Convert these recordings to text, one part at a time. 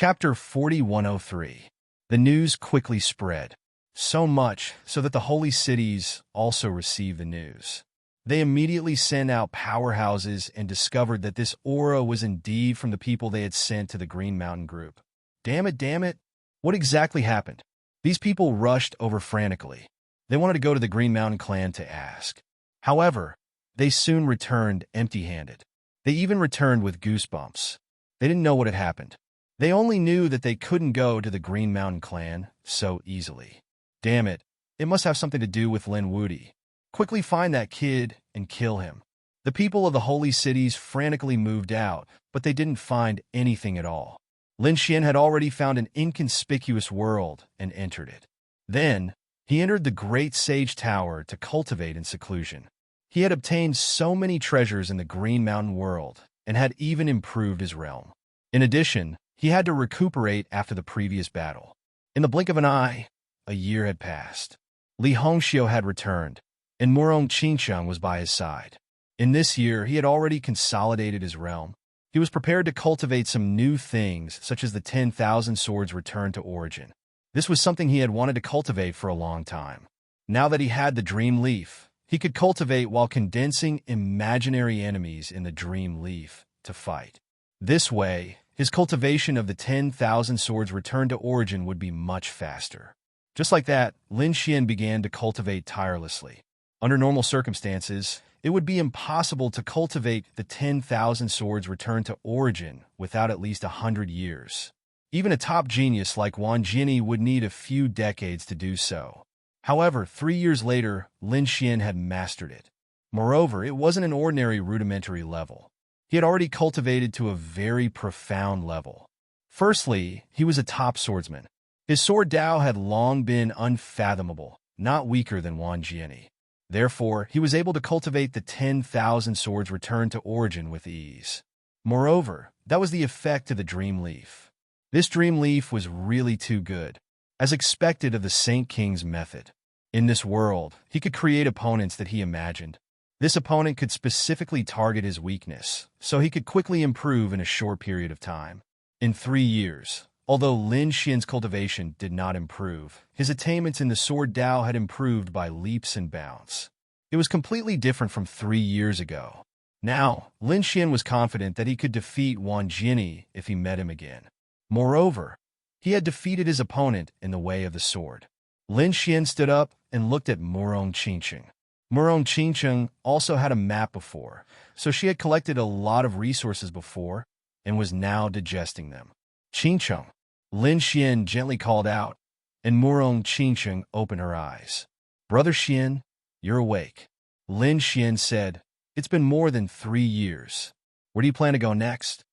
Chapter 4103. The news quickly spread. So much so that the holy cities also received the news. They immediately sent out powerhouses and discovered that this aura was indeed from the people they had sent to the Green Mountain group. Damn it, what exactly happened? These people rushed over frantically. They wanted to go to the Green Mountain clan to ask. However, they soon returned empty-handed. They even returned with goosebumps. They didn't know what had happened. They only knew that they couldn't go to the Green Mountain clan so easily. Damn it, it must have something to do with Lin Wudi. Quickly find that kid and kill him. The people of the holy cities frantically moved out, but they didn't find anything at all. Lin Xian had already found an inconspicuous world and entered it. Then, he entered the Great Sage Tower to cultivate in seclusion. He had obtained so many treasures in the Green Mountain world and had even improved his realm. In addition, he had to recuperate after the previous battle. In the blink of an eye, a year had passed. Li Hongxiu had returned, and Murong Qingcheng was by his side. In this year, he had already consolidated his realm. He was prepared to cultivate some new things, such as the 10,000 swords returned to origin. This was something he had wanted to cultivate for a long time. Now that he had the Dream Leaf, he could cultivate while condensing imaginary enemies in the Dream Leaf to fight. This way, his cultivation of the 10,000 swords returned to origin would be much faster. Just like that, Lin Xian began to cultivate tirelessly. Under normal circumstances, it would be impossible to cultivate the 10,000 swords returned to origin without at least 100 years. Even a top genius like Wang Jini would need a few decades to do so. However, 3 years later, Lin Xian had mastered it. Moreover, it wasn't an ordinary rudimentary level. He had already cultivated to a very profound level. Firstly, he was a top swordsman. His sword Dao had long been unfathomable, not weaker than Wang Jini. Therefore, he was able to cultivate the 10,000 swords returned to origin with ease. Moreover, that was the effect of the Dream Leaf. This Dream Leaf was really too good, as expected of the Saint King's method. In this world, he could create opponents that he imagined. This opponent could specifically target his weakness, so he could quickly improve in a short period of time. In 3 years, although Lin Xian's cultivation did not improve, his attainments in the sword Dao had improved by leaps and bounds. It was completely different from 3 years ago. Now, Lin Xian was confident that he could defeat Wang Jini if he met him again. Moreover, he had defeated his opponent in the way of the sword. Lin Xian stood up and looked at Murong Qingcheng. Murong Qingcheng also had a map before, so she had collected a lot of resources before and was now digesting them. Qingcheng, Lin Xian gently called out, and Murong Qingcheng opened her eyes. Brother Xian, you're awake. Lin Xian said, it's been more than 3 years. Where do you plan to go next?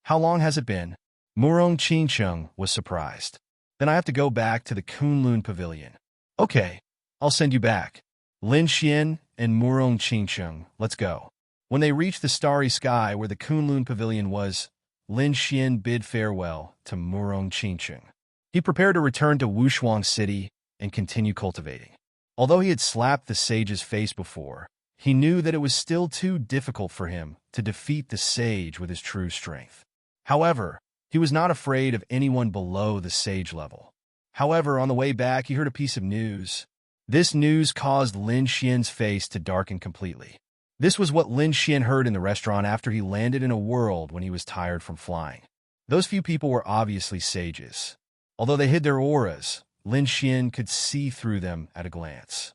How long has it been? Murong Qingcheng was surprised. Then I have to go back to the Kunlun Pavilion. Okay, I'll send you back. Lin Xian and Murong Qingcheng, let's go. When they reached the starry sky where the Kunlun Pavilion was, Lin Xian bid farewell to Murong Qingcheng. He prepared to return to Wushuang City and continue cultivating. Although he had slapped the sage's face before, he knew that it was still too difficult for him to defeat the sage with his true strength. However, he was not afraid of anyone below the sage level. However, on the way back, he heard a piece of news. This news caused Lin Xian's face to darken completely. This was what Lin Xian heard in the restaurant after he landed in a world when he was tired from flying. Those few people were obviously sages. Although they hid their auras, Lin Xian could see through them at a glance.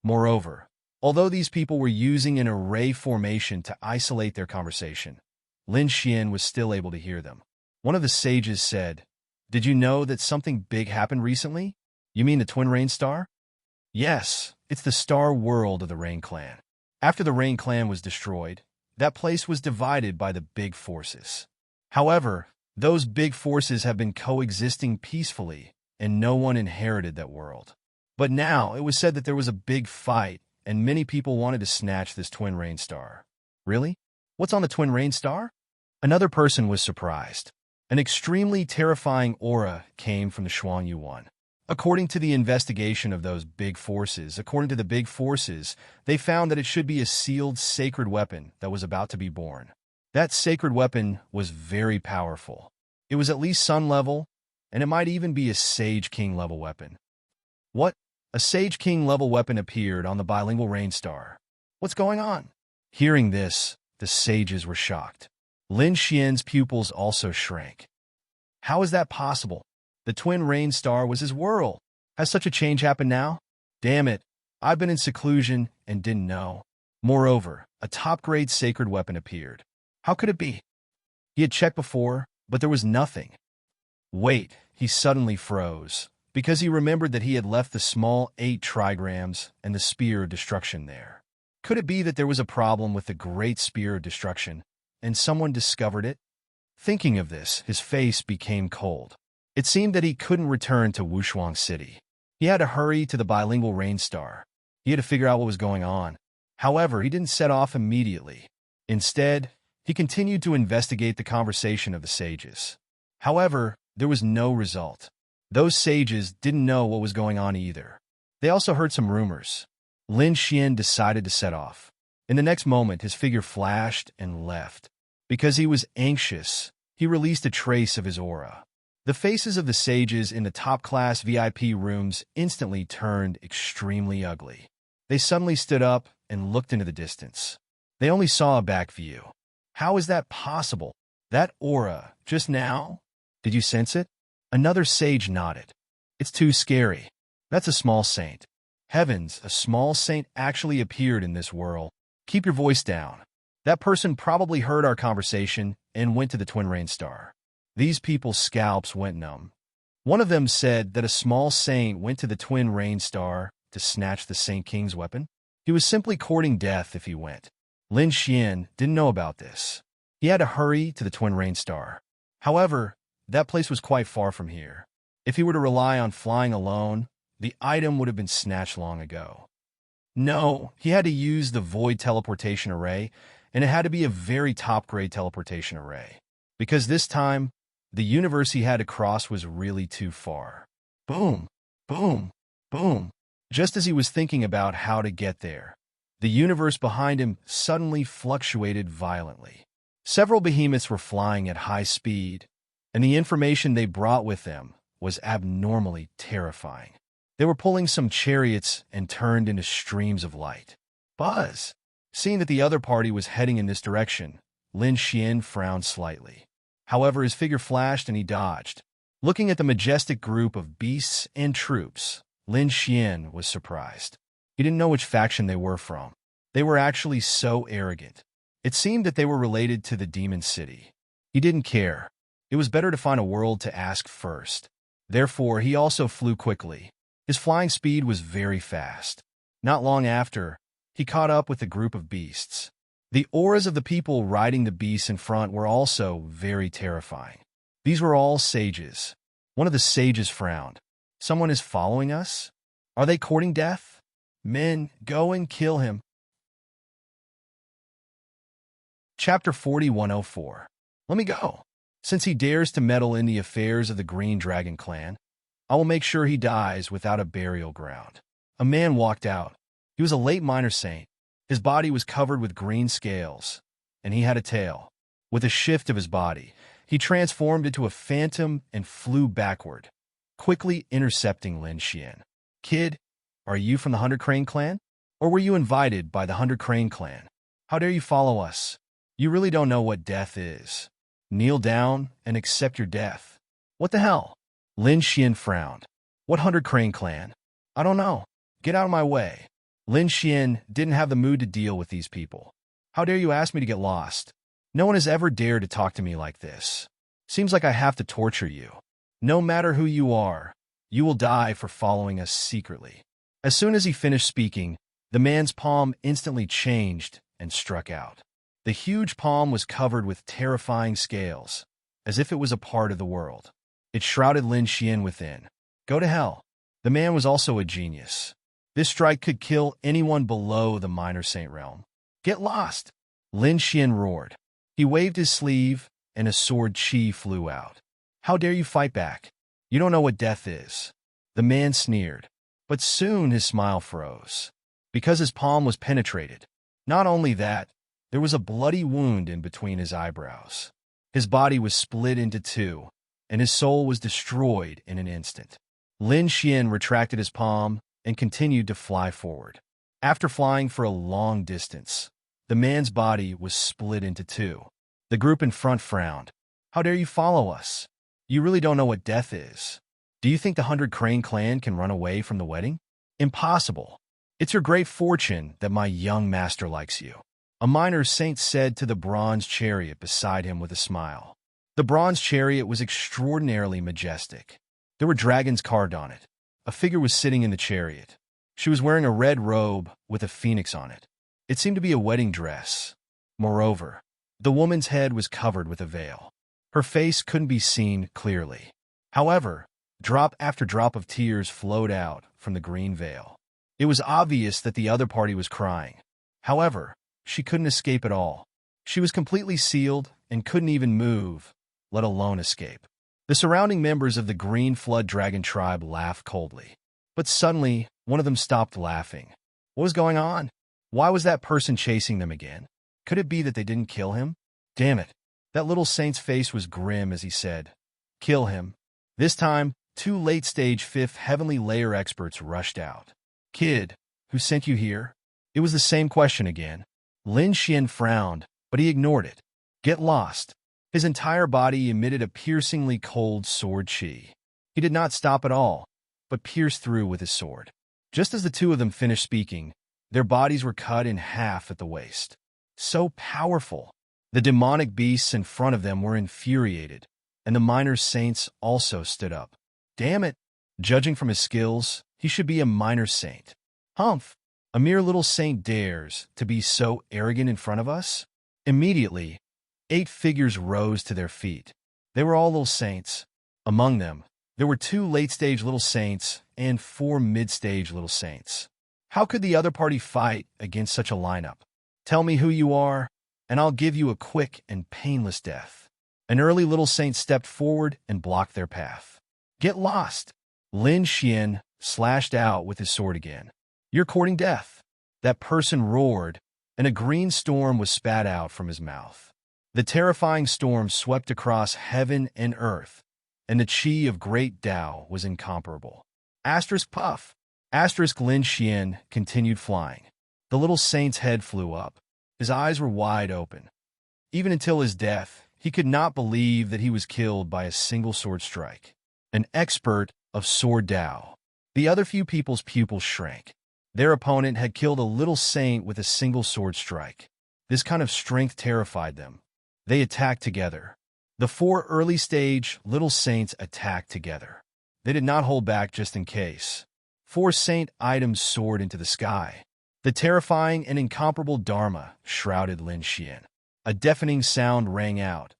Moreover, although these people were using an array formation to isolate their conversation, Lin Xian was still able to hear them. One of the sages said, "Did you know that something big happened recently? You mean the Twin Rain Star?" Yes, it's the star world of the Rain Clan. After the Rain Clan was destroyed, that place was divided by the big forces. However, those big forces have been coexisting peacefully, and no one inherited that world. But now it was said that there was a big fight, and many people wanted to snatch this Twin Rain Star. Really? What's on the Twin Rain Star? Another person was surprised. An extremely terrifying aura came from the Shuang Yuan. According to the investigation of those big forces, they found that it should be a sealed sacred weapon that was about to be born. That sacred weapon was very powerful. It was at least sun level, and it might even be a Sage King level weapon. What? A Sage King level weapon appeared on the bilingual rain star. What's going on? Hearing this, the sages were shocked. Lin Xian's pupils also shrank. How is that possible? The twin rain star was his world. Has such a change happened now? Damn it, I've been in seclusion and didn't know. Moreover, a top-grade sacred weapon appeared. How could it be? He had checked before, but there was nothing. Wait, he suddenly froze, because he remembered that he had left the small 8 trigrams and the Spear of Destruction there. Could it be that there was a problem with the Great Spear of Destruction, and someone discovered it? Thinking of this, his face became cold. It seemed that he couldn't return to Wushuang City. He had to hurry to the bilingual rain star. He had to figure out what was going on. However, he didn't set off immediately. Instead, he continued to investigate the conversation of the sages. However, there was no result. Those sages didn't know what was going on either. They also heard some rumors. Lin Xian decided to set off. In the next moment, his figure flashed and left. Because he was anxious, he released a trace of his aura. The faces of the sages in the top-class VIP rooms instantly turned extremely ugly. They suddenly stood up and looked into the distance. They only saw a back view. How is that possible? That aura, just now? Did you sense it? Another sage nodded. It's too scary. That's a small saint. Heavens, a small saint actually appeared in this world. Keep your voice down. That person probably heard our conversation and went to the Twin Rain Star. These people's scalps went numb. One of them said that a small saint went to the Twin Rain Star to snatch the Saint King's weapon. He was simply courting death if he went. Lin Xian didn't know about this. He had to hurry to the Twin Rain Star. However, that place was quite far from here. If he were to rely on flying alone, the item would have been snatched long ago. No, he had to use the Void Teleportation Array, and it had to be a very top-grade teleportation array. Because this time, the universe he had to cross was really too far. Boom, boom, boom. Just as he was thinking about how to get there, the universe behind him suddenly fluctuated violently. Several behemoths were flying at high speed, and the information they brought with them was abnormally terrifying. They were pulling some chariots and turned into streams of light. Buzz! Seeing that the other party was heading in this direction, Lin Xian frowned slightly. However, his figure flashed and he dodged. Looking at the majestic group of beasts and troops, Lin Xian was surprised. He didn't know which faction they were from. They were actually so arrogant. It seemed that they were related to the Demon City. He didn't care. It was better to find a world to ask first. Therefore, he also flew quickly. His flying speed was very fast. Not long after, he caught up with a group of beasts. The auras of the people riding the beasts in front were also very terrifying. These were all sages. One of the sages frowned. Someone is following us? Are they courting death? Men, go and kill him. Chapter 4104. Let me go. Since he dares to meddle in the affairs of the Green Dragon clan, I will make sure he dies without a burial ground. A man walked out. He was a late minor saint. His body was covered with green scales, and he had a tail. With a shift of his body, he transformed into a phantom and flew backward, quickly intercepting Lin Xian. Kid, are you from the 100 Crane clan? Or were you invited by the 100 Crane clan? How dare you follow us? You really don't know what death is. Kneel down and accept your death. What the hell? Lin Xian frowned. What 100 Crane clan? I don't know. Get out of my way. Lin Xian didn't have the mood to deal with these people. How dare you ask me to get lost? No one has ever dared to talk to me like this. Seems like I have to torture you. No matter who you are, you will die for following us secretly. As soon as he finished speaking, the man's palm instantly changed and struck out. The huge palm was covered with terrifying scales, as if it was a part of the world. It shrouded Lin Xian within. Go to hell. The man was also a genius. This strike could kill anyone below the minor saint realm. Get lost! Lin Xian roared. He waved his sleeve, and a sword chi flew out. How dare you fight back? You don't know what death is. The man sneered. But soon his smile froze, because his palm was penetrated. Not only that, there was a bloody wound in between his eyebrows. His body was split into two, and his soul was destroyed in an instant. Lin Xian retracted his palm and continued to fly forward. After flying for a long distance, the man's body was split into two. The group in front frowned. How dare you follow us? You really don't know what death is. Do you think the 100 Crane clan can run away from the wedding? Impossible. It's your great fortune that my young master likes you. A minor saint said to the bronze chariot beside him with a smile. The bronze chariot was extraordinarily majestic. There were dragons carved on it. A figure was sitting in the chariot. She was wearing a red robe with a phoenix on it. It seemed to be a wedding dress. Moreover, the woman's head was covered with a veil. Her face couldn't be seen clearly. However, drop after drop of tears flowed out from the green veil. It was obvious that the other party was crying. However, she couldn't escape at all. She was completely sealed and couldn't even move, let alone escape. The surrounding members of the Green Flood Dragon tribe laughed coldly. But suddenly, one of them stopped laughing. What was going on? Why was that person chasing them again? Could it be that they didn't kill him? Damn it. That little saint's face was grim as he said, "Kill him." This time, two late-stage 5th Heavenly Layer experts rushed out. "Kid, who sent you here?" It was the same question again. Lin Xian frowned, but he ignored it. "Get lost." His entire body emitted a piercingly cold sword chi. He did not stop at all, but pierced through with his sword. Just as the two of them finished speaking, their bodies were cut in half at the waist. So powerful. The demonic beasts in front of them were infuriated, and the minor saints also stood up. Damn it! Judging from his skills, he should be a minor saint. Humph! A mere little saint dares to be so arrogant in front of us? Immediately, 8 figures rose to their feet. They were all little saints. Among them, there were 2 late-stage little saints and 4 mid-stage little saints. How could the other party fight against such a lineup? Tell me who you are, and I'll give you a quick and painless death. An early little saint stepped forward and blocked their path. Get lost! Lin Xian slashed out with his sword again. You're courting death. That person roared, and a green storm was spat out from his mouth. The terrifying storm swept across heaven and earth, and the chi of great Tao was incomparable. Asterisk puff. Asterisk Lin Xian continued flying. The little saint's head flew up. His eyes were wide open. Even until his death, he could not believe that he was killed by a single sword strike. An expert of sword Tao. The other few people's pupils shrank. Their opponent had killed a little saint with a single sword strike. This kind of strength terrified them. They attacked together. The 4 early-stage little saints attacked together. They did not hold back just in case. 4 saint items soared into the sky. The terrifying and incomparable Dharma shrouded Lin Xian. A deafening sound rang out,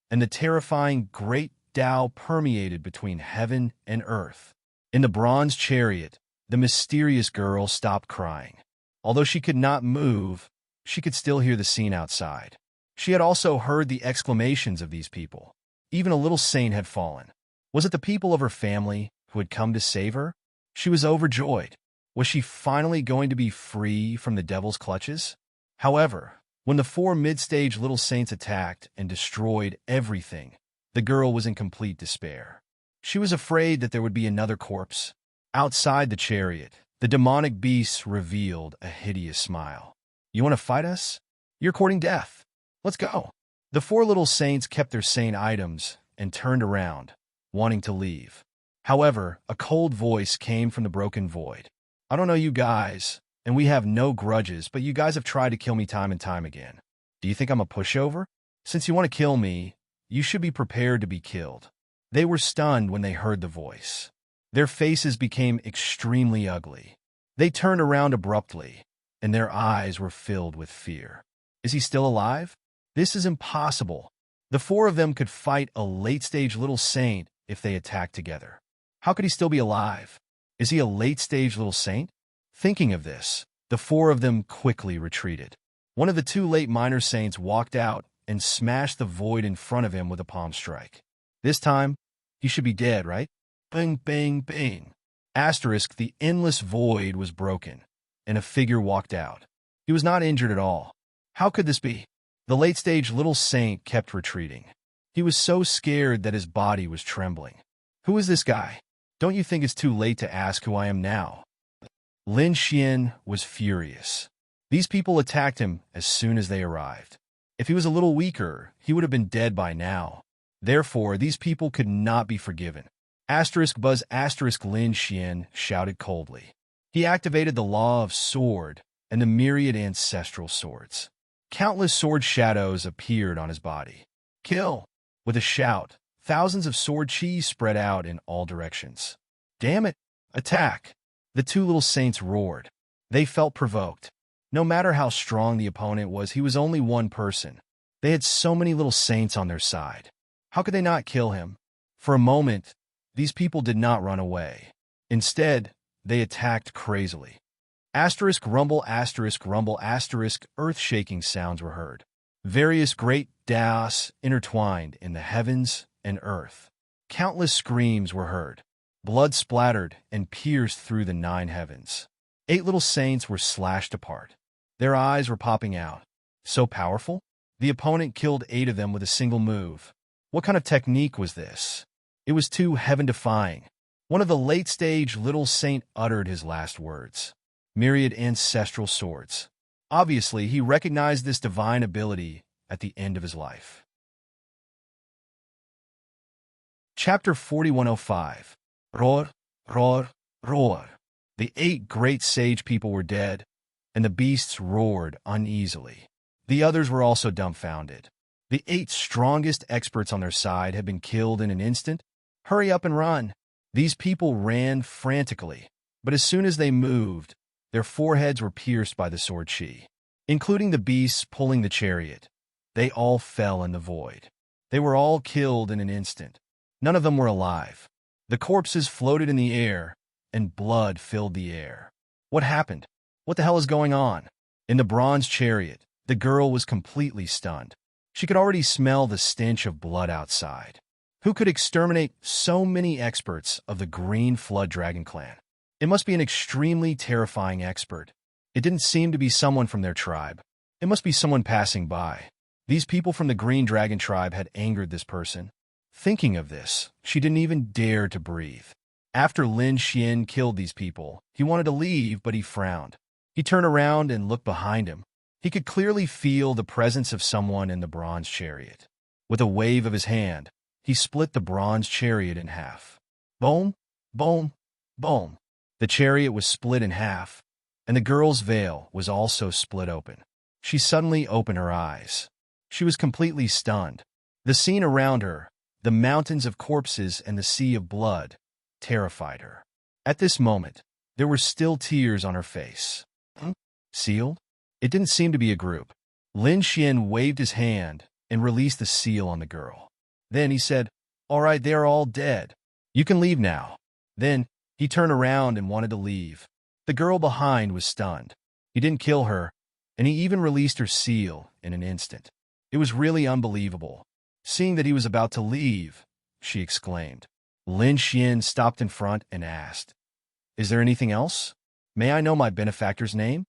and the terrifying great Tao permeated between heaven and earth. In the bronze chariot, the mysterious girl stopped crying. Although she could not move, she could still hear the scene outside. She had also heard the exclamations of these people. Even a little saint had fallen. Was it the people of her family who had come to save her? She was overjoyed. Was she finally going to be free from the devil's clutches? However, when the 4 mid-stage little saints attacked and destroyed everything, the girl was in complete despair. She was afraid that there would be another corpse. Outside the chariot, the demonic beasts revealed a hideous smile. You want to fight us? You're courting death. Let's go. The 4 little saints kept their saint items and turned around, wanting to leave. However, a cold voice came from the broken void. I don't know you guys, and we have no grudges, but you guys have tried to kill me time and time again. Do you think I'm a pushover? Since you want to kill me, you should be prepared to be killed. They were stunned when they heard the voice. Their faces became extremely ugly. They turned around abruptly, and their eyes were filled with fear. Is he still alive? This is impossible. The 4 of them could fight a late-stage little saint if they attacked together. How could he still be alive? Is he a late-stage little saint? Thinking of this, the 4 of them quickly retreated. One of the 2 late minor saints walked out and smashed the void in front of him with a palm strike. This time, he should be dead, right? Bang, bang, bang. Asterisk, the endless void was broken, and a figure walked out. He was not injured at all. How could this be? The late-stage little saint kept retreating. He was so scared that his body was trembling. Who is this guy? Don't you think it's too late to ask who I am now? Lin Xian was furious. These people attacked him as soon as they arrived. If he was a little weaker, he would have been dead by now. Therefore, these people could not be forgiven. Buzz Lin Xian shouted coldly. He activated the law of sword and the myriad ancestral swords. Countless sword shadows appeared on his body. Kill! With a shout, thousands of sword chi spread out in all directions. Damn it! Attack! The two little saints roared. They felt provoked. No matter how strong the opponent was, he was only one person. They had so many little saints on their side. How could they not kill him? For a moment, these people did not run away. Instead, they attacked crazily. Rumble, earth-shaking sounds were heard. Various great daos intertwined in the heavens and earth. Countless screams were heard. Blood splattered and pierced through the 9 heavens. 8 little saints were slashed apart. Their eyes were popping out. So powerful? The opponent killed 8 of them with a single move. What kind of technique was this? It was too heaven-defying. One of the late-stage little saint uttered his last words. Myriad ancestral swords. Obviously, he recognized this divine ability at the end of his life. Chapter 4105. Roar, roar, roar. The 8 great sage people were dead, and the beasts roared uneasily. The others were also dumbfounded. The 8 strongest experts on their side had been killed in an instant. Hurry up and run. These people ran frantically, but as soon as they moved, their foreheads were pierced by the sword chi. Including the beasts pulling the chariot. They all fell in the void. They were all killed in an instant. None of them were alive. The corpses floated in the air, and blood filled the air. What happened? What the hell is going on? In the bronze chariot, the girl was completely stunned. She could already smell the stench of blood outside. Who could exterminate so many experts of the Green Flood Dragon clan? It must be an extremely terrifying expert. It didn't seem to be someone from their tribe. It must be someone passing by. These people from the Green Dragon tribe had angered this person. Thinking of this, she didn't even dare to breathe. After Lin Xian killed these people, he wanted to leave, but he frowned. He turned around and looked behind him. He could clearly feel the presence of someone in the bronze chariot. With a wave of his hand, he split the bronze chariot in half. Boom, boom, boom. The chariot was split in half, and the girl's veil was also split open. She suddenly opened her eyes. She was completely stunned. The scene around her, the mountains of corpses and the sea of blood, terrified her. At this moment, there were still tears on her face. Sealed? It didn't seem to be a group. Lin Xian waved his hand and released the seal on the girl. Then he said, "All right, they are all dead. You can leave now." Then he turned around and wanted to leave. The girl behind was stunned. He didn't kill her, and he even released her seal in an instant. It was really unbelievable. Seeing that he was about to leave, she exclaimed. Lin Xian stopped in front and asked, "Is there anything else? May I know my benefactor's name?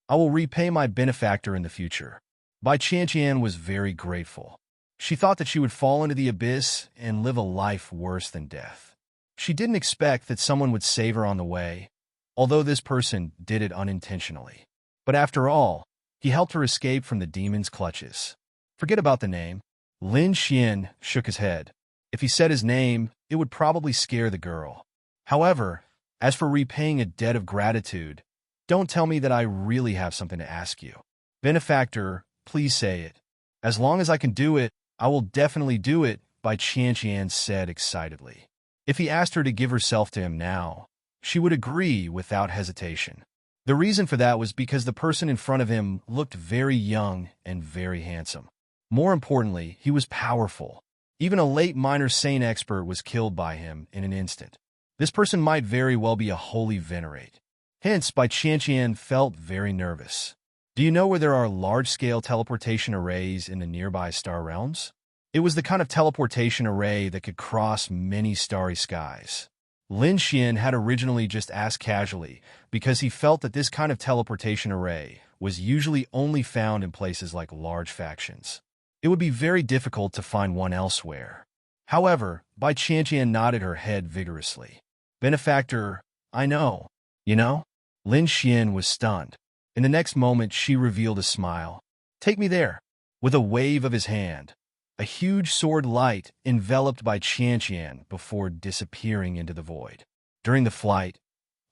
I will repay my benefactor in the future." Bai Qianqian was very grateful. She thought that she would fall into the abyss and live a life worse than death. She didn't expect that someone would save her on the way, although this person did it unintentionally. But after all, he helped her escape from the demon's clutches. Forget about the name. Lin Xian shook his head. If he said his name, it would probably scare the girl. However, as for repaying a debt of gratitude, don't tell me that I really have something to ask you. Benefactor, please say it. As long as I can do it, I will definitely do it, Bai Qianqian said excitedly. If he asked her to give herself to him now, she would agree without hesitation. The reason for that was because the person in front of him looked very young and very handsome. More importantly, he was powerful. Even a late minor saint expert was killed by him in an instant. This person might very well be a holy venerate. Hence, Bai Qianqian felt very nervous. Do you know where there are large-scale teleportation arrays in the nearby star realms? It was the kind of teleportation array that could cross many starry skies. Lin Xian had originally just asked casually because he felt that this kind of teleportation array was usually only found in places like large factions. It would be very difficult to find one elsewhere. However, Bai Qianqian nodded her head vigorously. Benefactor, I know. You know? Lin Xian was stunned. In the next moment, she revealed a smile. Take me there. With a wave of his hand, a huge sword light enveloped Bai Qianqian before disappearing into the void. During the flight,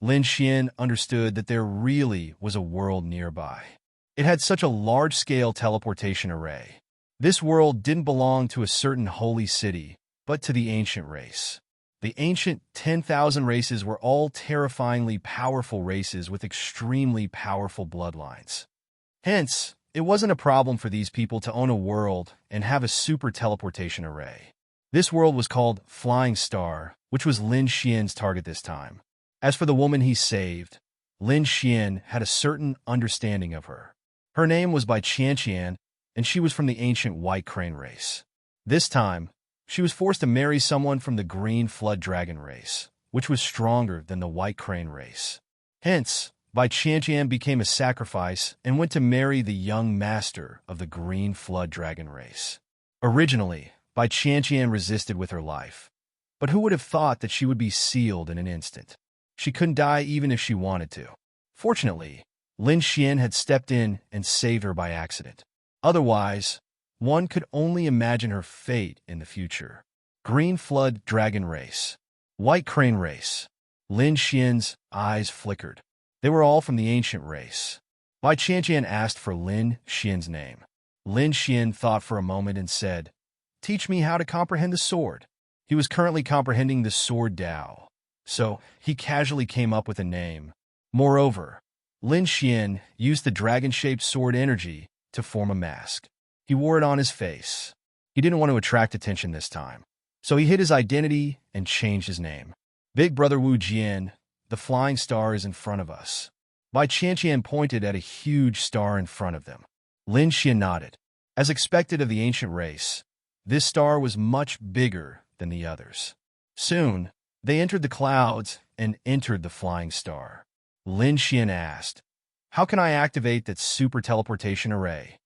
Lin Xian understood that there really was a world nearby. It had such a large-scale teleportation array. This world didn't belong to a certain holy city, but to the ancient race. The ancient 10,000 races were all terrifyingly powerful races with extremely powerful bloodlines. Hence, it wasn't a problem for these people to own a world and have a super teleportation array. This world was called Flying Star, which was Lin Xian's target this time. As for the woman he saved, Lin Xian had a certain understanding of her. Her name was Bai Qianqian, and she was from the ancient White Crane race. This time, she was forced to marry someone from the Green Flood Dragon race, which was stronger than the White Crane race. Hence, Bai Qianqian became a sacrifice and went to marry the young master of the Green Flood Dragon race. Originally, Bai Qianqian resisted with her life. But who would have thought that she would be sealed in an instant? She couldn't die even if she wanted to. Fortunately, Lin Xian had stepped in and saved her by accident. Otherwise, one could only imagine her fate in the future. Green Flood Dragon race. White Crane race. Lin Xian's eyes flickered. They were all from the ancient race. Bai Qianqian asked for Lin Xian's name. Lin Xian thought for a moment and said, "Teach me how to comprehend the sword." He was currently comprehending the sword Dao, so he casually came up with a name. Moreover, Lin Xian used the dragon-shaped sword energy to form a mask. He wore it on his face. He didn't want to attract attention this time, so he hid his identity and changed his name. Big Brother Wu Jian, the flying star is in front of us. Bai Qianqian pointed at a huge star in front of them. Lin Xian nodded. As expected of the ancient race, this star was much bigger than the others. Soon, they entered the clouds and entered the flying star. Lin Xian asked, "How can I activate that super teleportation array?"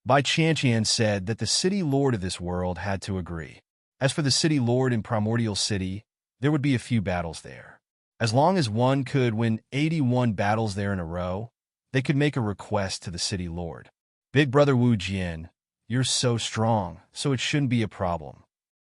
Bai Qianqian said that the city lord of this world had to agree. As for the city lord in Primordial City, there would be a few battles there. As long as one could win 81 battles there in a row, they could make a request to the city lord. Big Brother Wu Jian, you're so strong, so it shouldn't be a problem.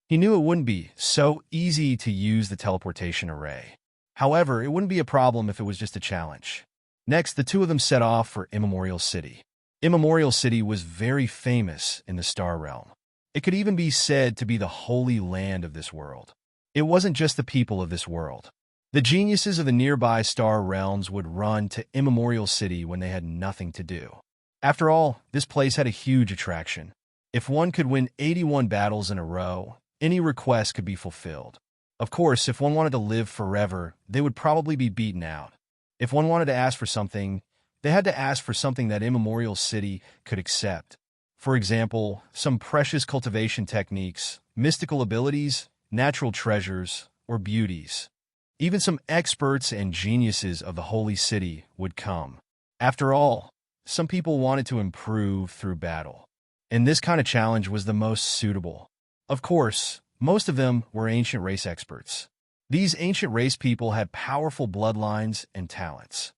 He knew it wouldn't be so easy to use the teleportation array. However, it wouldn't be a problem if it was just a challenge. Next, the two of them set off for Immemorial City. Immemorial City was very famous in the Star Realm. It could even be said to be the holy land of this world. It wasn't just the people of this world. The geniuses of the nearby star realms would run to Immemorial City when they had nothing to do. After all, this place had a huge attraction. If one could win 81 battles in a row, any request could be fulfilled. Of course, if one wanted to live forever, they would probably be beaten out. If one wanted to ask for something, they had to ask for something that Immemorial City could accept. For example, some precious cultivation techniques, mystical abilities, natural treasures, or beauties. Even some experts and geniuses of the Holy City would come. After all, some people wanted to improve through battle, and this kind of challenge was the most suitable. Of course, most of them were ancient race experts. These ancient race people had powerful bloodlines and talents.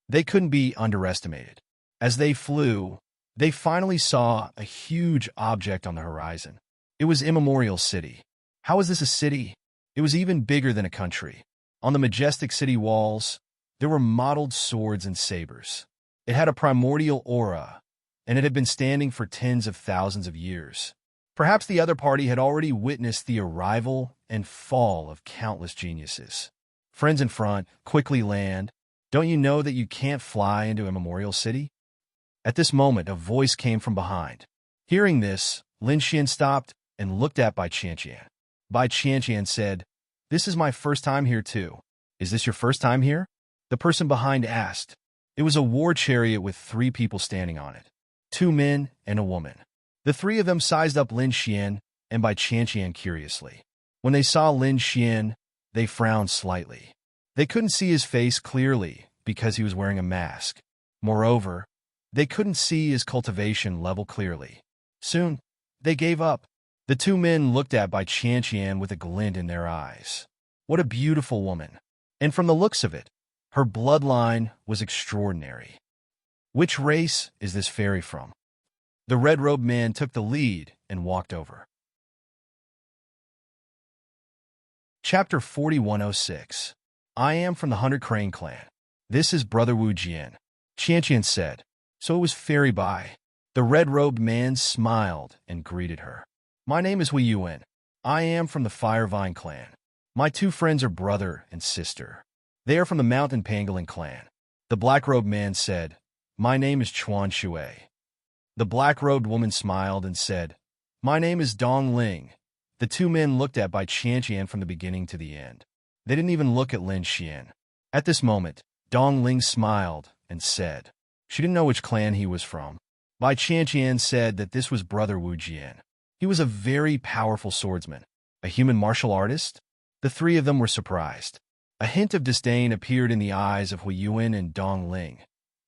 They couldn't be underestimated. As they flew, they finally saw a huge object on the horizon. It was Immemorial City. How was this a city? It was even bigger than a country. On the majestic city walls, there were mottled swords and sabers. It had a primordial aura, and it had been standing for tens of thousands of years. Perhaps the other party had already witnessed the arrival and fall of countless geniuses. Friends in front, quickly land. Don't you know that you can't fly into Immemorial City? At this moment, a voice came from behind. Hearing this, Lin Xian stopped and looked at Bai Qianqian. Bai Qianqian said, "This is my first time here too. Is this your first time here?" The person behind asked. It was a war chariot with 3 people standing on it. 2 men and a woman. The 3 of them sized up Lin Xian and Bai Qianqian curiously. When they saw Lin Xian, they frowned slightly. They couldn't see his face clearly because he was wearing a mask. Moreover, they couldn't see his cultivation level clearly. Soon, They gave up. The two men looked at Bai Qianqian with a glint in their eyes. What a beautiful woman. And from the looks of it, her bloodline was extraordinary. Which race is this fairy from? The red-robed man took the lead and walked over. Chapter 4106. I am from the 100 Crane clan. This is Brother Wu Jian. Qianqian said. So it was Fairy Bai. The red-robed man smiled and greeted her. My name is Hui Yuan. I am from the Firevine clan. My two friends are brother and sister. They are from the Mountain Pangolin clan. The black-robed man said, My name is Chuan Shui. The black-robed woman smiled and said, My name is Dong Ling. The two men looked at Bai Qianqian from the beginning to the end. They didn't even look at Lin Xian. At this moment, Dong Ling smiled and said, She didn't know which clan he was from. Bai Qianqian said that this was Brother Wu Jian. He was a very powerful swordsman, a human martial artist. The three of them were surprised. A hint of disdain appeared in the eyes of Hui Yuan and Dong Ling,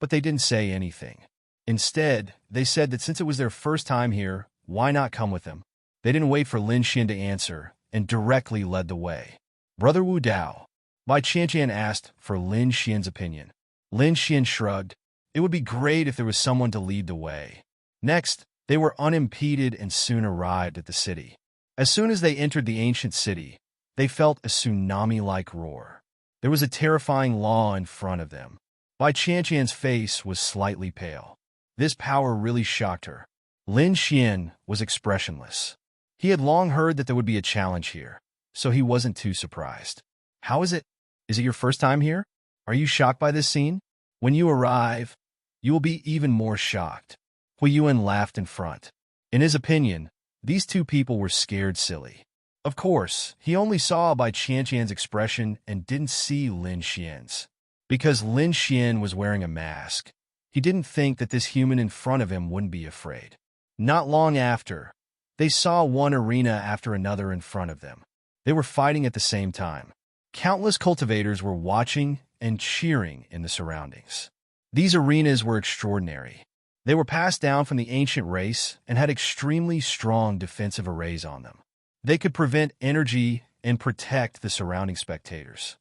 but they didn't say anything. Instead, they said that since it was their first time here, why not come with them? They didn't wait for Lin Xian to answer and directly led the way. Brother Wu Dao. Bai Qianqian asked for Lin Xian's opinion. Lin Xian shrugged. It would be great if there was someone to lead the way. Next, they were unimpeded and soon arrived at the city. As soon as they entered the ancient city, they felt a tsunami-like roar. There was a terrifying law in front of them. Bai Qianqian's face was slightly pale. This power really shocked her. Lin Xian was expressionless. He had long heard that there would be a challenge here, so he wasn't too surprised. How is it? Is it your first time here? Are you shocked by this scene? When you arrive, you will be even more shocked. Hui Yuan laughed in front. In his opinion, these two people were scared silly. Of course, he only saw Bai Qianqian's expression and didn't see Lin Xian's. Because Lin Xian was wearing a mask, he didn't think that this human in front of him wouldn't be afraid. Not long after, they saw one arena after another in front of them. They were fighting at the same time. Countless cultivators were watching and cheering in the surroundings. These arenas were extraordinary. They were passed down from the ancient race and had extremely strong defensive arrays on them. They could prevent energy and protect the surrounding spectators.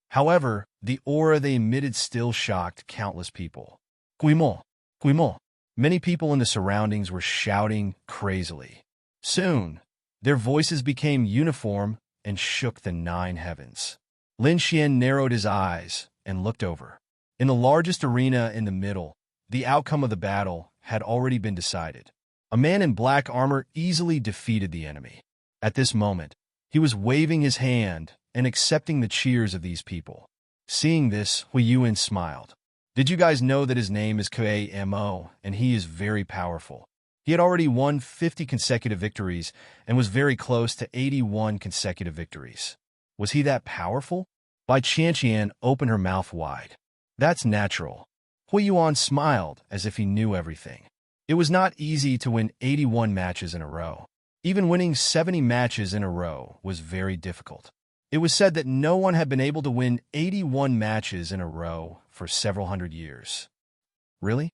However, the aura they emitted still shocked countless people. Guimo, Guimo. Many people in the surroundings were shouting crazily. Soon, their voices became uniform and shook the 9 heavens. Lin Xian narrowed his eyes and looked over. In the largest arena in the middle, the outcome of the battle had already been decided. A man in black armor easily defeated the enemy. At this moment, he was waving his hand and accepting the cheers of these people. Seeing this, Hui Yuan smiled. Did you guys know that his name is Mo and he is very powerful? He had already won 50 consecutive victories and was very close to 81 consecutive victories. Was he that powerful? Bai Qianqian opened her mouth wide. That's natural. Hui Yuan smiled as if he knew everything. It was not easy to win 81 matches in a row. Even winning 70 matches in a row was very difficult. It was said that no one had been able to win 81 matches in a row for several hundred years. Really?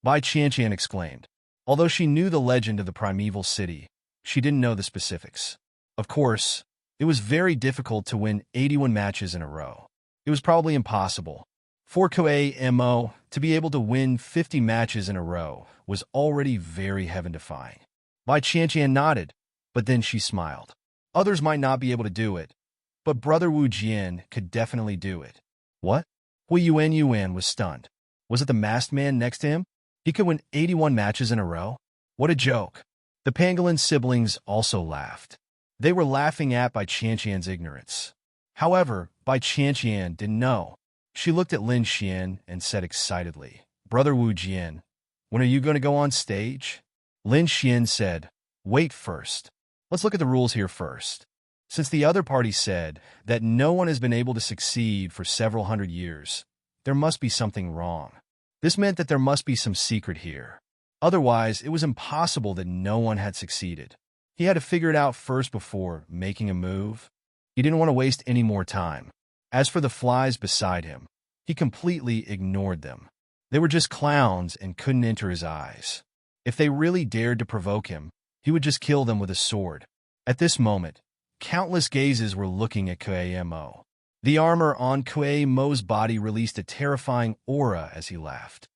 Bai Qianqian exclaimed. Although she knew the legend of the primeval city, she didn't know the specifics. Of course, it was very difficult to win 81 matches in a row. It was probably impossible. For Mo to be able to win 50 matches in a row was already very heaven-defying. Bai Qianqian nodded, but then she smiled. Others might not be able to do it, but Brother Wu Jian could definitely do it. What? Hui Yuan was stunned. Was it the masked man next to him? He could win 81 matches in a row? What a joke. The pangolin siblings also laughed. They were laughing at Bai Qianqian's ignorance. However, Bai Qianqian didn't know. She looked at Lin Xian and said excitedly, Brother Wu Jian, when are you going to go on stage? Lin Xian said, Wait first. Let's look at the rules here first. Since the other party said that no one has been able to succeed for several hundred years, there must be something wrong. This meant that there must be some secret here. Otherwise, it was impossible that no one had succeeded. He had to figure it out first before making a move. He didn't want to waste any more time. As for the flies beside him, he completely ignored them. They were just clowns and couldn't enter his eyes. If they really dared to provoke him, he would just kill them with a sword. At this moment, countless gazes were looking at Kuei-mo. The armor on Kuei-mo's body released a terrifying aura as he laughed.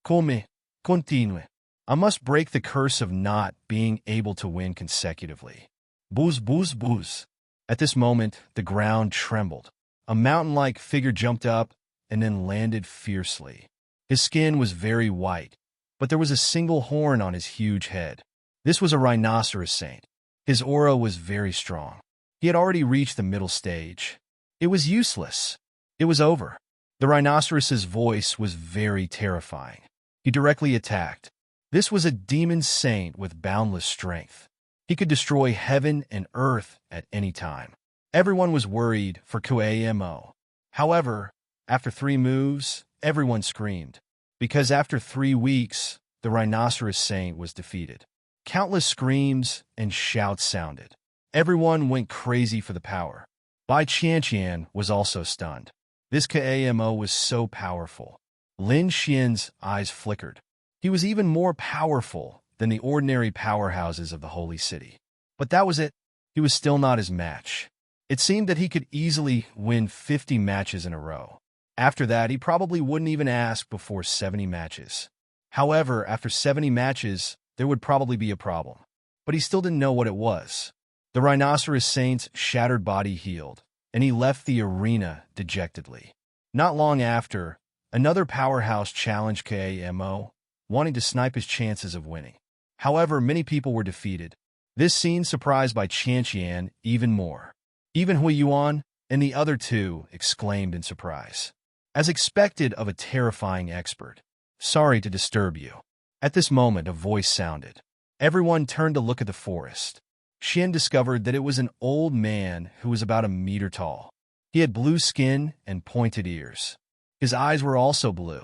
Come continue. I must break the curse of not being able to win consecutively. Booz, booz, booz. At this moment, the ground trembled. A mountain-like figure jumped up and then landed fiercely. His skin was very white, but there was a single horn on his huge head. This was a rhinoceros saint. His aura was very strong. He had already reached the middle stage. It was useless. It was over. The rhinoceros's voice was very terrifying. He directly attacked. This was a demon saint with boundless strength. He could destroy heaven and earth at any time. Everyone was worried for Kuei-mo. However, after 3 moves, everyone screamed, because after 3 weeks, the rhinoceros saint was defeated. Countless screams and shouts sounded. Everyone went crazy for the power. Bai Qianqian was also stunned. This Kuei-mo was so powerful. Lin Xian's eyes flickered. He was even more powerful than the ordinary powerhouses of the Holy City. But that was it. He was still not his match. It seemed that he could easily win 50 matches in a row. After that, he probably wouldn't even ask before 70 matches. However, after 70 matches, there would probably be a problem. But he still didn't know what it was. The rhinoceros saint's shattered body healed, and he left the arena dejectedly. Not long after, another powerhouse challenged Kuei-mo, wanting to snipe his chances of winning. However, many people were defeated. This scene surprised Bai Qianqian even more. Even Hui Yuan and the other 2 exclaimed in surprise. As expected of a terrifying expert. Sorry to disturb you. At this moment, a voice sounded. Everyone turned to look at the forest. Xian discovered that it was an old man who was about a meter tall. He had blue skin and pointed ears. His eyes were also blue.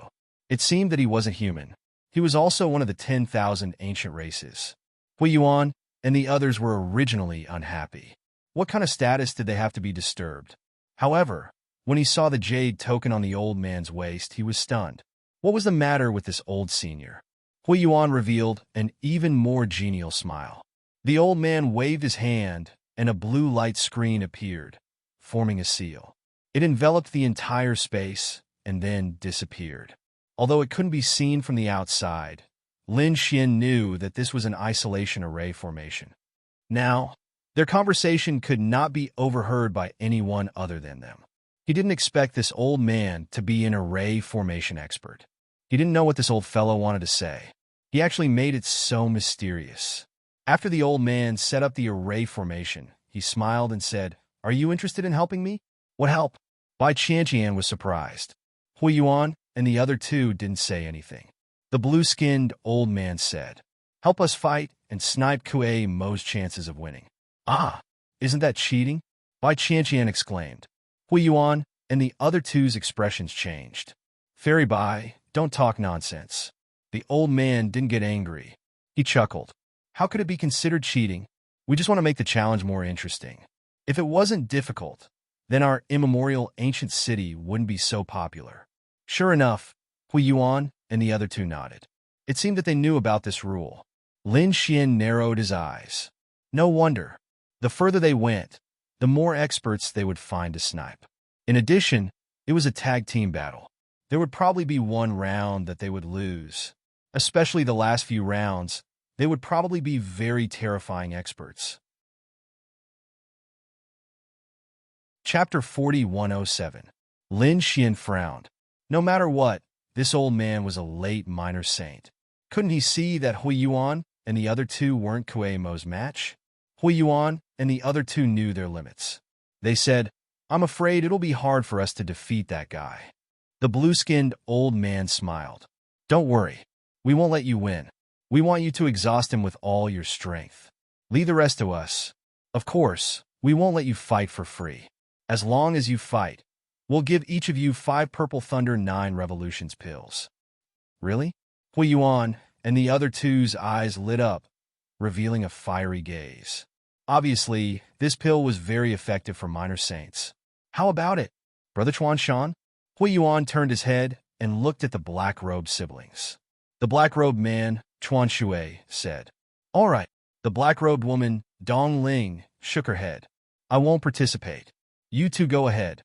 It seemed that he wasn't human. He was also one of the 10,000 ancient races. Hui Yuan and the others were originally unhappy. What kind of status did they have to be disturbed? However, when he saw the jade token on the old man's waist, he was stunned. What was the matter with this old senior? Hui Yuan revealed an even more genial smile. The old man waved his hand, and a blue light screen appeared, forming a seal. It enveloped the entire space and then disappeared. Although it couldn't be seen from the outside, Lin Xian knew that this was an isolation array formation. Now, their conversation could not be overheard by anyone other than them. He didn't expect this old man to be an array formation expert. He didn't know what this old fellow wanted to say. He actually made it so mysterious. After the old man set up the array formation, he smiled and said, "Are you interested in helping me?" "What help?" Bai Qianqian was surprised. Hui Yuan and the other 2 didn't say anything. The blue-skinned old man said, "Help us fight and snipe Kuei-mo's chances of winning." "Ah, isn't that cheating?" Bai Qianqian exclaimed. Hui Yuan and the other 2's expressions changed. "Fairy Bai, don't talk nonsense." The old man didn't get angry. He chuckled. "How could it be considered cheating? We just want to make the challenge more interesting. If it wasn't difficult, then our immemorial ancient city wouldn't be so popular." Sure enough, Hui Yuan and the other 2 nodded. It seemed that they knew about this rule. Lin Xian narrowed his eyes. No wonder. The further they went, the more experts they would find to snipe. In addition, it was a tag team battle. There would probably be one round that they would lose. Especially the last few rounds, they would probably be very terrifying experts. Chapter 4107. Lin Xian frowned. No matter what, this old man was a late minor saint. Couldn't he see that Hui Yuan and the other 2 weren't Kuei-mo's match? Hui Yuan and the other 2 knew their limits. They said, "I'm afraid it'll be hard for us to defeat that guy." The blue-skinned old man smiled. "Don't worry. We won't let you win. We want you to exhaust him with all your strength. Leave the rest to us. Of course, we won't let you fight for free. As long as you fight, we'll give each of you 5 Purple Thunder 9 Revolutions pills." "Really?" Hui Yuan and the other 2's eyes lit up, revealing a fiery gaze. Obviously, this pill was very effective for minor saints. "How about it, Brother Chuan Shan?" Hui Yuan turned his head and looked at the black-robed siblings. The black-robed man, Chuan Shui, said, "All right, The black-robed woman, Dong Ling, shook her head. I won't participate. You two go ahead.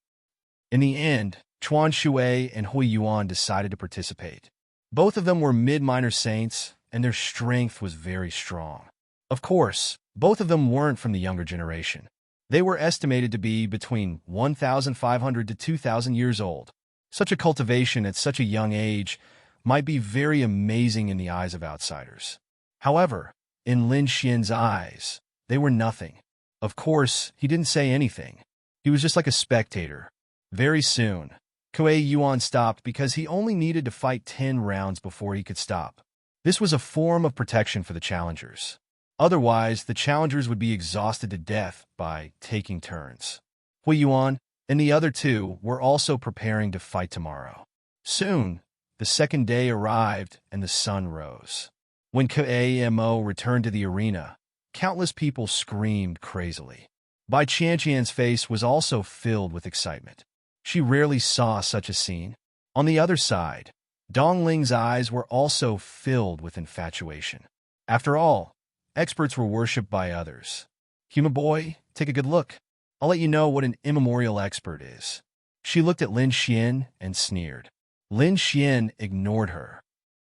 In the end, Chuan Shui and Hui Yuan decided to participate. Both of them were mid-minor saints, and their strength was very strong. Of course, both of them weren't from the younger generation. They were estimated to be between 1,500 to 2,000 years old. Such a cultivation at such a young age might be very amazing in the eyes of outsiders. However, in Lin Xian's eyes, they were nothing. Of course, he didn't say anything. He was just like a spectator. Very soon, Kuei Yuan stopped because he only needed to fight 10 rounds before he could stop. This was a form of protection for the challengers. Otherwise, the challengers would be exhausted to death by taking turns. Hui Yuan and the other two were also preparing to fight tomorrow. Soon, the second day arrived and the sun rose. When Kuei-mo returned to the arena, countless people screamed crazily. Bai Qianqian's face was also filled with excitement. She rarely saw such a scene. On the other side, Dong Ling's eyes were also filled with infatuation. After all, experts were worshipped by others. Human boy, take a good look. I'll let you know what an immemorial expert is. She looked at Lin Xian and sneered. Lin Xian ignored her.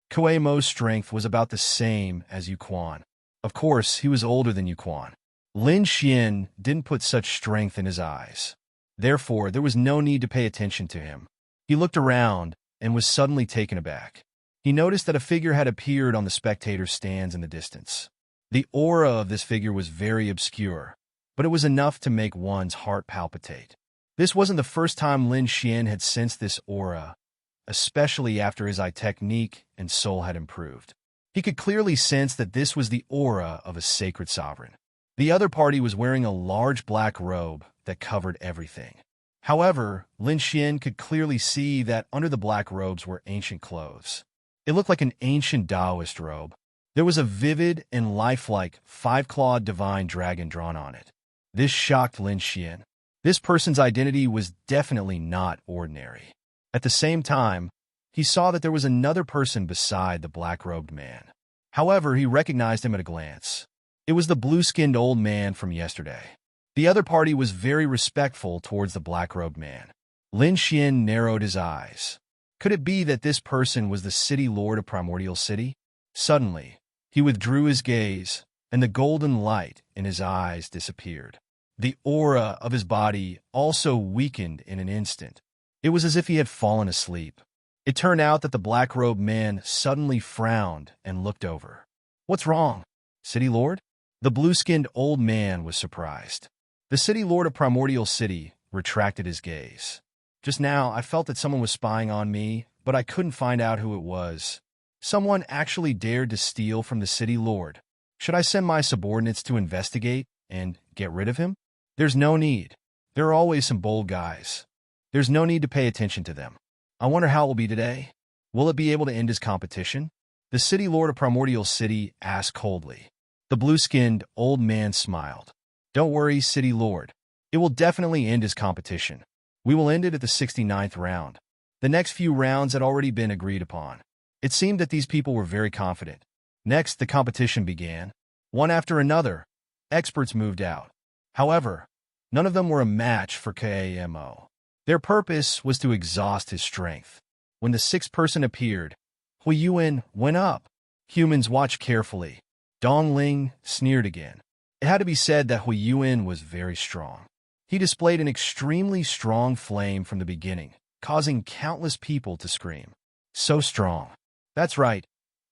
Kuei Mo's strength was about the same as Yu Quan. Of course, he was older than Yu Quan. Lin Xian didn't put such strength in his eyes. Therefore, there was no need to pay attention to him. He looked around and was suddenly taken aback. He noticed that a figure had appeared on the spectator stands in the distance. The aura of this figure was very obscure, but it was enough to make one's heart palpitate. This wasn't the first time Lin Xian had sensed this aura, especially after his eye technique and soul had improved. He could clearly sense that this was the aura of a sacred sovereign. The other party was wearing a large black robe that covered everything. However, Lin Xian could clearly see that under the black robes were ancient clothes. It looked like an ancient Taoist robe. There was a vivid and lifelike 5-clawed divine dragon drawn on it. This shocked Lin Xian. This person's identity was definitely not ordinary. At the same time, he saw that there was another person beside the black-robed man. However, he recognized him at a glance. It was the blue-skinned old man from yesterday. The other party was very respectful towards the black-robed man. Lin Xian narrowed his eyes. Could it be that this person was the city lord of Primordial City? Suddenly, he withdrew his gaze, and the golden light in his eyes disappeared. The aura of his body also weakened in an instant. It was as if he had fallen asleep. It turned out that the black-robed man suddenly frowned and looked over. What's wrong, City Lord? The blue-skinned old man was surprised. The City Lord of Primordial City retracted his gaze. Just now, I felt that someone was spying on me, but I couldn't find out who it was. Someone actually dared to steal from the City Lord. Should I send my subordinates to investigate and get rid of him? There's no need. There are always some bold guys. There's no need to pay attention to them. I wonder how it will be today. Will it be able to end his competition? The City Lord of Primordial City asked coldly. The blue-skinned old man smiled. Don't worry, City Lord. It will definitely end his competition. We will end it at the 69th round. The next few rounds had already been agreed upon. It seemed that these people were very confident. Next, the competition began. One after another, experts moved out. However, none of them were a match for Kuei-mo. Their purpose was to exhaust his strength. When the sixth person appeared, Hui Yuan went up. Humans watched carefully. Dong Ling sneered again. It had to be said that Hui Yuan was very strong. He displayed an extremely strong flame from the beginning, causing countless people to scream. So strong. That's right.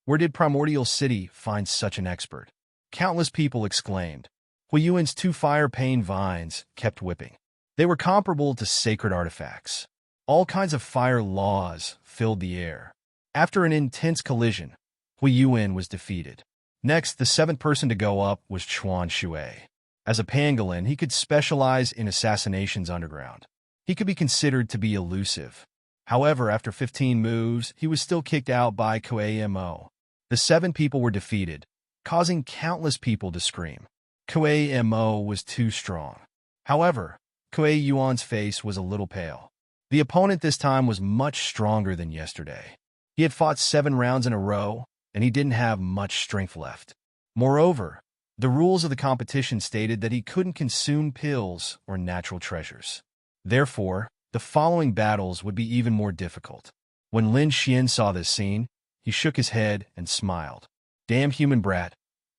Where did Primordial City find such an expert? Countless people exclaimed. Hui Yuan's 2 fire pain vines kept whipping. They were comparable to sacred artifacts. All kinds of fire laws filled the air. After an intense collision, Hui Yuan was defeated. Next, the 7th person to go up was Chuan Shui. As a pangolin, he could specialize in assassinations underground. He could be considered to be elusive. However, after 15 moves, he was still kicked out by Kuei-mo. The 7 people were defeated, causing countless people to scream. Kuei-mo was too strong. However, Kuei Yuan's face was a little pale. The opponent this time was much stronger than yesterday. He had fought 7 rounds in a row, and he didn't have much strength left. Moreover, The rules of the competition stated that he couldn't consume pills or natural treasures. Therefore, the following battles would be even more difficult. When Lin Xian saw this scene, he shook his head and smiled. Damn human brat,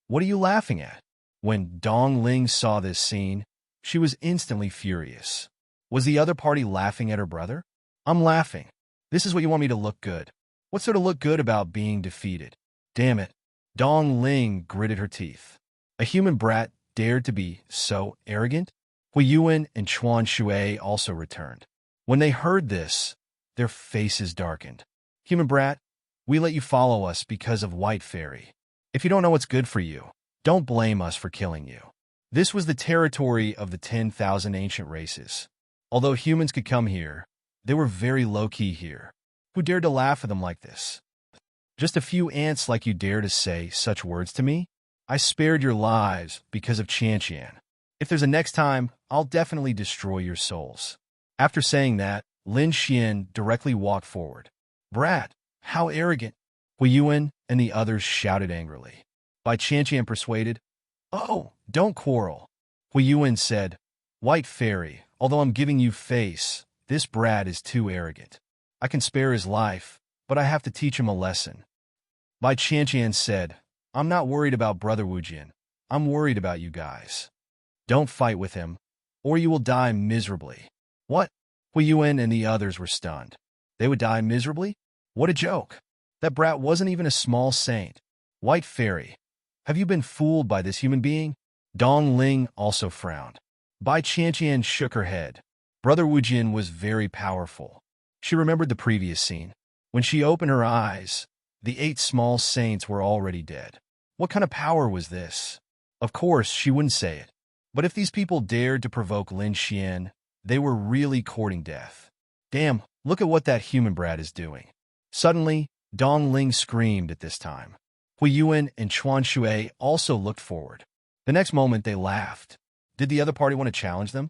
what are you laughing at? When Dong Ling saw this scene, she was instantly furious. Was the other party laughing at her brother? I'm laughing. This is what you want me to look good. What's there to look good about being defeated? Damn it. Dong Ling gritted her teeth. A human brat dared to be so arrogant? Hui Yuan and Chuan Shui also returned. When they heard this, their faces darkened. Human brat, we let you follow us because of White Fairy. If you don't know what's good for you, don't blame us for killing you. This was the territory of the 10,000 ancient races. Although humans could come here, they were very low-key here. Who dared to laugh at them like this? Just a few ants like you dare to say such words to me? I spared your lives because of Qian. If there's a next time, I'll definitely destroy your souls. After saying that, Lin Xian directly walked forward. Brat, how arrogant! Hui Yuan and the others shouted angrily. By Qian persuaded, oh, don't quarrel. Hui Yuan said, White Fairy, although I'm giving you face, this brat is too arrogant. I can spare his life, but I have to teach him a lesson. Bai Qian said, I'm not worried about Brother Wujian. I'm worried about you guys. Don't fight with him, or you will die miserably. What? Hui Yuan and the others were stunned. They would die miserably? What a joke. That brat wasn't even a small saint. White Fairy, have you been fooled by this human being? Dong Ling also frowned. Bai Qian shook her head. Brother Wujian was very powerful. She remembered the previous scene. When she opened her eyes, the 8 small saints were already dead. What kind of power was this? Of course, she wouldn't say it. But if these people dared to provoke Lin Xian, they were really courting death. Damn, look at what that human brat is doing. Suddenly, Dong Ling screamed at this time. Hui Yuan and Chuan Shui also looked forward. The next moment, they laughed. Did the other party want to challenge them?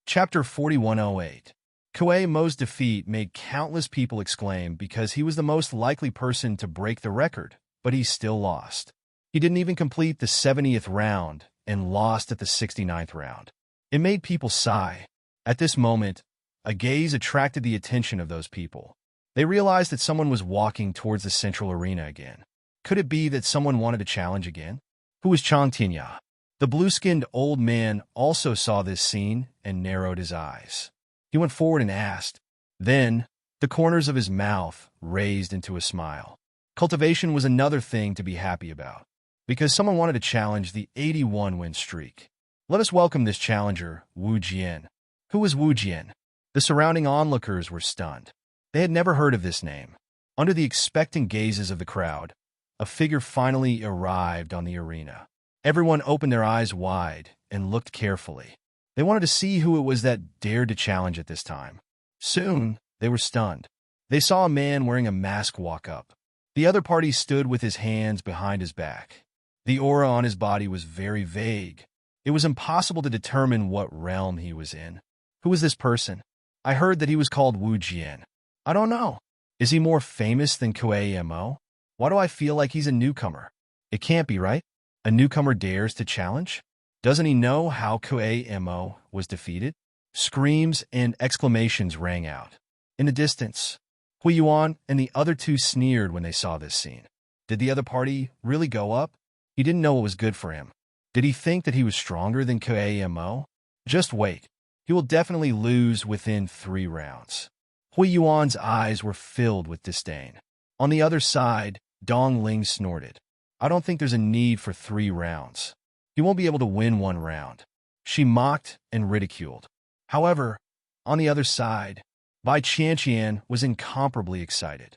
Chapter 4108. Kuei Mo's defeat made countless people exclaim because he was the most likely person to break the record, but he still lost. He didn't even complete the 70th round and lost at the 69th round. It made people sigh. At this moment, a gaze attracted the attention of those people. They realized that someone was walking towards the central arena again. Could it be that someone wanted to challenge again? Who was Chang Tinya? The blue-skinned old man also saw this scene and narrowed his eyes. He went forward and asked. Then, the corners of his mouth raised into a smile. Cultivation was another thing to be happy about, because someone wanted to challenge the 81-win streak. Let us welcome this challenger, Wu Jian. Who was Wu Jian? The surrounding onlookers were stunned. They had never heard of this name. Under the expectant gazes of the crowd, a figure finally arrived on the arena. Everyone opened their eyes wide and looked carefully. They wanted to see who it was that dared to challenge at this time. Soon, they were stunned. They saw a man wearing a mask walk up. The other party stood with his hands behind his back. The aura on his body was very vague. It was impossible to determine what realm he was in. Who was this person? I heard that he was called Wu Jian. I don't know. Is he more famous than Kuei Mo? Why do I feel like he's a newcomer? It can't be, right? A newcomer dares to challenge? Doesn't he know how Kuei Mo was defeated? Screams and exclamations rang out. In the distance, Hui Yuan and the other two sneered when they saw this scene. Did the other party really go up? He didn't know what was good for him. Did he think that he was stronger than Kuei Mo? Just wait. He will definitely lose within 3 rounds. Hui Yuan's eyes were filled with disdain. On the other side, Dong Ling snorted. I don't think there's a need for 3 rounds. He won't be able to win 1 round. She mocked and ridiculed. However, on the other side, Bai Qian was incomparably excited.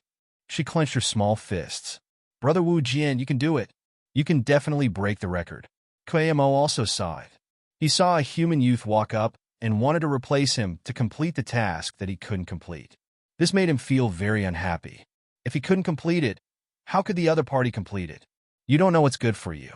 She clenched her small fists. Brother Wu Jian, you can do it. You can definitely break the record. Kuei Mo also saw it. He saw a human youth walk up and wanted to replace him to complete the task that he couldn't complete. This made him feel very unhappy. If he couldn't complete it, how could the other party complete it? You don't know what's good for you.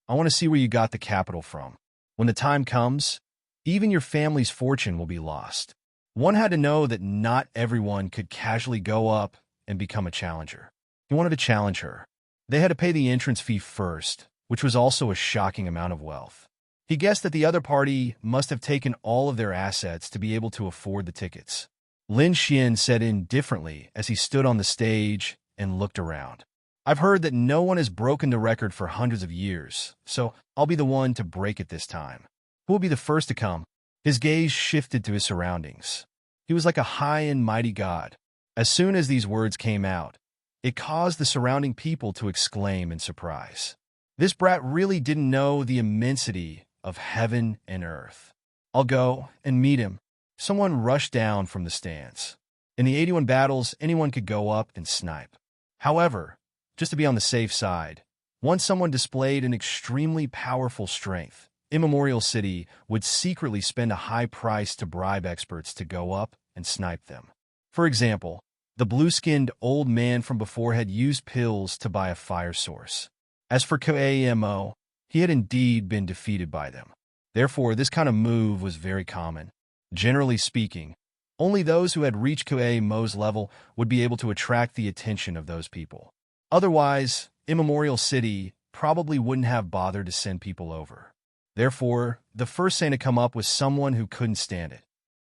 I want to see where you got the capital from. When the time comes, even your family's fortune will be lost. One had to know that not everyone could casually go up and become a challenger. He wanted to challenge her. They had to pay the entrance fee first, which was also a shocking amount of wealth. He guessed that the other party must have taken all of their assets to be able to afford the tickets. Lin Xian said indifferently as he stood on the stage and looked around. I've heard that no one has broken the record for hundreds of years, so I'll be the one to break it this time. Who will be the first to come? His gaze shifted to his surroundings. He was like a high and mighty god. As soon as these words came out, it caused the surrounding people to exclaim in surprise. This brat really didn't know the immensity of heaven and earth. I'll go and meet him. Someone rushed down from the stands. In the 81 battles, anyone could go up and snipe. However, just to be on the safe side, once someone displayed an extremely powerful strength, Immemorial City would secretly spend a high price to bribe experts to go up and snipe them. For example, the blue-skinned old man from before had used pills to buy a fire source. As for Koamo, he had indeed been defeated by them. Therefore, this kind of move was very common. Generally speaking, only those who had reached Koamo's level would be able to attract the attention of those people. Otherwise, Immemorial City probably wouldn't have bothered to send people over. Therefore, the first thing to come up was someone who couldn't stand it.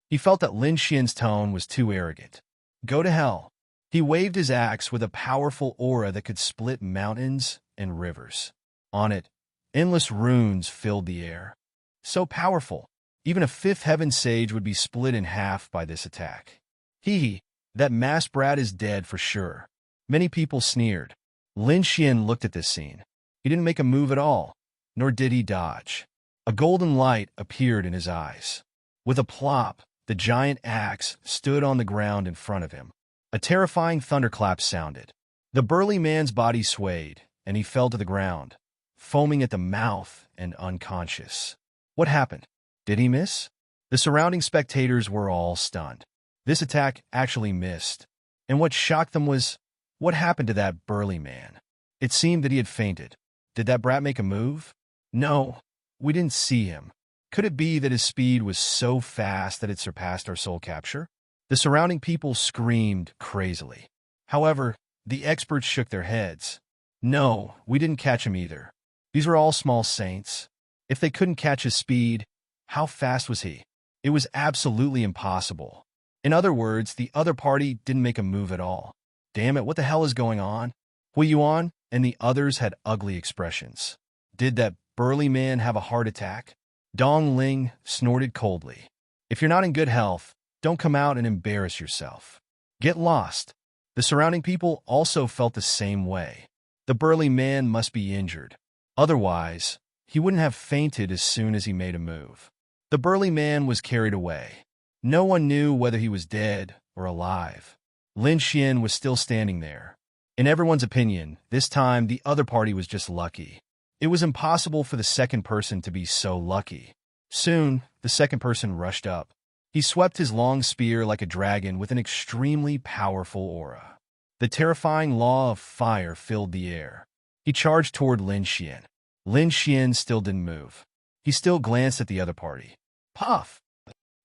He felt that Lin Xian's tone was too arrogant. Go to hell. He waved his axe with a powerful aura that could split mountains and rivers. On it, endless runes filled the air. So powerful, even a fifth heaven sage would be split in half by this attack. That masked brat is dead for sure. Many people sneered. Lin Xian looked at this scene. He didn't make a move at all, nor did he dodge. A golden light appeared in his eyes. With a plop, the giant axe stood on the ground in front of him. A terrifying thunderclap sounded. The burly man's body swayed, and he fell to the ground, foaming at the mouth and unconscious. What happened? Did he miss? The surrounding spectators were all stunned. This attack actually missed. And what shocked them was, what happened to that burly man? It seemed that he had fainted. Did that brat make a move? No, we didn't see him. Could it be that his speed was so fast that it surpassed our soul capture? The surrounding people screamed crazily. However, the experts shook their heads. No, we didn't catch him either. These were all small saints. If they couldn't catch his speed, how fast was he? It was absolutely impossible. In other words, the other party didn't make a move at all. Damn it, what the hell is going on? Hui Yuan and the others had ugly expressions. Did that burly man have a heart attack? Dong Ling snorted coldly. If you're not in good health, don't come out and embarrass yourself. Get lost. The surrounding people also felt the same way. The burly man must be injured. Otherwise, he wouldn't have fainted as soon as he made a move. The burly man was carried away. No one knew whether he was dead or alive. Lin Xian was still standing there. In everyone's opinion, this time the other party was just lucky. It was impossible for the second person to be so lucky. Soon, the second person rushed up. He swept his long spear like a dragon with an extremely powerful aura. The terrifying law of fire filled the air. He charged toward Lin Xian. Lin Xian still didn't move. He still glanced at the other party. Puff!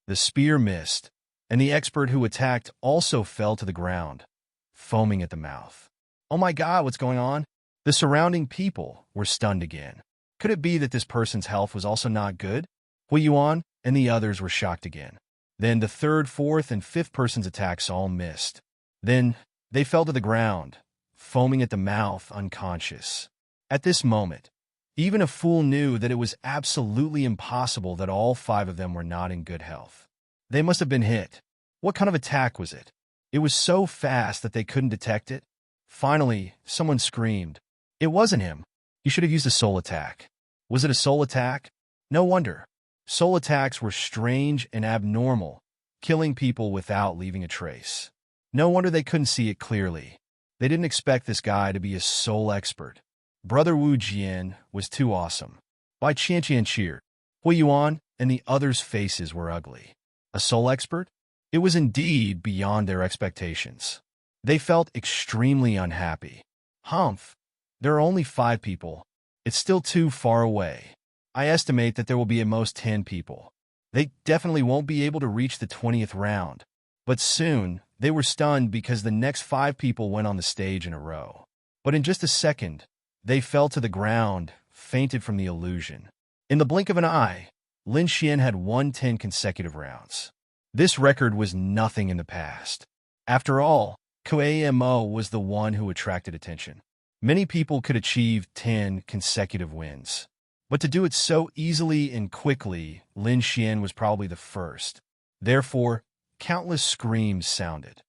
The spear missed, and the expert who attacked also fell to the ground, foaming at the mouth. Oh my God, what's going on? The surrounding people were stunned again. Could it be that this person's health was also not good? Hui Yuan and the others were shocked again. Then the third, fourth, and fifth person's attacks all missed. Then they fell to the ground, foaming at the mouth, unconscious. At this moment, even a fool knew that it was absolutely impossible that all five of them were not in good health. They must have been hit. What kind of attack was it? It was so fast that they couldn't detect it. Finally, someone screamed. It wasn't him. He should have used a soul attack. Was it a soul attack? No wonder. Soul attacks were strange and abnormal, killing people without leaving a trace. No wonder they couldn't see it clearly. They didn't expect this guy to be a soul expert. Brother Wu Jian was too awesome. Bai Qianqian cheered. Hui Yuan and the others' faces were ugly. A soul expert? It was indeed beyond their expectations. They felt extremely unhappy. Humph. There are only 5 people. It's still too far away. I estimate that there will be at most 10 people. They definitely won't be able to reach the 20th round. But soon, they were stunned because the next 5 people went on the stage in a row. But in just a second, they fell to the ground, fainted from the illusion. In the blink of an eye, Lin Xian had won 10 consecutive rounds. This record was nothing in the past. After all, Kuei Mo was the one who attracted attention. Many people could achieve 10 consecutive wins. But to do it so easily and quickly, Lin Xian was probably the first. Therefore, countless screams sounded.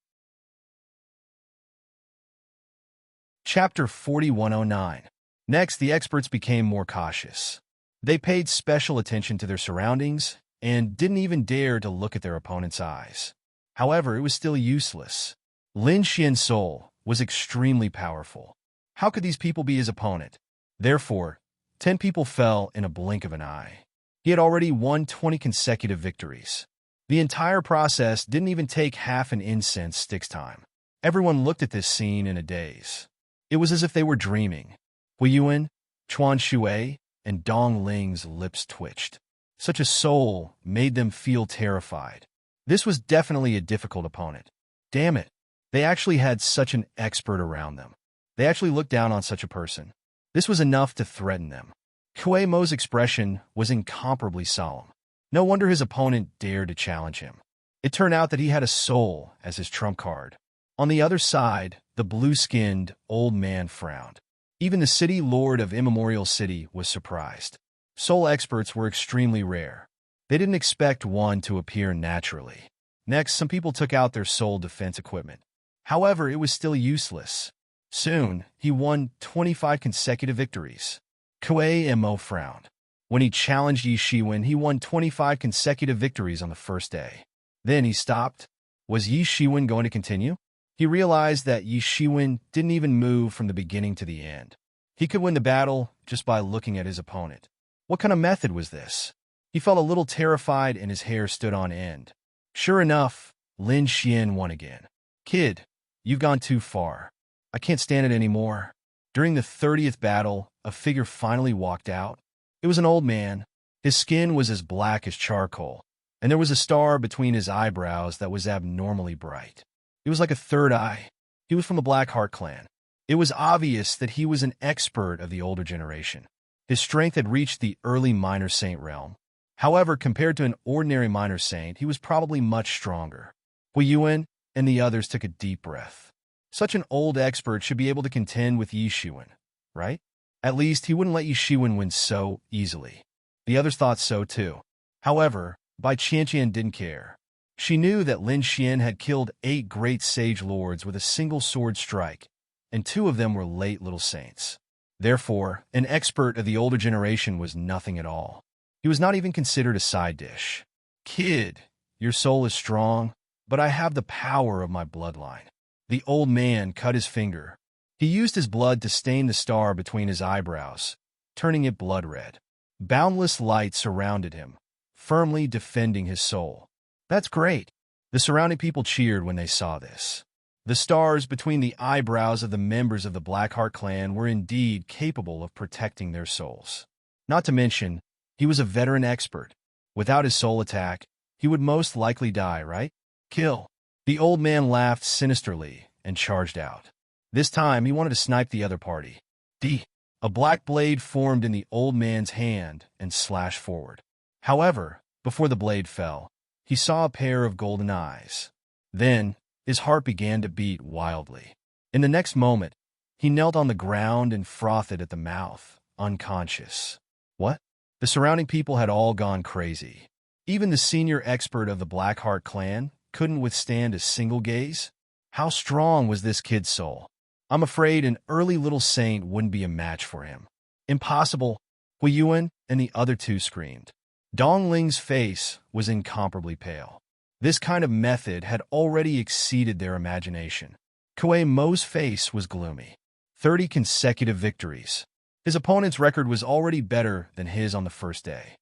Chapter 4109. Next, the experts became more cautious. They paid special attention to their surroundings and didn't even dare to look at their opponent's eyes. However, it was still useless. Lin Xian's soul was extremely powerful. How could these people be his opponent? Therefore, 10 people fell in a blink of an eye. He had already won 20 consecutive victories. The entire process didn't even take half an incense stick's time. Everyone looked at this scene in a daze. It was as if they were dreaming. Hui Yuan, Chuan Shui, and Dong Ling's lips twitched. Such a soul made them feel terrified. This was definitely a difficult opponent. Damn it, they actually had such an expert around them. They actually looked down on such a person. This was enough to threaten them. Kuei Mo's expression was incomparably solemn. No wonder his opponent dared to challenge him. It turned out that he had a soul as his trump card. On the other side, the blue-skinned old man frowned. Even the city lord of Immemorial City was surprised. Soul experts were extremely rare. They didn't expect one to appear naturally. Next, some people took out their soul defense equipment. However, it was still useless. Soon, he won 25 consecutive victories. Kuei Mo frowned. When he challenged Yi Shiwen, he won 25 consecutive victories on the first day. Then he stopped. Was Yi Shiwen going to continue? He realized that Yi Shiwen didn't even move from the beginning to the end. He could win the battle just by looking at his opponent. What kind of method was this? He felt a little terrified and his hair stood on end. Sure enough, Lin Xian won again. Kid, you've gone too far. I can't stand it anymore. During the 30th battle, a figure finally walked out. It was an old man. His skin was as black as charcoal, and there was a star between his eyebrows that was abnormally bright. It was like a third eye. He was from the Blackheart clan. It was obvious that he was an expert of the older generation. His strength had reached the early minor saint realm. However, compared to an ordinary minor saint, he was probably much stronger. Hui Yuan and the others took a deep breath. Such an old expert should be able to contend with Yi Shiwen, right? At least he wouldn't let Yi Shiwen win so easily. The others thought so too. However, Bai Qianqian didn't care. She knew that Lin Xian had killed 8 great sage lords with a single sword strike, and 2 of them were late little saints. Therefore, an expert of the older generation was nothing at all. He was not even considered a side dish. Kid, your soul is strong, but I have the power of my bloodline. The old man cut his finger. He used his blood to stain the star between his eyebrows, turning it blood red. Boundless light surrounded him, firmly defending his soul. That's great. The surrounding people cheered when they saw this. The stars between the eyebrows of the members of the Blackheart clan were indeed capable of protecting their souls. Not to mention, he was a veteran expert. Without his soul attack, he would most likely die, right? Kill. The old man laughed sinisterly and charged out. This time, he wanted to snipe the other party. A black blade formed in the old man's hand and slashed forward. However, before the blade fell, he saw a pair of golden eyes. Then, his heart began to beat wildly. In the next moment, he knelt on the ground and frothed at the mouth, unconscious. What? The surrounding people had all gone crazy. Even the senior expert of the Blackheart clan couldn't withstand a single gaze. How strong was this kid's soul? I'm afraid an early little saint wouldn't be a match for him. Impossible, Hui Yuan and the other 2 screamed. Dong Ling's face was incomparably pale. This kind of method had already exceeded their imagination. Kuei Mo's face was gloomy. 30 consecutive victories. His opponent's record was already better than his on the first day.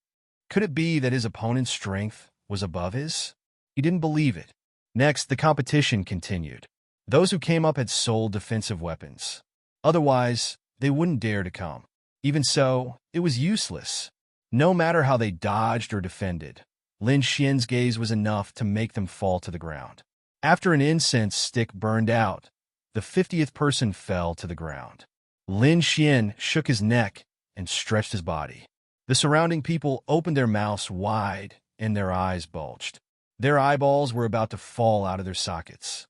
Could it be that his opponent's strength was above his? He didn't believe it. Next, the competition continued. Those who came up had sold defensive weapons. Otherwise, they wouldn't dare to come. Even so, it was useless. No matter how they dodged or defended, Lin Xian's gaze was enough to make them fall to the ground. After an incense stick burned out, The 50th person fell to the ground. Lin Xian shook his neck and stretched his body. The surrounding people opened their mouths wide and their eyes bulged. Their eyeballs were about to fall out of their sockets.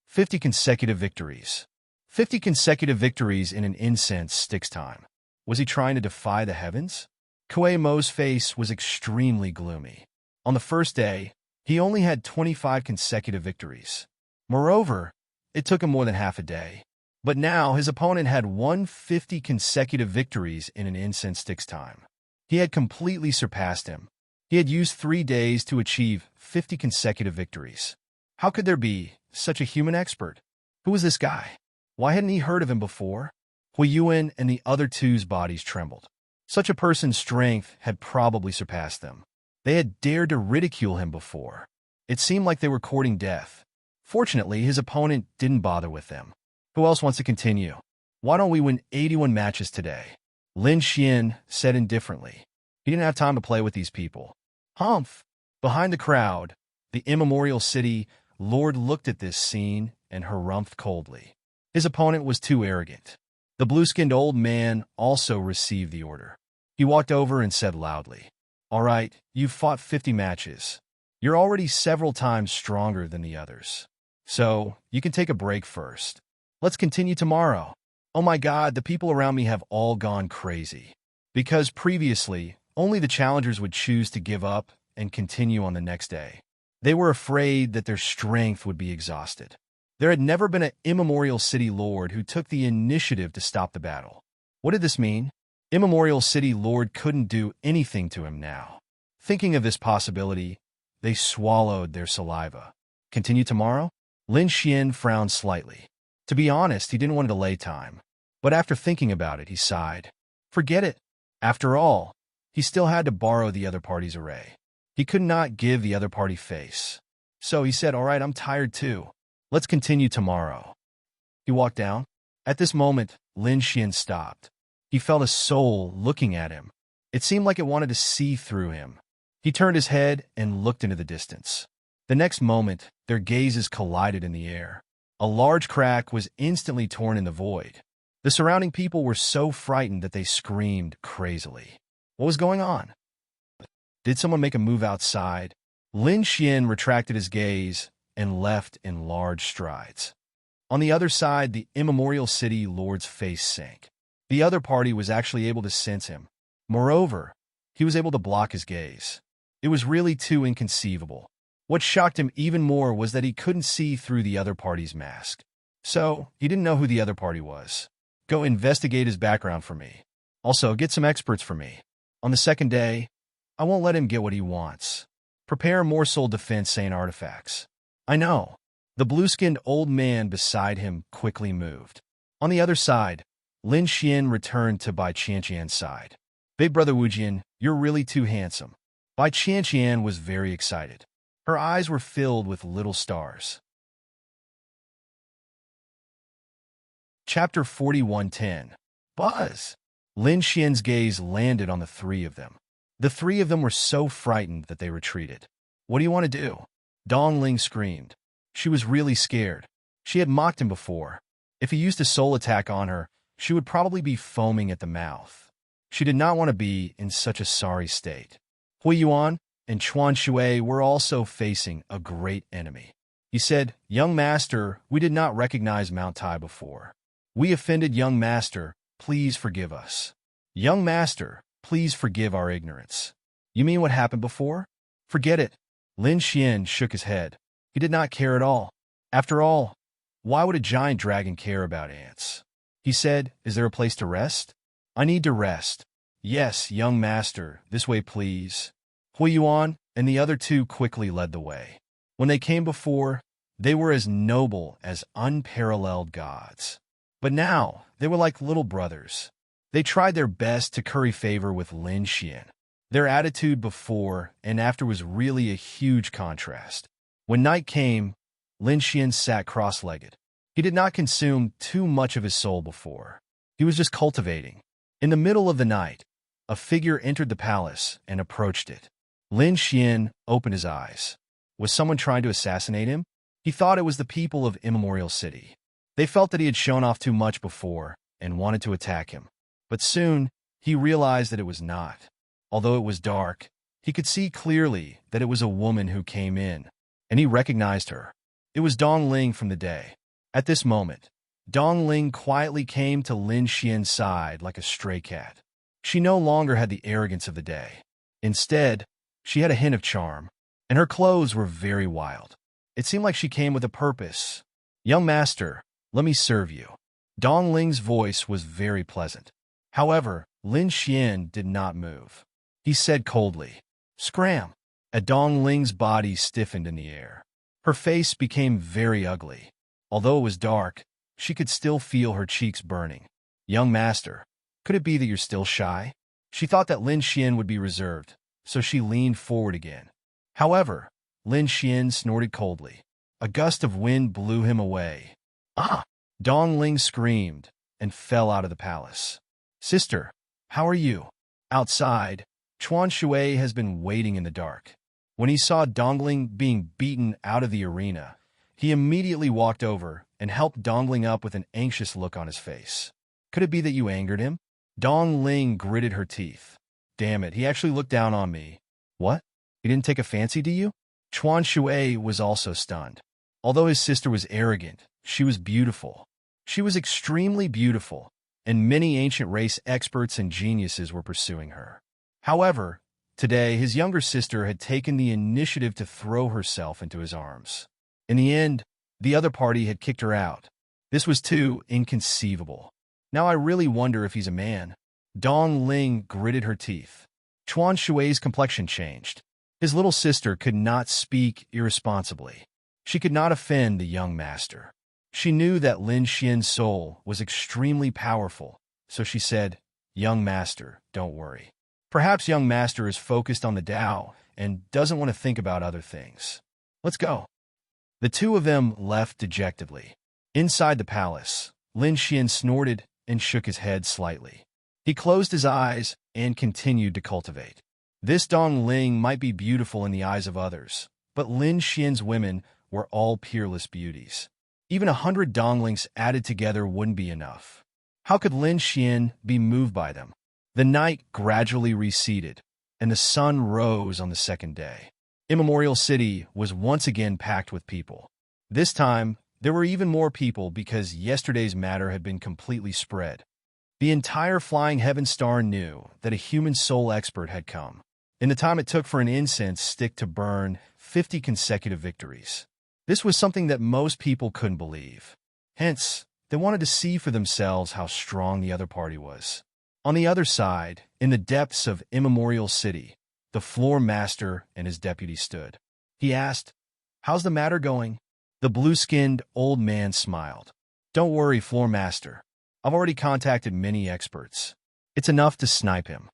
50 consecutive victories. 50 consecutive victories in an incense stick's time. Was he trying to defy the heavens? Kuei Mo's face was extremely gloomy. On the first day, he only had 25 consecutive victories. Moreover, it took him more than half a day. But now his opponent had 150 consecutive victories in an incense stick's time. He had completely surpassed him. He had used 3 days to achieve 50 consecutive victories. How could there be such a human expert? Who was this guy? Why hadn't he heard of him before? Hui Yuan and the other two's bodies trembled. Such a person's strength had probably surpassed them. They had dared to ridicule him before. It seemed like they were courting death. Fortunately, his opponent didn't bother with them. Who else wants to continue? Why don't we win 81 matches today? Lin Xian said indifferently. He didn't have time to play with these people. Humph! Behind the crowd, the immemorial city lord looked at this scene and harumphed coldly. His opponent was too arrogant. The blue-skinned old man also received the order. He walked over and said loudly, "All right, you've fought 50 matches. You're already several times stronger than the others. So, you can take a break first. Let's continue tomorrow." Oh my God, the people around me have all gone crazy. Because previously, only the challengers would choose to give up and continue on the next day. They were afraid that their strength would be exhausted. There had never been an immemorial city lord who took the initiative to stop the battle. What did this mean? Immemorial city lord couldn't do anything to him now. Thinking of this possibility, they swallowed their saliva. Continue tomorrow? Lin Xian frowned slightly. To be honest, he didn't want to delay time. But after thinking about it, he sighed. Forget it. After all, he still had to borrow the other party's array. He could not give the other party face. So he said, "All right, I'm tired too. Let's continue tomorrow." He walked down. At this moment, Lin Xian stopped. He felt a soul looking at him. It seemed like it wanted to see through him. He turned his head and looked into the distance. The next moment, their gazes collided in the air. A large crack was instantly torn in the void. The surrounding people were so frightened that they screamed crazily. What was going on? Did someone make a move outside? Lin Xian retracted his gaze and left in large strides. On the other side, the immemorial city lord's face sank. The other party was actually able to sense him. Moreover, he was able to block his gaze. It was really too inconceivable. What shocked him even more was that he couldn't see through the other party's mask. So, he didn't know who the other party was. Go investigate his background for me. Also, get some experts for me. On the second day, I won't let him get what he wants. Prepare more soul defense Saint artifacts. I know. The blue-skinned old man beside him quickly moved. On the other side, Lin Xian returned to Bai Qianqian's side. Big brother Wujian, you're really too handsome. Bai Qianqian was very excited. Her eyes were filled with little stars. Chapter 41:10. Buzz! Lin Xian's gaze landed on the three of them. The three of them were so frightened that they retreated. What do you want to do? Dong Ling screamed. She was really scared. She had mocked him before. If he used a soul attack on her, she would probably be foaming at the mouth. She did not want to be in such a sorry state. Hui Yuan and Chuan Shui were also facing a great enemy. He said, "Young master, we did not recognize Mount Tai before. We offended young master, please forgive us. Young master, please forgive our ignorance." You mean what happened before? Forget it. Lin Xian shook his head. He did not care at all. After all, why would a giant dragon care about ants? He said, "Is there a place to rest?" "I need to rest." "Yes, young master, this way please." Hui Yuan and the other two quickly led the way. When they came before, they were as noble as unparalleled gods. But now, they were like little brothers. They tried their best to curry favor with Lin Xian. Their attitude before and after was really a huge contrast. When night came, Lin Xian sat cross-legged. He did not consume too much of his soul before. He was just cultivating. In the middle of the night, a figure entered the palace and approached it. Lin Xian opened his eyes. Was someone trying to assassinate him? He thought it was the people of Immemorial City. They felt that he had shown off too much before and wanted to attack him. But soon, he realized that it was not. Although it was dark, he could see clearly that it was a woman who came in, and he recognized her. It was Dong Ling from the day. At this moment, Dong Ling quietly came to Lin Xian's side like a stray cat. She no longer had the arrogance of the day. Instead, she had a hint of charm, and her clothes were very wild. It seemed like she came with a purpose. "Young master, let me serve you." Dong Ling's voice was very pleasant. However, Lin Xian did not move. He said coldly, "Scram." Dong Ling's body stiffened in the air. Her face became very ugly. Although it was dark, she could still feel her cheeks burning. "Young master, could it be that you're still shy?" She thought that Lin Xian would be reserved, so she leaned forward again. However, Lin Xian snorted coldly. A gust of wind blew him away. "Ah!" Dong Ling screamed and fell out of the palace. "Sister, how are you?" Outside, Chuan Shui has been waiting in the dark. When he saw Dongling being beaten out of the arena, he immediately walked over and helped Dongling up with an anxious look on his face. "Could it be that you angered him?" Dong Ling gritted her teeth. "Damn it, he actually looked down on me." "What? He didn't take a fancy to you?" Chuan Shui was also stunned. Although his sister was arrogant, she was beautiful. She was extremely beautiful, and many ancient race experts and geniuses were pursuing her. However, today his younger sister had taken the initiative to throw herself into his arms. In the end, the other party had kicked her out. This was too inconceivable. "Now I really wonder if he's a man." Dong Ling gritted her teeth. Chuan Shui's complexion changed. His little sister could not speak irresponsibly. She could not offend the young master. She knew that Lin Xian's soul was extremely powerful, so she said, "Young master, don't worry. Perhaps young master is focused on the Tao and doesn't want to think about other things. Let's go." The two of them left dejectedly. Inside the palace, Lin Xian snorted and shook his head slightly. He closed his eyes and continued to cultivate. This Dong Ling might be beautiful in the eyes of others, but Lin Xian's women were all peerless beauties. Even 100 Donglings added together wouldn't be enough. How could Lin Xian be moved by them? The night gradually receded, and the sun rose on the second day. Immemorial City was once again packed with people. This time, there were even more people because yesterday's matter had been completely spread. The entire Flying Heaven Star knew that a human soul expert had come. In the time it took for an incense stick to burn 50 consecutive victories. This was something that most people couldn't believe. Hence, they wanted to see for themselves how strong the other party was. On the other side, in the depths of Immemorial City, the floor master and his deputy stood. He asked, "How's the matter going?" The blue-skinned old man smiled. "Don't worry, floor master. I've already contacted many experts. It's enough to snipe him.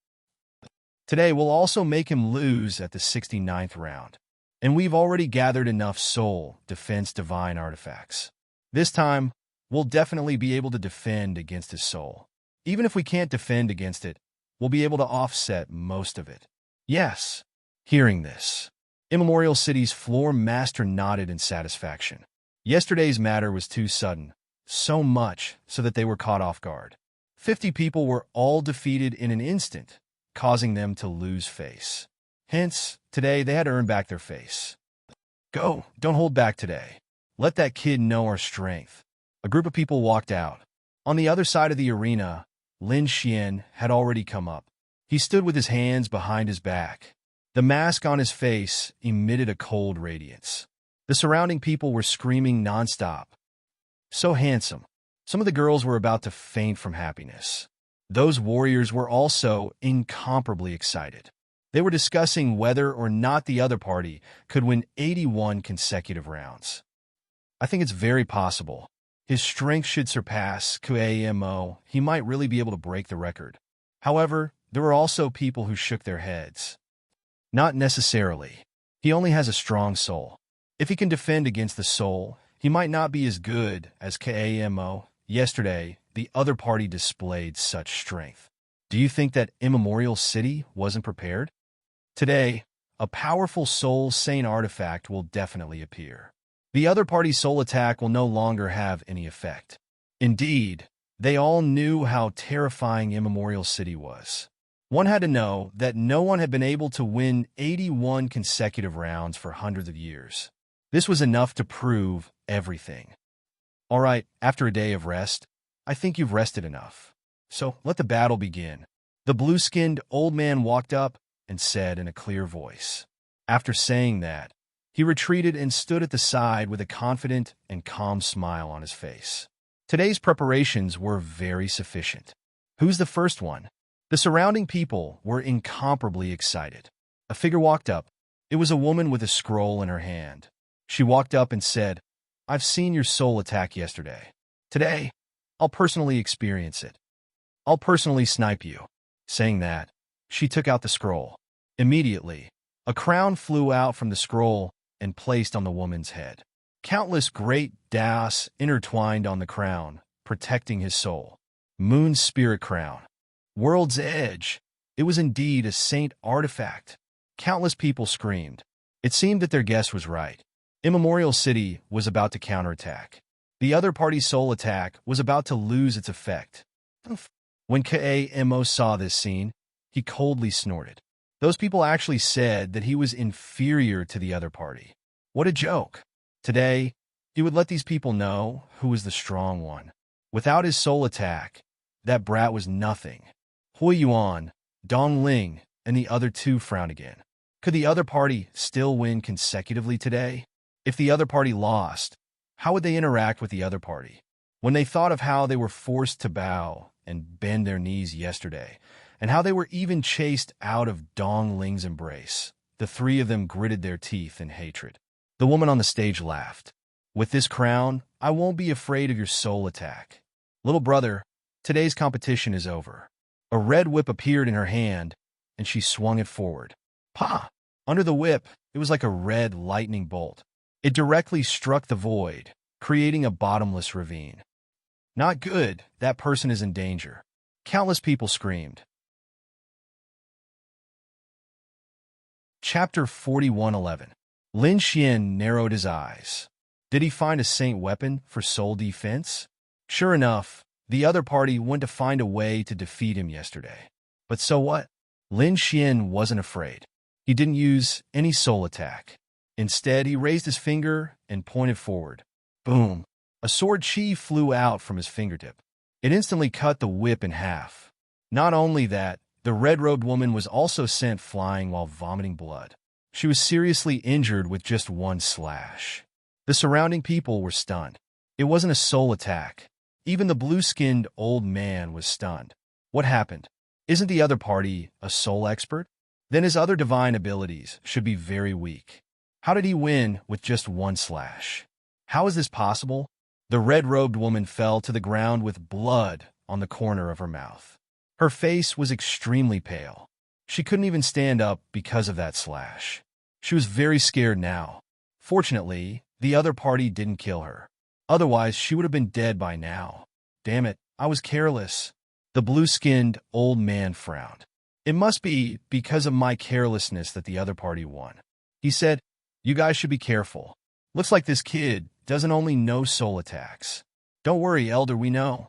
Today we'll also make him lose at the 69th round. And we've already gathered enough soul defense divine artifacts. This time, we'll definitely be able to defend against his soul. Even if we can't defend against it, we'll be able to offset most of it." "Yes." Hearing this, Immemorial City's floor master nodded in satisfaction. Yesterday's matter was too sudden, so much so that they were caught off guard. 50 people were all defeated in an instant, causing them to lose face. Hence, today they had to earn back their face. "Go, don't hold back today. Let that kid know our strength." A group of people walked out. On the other side of the arena, Lin Xian had already come up. He stood with his hands behind his back. The mask on his face emitted a cold radiance. The surrounding people were screaming nonstop. "So handsome." Some of the girls were about to faint from happiness. Those warriors were also incomparably excited. They were discussing whether or not the other party could win 81 consecutive rounds. "I think it's very possible. His strength should surpass Kuamo. He might really be able to break the record." However, there were also people who shook their heads. "Not necessarily. He only has a strong soul. If he can defend against the soul, he might not be as good as Kuamo. Yesterday, the other party displayed such strength. Do you think that Immemorial City wasn't prepared? Today, a powerful soul-sane artifact will definitely appear. The other party's soul attack will no longer have any effect. Indeed, they all knew how terrifying Immemorial City was. One had to know that no one had been able to win 81 consecutive rounds for hundreds of years. This was enough to prove everything. All right, after a day of rest, I think you've rested enough. So let the battle begin. The blue-skinned old man walked up and said in a clear voice. After saying that, he retreated and stood at the side with a confident and calm smile on his face. Today's preparations were very sufficient. Who's the first one? The surrounding people were incomparably excited. A figure walked up. It was a woman with a scroll in her hand. She walked up and said, "I've seen your soul attack yesterday. Today, I'll personally experience it. I'll personally snipe you." Saying that, she took out the scroll. Immediately, a crown flew out from the scroll and placed on the woman's head. Countless great das intertwined on the crown, protecting his soul. Moon's spirit crown. World's edge. It was indeed a saint artifact. Countless people screamed. It seemed that their guess was right. Immemorial City was about to counterattack. The other party's soul attack was about to lose its effect. When Kamo saw this scene, he coldly snorted. Those people actually said that he was inferior to the other party. What a joke. Today, he would let these people know who was the strong one. Without his soul attack, that brat was nothing. Hui Yuan, Dong Ling, and the other two frowned again. Could the other party still win consecutively today? If the other party lost, how would they interact with the other party? When they thought of how they were forced to bow and bend their knees yesterday, and how they were even chased out of Dong Ling's embrace, the three of them gritted their teeth in hatred. The woman on the stage laughed. "With this crown, I won't be afraid of your soul attack. Little brother, today's competition is over." A red whip appeared in her hand, and she swung it forward. Pa! Under the whip, it was like a red lightning bolt. It directly struck the void, creating a bottomless ravine. Not good, that person is in danger. Countless people screamed. Chapter 41:11. Lin Xian narrowed his eyes. Did he find a saint weapon for soul defense? Sure enough, the other party went to find a way to defeat him yesterday. But so what? Lin Xian wasn't afraid. He didn't use any soul attack. Instead, he raised his finger and pointed forward. Boom! A sword chi flew out from his fingertip. It instantly cut the whip in half. Not only that, the red-robed woman was also sent flying while vomiting blood. She was seriously injured with just one slash. The surrounding people were stunned. It wasn't a soul attack. Even the blue-skinned old man was stunned. What happened? Isn't the other party a soul expert? Then his other divine abilities should be very weak. How did he win with just one slash? How is this possible? The red-robed woman fell to the ground with blood on the corner of her mouth. Her face was extremely pale. She couldn't even stand up because of that slash. She was very scared now. Fortunately, the other party didn't kill her. Otherwise, she would have been dead by now. Damn it, I was careless. The blue-skinned old man frowned. It must be because of my carelessness that the other party won. He said, "You guys should be careful. Looks like this kid doesn't only know soul attacks." "Don't worry, Elder, we know."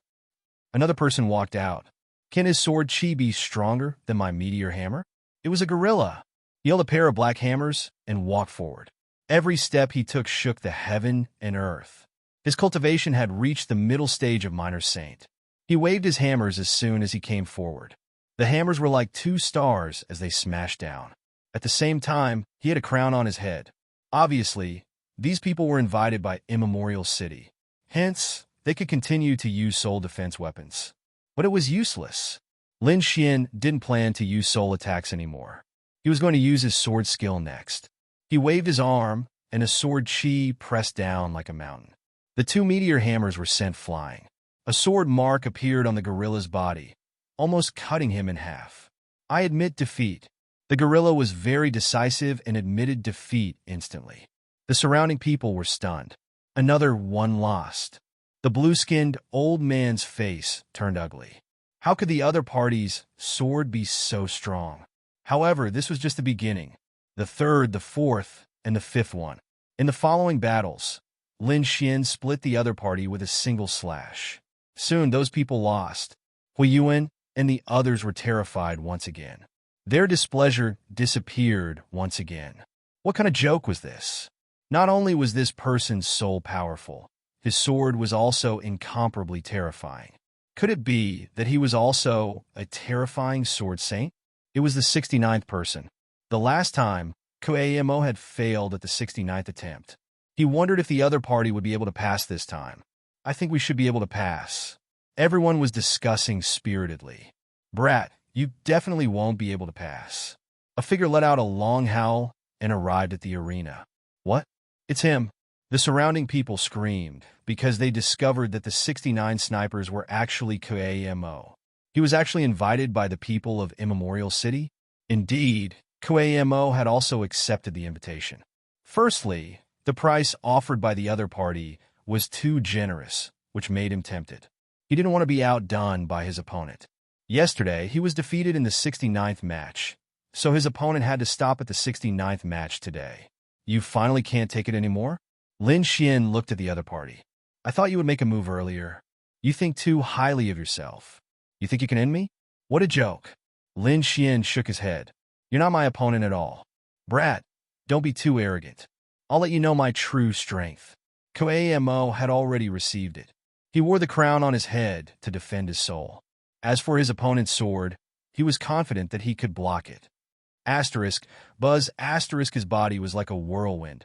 Another person walked out. "Can his sword chi be stronger than my meteor hammer?" It was a gorilla. He held a pair of black hammers and walked forward. Every step he took shook the heaven and earth. His cultivation had reached the middle stage of minor saint. He waved his hammers as soon as he came forward. The hammers were like two stars as they smashed down. At the same time, he had a crown on his head. Obviously, these people were invited by Immemorial City. Hence, they could continue to use soul defense weapons. But it was useless. Lin Xian didn't plan to use soul attacks anymore. He was going to use his sword skill next. He waved his arm, and a sword chi pressed down like a mountain. The two meteor hammers were sent flying. A sword mark appeared on the gorilla's body, almost cutting him in half. I admit defeat. The gorilla was very decisive and admitted defeat instantly. The surrounding people were stunned. Another one lost. The blue-skinned old man's face turned ugly. How could the other party's sword be so strong? However, this was just the beginning. The third, the fourth, and the fifth one. In the following battles, Lin Xian split the other party with a single slash. Soon, those people lost. Hui Yuan and the others were terrified once again. Their displeasure disappeared once again. What kind of joke was this? Not only was this person's soul powerful, his sword was also incomparably terrifying. Could it be that he was also a terrifying sword saint? It was the 69th person. The last time, Koamo had failed at the 69th attempt. He wondered if the other party would be able to pass this time. I think we should be able to pass. Everyone was discussing spiritedly. Brat, you definitely won't be able to pass. A figure let out a long howl and arrived at the arena. What? It's him. The surrounding people screamed because they discovered that the 69 snipers were actually Koamo. He was actually invited by the people of Immemorial City. Indeed, Koamo had also accepted the invitation. Firstly, the price offered by the other party was too generous, which made him tempted. He didn't want to be outdone by his opponent. Yesterday, he was defeated in the 69th match, so his opponent had to stop at the 69th match today. You finally can't take it anymore? Lin Xian looked at the other party. I thought you would make a move earlier. You think too highly of yourself. You think you can end me? What a joke. Lin Xian shook his head. You're not my opponent at all. Brat, don't be too arrogant. I'll let you know my true strength. Koamo had already received it. He wore the crown on his head to defend his soul. As for his opponent's sword, he was confident that he could block it. Buzz his body was like a whirlwind,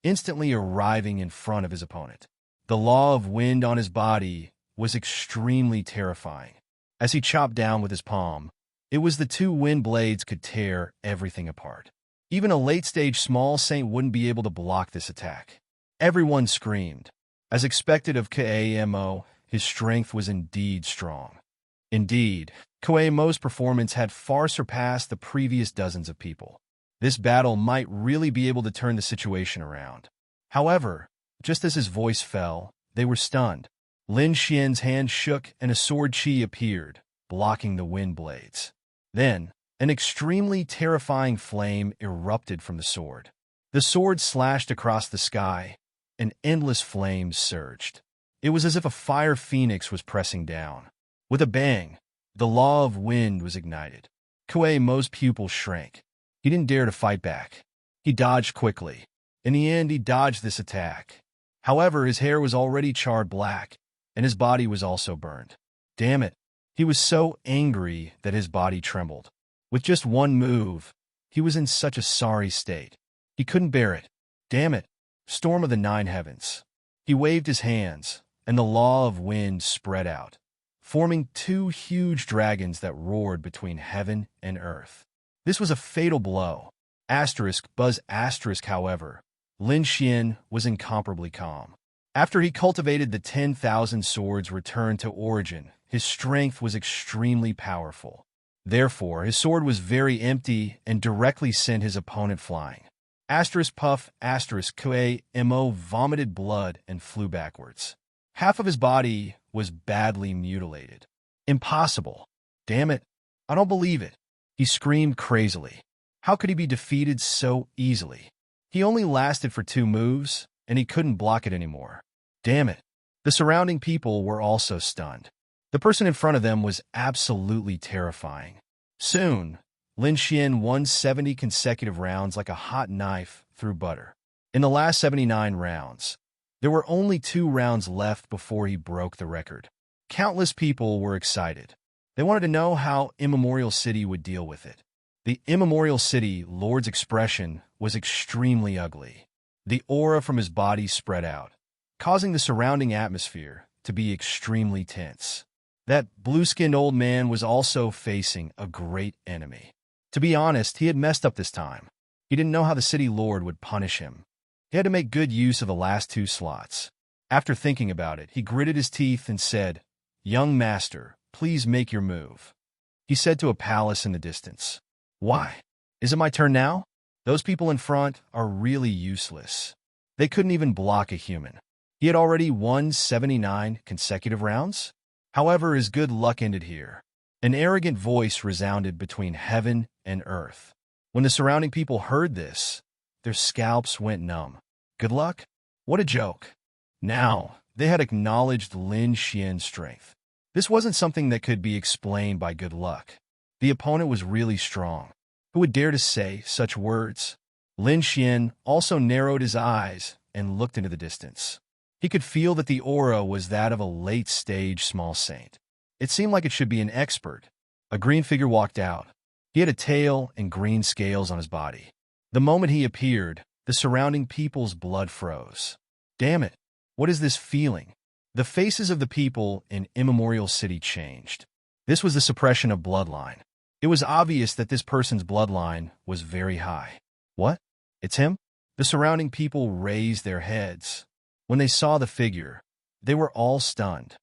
instantly arriving in front of his opponent. The law of wind on his body was extremely terrifying. As he chopped down with his palm, it was the two wind blades could tear everything apart. Even a late-stage small saint wouldn't be able to block this attack. Everyone screamed. As expected of Koamo, his strength was indeed strong. Indeed, Koamo's performance had far surpassed the previous dozens of people. This battle might really be able to turn the situation around. However, just as his voice fell, they were stunned. Lin Xian's hand shook and a sword chi appeared, blocking the wind blades. Then, an extremely terrifying flame erupted from the sword. The sword slashed across the sky, and endless flames surged. It was as if a fire phoenix was pressing down. With a bang, the law of wind was ignited. Koamo's pupils shrank. He didn't dare to fight back. He dodged quickly. In the end, he dodged this attack. However, his hair was already charred black, and his body was also burned. Damn it. He was so angry that his body trembled. With just one move, he was in such a sorry state. He couldn't bear it. Damn it. Storm of the nine heavens. He waved his hands, and the law of wind spread out, forming two huge dragons that roared between heaven and earth. This was a fatal blow. Buzz however, Lin Xian was incomparably calm. After he cultivated the 10,000 swords returned to origin, his strength was extremely powerful. Therefore, his sword was very empty and directly sent his opponent flying. Koamo vomited blood and flew backwards. Half of his body was badly mutilated. Impossible. Damn it. I don't believe it. He screamed crazily. How could he be defeated so easily? He only lasted for 2 moves, and he couldn't block it anymore. Damn it. The surrounding people were also stunned. The person in front of them was absolutely terrifying. Soon, Lin Xian won 70 consecutive rounds like a hot knife through butter. In the last 79 rounds, there were only 2 rounds left before he broke the record. Countless people were excited. They wanted to know how Immemorial City would deal with it. The Immemorial City Lord's expression was extremely ugly. The aura from his body spread out, causing the surrounding atmosphere to be extremely tense. That blue-skinned old man was also facing a great enemy. To be honest, he had messed up this time. He didn't know how the city lord would punish him. He had to make good use of the last 2 slots. After thinking about it, he gritted his teeth and said, "Young master, please make your move," he said to a palace in the distance. Why? Is it my turn now? Those people in front are really useless. They couldn't even block a human. He had already won 79 consecutive rounds. However, his good luck ended here. An arrogant voice resounded between heaven and earth. When the surrounding people heard this, their scalps went numb. Good luck? What a joke. Now, they had acknowledged Lin Xian's strength. This wasn't something that could be explained by good luck. The opponent was really strong. Who would dare to say such words? Lin Xian also narrowed his eyes and looked into the distance. He could feel that the aura was that of a late-stage small saint. It seemed like it should be an expert. A green figure walked out. He had a tail and green scales on his body. The moment he appeared, the surrounding people's blood froze. Damn it! What is this feeling? The faces of the people in Immemorial City changed. This was the suppression of bloodline. It was obvious that this person's bloodline was very high. What? It's him? The surrounding people raised their heads. When they saw the figure, they were all stunned.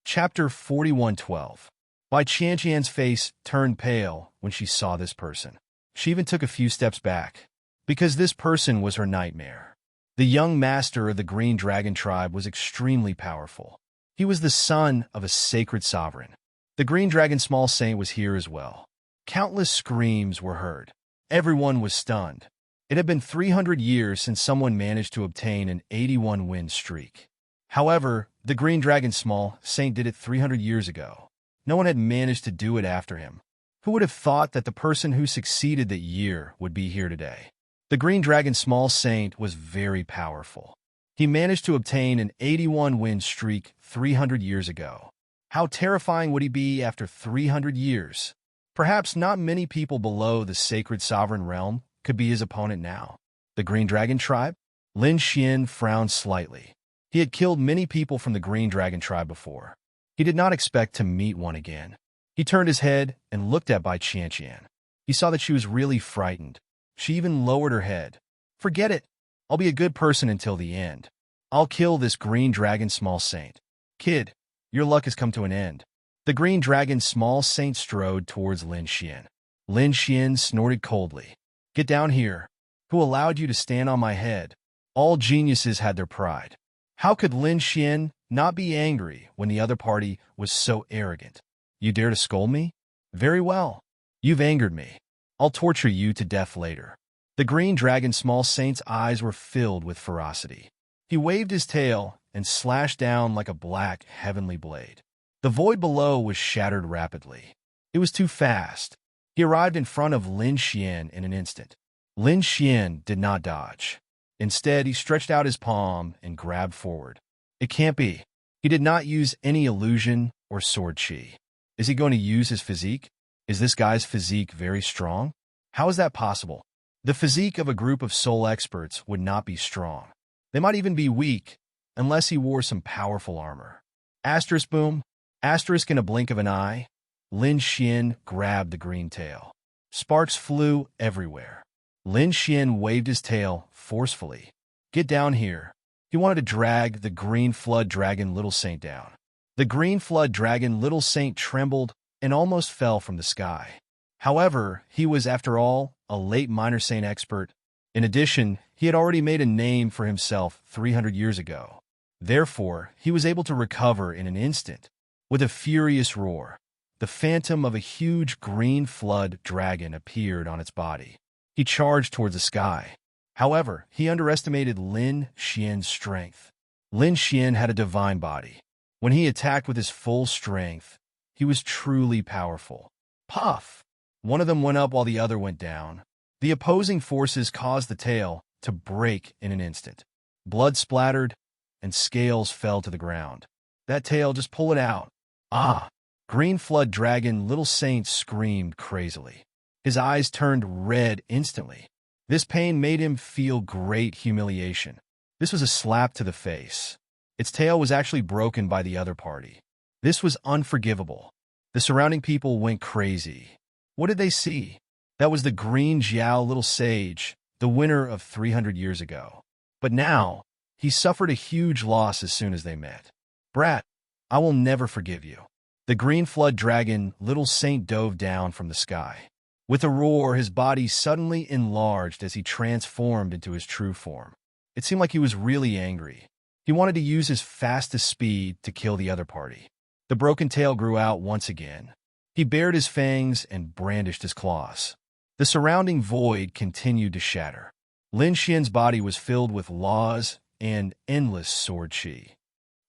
Chapter 41:12. Bai Qianqian's face turned pale when she saw this person. She even took a few steps back, because this person was her nightmare. The young master of the Green Dragon tribe was extremely powerful. He was the son of a sacred sovereign. The Green Dragon small saint was here as well. Countless screams were heard. Everyone was stunned. It had been 300 years since someone managed to obtain an 81-win streak. However, the Green Dragon small saint did it 300 years ago. No one had managed to do it after him. Who would have thought that the person who succeeded that year would be here today? The Green Dragon small saint was very powerful. He managed to obtain an 81-win streak 300 years ago. How terrifying would he be after 300 years? Perhaps not many people below the sacred sovereign realm could be his opponent now. The Green Dragon tribe? Lin Xian frowned slightly. He had killed many people from the Green Dragon tribe before. He did not expect to meet one again. He turned his head and looked at Bai Qianqian. He saw that she was really frightened. She even lowered her head. Forget it. I'll be a good person until the end. I'll kill this Green Dragon small saint. Kid, your luck has come to an end. The Green Dragon small saint strode towards Lin Xian. Lin Xian snorted coldly. Get down here. Who allowed you to stand on my head? All geniuses had their pride. How could Lin Xian not be angry when the other party was so arrogant? You dare to scold me? Very well. You've angered me. I'll torture you to death later. The Green Dragon small saint's eyes were filled with ferocity. He waved his tail and slashed down like a black, heavenly blade. The void below was shattered rapidly. It was too fast. He arrived in front of Lin Xian in an instant. Lin Xian did not dodge. Instead, he stretched out his palm and grabbed forward. It can't be. He did not use any illusion or sword chi. Is he going to use his physique? Is this guy's physique very strong? How is that possible? The physique of a group of soul experts would not be strong. They might even be weak, unless he wore some powerful armor. Asterisk boom. Asterisk in a blink of an eye. Lin Xian grabbed the green tail. Sparks flew everywhere. Lin Xian waved his tail forcefully. Get down here. He wanted to drag the Green Flood Dragon Little Saint down. The Green Flood Dragon Little Saint trembled and almost fell from the sky. However, he was, after all, a late minor saint expert. In addition, he had already made a name for himself 300 years ago. Therefore, he was able to recover in an instant. With a furious roar, the phantom of a huge green flood dragon appeared on its body. He charged towards the sky. However, he underestimated Lin Xian's strength. Lin Xian had a divine body. When he attacked with his full strength, he was truly powerful. Puff! One of them went up while the other went down. The opposing forces caused the tail to break in an instant. Blood splattered, and scales fell to the ground. That tail, just pull it out. Ah! Green Flood Dragon Little Saint screamed crazily. His eyes turned red instantly. This pain made him feel great humiliation. This was a slap to the face. Its tail was actually broken by the other party. This was unforgivable. The surrounding people went crazy. What did they see? That was the Green Jiao Little Sage, the winner of 300 years ago. But now, he suffered a huge loss as soon as they met. Brat, I will never forgive you. The Green Flood Dragon Little Saint dove down from the sky. With a roar, his body suddenly enlarged as he transformed into his true form. It seemed like he was really angry. He wanted to use his fastest speed to kill the other party. The broken tail grew out once again. He bared his fangs and brandished his claws. The surrounding void continued to shatter. Lin Xian's body was filled with laws and endless sword qi.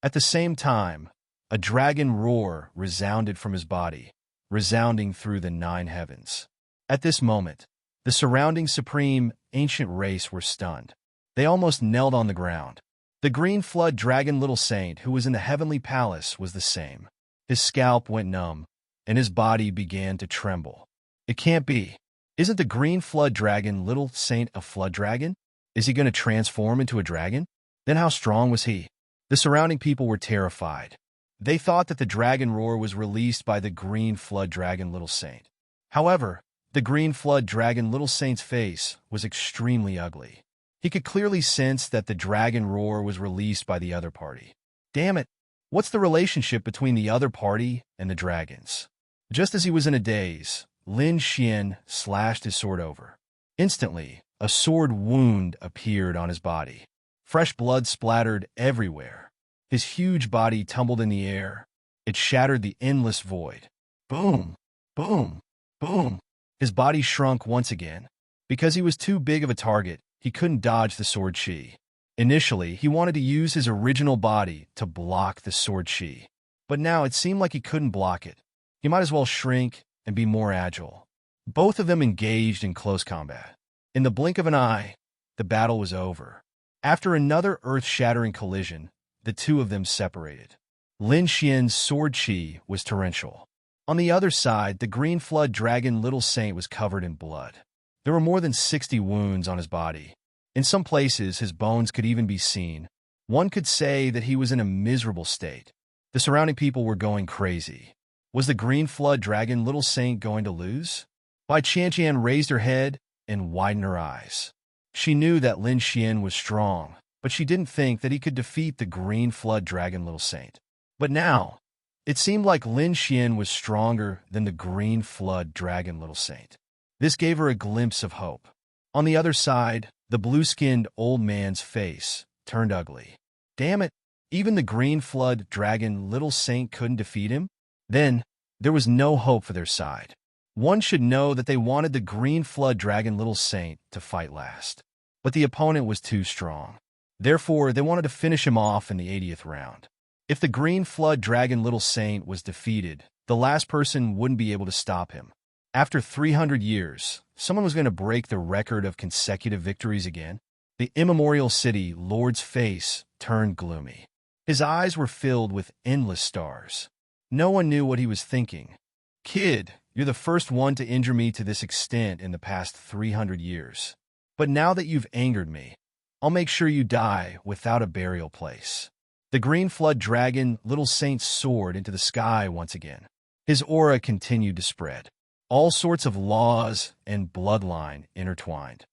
At the same time, a dragon roar resounded from his body, resounding through the 9 heavens. At this moment, the surrounding supreme ancient race were stunned. They almost knelt on the ground. The green flood dragon little saint who was in the heavenly palace was the same. His scalp went numb, and his body began to tremble. It can't be. Isn't the green flood dragon little saint a flood dragon? Is he going to transform into a dragon? Then how strong was he? The surrounding people were terrified. They thought that the dragon roar was released by the green flood dragon little saint. However, the green flood dragon little saint's face was extremely ugly. He could clearly sense that the dragon roar was released by the other party. Damn it! What's the relationship between the other party and the dragons? Just as he was in a daze, Lin Xian slashed his sword over. Instantly, a sword wound appeared on his body. Fresh blood splattered everywhere. His huge body tumbled in the air. It shattered the endless void. Boom! Boom! Boom! His body shrunk once again. Because he was too big of a target, he couldn't dodge the sword qi. Initially, he wanted to use his original body to block the sword qi. But now it seemed like he couldn't block it. He might as well shrink and be more agile. Both of them engaged in close combat. In the blink of an eye, the battle was over. After another earth-shattering collision, the two of them separated. Lin Xian's sword qi was torrential. On the other side, the green flood dragon little saint was covered in blood. There were more than 60 wounds on his body. In some places, his bones could even be seen. One could say that he was in a miserable state. The surrounding people were going crazy. Was the green flood dragon little saint going to lose? Bai Qianqian raised her head and widened her eyes. She knew that Lin Xian was strong, but she didn't think that he could defeat the green flood dragon little saint. But now, it seemed like Lin Xian was stronger than the green flood dragon little saint. This gave her a glimpse of hope. On the other side, the blue-skinned old man's face turned ugly. Damn it, even the green flood dragon little saint couldn't defeat him? Then, there was no hope for their side. One should know that they wanted the green flood dragon little saint to fight last. But the opponent was too strong. Therefore, they wanted to finish him off in the 80th round. If the green flood dragon little saint was defeated, the last person wouldn't be able to stop him. After 300 years, someone was going to break the record of consecutive victories again. The immemorial city lord's face turned gloomy. His eyes were filled with endless stars. No one knew what he was thinking. Kid, you're the first one to injure me to this extent in the past 300 years. But now that you've angered me, I'll make sure you die without a burial place. The green flood dragon little saint soared into the sky once again. His aura continued to spread. All sorts of laws and bloodline intertwined.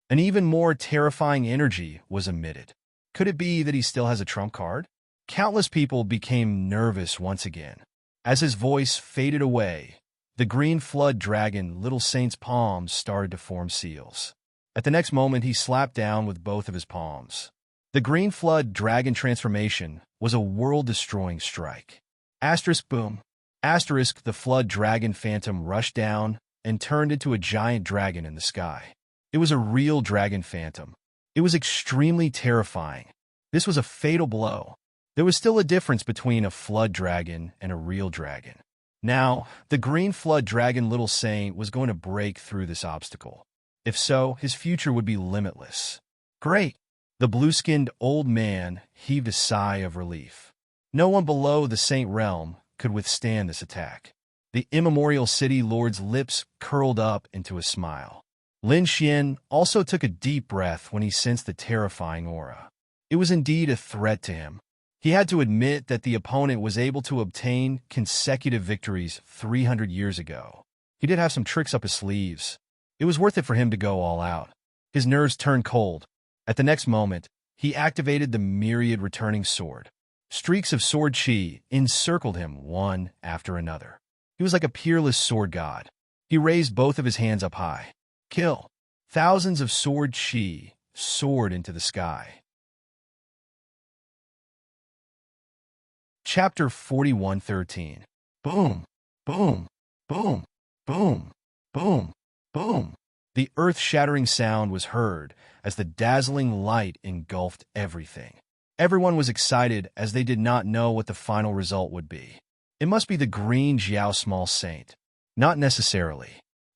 An even more terrifying energy was emitted. Could it be that he still has a trump card? Countless people became nervous once again. As his voice faded away, the green flood dragon little saint's palms started to form seals. At the next moment, he slapped down with both of his palms. The green flood dragon transformation was a world-destroying strike. Asterisk boom. Asterisk, the flood dragon phantom rushed down and turned into a giant dragon in the sky. It was a real dragon phantom. It was extremely terrifying. This was a fatal blow. There was still a difference between a flood dragon and a real dragon. Now, the green flood dragon little saint was going to break through this obstacle. If so, his future would be limitless. Great! The blue-skinned old man heaved a sigh of relief. No one below the saint realm could withstand this attack. The immemorial city lord's lips curled up into a smile. Lin Xian also took a deep breath when he sensed the terrifying aura. It was indeed a threat to him. He had to admit that the opponent was able to obtain consecutive victories 300 years ago. He did have some tricks up his sleeves. It was worth it for him to go all out. His nerves turned cold. At the next moment, he activated the myriad returning sword. Streaks of sword qi encircled him one after another. He was like a peerless sword god. He raised both of his hands up high. Kill! Thousands of sword qi soared into the sky. Chapter 41:13. Boom! Boom! Boom! Boom! Boom! Boom! The earth-shattering sound was heard as the dazzling light engulfed everything. Everyone was excited as they did not know what the final result would be. It must be the green Jiao small saint. Not necessarily.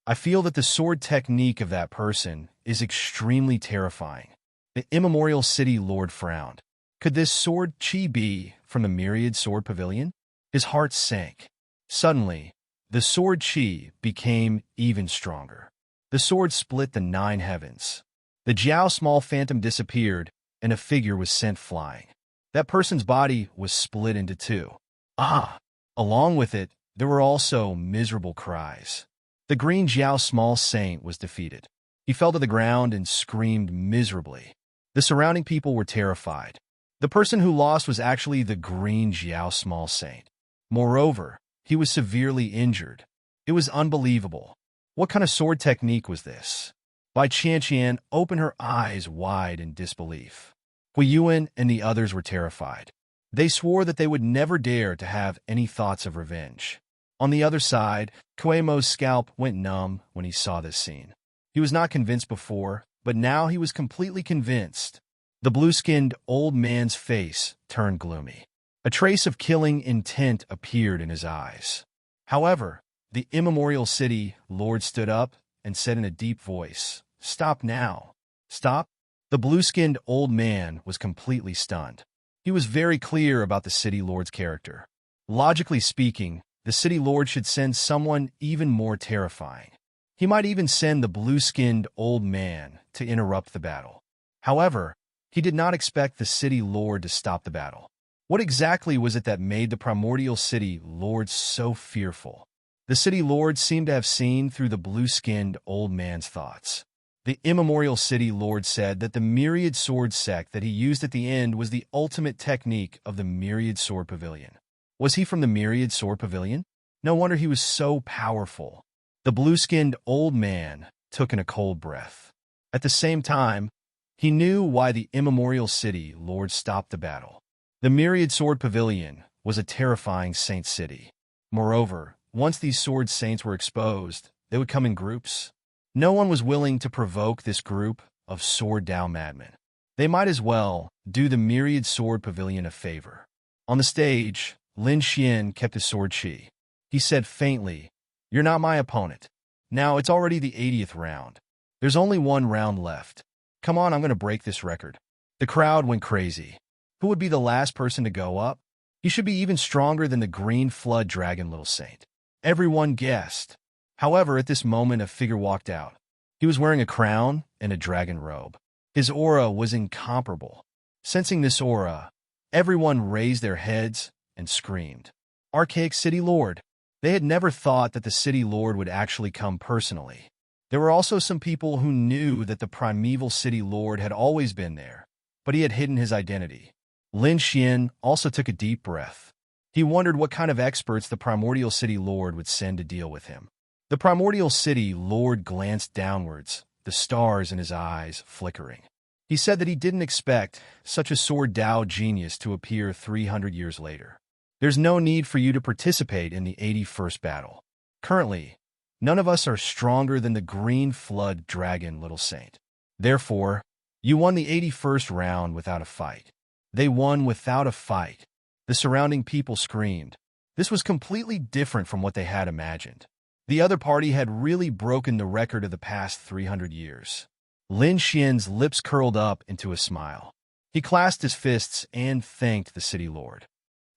I feel that the sword technique of that person is extremely terrifying. The immemorial city lord frowned. Could this sword chi be from the myriad sword pavilion? His heart sank. Suddenly, the sword chi became even stronger. The sword split the 9 heavens. The Jiao small phantom disappeared, and a figure was sent flying. That person's body was split into 2. Ah! Along with it, there were also miserable cries. The green Jiao small saint was defeated. He fell to the ground and screamed miserably. The surrounding people were terrified. The person who lost was actually the green Jiao small saint. Moreover, he was severely injured. It was unbelievable. What kind of sword technique was this? Bai Qianqian opened her eyes wide in disbelief. Hui Yuan and the others were terrified. They swore that they would never dare to have any thoughts of revenge. On the other side, Kuei Mo's scalp went numb when he saw this scene. He was not convinced before, but now he was completely convinced. The blue-skinned old man's face turned gloomy. A trace of killing intent appeared in his eyes. However, the immemorial city lord stood up and said in a deep voice, "Stop now. Stop." The blue-skinned old man was completely stunned. He was very clear about the city lord's character. Logically speaking, the city lord should send someone even more terrifying. He might even send the blue-skinned old man to interrupt the battle. However, he did not expect the city lord to stop the battle. What exactly was it that made the primordial city lord so fearful? The city lord seemed to have seen through the blue-skinned old man's thoughts. The immemorial city lord said that the myriad sword sect that he used at the end was the ultimate technique of the myriad sword pavilion. Was he from the myriad sword pavilion? No wonder he was so powerful. The blue-skinned old man took in a cold breath. At the same time, he knew why the immemorial city lord stopped the battle. The myriad sword pavilion was a terrifying saint city. Moreover, once these sword saints were exposed, they would come in groups. No one was willing to provoke this group of sword Dao madmen. They might as well do the myriad sword pavilion a favor. On the stage, Lin Xian kept his sword chi. He said faintly, "You're not my opponent. Now it's already the 80th round. There's only 1 round left. Come on, I'm going to break this record." The crowd went crazy. Who would be the last person to go up? He should be even stronger than the green flood dragon little saint. Everyone guessed. However, at this moment, a figure walked out. He was wearing a crown and a dragon robe. His aura was incomparable. Sensing this aura, everyone raised their heads and screamed. Archaic City Lord. They had never thought that the City Lord would actually come personally. There were also some people who knew that the primeval City Lord had always been there, but he had hidden his identity. Lin Xian also took a deep breath. He wondered what kind of experts the primordial City Lord would send to deal with him. The primordial City Lord glanced downwards, the stars in his eyes flickering. He said that he didn't expect such a sword Dao genius to appear 300 years later. There's no need for you to participate in the 81st battle. Currently, none of us are stronger than the green flood dragon little saint. Therefore, you won the 81st round without a fight. They won without a fight. The surrounding people screamed. This was completely different from what they had imagined. The other party had really broken the record of the past 300 years. Lin Xian's lips curled up into a smile. He clasped his fists and thanked the city lord.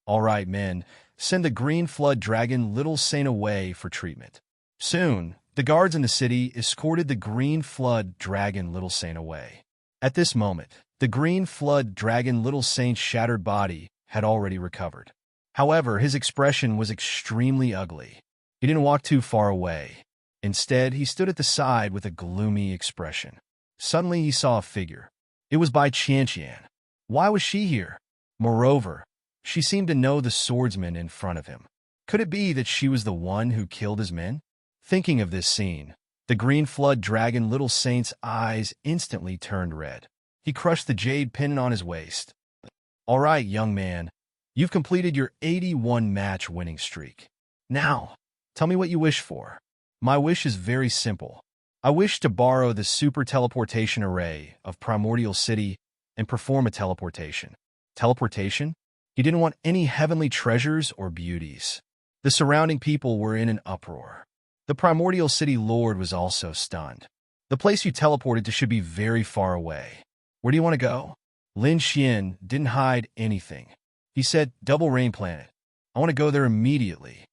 "All right, men, send the green flood dragon little saint away for treatment." Soon, the guards in the city escorted the green flood dragon little saint away. At this moment, the green flood dragon little saint's shattered body had already recovered. However, his expression was extremely ugly. He didn't walk too far away. Instead, he stood at the side with a gloomy expression. Suddenly, he saw a figure. It was Bai Qianqian. Why was she here? Moreover, she seemed to know the swordsman in front of him. Could it be that she was the one who killed his men? Thinking of this scene, the green flood dragon little saint's eyes instantly turned red. He crushed the jade pin on his waist. "All right, young man, you've completed your 81-match winning streak. Now, tell me what you wish for." "My wish is very simple. I wish to borrow the super teleportation array of Primordial City and perform a teleportation. Teleportation? He didn't want any heavenly treasures or beauties. The surrounding people were in an uproar. The Primordial City Lord was also stunned. The place you teleported to should be very far away. Where do you want to go? Lin Xian didn't hide anything. He said, Double Rain Planet. I want to go there immediately.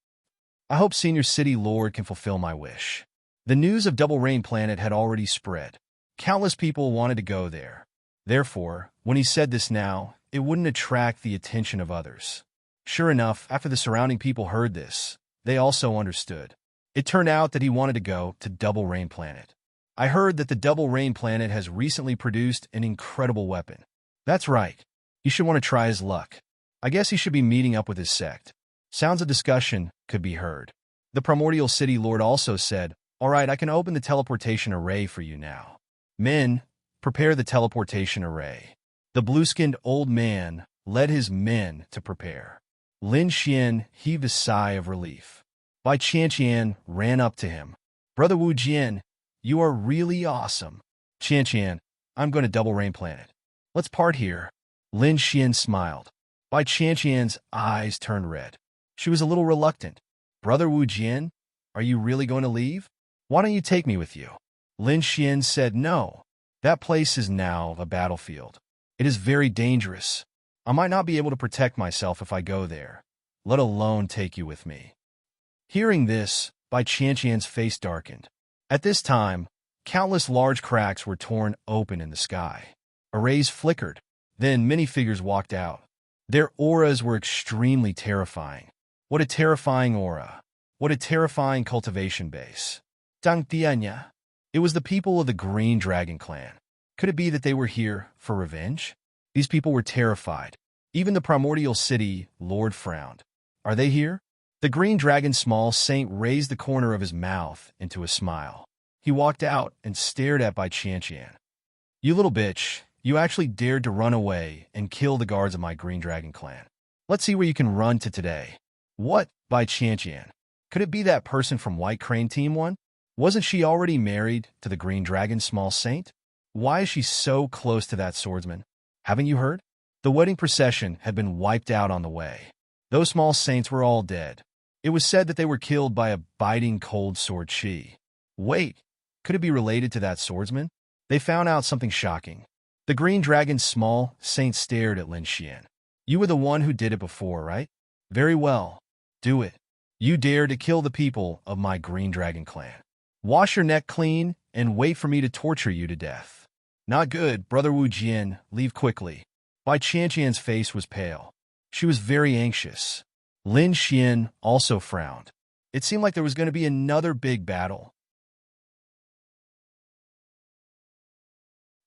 I hope Senior City Lord can fulfill my wish. The news of Double Rain Planet had already spread. Countless people wanted to go there. Therefore, when he said this now, it wouldn't attract the attention of others. Sure enough, after the surrounding people heard this, they also understood. It turned out that he wanted to go to Double Rain Planet. I heard that the Double Rain Planet has recently produced an incredible weapon. That's right. He should want to try his luck. I guess he should be meeting up with his sect. Sounds of discussion could be heard. The Primordial City Lord also said, All right, I can open the teleportation array for you now. Men, prepare the teleportation array. The blue-skinned old man led his men to prepare. Lin Xian heaved a sigh of relief. Bai Qianqian ran up to him. Brother Wu Jian, you are really awesome. Qianqian, I'm going to Double Rain Planet. Let's part here. Lin Xian smiled. Bai Qianqian's eyes turned red. She was a little reluctant. Brother Wu Jian, are you really going to leave? Why don't you take me with you? Lin Xian said no. That place is now a battlefield. It is very dangerous. I might not be able to protect myself if I go there, let alone take you with me. Hearing this, Bai Qianqian's face darkened. At this time, countless large cracks were torn open in the sky. Arrays flickered. Then minifigures walked out. Their auras were extremely terrifying. What a terrifying aura. What a terrifying cultivation base. Dang Dianya. It was the people of the Green Dragon Clan. Could it be that they were here for revenge? These people were terrified. Even the Primordial City Lord frowned. Are they here? The Green Dragon Small Saint raised the corner of his mouth into a smile. He walked out and stared at Bai Qianqian. You little bitch, you actually dared to run away and kill the guards of my Green Dragon Clan. Let's see where you can run to today. What, Bai Qianqian? Could it be that person from White Crane Team 1? Wasn't she already married to the Green Dragon Small Saint? Why is she so close to that swordsman? Haven't you heard? The wedding procession had been wiped out on the way. Those small saints were all dead. It was said that they were killed by a biting cold sword chi. Wait, could it be related to that swordsman? They found out something shocking. The Green Dragon's Small Saint stared at Lin Xian. You were the one who did it before, right? Very well. Do it. You dare to kill the people of my Green Dragon Clan. Wash your neck clean and wait for me to torture you to death. Not good, Brother Wu Jian. Leave quickly. Bai Qianqian's face was pale. She was very anxious. Lin Xian also frowned. It seemed like there was going to be another big battle.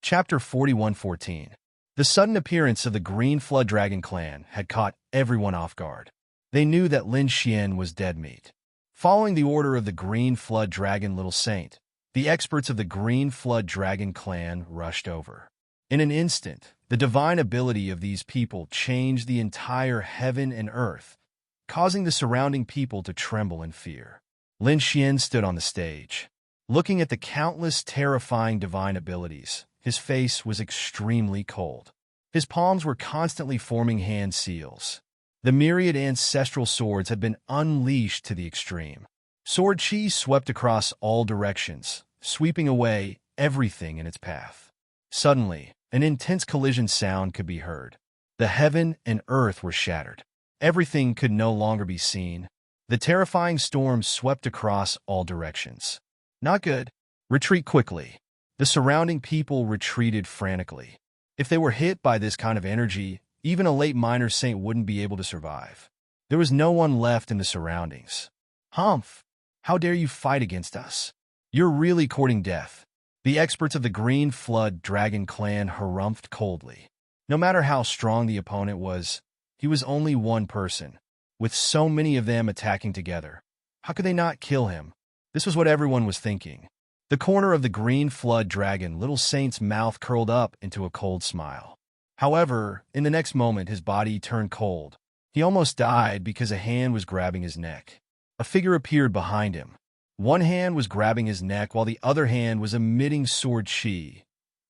Chapter 41:14. The sudden appearance of the Green Flood Dragon Clan had caught everyone off guard. They knew that Lin Xian was dead meat. Following the order of the Green Flood Dragon Little Saint, the experts of the Green Flood Dragon Clan rushed over. In an instant, the divine ability of these people changed the entire heaven and earth, causing the surrounding people to tremble in fear. Lin Xian stood on the stage. Looking at the countless terrifying divine abilities, his face was extremely cold. His palms were constantly forming hand seals. The myriad ancestral swords had been unleashed to the extreme. Sword chi swept across all directions, sweeping away everything in its path. Suddenly, an intense collision sound could be heard. The heaven and earth were shattered. Everything could no longer be seen. The terrifying storm swept across all directions. Not good. Retreat quickly. The surrounding people retreated frantically. If they were hit by this kind of energy, even a late minor saint wouldn't be able to survive. There was no one left in the surroundings. Humph! How dare you fight against us? You're really courting death. The experts of the Green Flood Dragon Clan harumphed coldly. No matter how strong the opponent was, he was only one person. With so many of them attacking together, how could they not kill him? This was what everyone was thinking. The corner of the Green Flood Dragon Little Saint's mouth curled up into a cold smile. However, in the next moment his body turned cold. He almost died because a hand was grabbing his neck. A figure appeared behind him. One hand was grabbing his neck while the other hand was emitting sword chi,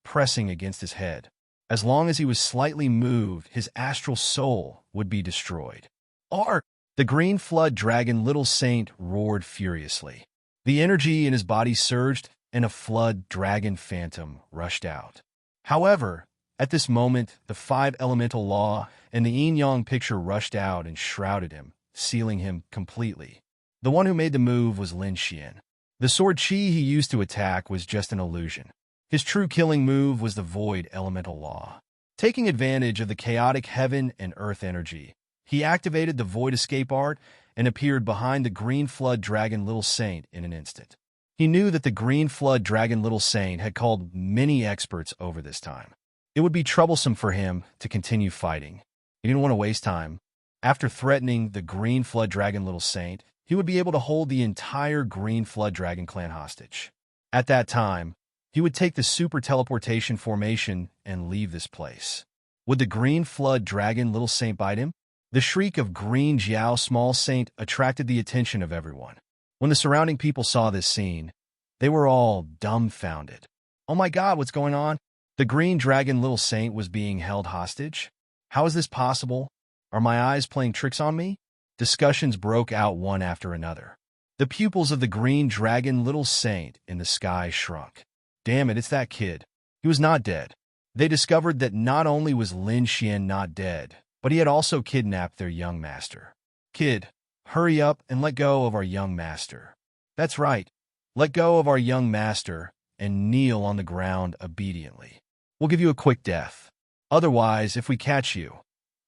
pressing against his head. As long as he was slightly moved, his astral soul would be destroyed. Ark! The green flood dragon little saint roared furiously. The energy in his body surged, and a flood dragon phantom rushed out. However, at this moment, the five elemental law and the yin-yang picture rushed out and shrouded him, sealing him completely. The one who made the move was Lin Xian. The sword chi he used to attack was just an illusion. His true killing move was the void elemental law. Taking advantage of the chaotic heaven and earth energy, he activated the void escape art and appeared behind the green flood dragon little saint in an instant. He knew that the green flood dragon little saint had called many experts over this time. It would be troublesome for him to continue fighting. He didn't want to waste time. After threatening the green flood dragon little saint, he would be able to hold the entire green flood dragon clan hostage. At that time, he would take the super teleportation formation and leave this place. Would the green flood dragon little saint bite him? The shriek of green Jiao small saint attracted the attention of everyone. When the surrounding people saw this scene, they were all dumbfounded. Oh my God, what's going on? The green dragon little saint was being held hostage? How is this possible? Are my eyes playing tricks on me? Discussions broke out one after another. The pupils of the green dragon little saint in the sky shrunk. Damn it, it's that kid. He was not dead. They discovered that not only was Lin Xian not dead, but he had also kidnapped their young master. Kid, hurry up and let go of our young master. That's right. Let go of our young master and kneel on the ground obediently. We'll give you a quick death. Otherwise, if we catch you,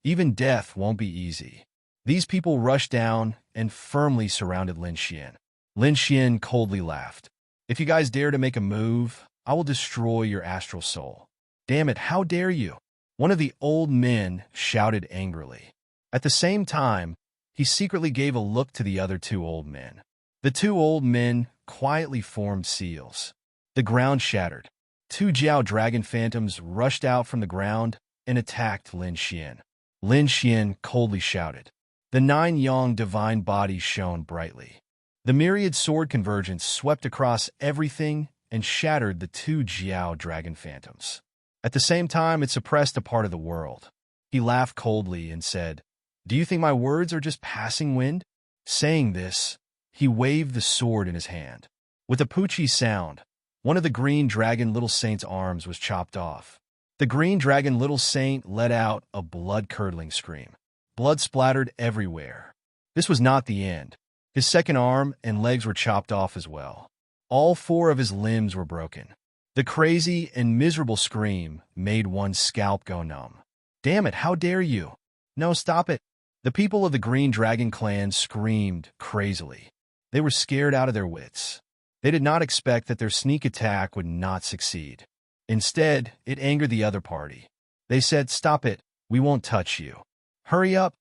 even death won't be easy. These people rushed down and firmly surrounded Lin Xian. Lin Xian coldly laughed. If you guys dare to make a move, I will destroy your astral soul. Damn it, how dare you? One of the old men shouted angrily. At the same time, he secretly gave a look to the other two old men. The two old men quietly formed seals. The ground shattered. Two Jiao dragon phantoms rushed out from the ground and attacked Lin Xian. Lin Xian coldly shouted. The 9 yang divine bodies shone brightly. The myriad sword convergence swept across everything and shattered the 2 Jiao dragon phantoms. At the same time, it suppressed a part of the world. He laughed coldly and said, "Do you think my words are just passing wind?" Saying this, he waved the sword in his hand. With a poochie sound, one of the green dragon little saint's arms was chopped off. The green dragon little saint let out a blood-curdling scream. Blood splattered everywhere. This was not the end. His second arm and legs were chopped off as well. All 4 of his limbs were broken. The crazy and miserable scream made one's scalp go numb. Damn it, how dare you? No, stop it. The people of the Green Dragon clan screamed crazily. They were scared out of their wits. They did not expect that their sneak attack would not succeed. Instead, it angered the other party. They said, "Stop it, we won't touch you. Hurry up,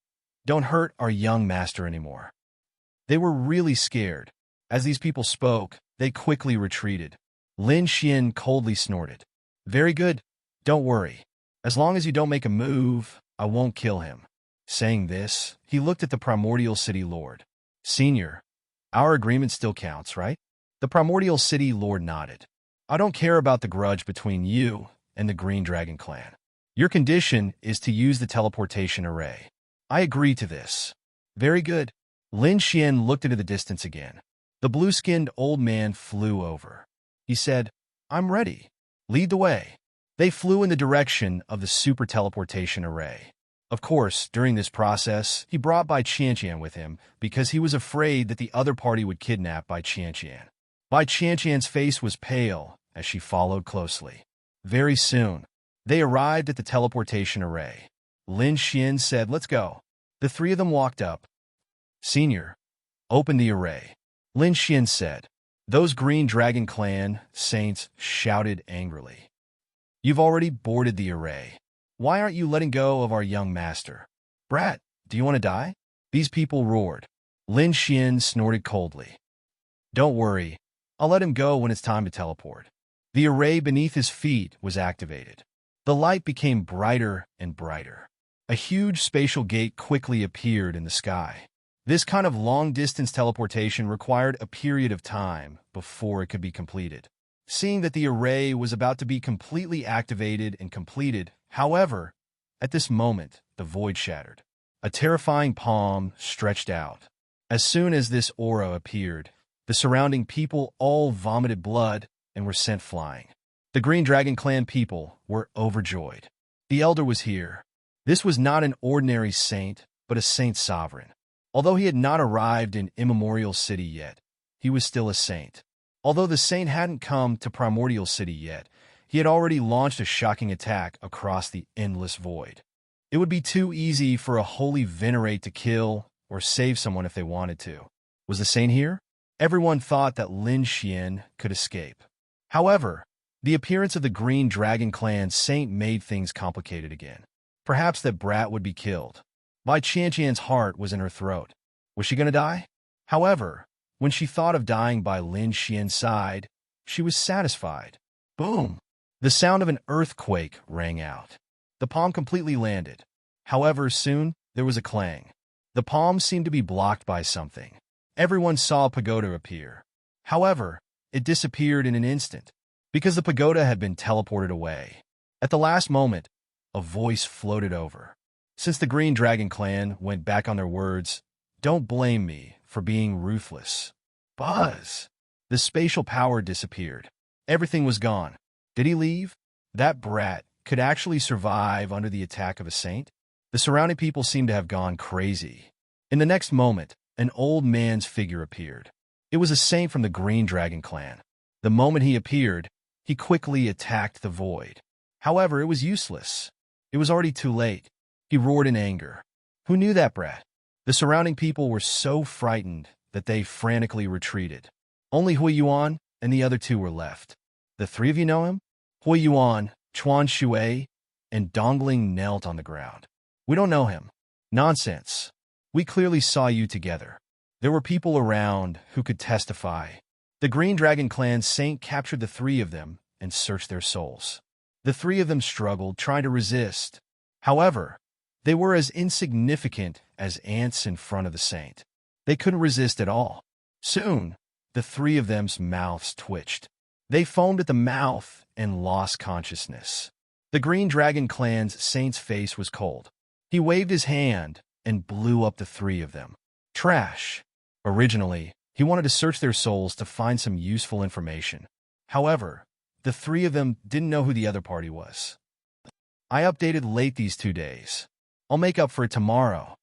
don't hurt our young master anymore." They were really scared. As these people spoke, they quickly retreated. Lin Xian coldly snorted. "Very good, don't worry. As long as you don't make a move, I won't kill him." Saying this, he looked at the Primordial City Lord. "Senior, our agreement still counts, right?" The Primordial City Lord nodded. "I don't care about the grudge between you and the Green Dragon clan. Your condition is to use the teleportation array. I agree to this." "Very good." Lin Xian looked into the distance again. The blue-skinned old man flew over. He said, "I'm ready. Lead the way." They flew in the direction of the super teleportation array. Of course, during this process, he brought Bai Qianqian with him because he was afraid that the other party would kidnap Bai Qianqian. Bai Qianqian's face was pale as she followed closely. Very soon, they arrived at the teleportation array. Lin Xian said, "Let's go." The 3 of them walked up. "Senior, open the array," Lin Xian said. Those Green Dragon clan saints shouted angrily. "You've already boarded the array. Why aren't you letting go of our young master? Brat, do you want to die?" These people roared. Lin Xian snorted coldly. "Don't worry, I'll let him go when it's time to teleport." The array beneath his feet was activated. The light became brighter and brighter. A huge spatial gate quickly appeared in the sky. This kind of long-distance teleportation required a period of time before it could be completed. Seeing that the array was about to be completely activated and completed, however, at this moment, the void shattered. A terrifying palm stretched out. As soon as this aura appeared, the surrounding people all vomited blood and were sent flying. The Green Dragon Clan people were overjoyed. The Elder was here. This was not an ordinary saint, but a saint sovereign. Although he had not arrived in Immemorial City yet, he was still a saint. Although the saint hadn't come to Primordial City yet, he had already launched a shocking attack across the endless void. It would be too easy for a holy venerate to kill or save someone if they wanted to. Was the saint here? Everyone thought that Lin Xian could escape. However, the appearance of the Green Dragon Clan saint made things complicated again. Perhaps that brat would be killed. Bai Qianqian's heart was in her throat. Was she going to die? However, when she thought of dying by Lin Xian's side, she was satisfied. Boom! The sound of an earthquake rang out. The palm completely landed. However, soon there was a clang. The palm seemed to be blocked by something. Everyone saw a pagoda appear. However, it disappeared in an instant, because the pagoda had been teleported away. At the last moment, a voice floated over. Since the Green Dragon Clan went back on their words, don't blame me for being ruthless. Buzz! The spatial power disappeared. Everything was gone. Did he leave? That brat could actually survive under the attack of a saint? The surrounding people seemed to have gone crazy. In the next moment, an old man's figure appeared. It was a saint from the Green Dragon Clan. The moment he appeared, he quickly attacked the void. However, it was useless. It was already too late. He roared in anger. Who knew that brat? The surrounding people were so frightened that they frantically retreated. Only Hui Yuan and the other two were left. The three of you know him? Hui Yuan, Chuan Shui, and Dongling knelt on the ground. We don't know him. Nonsense. We clearly saw you together. There were people around who could testify. The Green Dragon Clan saint captured the three of them and searched their souls. The three of them struggled, trying to resist. However, they were as insignificant as ants in front of the saint. They couldn't resist at all. Soon, the three of them's mouths twitched. They foamed at the mouth and lost consciousness. The Green Dragon Clan's saint's face was cold. He waved his hand and blew up the three of them. Trash. Originally, he wanted to search their souls to find some useful information. However, the three of them didn't know who the other party was. I updated late these 2 days. I'll make up for it tomorrow.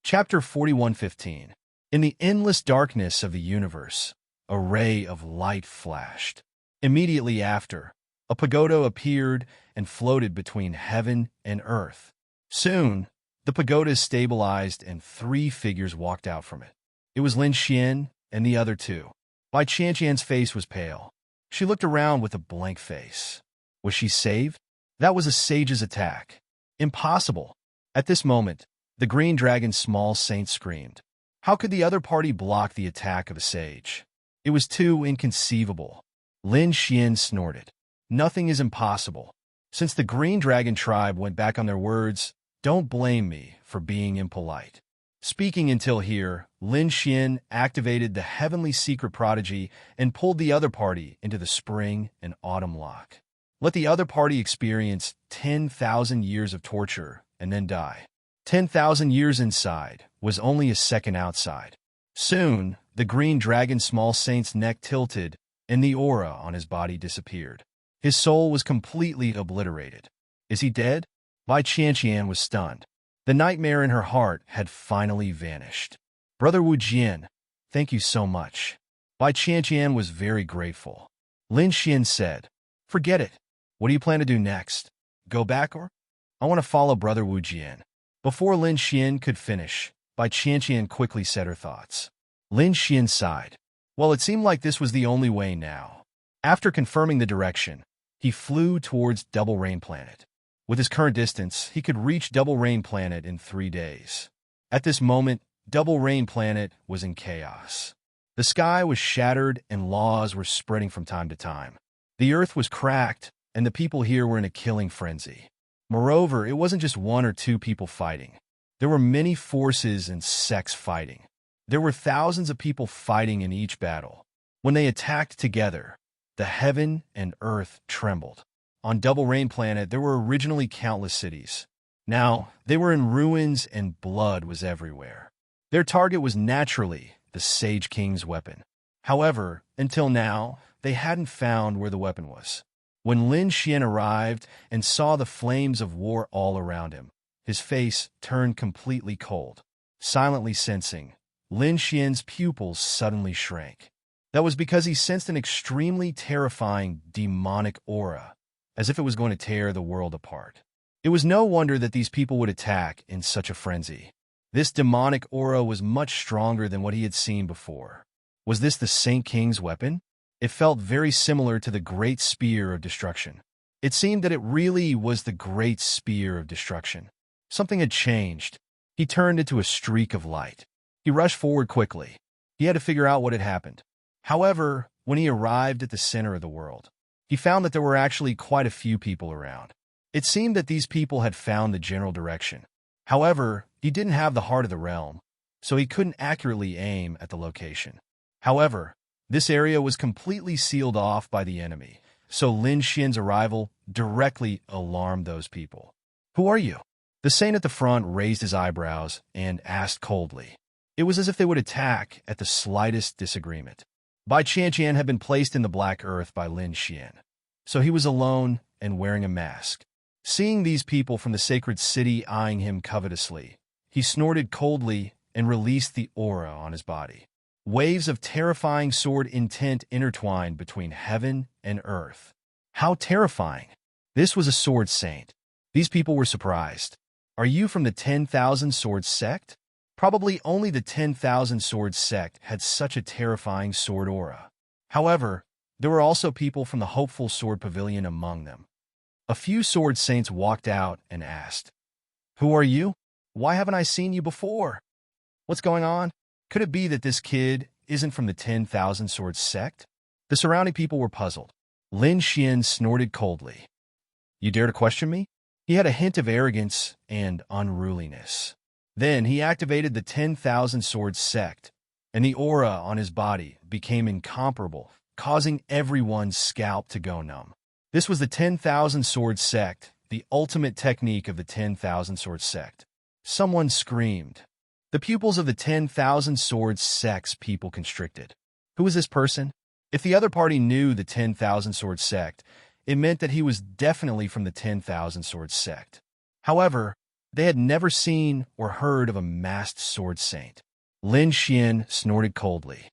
Chapter 41:15. In the endless darkness of the universe, a ray of light flashed. Immediately after, a pagoda appeared and floated between heaven and earth. Soon, the pagoda stabilized and 3 figures walked out from it. It was Lin Xian and the other 2. Bai Qianqian's face was pale. She looked around with a blank face. Was she saved? That was a sage's attack. Impossible. At this moment, the Green Dragon's small saint screamed. How could the other party block the attack of a sage? It was too inconceivable. Lin Xian snorted. Nothing is impossible. Since the Green Dragon tribe went back on their words, don't blame me for being impolite. Speaking until here, Lin Xian activated the heavenly secret prodigy and pulled the other party into the spring and autumn lock. Let the other party experience 10,000 years of torture and then die. 10,000 years inside was only a second outside. Soon, the Green Dragon's small saint's neck tilted and the aura on his body disappeared. His soul was completely obliterated. Is he dead? Bai Qianqian was stunned. The nightmare in her heart had finally vanished. Brother Wu Jian, thank you so much. Bai Qianqian was very grateful. Lin Xian said, forget it. What do you plan to do next? Go back or? I want to follow Brother Wu Jian. Before Lin Xian could finish, Bai Qianqian quickly said her thoughts. Lin Xian sighed. Well, it seemed like this was the only way now. After confirming the direction, he flew towards Double Rain Planet. With his current distance, he could reach Double Rain Planet in 3 days. At this moment, Double Rain Planet was in chaos. The sky was shattered and laws were spreading from time to time. The earth was cracked, and the people here were in a killing frenzy. Moreover, it wasn't just one or two people fighting. There were many forces and sects fighting. There were thousands of people fighting in each battle. When they attacked together, the heaven and earth trembled. On Double Rain Planet, there were originally countless cities. Now, they were in ruins and blood was everywhere. Their target was naturally the Sage King's weapon. However, until now, they hadn't found where the weapon was. When Lin Xian arrived and saw the flames of war all around him, his face turned completely cold. Silently sensing, Lin Xian's pupils suddenly shrank. That was because he sensed an extremely terrifying demonic aura, as if it was going to tear the world apart. It was no wonder that these people would attack in such a frenzy. This demonic aura was much stronger than what he had seen before. Was this the Saint King's weapon? It felt very similar to the Great Spear of Destruction. It seemed that it really was the Great Spear of Destruction. Something had changed. He turned into a streak of light. He rushed forward quickly. He had to figure out what had happened. However, when he arrived at the center of the world, he found that there were actually quite a few people around. It seemed that these people had found the general direction. However, he didn't have the heart of the realm, so he couldn't accurately aim at the location. However, this area was completely sealed off by the enemy, so Lin Xian's arrival directly alarmed those people. "Who are you?" The saint at the front raised his eyebrows and asked coldly. It was as if they would attack at the slightest disagreement. Bai Qianqian had been placed in the Black Earth by Lin Xian, so he was alone and wearing a mask. Seeing these people from the sacred city eyeing him covetously, he snorted coldly and released the aura on his body. Waves of terrifying sword intent intertwined between heaven and earth. How terrifying! This was a sword saint. These people were surprised. "Are you from the 10,000 Swords sect?" Probably only the 10,000 Swords sect had such a terrifying sword aura. However, there were also people from the Hopeful Sword Pavilion among them. A few sword saints walked out and asked, "Who are you? Why haven't I seen you before? What's going on? Could it be that this kid isn't from the 10,000 Swords sect?" The surrounding people were puzzled. Lin Xian snorted coldly. "You dare to question me?" He had a hint of arrogance and unruliness. Then he activated the 10,000 Swords sect, and the aura on his body became incomparable, causing everyone's scalp to go numb. This was the 10,000 Swords sect, the ultimate technique of the 10,000 Swords sect. Someone screamed. The pupils of the 10,000 Swords sect's people constricted. Who was this person? If the other party knew the 10,000 Swords sect, it meant that he was definitely from the 10,000 Swords sect. However, they had never seen or heard of a masked sword saint. Lin Xian snorted coldly.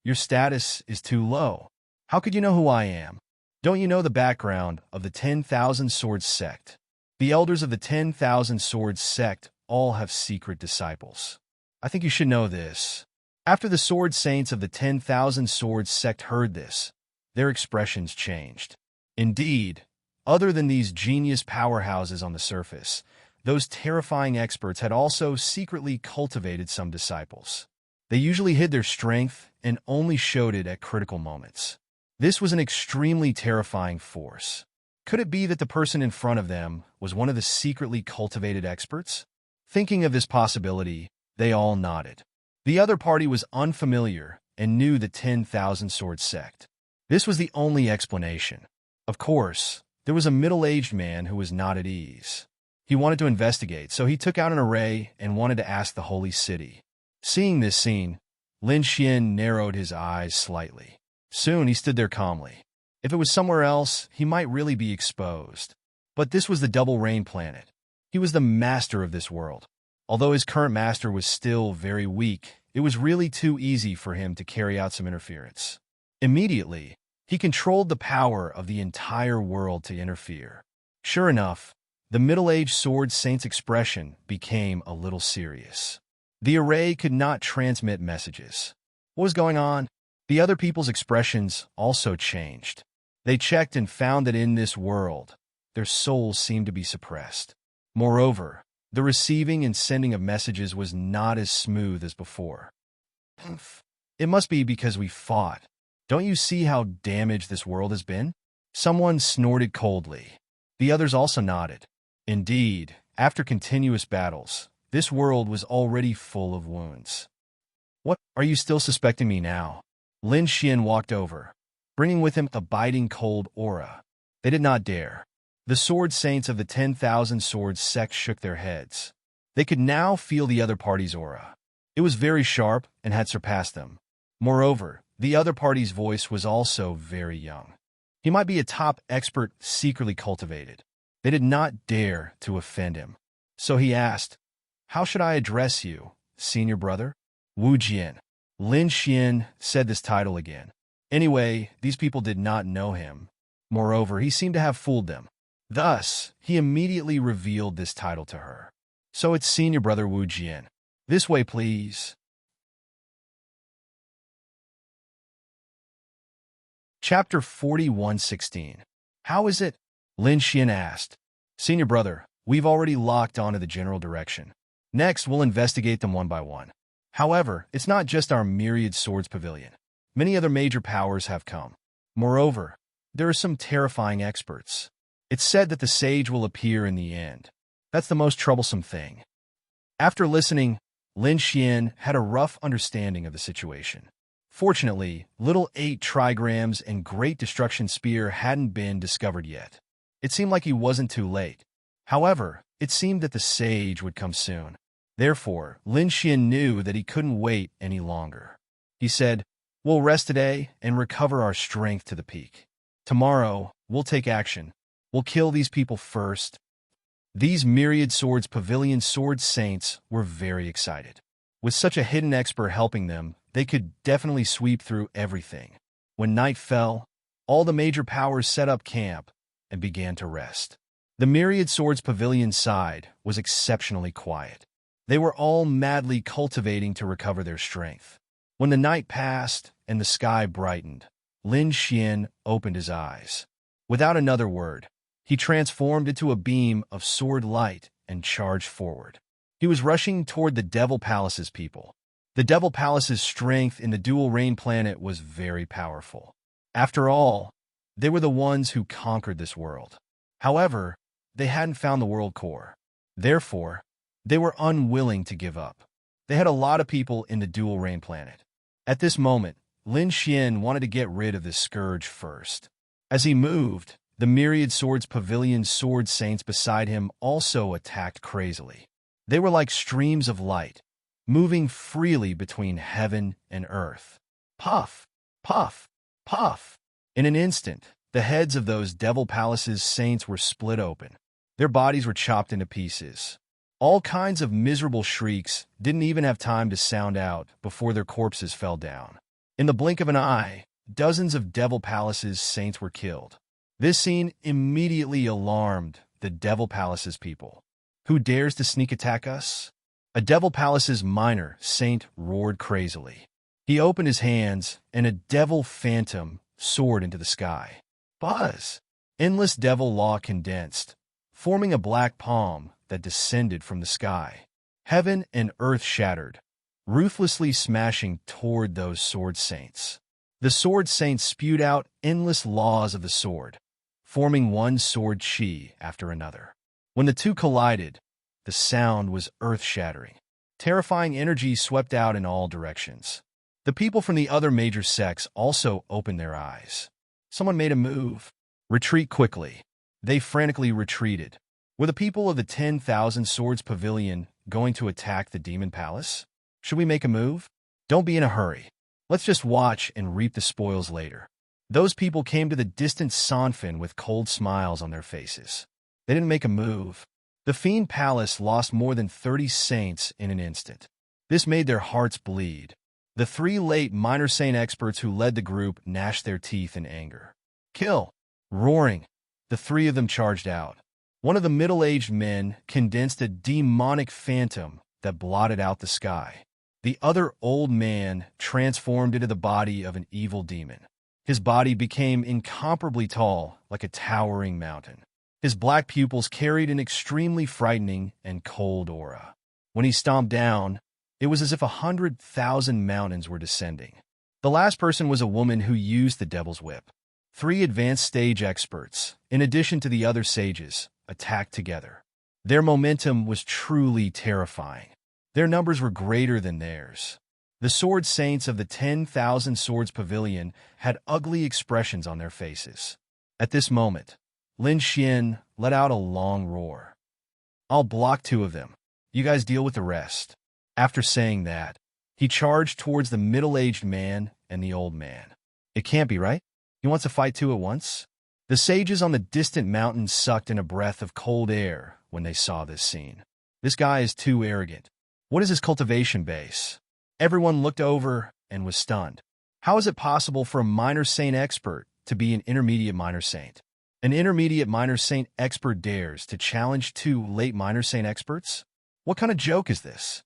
"Your status is too low. How could you know who I am? Don't you know the background of the 10,000 Swords sect? The elders of the 10,000 Swords sect all have secret disciples. I think you should know this." After the sword saints of the 10,000 Swords sect heard this, their expressions changed. Indeed, other than these genius powerhouses on the surface, those terrifying experts had also secretly cultivated some disciples. They usually hid their strength and only showed it at critical moments. This was an extremely terrifying force. Could it be that the person in front of them was one of the secretly cultivated experts? Thinking of this possibility, they all nodded. The other party was unfamiliar and knew the 10,000 Swords sect. This was the only explanation. Of course, there was a middle-aged man who was not at ease. He wanted to investigate, so he took out an array and wanted to ask the holy city. Seeing this scene, Lin Xian narrowed his eyes slightly. Soon he stood there calmly. If it was somewhere else, he might really be exposed. But this was the Double Rain Planet. He was the master of this world. Although his current master was still very weak, it was really too easy for him to carry out some interference. Immediately, he controlled the power of the entire world to interfere. Sure enough, the middle-aged sword saint's expression became a little serious. The array could not transmit messages. What was going on? The other people's expressions also changed. They checked and found that in this world, their souls seemed to be suppressed. Moreover, the receiving and sending of messages was not as smooth as before. "It must be because we fought. Don't you see how damaged this world has been?" Someone snorted coldly. The others also nodded. Indeed, after continuous battles, this world was already full of wounds. What, are you still suspecting me now? Lin Xian walked over, bringing with him a biting cold aura. They did not dare. The sword saints of the 10,000 swords sect shook their heads. They could now feel the other party's aura. It was very sharp and had surpassed them. Moreover, the other party's voice was also very young. He might be a top expert secretly cultivated. They did not dare to offend him. So he asked, "How should I address you, senior brother?" Wu Jian. Lin Xian said this title again. Anyway, these people did not know him. Moreover, he seemed to have fooled them. Thus, he immediately revealed this title to her. "So it's senior brother Wu Jian. This way, please." Chapter 41:16. How is it? Lin Xian asked. "Senior brother, we've already locked onto the general direction. Next, we'll investigate them one by one. However, it's not just our myriad swords pavilion. Many other major powers have come. Moreover, there are some terrifying experts. It's said that the sage will appear in the end. That's the most troublesome thing." After listening, Lin Xian had a rough understanding of the situation. Fortunately, little 8 trigrams and Great Destruction Spear hadn't been discovered yet. It seemed like he wasn't too late. However, it seemed that the sage would come soon. Therefore, Lin Xian knew that he couldn't wait any longer. He said, "We'll rest today and recover our strength to the peak. Tomorrow, we'll take action. We'll kill these people first." These myriad swords pavilion sword saints were very excited. With such a hidden expert helping them, they could definitely sweep through everything. When night fell, all the major powers set up camp and began to rest. The myriad swords pavilion side was exceptionally quiet. They were all madly cultivating to recover their strength. When the night passed and the sky brightened, Lin Xian opened his eyes. Without another word, he transformed into a beam of sword light and charged forward. He was rushing toward the Devil Palace's people. The Devil Palace's strength in the dual rain planet was very powerful. After all, they were the ones who conquered this world. However, they hadn't found the world core. Therefore, they were unwilling to give up. They had a lot of people in the dual rain planet. At this moment, Lin Xian wanted to get rid of this scourge first. As he moved, the myriad swords pavilion sword saints beside him also attacked crazily. They were like streams of light, moving freely between heaven and earth. Puff, puff, puff. In an instant, the heads of those Devil Palace's saints were split open. Their bodies were chopped into pieces. All kinds of miserable shrieks didn't even have time to sound out before their corpses fell down. In the blink of an eye, dozens of Devil Palace's saints were killed. This scene immediately alarmed the Devil Palace's people. "Who dares to sneak attack us?" A Devil Palace's minor saint roared crazily. He opened his hands, and a devil phantom soared into the sky. Buzz! Endless devil law condensed, forming a black palm that descended from the sky. Heaven and earth shattered, ruthlessly smashing toward those sword saints. The sword saints spewed out endless laws of the sword, forming one sword chi after another. When the two collided, the sound was earth-shattering. Terrifying energy swept out in all directions. The people from the other major sects also opened their eyes. Someone made a move. "Retreat quickly." They frantically retreated. Were the people of the 10,000 Swords Pavilion going to attack the Demon Palace? Should we make a move? Don't be in a hurry. Let's just watch and reap the spoils later. Those people came to the distant Sanfin with cold smiles on their faces. They didn't make a move. The Fiend Palace lost more than 30 saints in an instant. This made their hearts bleed. The 3 late minor saint experts who led the group gnashed their teeth in anger. "Kill!" Roaring, the 3 of them charged out. One of the middle-aged men condensed a demonic phantom that blotted out the sky. The other old man transformed into the body of an evil demon. His body became incomparably tall, like a towering mountain. His black pupils carried an extremely frightening and cold aura. When he stomped down, it was as if 100,000 mountains were descending. The last person was a woman who used the Devil's Whip. 3 advanced stage experts, in addition to the other sages, attacked together. Their momentum was truly terrifying. Their numbers were greater than theirs. The sword saints of the 10,000 Swords Pavilion had ugly expressions on their faces. At this moment, Lin Xian let out a long roar. "I'll block 2 of them. You guys deal with the rest." After saying that, he charged towards the middle-aged man and the old man. It can't be right. He wants to fight 2 at once? The sages on the distant mountain sucked in a breath of cold air when they saw this scene. This guy is too arrogant. What is his cultivation base? Everyone looked over and was stunned. How is it possible for a minor saint expert to be an intermediate minor saint? An intermediate minor saint expert dares to challenge 2 late minor saint experts? What kind of joke is this?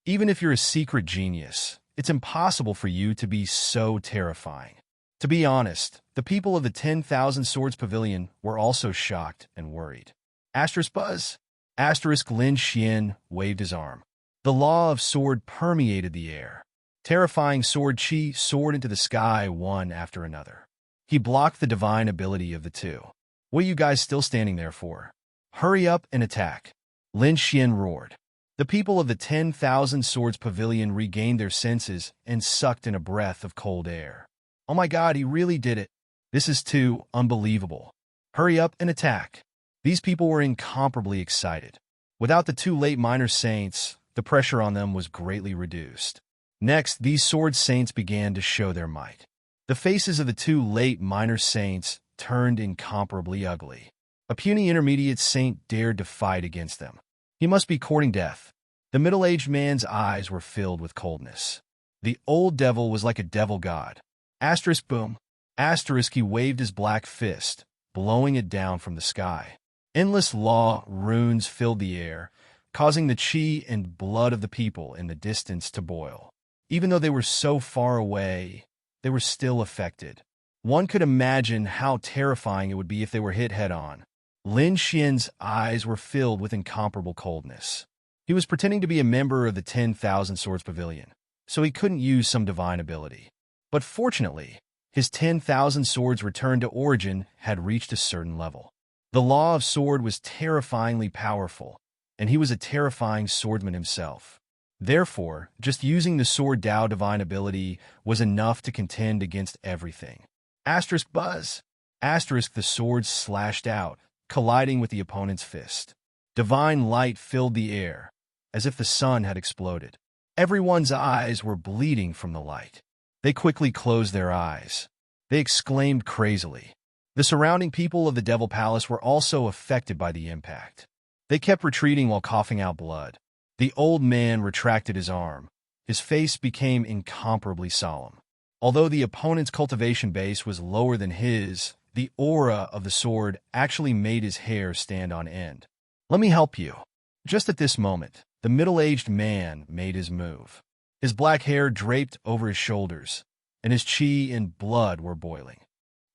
Even if you're a secret genius, it's impossible for you to be so terrifying. To be honest, the people of the 10,000 Swords Pavilion were also shocked and worried. Asterisk buzz. Asterisk Lin Xian waved his arm. The law of sword permeated the air. Terrifying sword chi soared into the sky one after another. He blocked the divine ability of the 2. What are you guys still standing there for? Hurry up and attack. Lin Xian roared. The people of the 10,000 Swords Pavilion regained their senses and sucked in a breath of cold air. Oh my God, he really did it. This is too unbelievable. Hurry up and attack. These people were incomparably excited. Without the 2 late minor saints, the pressure on them was greatly reduced. Next, these sword saints began to show their might. The faces of the 2 late minor saints turned incomparably ugly. A puny intermediate saint dared to fight against them. He must be courting death. The middle-aged man's eyes were filled with coldness. The old devil was like a devil god. Asterisk boom. Asterisk he waved his black fist, blowing it down from the sky. Endless law runes filled the air, causing the chi and blood of the people in the distance to boil. Even though they were so far away, they were still affected. One could imagine how terrifying it would be if they were hit head-on. Lin Xian's eyes were filled with incomparable coldness. He was pretending to be a member of the 10,000 Swords Pavilion, so he couldn't use some divine ability. But fortunately, his 10,000 swords returned to origin had reached a certain level. The law of sword was terrifyingly powerful, and he was a terrifying swordsman himself. Therefore, just using the sword Dao divine ability was enough to contend against everything. Asterisk buzz. Asterisk the sword slashed out, colliding with the opponent's fist. Divine light filled the air, as if the sun had exploded. Everyone's eyes were bleeding from the light. They quickly closed their eyes. They exclaimed crazily. The surrounding people of the Devil Palace were also affected by the impact. They kept retreating while coughing out blood. The old man retracted his arm. His face became incomparably solemn. Although the opponent's cultivation base was lower than his, the aura of the sword actually made his hair stand on end. "Let me help you." Just at this moment, the middle-aged man made his move. His black hair draped over his shoulders, and his chi and blood were boiling.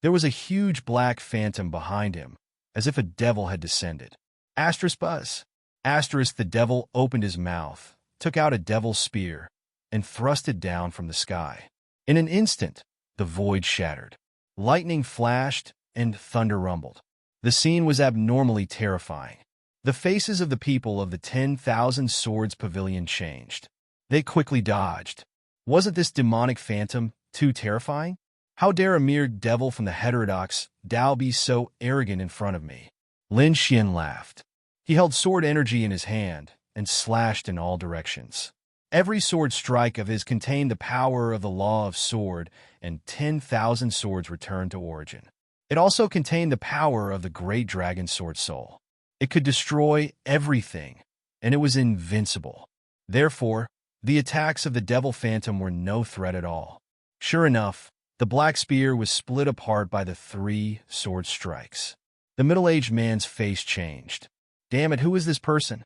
There was a huge black phantom behind him, as if a devil had descended. Asterisk buzz. Asterisk the devil opened his mouth, took out a devil's spear, and thrust it down from the sky. In an instant, the void shattered. Lightning flashed and thunder rumbled. The scene was abnormally terrifying. The faces of the people of the 10,000 Swords Pavilion changed. They quickly dodged. Wasn't this demonic phantom too terrifying? How dare a mere devil from the heterodox Dao be so arrogant in front of me? Lin Xian laughed. He held sword energy in his hand and slashed in all directions. Every sword strike of his contained the power of the law of sword, and 10,000 swords returned to origin. It also contained the power of the great dragon sword soul. It could destroy everything, and it was invincible. Therefore, the attacks of the devil phantom were no threat at all. Sure enough, the black spear was split apart by the 3 sword strikes. The middle-aged man's face changed. Damn it, who is this person?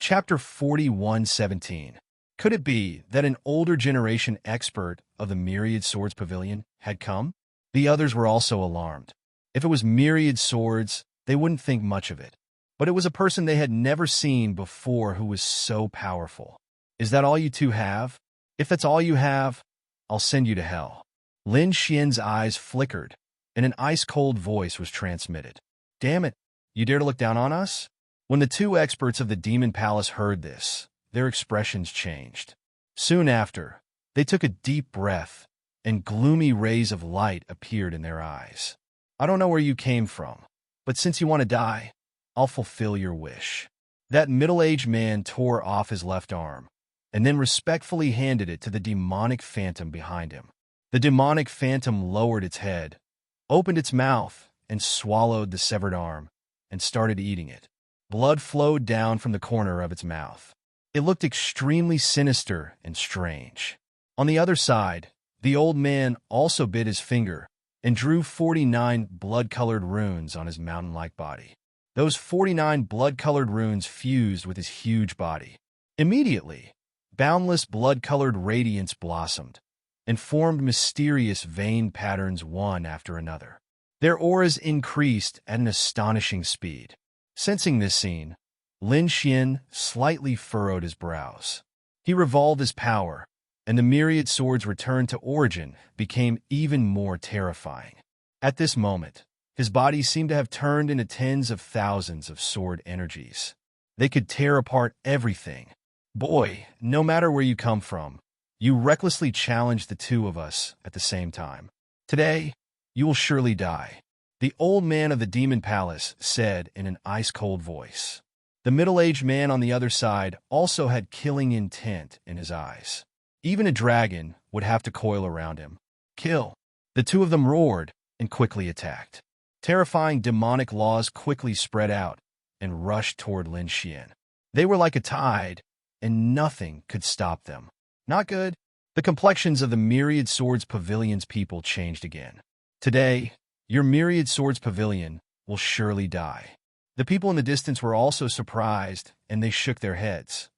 Chapter 41:17. Could it be that an older generation expert of the Myriad Swords Pavilion had come? The others were also alarmed. If it was myriad swords, they wouldn't think much of it. But it was a person they had never seen before who was so powerful. Is that all you 2 have? If that's all you have, I'll send you to hell. Lin Xian's eyes flickered, and an ice-cold voice was transmitted. "Damn it, you dare to look down on us?" When the two experts of the Demon Palace heard this, their expressions changed. Soon after, they took a deep breath, and gloomy rays of light appeared in their eyes. "I don't know where you came from, but since you want to die, I'll fulfill your wish." That middle-aged man tore off his left arm, and then respectfully handed it to the demonic phantom behind him. The demonic phantom lowered its head, opened its mouth, and swallowed the severed arm, and started eating it. Blood flowed down from the corner of its mouth. It looked extremely sinister and strange. On the other side, the old man also bit his finger and drew 49 blood-colored runes on his mountain-like body. Those 49 blood-colored runes fused with his huge body. Immediately, boundless blood-colored radiance blossomed and formed mysterious vein patterns one after another. Their auras increased at an astonishing speed. Sensing this scene, Lin Xian slightly furrowed his brows. He revolved his power, and the myriad swords returned to origin became even more terrifying. At this moment, his body seemed to have turned into tens of thousands of sword energies. They could tear apart everything. "Boy, no matter where you come from, you recklessly challenged the two of us at the same time. Today, you will surely die," the old man of the Demon Palace said in an ice-cold voice. The middle-aged man on the other side also had killing intent in his eyes. Even a dragon would have to coil around him. "Kill!" The two of them roared and quickly attacked. Terrifying demonic laws quickly spread out and rushed toward Lin Xian. They were like a tide, and nothing could stop them. Not good. The complexions of the Myriad Swords Pavilion's people changed again. "Today, your Myriad Swords Pavilion will surely die." The people in the distance were also surprised, and they shook their heads.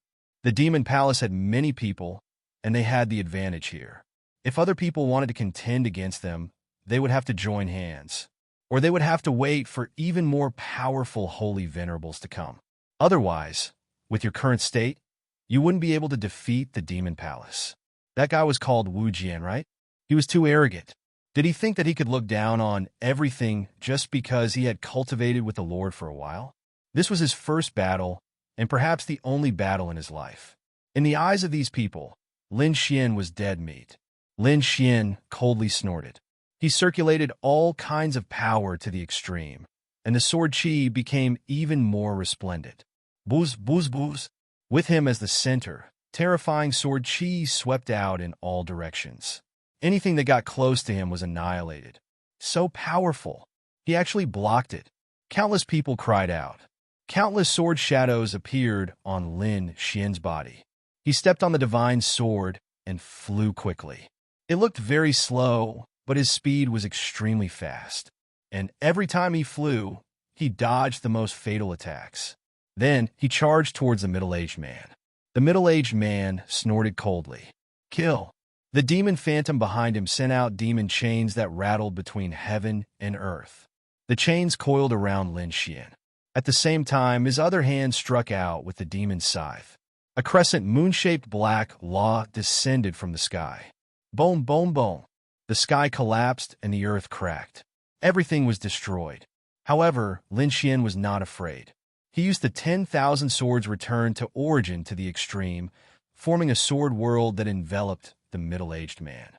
The Demon Palace had many people, and they had the advantage here. If other people wanted to contend against them, they would have to join hands, or they would have to wait for even more powerful holy venerables to come. Otherwise, with your current state, you wouldn't be able to defeat the Demon Palace. That guy was called Wu Jian, right? He was too arrogant. Did he think that he could look down on everything just because he had cultivated with the Lord for a while? This was his first battle, and perhaps the only battle in his life. In the eyes of these people, Lin Xian was dead meat. Lin Xian coldly snorted. He circulated all kinds of power to the extreme, and the sword chi became even more resplendent. Booz, booz, booz. With him as the center, terrifying sword chi swept out in all directions. Anything that got close to him was annihilated. So powerful, he actually blocked it. Countless people cried out. Countless sword shadows appeared on Lin Xian's body. He stepped on the divine sword and flew quickly. It looked very slow, but his speed was extremely fast. And every time he flew, he dodged the most fatal attacks. Then he charged towards the middle-aged man. The middle-aged man snorted coldly. "Kill!" The demon phantom behind him sent out demon chains that rattled between heaven and earth. The chains coiled around Lin Xian. At the same time, his other hand struck out with the demon scythe. A crescent moon-shaped black law descended from the sky. Boom, boom, boom. The sky collapsed and the earth cracked. Everything was destroyed. However, Lin Xian was not afraid. He used the 10,000 swords returned to origin to the extreme, forming a sword world that enveloped the middle-aged man.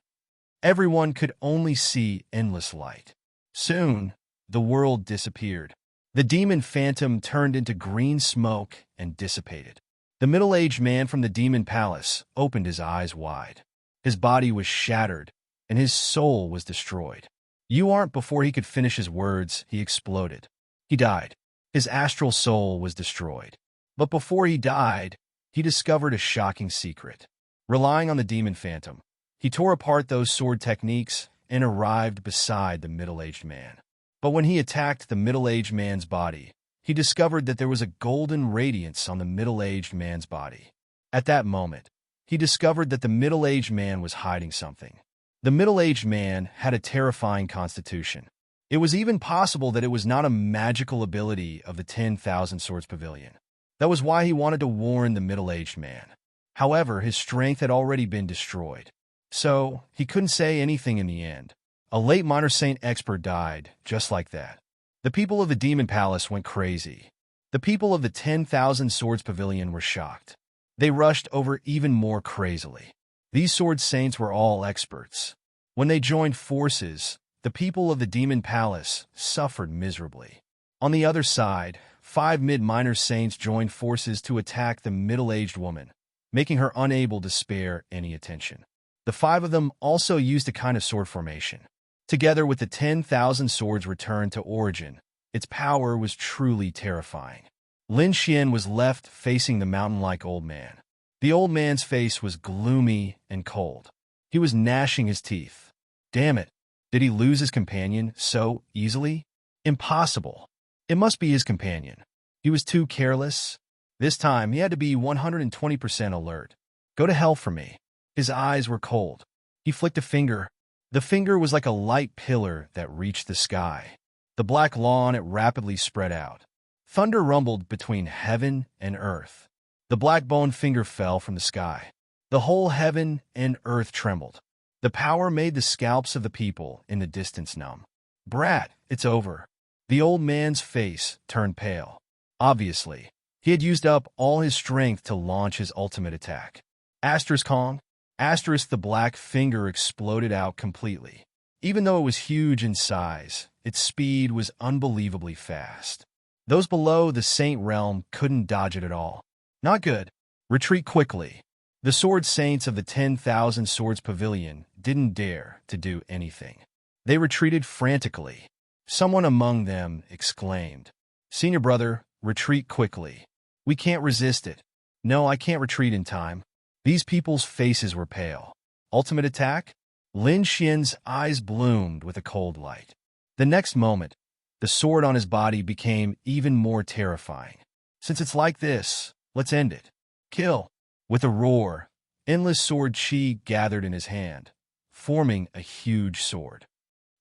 Everyone could only see endless light. Soon, the world disappeared. The demon phantom turned into green smoke and dissipated. The middle-aged man from the Demon Palace opened his eyes wide. His body was shattered, and his soul was destroyed. You aren't before he could finish his words, he exploded. He died. His astral soul was destroyed. But before he died, he discovered a shocking secret. Relying on the demon phantom, he tore apart those sword techniques and arrived beside the middle-aged man. But when he attacked the middle-aged man's body, he discovered that there was a golden radiance on the middle-aged man's body. At that moment, he discovered that the middle-aged man was hiding something. The middle-aged man had a terrifying constitution. It was even possible that it was not a magical ability of the 10,000 Swords Pavilion. That was why he wanted to warn the middle-aged man. However, his strength had already been destroyed. So, he couldn't say anything in the end. A late minor saint expert died, just like that. The people of the Demon Palace went crazy. The people of the 10,000 Swords Pavilion were shocked. They rushed over even more crazily. These sword saints were all experts. When they joined forces, the people of the Demon Palace suffered miserably. On the other side, 5 mid-minor saints joined forces to attack the middle-aged woman, making her unable to spare any attention. The 5 of them also used a kind of sword formation. Together with the 10,000 swords returned to origin, its power was truly terrifying. Lin Xian was left facing the mountain-like old man. The old man's face was gloomy and cold. He was gnashing his teeth. Damn it! Did he lose his companion so easily? Impossible. It must be his companion. He was too careless. This time, he had to be 120% alert. Go to hell for me. His eyes were cold. He flicked a finger. The finger was like a light pillar that reached the sky. The black law on it rapidly spread out. Thunder rumbled between heaven and earth. The black bone finger fell from the sky. The whole heaven and earth trembled. The power made the scalps of the people in the distance numb. Brat, it's over. The old man's face turned pale. Obviously, he had used up all his strength to launch his ultimate attack. Asterisk Kong. Asterisk the black finger exploded out completely. Even though it was huge in size, its speed was unbelievably fast. Those below the Saint Realm couldn't dodge it at all. Not good. Retreat quickly. The sword saints of the 10,000 Swords Pavilion didn't dare to do anything. They retreated frantically. Someone among them exclaimed, "Senior brother, retreat quickly. We can't resist it. No, I can't retreat in time." These people's faces were pale. Ultimate attack? Lin Xian's eyes bloomed with a cold light. The next moment, the sword on his body became even more terrifying. Since it's like this, let's end it. Kill. With a roar, endless sword chi gathered in his hand, forming a huge sword.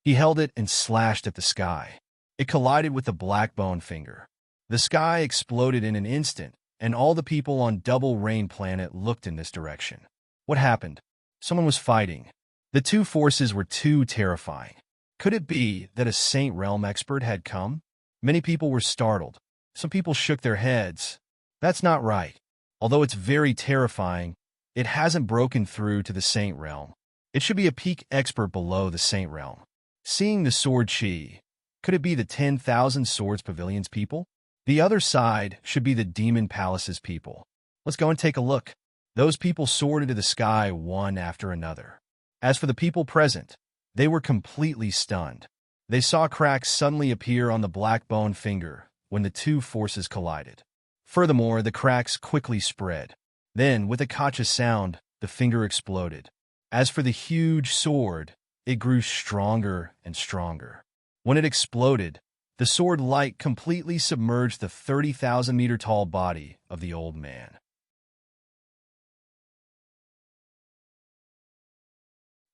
He held it and slashed at the sky. It collided with the black bone finger. The sky exploded in an instant, and all the people on Double Rain Planet looked in this direction. What happened? Someone was fighting. The two forces were too terrifying. Could it be that a Saint Realm expert had come? Many people were startled. Some people shook their heads. That's not right. Although it's very terrifying, it hasn't broken through to the Saint Realm. It should be a peak expert below the Saint Realm. Seeing the sword chi, could it be the 10,000 Swords Pavilion's people? The other side should be the Demon Palace's people. Let's go and take a look. Those people soared into the sky one after another. As for the people present, they were completely stunned. They saw cracks suddenly appear on the black bone finger when the two forces collided. Furthermore, the cracks quickly spread. Then, with a kacha sound, the finger exploded. As for the huge sword, it grew stronger and stronger. When it exploded, the sword light completely submerged the 30,000-meter-tall body of the old man.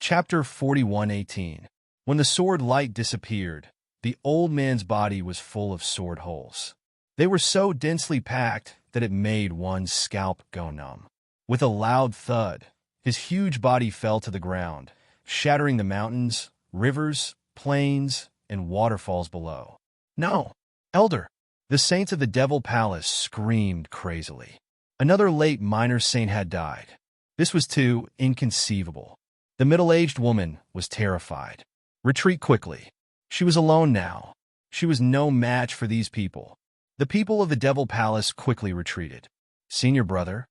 Chapter 41:18. When the sword light disappeared, the old man's body was full of sword holes. They were so densely packed that it made one's scalp go numb. With a loud thud, his huge body fell to the ground, shattering the mountains, rivers, plains, and waterfalls below. No! Elder! The saints of the Devil Palace screamed crazily. Another late minor saint had died. This was too inconceivable. The middle-aged woman was terrified. Retreat quickly. She was alone now. She was no match for these people. The people of the Devil Palace quickly retreated. Senior brother,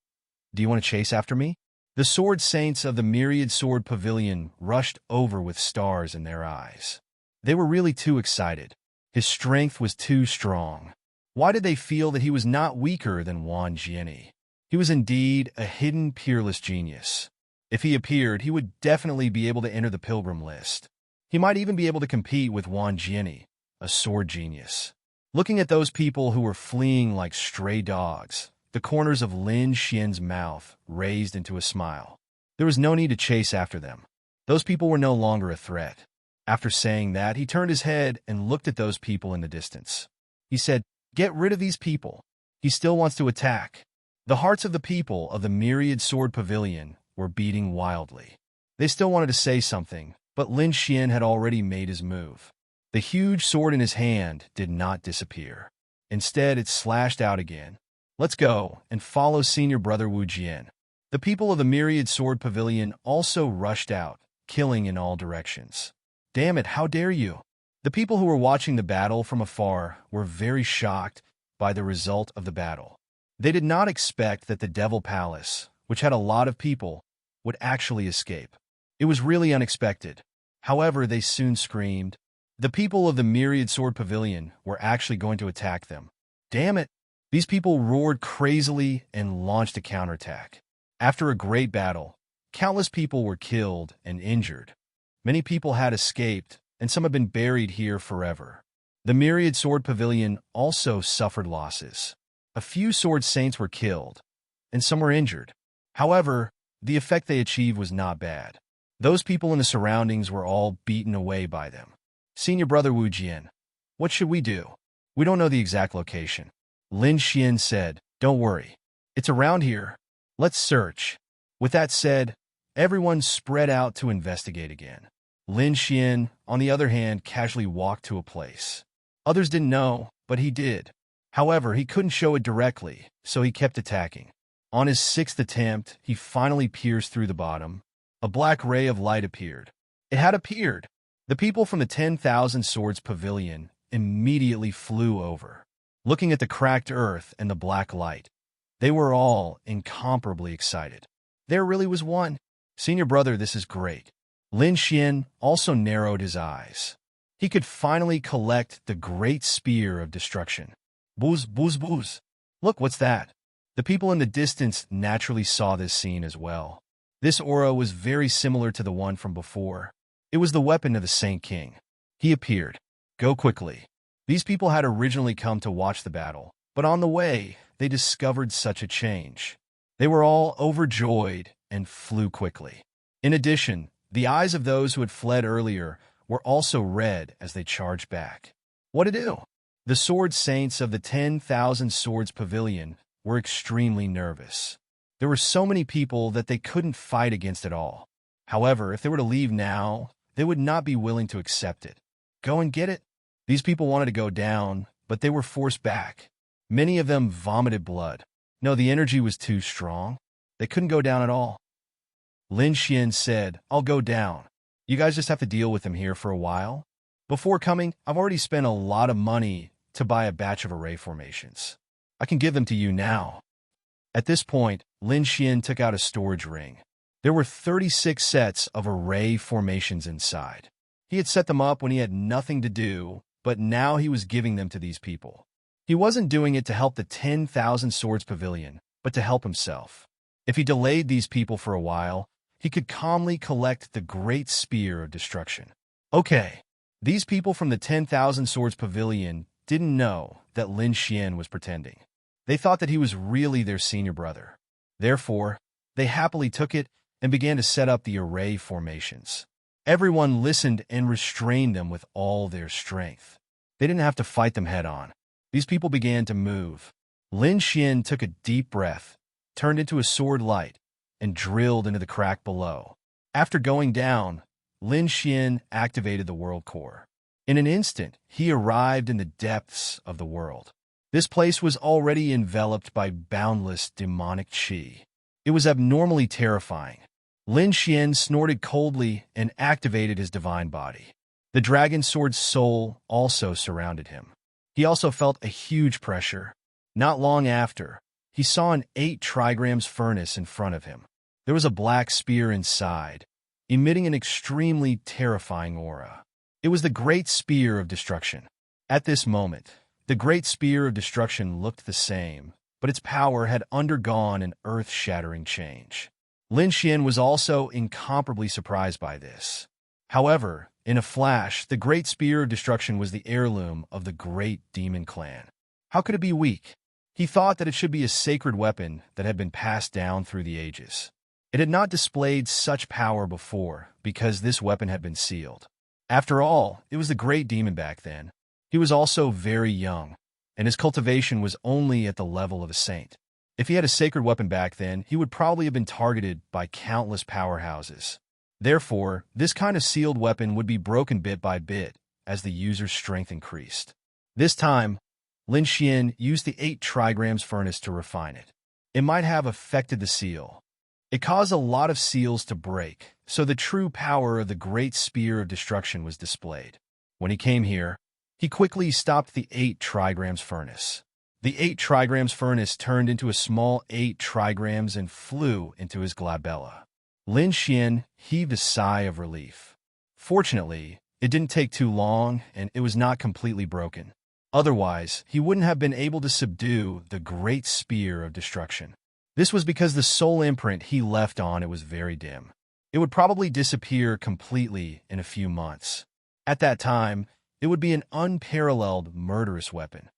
do you want to chase after me? The sword saints of the Myriad Sword Pavilion rushed over with stars in their eyes. They were really too excited. His strength was too strong. Why did they feel that he was not weaker than Wan Jiani? He was indeed a hidden, peerless genius. If he appeared, he would definitely be able to enter the pilgrim list. He might even be able to compete with Wan Jiani, a sword genius. Looking at those people who were fleeing like stray dogs, the corners of Lin Xian's mouth raised into a smile. There was no need to chase after them. Those people were no longer a threat. After saying that, he turned his head and looked at those people in the distance. He said, "Get rid of these people." He still wants to attack. The hearts of the people of the Myriad Sword Pavilion were beating wildly. They still wanted to say something, But Lin Xian had already made his move. The huge sword in his hand did not disappear. Instead, it slashed out again. "Let's go and follow senior brother Wu Jian." The people of the Myriad Sword Pavilion also rushed out, killing in all directions. "Damn it, how dare you!" The people who were watching the battle from afar were very shocked by the result of the battle. They did not expect that the Devil Palace, which had a lot of people, would actually escape. It was really unexpected. However, they soon screamed. The people of the Myriad Sword Pavilion were actually going to attack them. Damn it! These people roared crazily and launched a counterattack. After a great battle, countless people were killed and injured. Many people had escaped, and some had been buried here forever. The Myriad Sword Pavilion also suffered losses. A few sword saints were killed, and some were injured. However, the effect they achieved was not bad. Those people in the surroundings were all beaten away by them. "Senior brother Wu Jian, what should we do? We don't know the exact location." Lin Xian said, "Don't worry. It's around here. Let's search." With that said, everyone spread out to investigate again. Lin Xian, on the other hand, casually walked to a place. Others didn't know, but he did. However, he couldn't show it directly, so he kept attacking. On his 6th attempt, he finally pierced through the bottom. A black ray of light appeared. It had appeared. The people from the 10,000 Swords Pavilion immediately flew over. Looking at the cracked earth and the black light, they were all incomparably excited. There really was one. "Senior brother, this is great." Lin Xian also narrowed his eyes. He could finally collect the great spear of destruction. Booz, booz, booz. Look, what's that? The people in the distance naturally saw this scene as well. This aura was very similar to the one from before. It was the weapon of the Saint King. He appeared. "Go quickly." These people had originally come to watch the battle, but on the way, they discovered such a change. They were all overjoyed and flew quickly. In addition, the eyes of those who had fled earlier were also red as they charged back. What to do? The sword saints of the 10,000 Swords Pavilion were extremely nervous. There were so many people that they couldn't fight against it all. However, if they were to leave now, they would not be willing to accept it. Go and get it? These people wanted to go down, but they were forced back. Many of them vomited blood. No, the energy was too strong. They couldn't go down at all. Lin Xian said, "I'll go down. You guys just have to deal with them here for a while. Before coming, I've already spent a lot of money to buy a batch of array formations. I can give them to you now." At this point, Lin Xian took out a storage ring. There were 36 sets of array formations inside. He had set them up when he had nothing to do, but now he was giving them to these people. He wasn't doing it to help the 10,000 Swords Pavilion, but to help himself. If he delayed these people for a while, he could calmly collect the great spear of destruction. Okay, these people from the 10,000 Swords Pavilion didn't know that Lin Xian was pretending. They thought that he was really their senior brother. Therefore, they happily took it and began to set up the array formations. Everyone listened and restrained them with all their strength. They didn't have to fight them head-on. These people began to move. Lin Xian took a deep breath, turned into a sword light, and drilled into the crack below. After going down, Lin Xian activated the world core. In an instant, he arrived in the depths of the world. This place was already enveloped by boundless demonic qi. It was abnormally terrifying. Lin Xian snorted coldly and activated his divine body. The dragon sword's soul also surrounded him. He also felt a huge pressure. Not long after, he saw an 8 trigrams furnace in front of him. There was a black spear inside, emitting an extremely terrifying aura. It was the Great Spear of Destruction. At this moment, the Great Spear of Destruction looked the same, but its power had undergone an earth-shattering change. Lin Xian was also incomparably surprised by this. However, in a flash, the Great Spear of Destruction was the heirloom of the Great Demon Clan. How could it be weak? He thought that it should be a sacred weapon that had been passed down through the ages. It had not displayed such power before because this weapon had been sealed. After all, it was the Great Demon back then. He was also very young, and his cultivation was only at the level of a saint. If he had a sacred weapon back then, he would probably have been targeted by countless powerhouses. Therefore, this kind of sealed weapon would be broken bit by bit as the user's strength increased. This time, Lin Xian used the 8 trigrams furnace to refine it. It might have affected the seal. It caused a lot of seals to break, so the true power of the Great Spear of Destruction was displayed. When he came here, he quickly stopped the 8 trigrams furnace. The 8 trigrams furnace turned into a small 8 trigrams and flew into his glabella. Lin Xian heaved a sigh of relief. Fortunately, it didn't take too long and it was not completely broken. Otherwise, he wouldn't have been able to subdue the Great Spear of Destruction. This was because the soul imprint he left on it was very dim. It would probably disappear completely in a few months. At that time, it would be an unparalleled murderous weapon.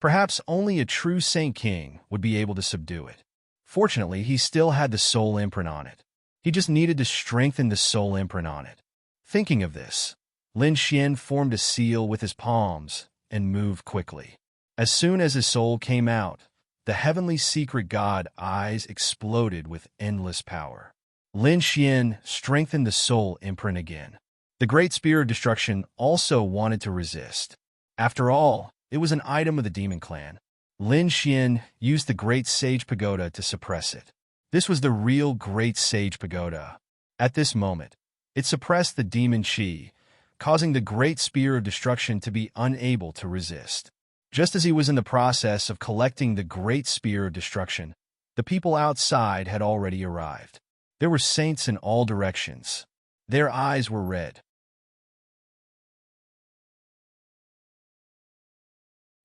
Perhaps only a true Saint King would be able to subdue it. Fortunately, he still had the soul imprint on it. He just needed to strengthen the soul imprint on it. Thinking of this, Lin Xian formed a seal with his palms and moved quickly. As soon as his soul came out, the heavenly secret god eyes exploded with endless power. Lin Xian strengthened the soul imprint again. The Great Spear of Destruction also wanted to resist. After all, it was an item of the Demon Clan. Lin Xian used the Great Sage Pagoda to suppress it. This was the real Great Sage Pagoda. At this moment, it suppressed the demon Qi, causing the Great Spear of Destruction to be unable to resist. Just as he was in the process of collecting the Great Spear of Destruction, the people outside had already arrived. There were saints in all directions. Their eyes were red.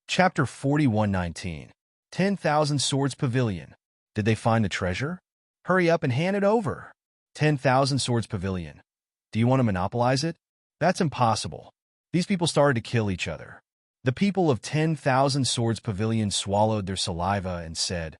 Chapter 41:19. 10,000 Swords Pavilion. Did they find the treasure? Hurry up and hand it over. 10,000 Swords Pavilion. Do you want to monopolize it? That's impossible. These people started to kill each other. The people of 10,000 Swords Pavilion swallowed their saliva and said,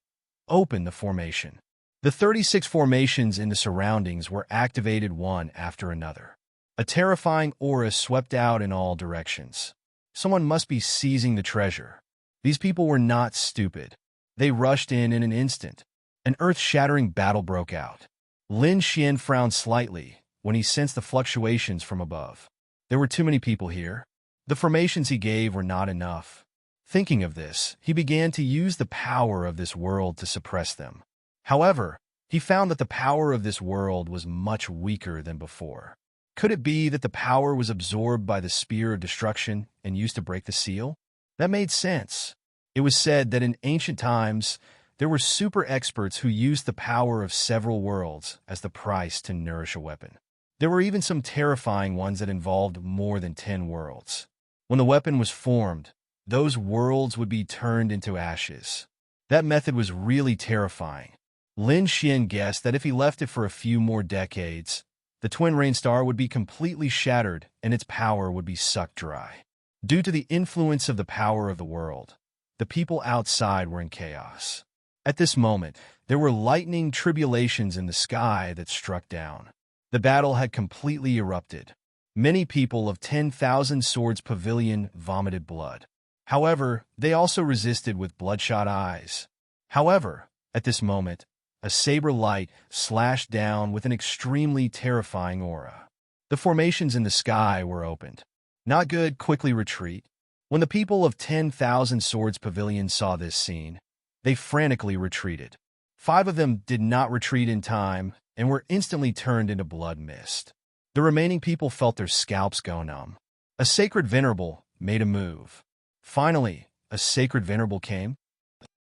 "Open the formation." The 36 formations in the surroundings were activated one after another. A terrifying aura swept out in all directions. Someone must be seizing the treasure. These people were not stupid. They rushed in an instant. An earth-shattering battle broke out. Lin Xian frowned slightly when he sensed the fluctuations from above. There were too many people here. The formations he gave were not enough. Thinking of this, he began to use the power of this world to suppress them. However, he found that the power of this world was much weaker than before. Could it be that the power was absorbed by the Spear of Destruction and used to break the seal? That made sense. It was said that in ancient times, there were super experts who used the power of several worlds as the price to nourish a weapon. There were even some terrifying ones that involved more than 10 worlds. When the weapon was formed, those worlds would be turned into ashes. That method was really terrifying. Lin Xian guessed that if he left it for a few more decades, the Twin Rain Star would be completely shattered and its power would be sucked dry. Due to the influence of the power of the world, the people outside were in chaos. At this moment, there were lightning tribulations in the sky that struck down. The battle had completely erupted. Many people of 10,000 Swords Pavilion vomited blood. However, they also resisted with bloodshot eyes. However, at this moment, a saber light slashed down with an extremely terrifying aura. The formations in the sky were opened. Not good, quickly retreat. When the people of 10,000 Swords Pavilion saw this scene, they frantically retreated. 5 of them did not retreat in time and were instantly turned into blood mist. The remaining people felt their scalps go numb. A sacred venerable made a move. Finally, a sacred venerable came.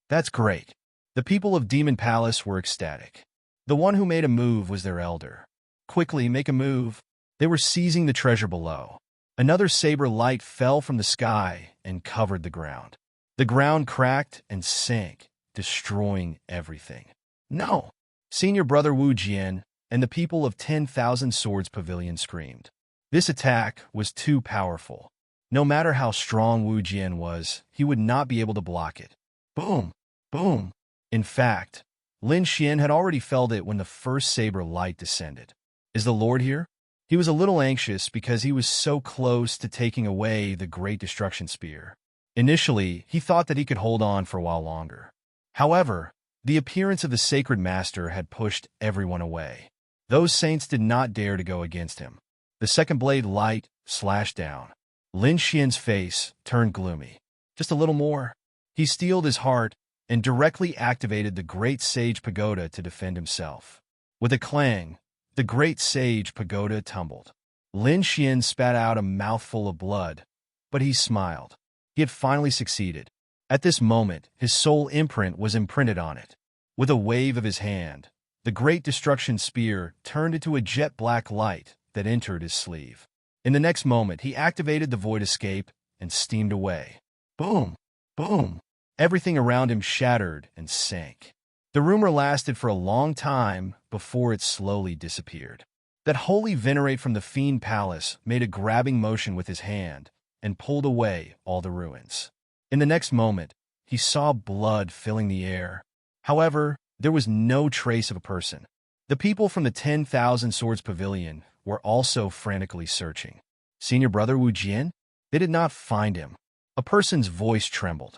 That's great. The people of Demon Palace were ecstatic. The one who made a move was their elder. Quickly, make a move. They were seizing the treasure below. Another saber light fell from the sky and covered the ground. The ground cracked and sank, destroying everything. No! Senior brother Wu Jian and the people of 10,000 Swords Pavilion screamed. This attack was too powerful. No matter how strong Wu Jian was, he would not be able to block it. Boom! Boom! In fact, Lin Xian had already felt it when the first saber light descended. Is the Lord here? He was a little anxious because he was so close to taking away the Great Destruction Spear. Initially, he thought that he could hold on for a while longer. However, the appearance of the Sacred Master had pushed everyone away. Those saints did not dare to go against him. The second blade light slashed down. Lin Xian's face turned gloomy. Just a little more. He steeled his heart and directly activated the Great Sage Pagoda to defend himself. With a clang, the Great Sage Pagoda tumbled. Lin Xian spat out a mouthful of blood, but he smiled. He had finally succeeded. At this moment, his soul imprint was imprinted on it. With a wave of his hand, the Great Destruction Spear turned into a jet-black light that entered his sleeve. In the next moment, he activated the Void Escape and steamed away. Boom! Boom! Everything around him shattered and sank. The rumor lasted for a long time before it slowly disappeared. That holy venerate from the Fiend Palace made a grabbing motion with his hand and pulled away all the ruins. In the next moment, he saw blood filling the air. However, there was no trace of a person. The people from the 10,000 Swords Pavilion were also frantically searching. Senior Brother Wu Jian? They did not find him. A person's voice trembled.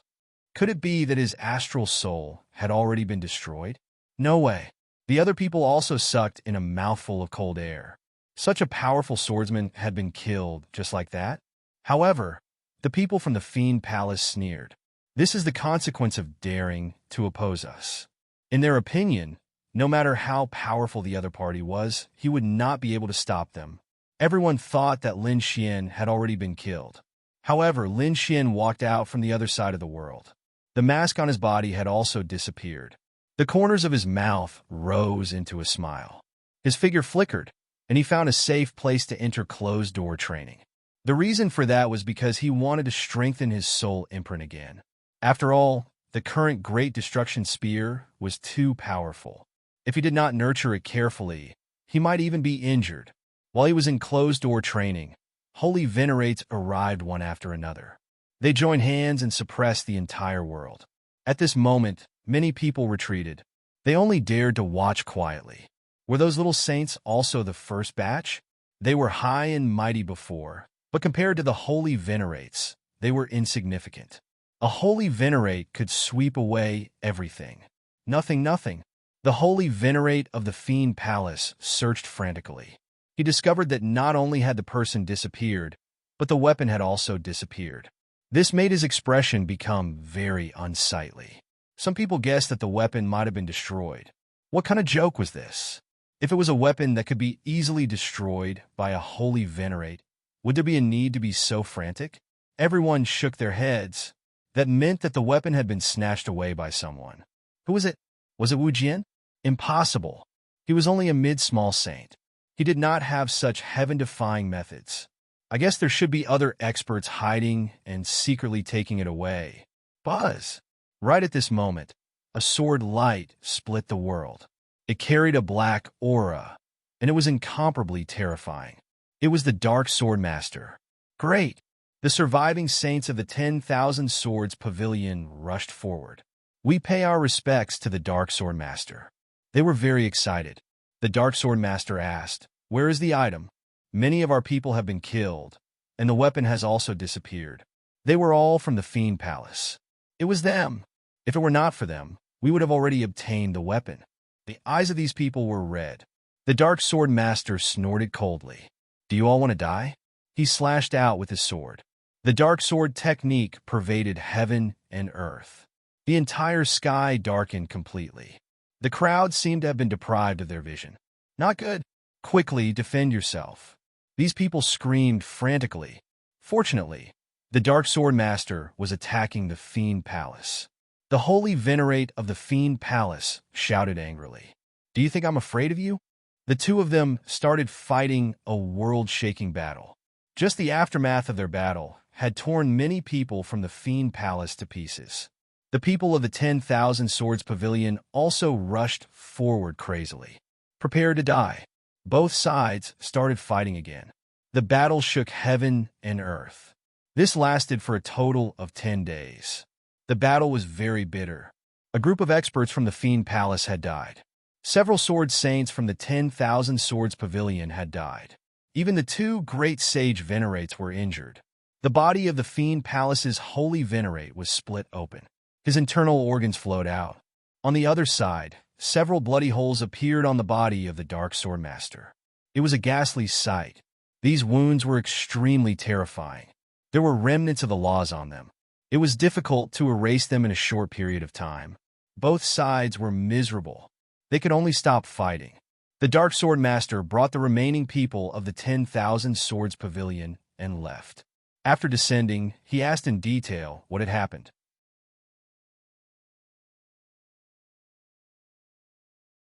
Could it be that his astral soul had already been destroyed? No way. The other people also sucked in a mouthful of cold air. Such a powerful swordsman had been killed just like that? However, the people from the Fiend Palace sneered. This is the consequence of daring to oppose us. In their opinion, no matter how powerful the other party was, he would not be able to stop them. Everyone thought that Lin Xian had already been killed. However, Lin Xian walked out from the other side of the world. The mask on his body had also disappeared. The corners of his mouth rose into a smile. His figure flickered, and he found a safe place to enter closed-door training. The reason for that was because he wanted to strengthen his soul imprint again. After all, the current Great Destruction Spear was too powerful. If he did not nurture it carefully, he might even be injured. While he was in closed-door training, holy venerates arrived one after another. They joined hands and suppressed the entire world. At this moment, many people retreated. They only dared to watch quietly. Were those little saints also the first batch? They were high and mighty before, but compared to the holy venerates, they were insignificant. A holy venerate could sweep away everything. Nothing. The holy venerate of the Fiend Palace searched frantically. He discovered that not only had the person disappeared, but the weapon had also disappeared. This made his expression become very unsightly. Some people guessed that the weapon might have been destroyed. What kind of joke was this? If it was a weapon that could be easily destroyed by a holy venerate, would there be a need to be so frantic? Everyone shook their heads. That meant that the weapon had been snatched away by someone. Who was it? Was it Wu Jian? Impossible. He was only a mid-small saint. He did not have such heaven-defying methods. I guess there should be other experts hiding and secretly taking it away. Buzz! Right at this moment, a sword light split the world. It carried a black aura, and it was incomparably terrifying. It was the Dark Sword Master. Great! The surviving saints of the 10,000 Swords Pavilion rushed forward. We pay our respects to the Dark Sword Master. They were very excited. The Dark Sword Master asked, "Where is the item? Many of our people have been killed, and the weapon has also disappeared. They were all from the Fiend Palace. It was them. If it were not for them, we would have already obtained the weapon." The eyes of these people were red. The Dark Sword Master snorted coldly. "Do you all want to die?" He slashed out with his sword. The dark sword technique pervaded heaven and earth. The entire sky darkened completely. The crowd seemed to have been deprived of their vision. Not good. Quickly defend yourself. These people screamed frantically. Fortunately, the Dark Sword Master was attacking the Fiend Palace. The holy venerate of the Fiend Palace shouted angrily, "Do you think I'm afraid of you?" The two of them started fighting a world-shaking battle. Just the aftermath of their battle had torn many people from the Fiend Palace to pieces. The people of the 10,000 Swords Pavilion also rushed forward crazily, prepared to die. Both sides started fighting again. The battle shook heaven and earth. This lasted for a total of 10 days. The battle was very bitter. A group of experts from the Fiend Palace had died. Several sword saints from the 10,000 Swords Pavilion had died. Even the two great sage venerates were injured. The body of the Fiend Palace's holy venerate was split open. His internal organs flowed out. On the other side, several bloody holes appeared on the body of the Dark Sword Master. It was a ghastly sight. These wounds were extremely terrifying. There were remnants of the laws on them. It was difficult to erase them in a short period of time. Both sides were miserable. They could only stop fighting. The Dark Sword Master brought the remaining people of the 10,000 Swords Pavilion and left. After descending, he asked in detail what had happened.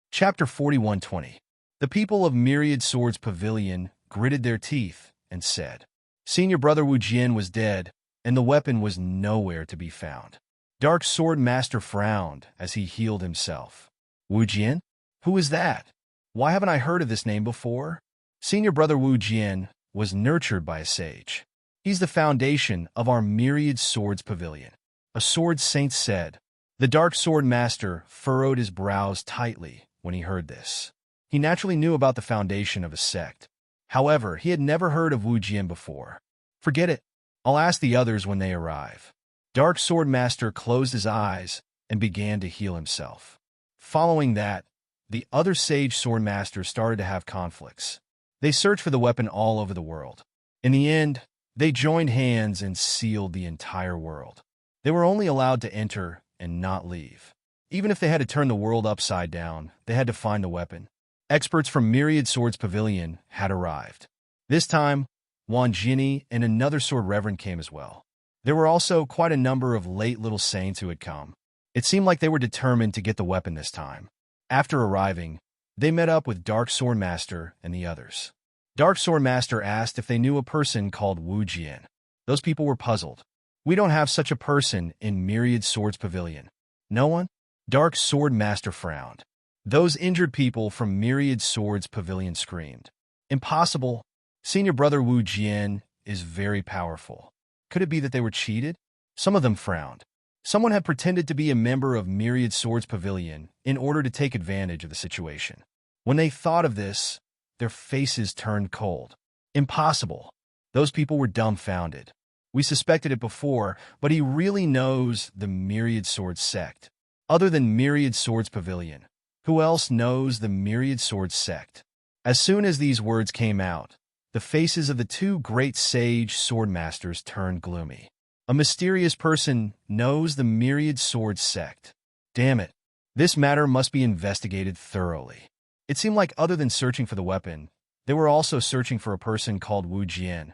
Chapter 41:20. The people of Myriad Swords Pavilion gritted their teeth and said, Senior Brother Wu Jian was dead, and the weapon was nowhere to be found. Dark Sword Master frowned as he healed himself. Wu Jian? Who is that? Why haven't I heard of this name before? Senior Brother Wu Jian was nurtured by a sage. He's the foundation of our Myriad Swords Pavilion. A sword saint said. The Dark Sword Master furrowed his brows tightly when he heard this. He naturally knew about the foundation of a sect. However, he had never heard of Wu Jian before. Forget it. I'll ask the others when they arrive. Dark Sword Master closed his eyes and began to heal himself. Following that, the other sage sword masters started to have conflicts. They searched for the weapon all over the world. In the end, they joined hands and sealed the entire world. They were only allowed to enter and not leave. Even if they had to turn the world upside down, they had to find the weapon. Experts from Myriad Swords Pavilion had arrived. This time, Wan Jinni and another sword reverend came as well. There were also quite a number of late little saints who had come. It seemed like they were determined to get the weapon this time. After arriving, they met up with Dark Sword Master and the others. Dark Sword Master asked if they knew a person called Wu Jian. Those people were puzzled. We don't have such a person in Myriad Swords Pavilion. No one? Dark Sword Master frowned. Those injured people from Myriad Swords Pavilion screamed. Impossible. Senior Brother Wu Jian is very powerful. Could it be that they were cheated? Some of them frowned. Someone had pretended to be a member of Myriad Swords Pavilion in order to take advantage of the situation. When they thought of this, their faces turned cold. Impossible. Those people were dumbfounded. We suspected it before, but he really knows the Myriad Swords sect. Other than Myriad Swords Pavilion, who else knows the Myriad Swords sect? As soon as these words came out, the faces of the two great sage sword masters turned gloomy. A mysterious person knows the Myriad Swords sect. Damn it. This matter must be investigated thoroughly. It seemed like other than searching for the weapon, they were also searching for a person called Wu Jian.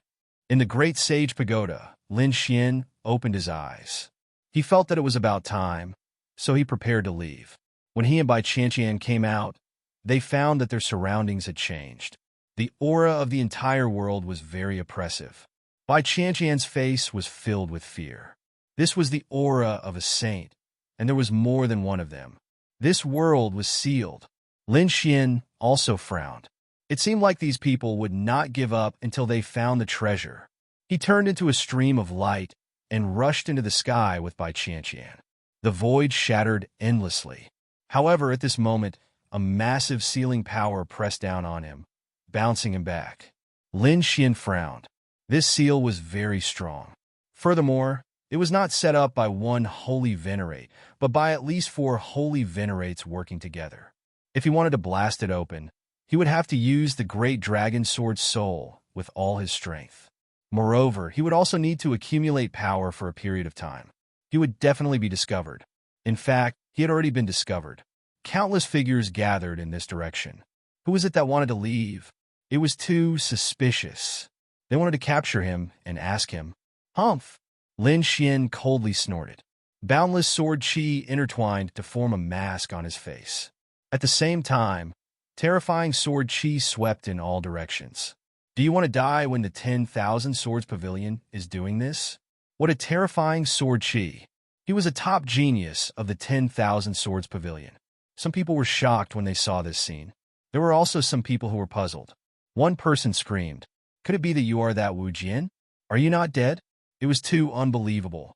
In the Great Sage Pagoda, Lin Xian opened his eyes. He felt that it was about time, so he prepared to leave. When he and Bai Qianqian came out, they found that their surroundings had changed. The aura of the entire world was very oppressive. Bai Qianqian's face was filled with fear. This was the aura of a saint, and there was more than one of them. This world was sealed. Lin Xian also frowned. It seemed like these people would not give up until they found the treasure. He turned into a stream of light and rushed into the sky with Bai Qianqian. The void shattered endlessly. However, at this moment, a massive sealing power pressed down on him, bouncing him back. Lin Xian frowned. This seal was very strong. Furthermore, it was not set up by one holy venerate, but by at least 4 holy venerates working together. If he wanted to blast it open, he would have to use the great dragon sword soul with all his strength. Moreover, he would also need to accumulate power for a period of time. He would definitely be discovered. In fact, he had already been discovered. Countless figures gathered in this direction. Who was it that wanted to leave? It was too suspicious. They wanted to capture him and ask him. Humph! Lin Xian coldly snorted. Boundless sword chi intertwined to form a mask on his face. At the same time, terrifying sword chi swept in all directions. Do you want to die when the 10,000 Swords Pavilion is doing this? What a terrifying sword chi. He was a top genius of the 10,000 Swords Pavilion. Some people were shocked when they saw this scene. There were also some people who were puzzled. One person screamed, "Could it be that you are that Wu Jian? Are you not dead?" It was too unbelievable.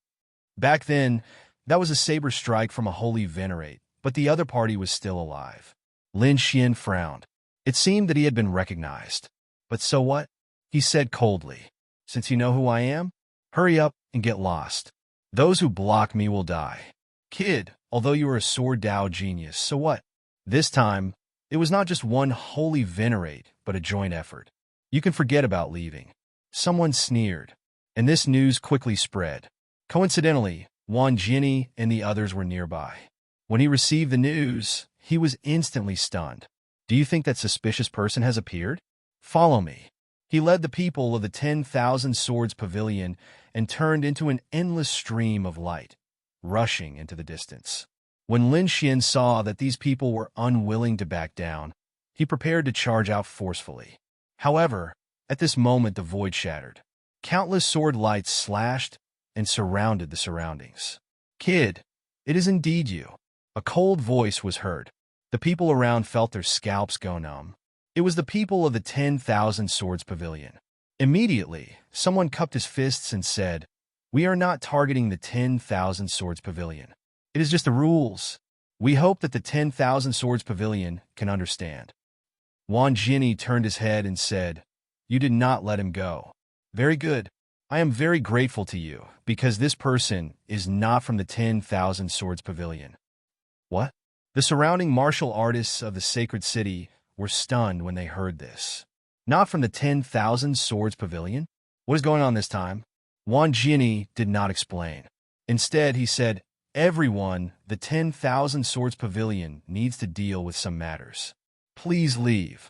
Back then, that was a saber strike from a holy venerate, but the other party was still alive. Lin Xian frowned. It seemed that he had been recognized. But so what? He said coldly. Since you know who I am, hurry up and get lost. Those who block me will die. Kid, although you are a sword Dao genius, so what? This time, it was not just one holy venerate, but a joint effort. You can forget about leaving. Someone sneered, and this news quickly spread. Coincidentally, Wan Jinni and the others were nearby. When he received the news, he was instantly stunned. Do you think that suspicious person has appeared? Follow me. He led the people of the 10,000 Swords Pavilion and turned into an endless stream of light, rushing into the distance. When Lin Xian saw that these people were unwilling to back down, he prepared to charge out forcefully. However, at this moment the void shattered. Countless sword lights slashed and surrounded the surroundings. Kid, it is indeed you. A cold voice was heard. The people around felt their scalps go numb. It was the people of the 10,000 Swords Pavilion. Immediately, someone cupped his fists and said, "We are not targeting the 10,000 Swords Pavilion. It is just the rules. We hope that the 10,000 Swords Pavilion can understand." Wan Jinni turned his head and said, "You did not let him go. Very good. I am very grateful to you, because this person is not from the 10,000 Swords Pavilion." What? The surrounding martial artists of the sacred city were stunned when they heard this. Not from the 10,000 Swords Pavilion? What is going on this time? Wan Jinni did not explain. Instead, he said, "Everyone, the 10,000 Swords Pavilion needs to deal with some matters. Please leave."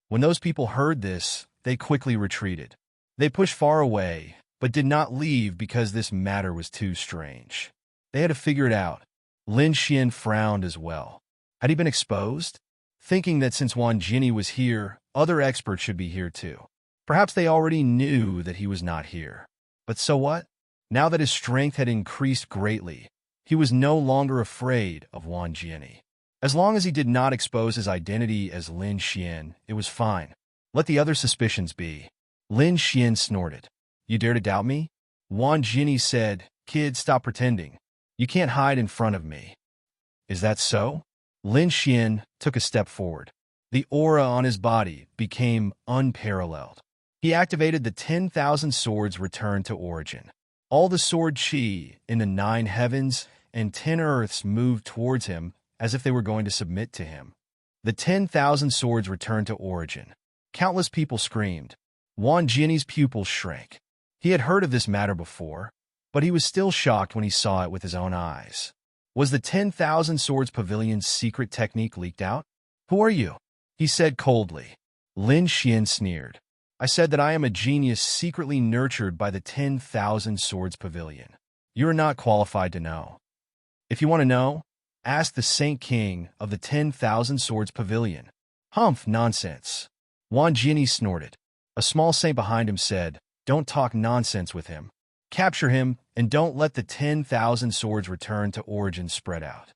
When those people heard this, they quickly retreated. They pushed far away, but did not leave because this matter was too strange. They had to figure it out. Lin Xian frowned as well. Had he been exposed? Thinking that since Wan Jinni was here, other experts should be here too. Perhaps they already knew that he was not here. But so what? Now that his strength had increased greatly, he was no longer afraid of Wan Jinni. As long as he did not expose his identity as Lin Xian, it was fine. Let the other suspicions be. Lin Xian snorted. "You dare to doubt me?" Wan Jinni said, "Kid, stop pretending. You can't hide in front of me." "Is that so?" Lin Xian took a step forward. The aura on his body became unparalleled. He activated the 10,000 swords returned to origin. All the sword chi in the 9 heavens and 10 earths moved towards him as if they were going to submit to him. The 10,000 swords returned to origin. Countless people screamed. Wan Jinni's pupils shrank. He had heard of this matter before, but he was still shocked when he saw it with his own eyes. Was the 10,000 Swords Pavilion's secret technique leaked out? "Who are you?" he said coldly. Lin Xian sneered. "I said that I am a genius secretly nurtured by the 10,000 Swords Pavilion. You are not qualified to know. If you want to know, ask the Saint King of the 10,000 Swords Pavilion." "Humph, nonsense." Wan Jinni snorted. A small saint behind him said, "Don't talk nonsense with him. Capture him, and don't let the 10,000 swords return to origin spread out."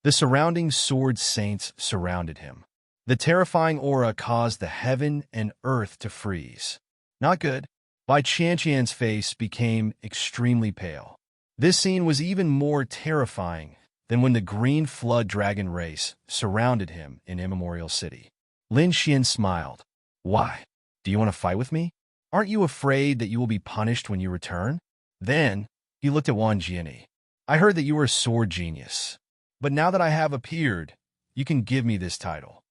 The surrounding sword saints surrounded him. The terrifying aura caused the heaven and earth to freeze. Not good. Bai Qianqian's face became extremely pale. This scene was even more terrifying than when the green flood dragon race surrounded him in Immemorial City. Lin Xian smiled. "Why? Do you want to fight with me? Aren't you afraid that you will be punished when you return?" Then he looked at Wan Jinni. "I heard that you were a sword genius, but now that I have appeared, you can give me this title."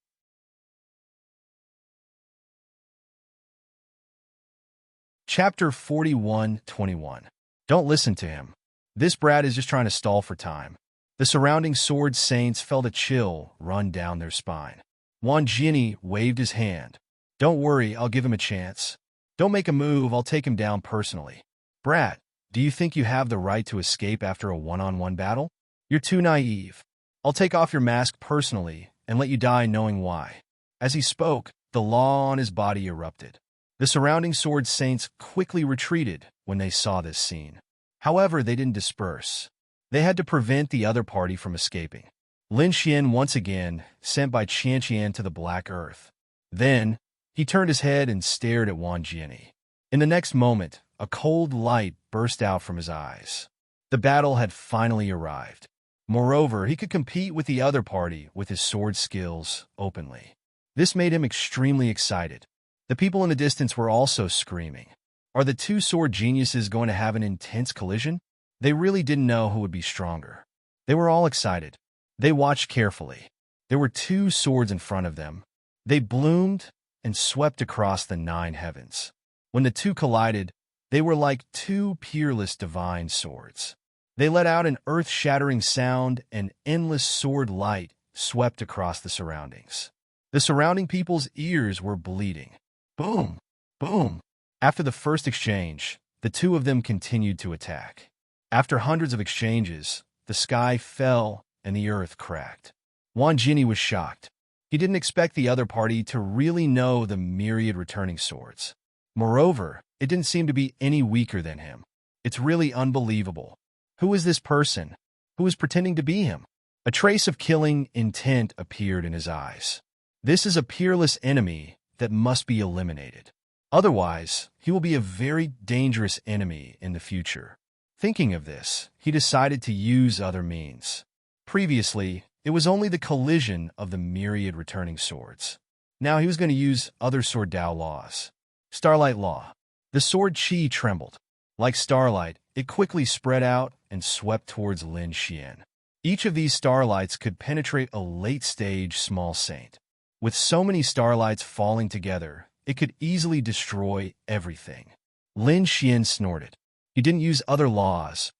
Chapter 41-21. Don't listen to him. This brat is just trying to stall for time. The surrounding sword saints felt a chill run down their spine. Wan Jinni waved his hand. "Don't worry, I'll give him a chance. Don't make a move, I'll take him down personally." "Brat, do you think you have the right to escape after a one-on-one battle? You're too naive. I'll take off your mask personally and let you die knowing why." As he spoke, the law on his body erupted. The surrounding sword saints quickly retreated when they saw this scene. However, they didn't disperse. They had to prevent the other party from escaping. Lin Xian once again sent Bai Qianqian to the Black Earth. Then, he turned his head and stared at Wan Jinni. In the next moment, a cold light burst out from his eyes. The battle had finally arrived. Moreover, he could compete with the other party with his sword skills openly. This made him extremely excited. The people in the distance were also screaming. Are the two sword geniuses going to have an intense collision? They really didn't know who would be stronger. They were all excited. They watched carefully. There were two swords in front of them. They bloomed and swept across the 9 heavens. When the two collided, they were like two peerless divine swords. They let out an earth-shattering sound, and endless sword light swept across the surroundings. The surrounding people's ears were bleeding. Boom! Boom! After the first exchange, the two of them continued to attack. After hundreds of exchanges, the sky fell and the earth cracked. Wan Jinni was shocked. He didn't expect the other party to really know the myriad returning swords. Moreover, it didn't seem to be any weaker than him. It's really unbelievable. Who is this person? Who is pretending to be him? A trace of killing intent appeared in his eyes. This is a peerless enemy that must be eliminated. Otherwise, he will be a very dangerous enemy in the future. Thinking of this, he decided to use other means. Previously, it was only the collision of the myriad returning swords. Now he was going to use other Sword Dao laws. Starlight Law. The sword Qi trembled. Like starlight, it quickly spread out and swept towards Lin Xian. Each of these starlights could penetrate a late-stage small saint. With so many starlights falling together, it could easily destroy everything. Lin Xian snorted. He didn't use other laws,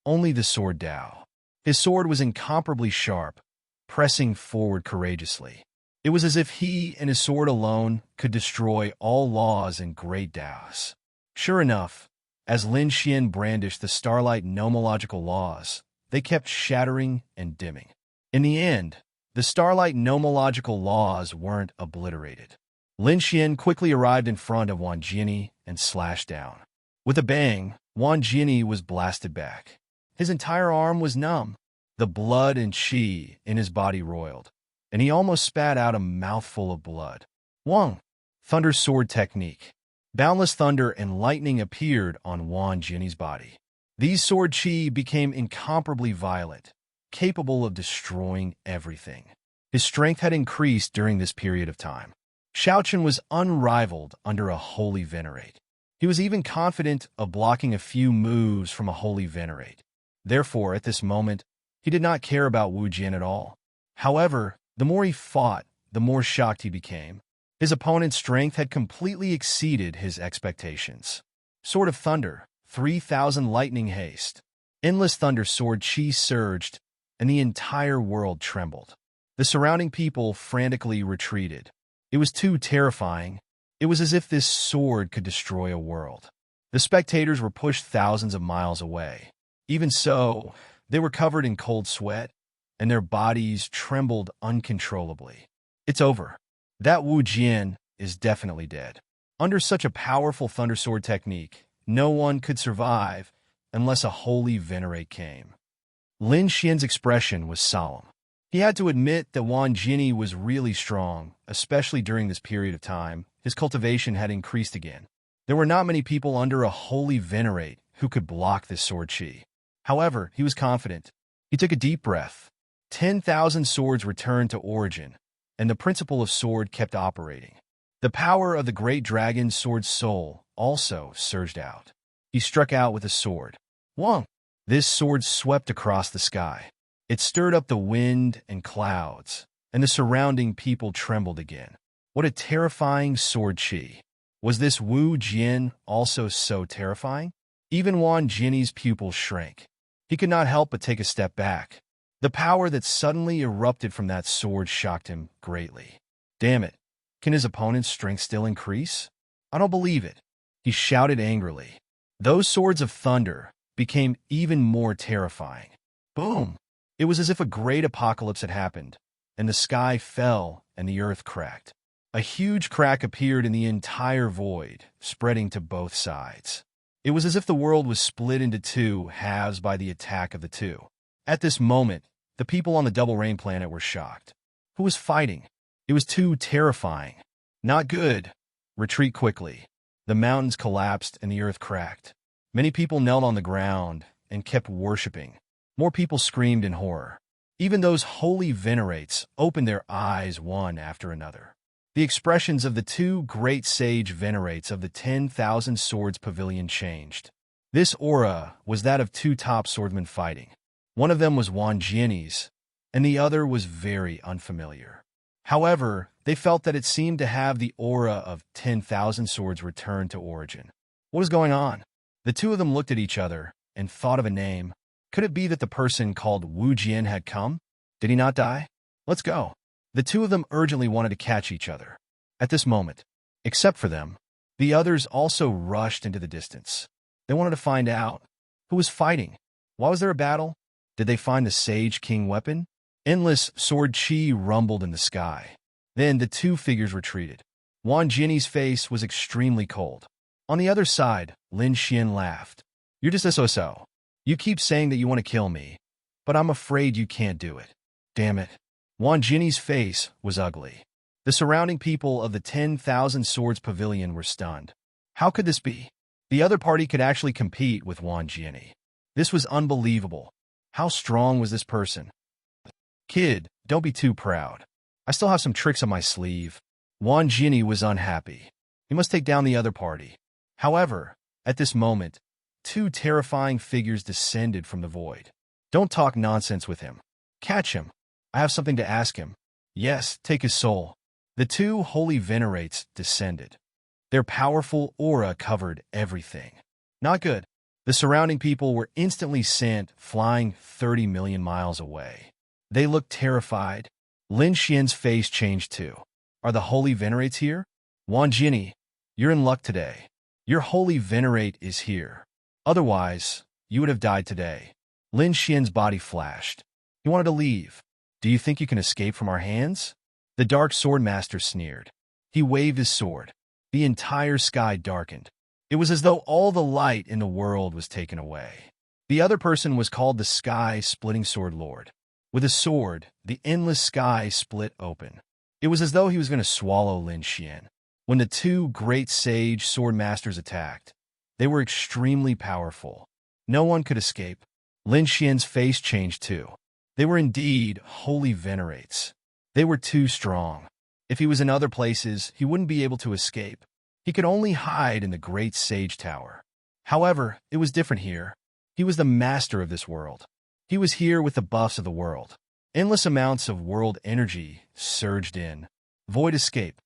only the Sword Dao. His sword was incomparably sharp, pressing forward courageously. It was as if he and his sword alone could destroy all laws and great Daos. Sure enough, as Lin Xian brandished the starlight nomological laws, they kept shattering and dimming. In the end, the starlight nomological laws weren't obliterated. Lin Xian quickly arrived in front of Wan Jinni and slashed down. With a bang, Wan Jinni was blasted back. His entire arm was numb. The blood and qi in his body roiled, and he almost spat out a mouthful of blood. Wang! Thunder sword technique. Boundless thunder and lightning appeared on Wan Jinni's body. These sword qi became incomparably violent, capable of destroying everything. His strength had increased during this period of time. Shaochen was unrivaled under a holy venerate. He was even confident of blocking a few moves from a holy venerate. Therefore, at this moment, he did not care about Wu Jin at all. However, the more he fought, the more shocked he became. His opponent's strength had completely exceeded his expectations. Sword of Thunder, 3,000 lightning haste. Endless thunder sword qi surged, and the entire world trembled. The surrounding people frantically retreated. It was too terrifying. It was as if this sword could destroy a world. The spectators were pushed thousands of miles away. Even so, they were covered in cold sweat, and their bodies trembled uncontrollably. It's over. That Wu Jian is definitely dead. Under such a powerful thunder sword technique, no one could survive unless a holy venerate came. Lin Xian's expression was solemn. He had to admit that Wan Jinni was really strong, especially during this period of time. His cultivation had increased again. There were not many people under a holy venerate who could block this sword qi. However, he was confident. He took a deep breath. 10,000 swords returned to origin, and the principle of sword kept operating. The power of the great dragon's sword soul also surged out. He struck out with a sword. Wang! This sword swept across the sky. It stirred up the wind and clouds, and the surrounding people trembled again. What a terrifying sword qi. Was this Wu Jian also so terrifying? Even Wan Jinni's pupils shrank. He could not help but take a step back. The power that suddenly erupted from that sword shocked him greatly. Damn it. Can his opponent's strength still increase? I don't believe it. He shouted angrily. Those swords of thunder became even more terrifying. Boom! It was as if a great apocalypse had happened, and the sky fell and the earth cracked. A huge crack appeared in the entire void, spreading to both sides. It was as if the world was split into two halves by the attack of the two. At this moment, the people on the Double Rain planet were shocked. Who was fighting? It was too terrifying. Not good. Retreat quickly. The mountains collapsed and the earth cracked. Many people knelt on the ground and kept worshipping. More people screamed in horror. Even those holy venerates opened their eyes one after another. The expressions of the two great sage venerates of the 10,000 Swords Pavilion changed. This aura was that of two top swordsmen fighting. One of them was Wan Jinni's, and the other was very unfamiliar. However, they felt that it seemed to have the aura of 10,000 swords returned to origin. What was going on? The two of them looked at each other and thought of a name. Could it be that the person called Wu Jian had come? Did he not die? Let's go. The two of them urgently wanted to catch each other. At this moment, except for them, the others also rushed into the distance. They wanted to find out who was fighting. Why was there a battle? Did they find the Sage King weapon? Endless sword chi rumbled in the sky. Then the two figures retreated. Wan Jinny's face was extremely cold. On the other side, Lin Xian laughed. You're just a so-so. You keep saying that you want to kill me, but I'm afraid you can't do it. Damn it. Wan Jinny's face was ugly. The surrounding people of the 10,000 Swords Pavilion were stunned. How could this be? The other party could actually compete with Wan Jinny. This was unbelievable. How strong was this person? Kid, don't be too proud. I still have some tricks on my sleeve. Wan Jinny was unhappy. He must take down the other party. However, at this moment, two terrifying figures descended from the void. Don't talk nonsense with him. Catch him. I have something to ask him. Yes, take his soul. The two holy venerates descended. Their powerful aura covered everything. Not good. The surrounding people were instantly sent flying 30 million miles away. They looked terrified. Lin Xian's face changed too. Are the holy venerates here? Wan Jinny, you're in luck today. Your holy venerate is here. Otherwise, you would have died today. Lin Xian's body flashed. He wanted to leave. Do you think you can escape from our hands? The Dark Sword Master sneered. He waved his sword. The entire sky darkened. It was as though all the light in the world was taken away. The other person was called the Sky-Splitting Sword Lord. With a sword, the endless sky split open. It was as though he was going to swallow Lin Xian. When the two great sage sword masters attacked, they were extremely powerful. No one could escape. Lin Xian's face changed too. They were indeed holy venerates. They were too strong. If he was in other places, he wouldn't be able to escape. He could only hide in the great sage tower. However, it was different here. He was the master of this world. He was here with the buffs of the world. Endless amounts of world energy surged in. Void escape.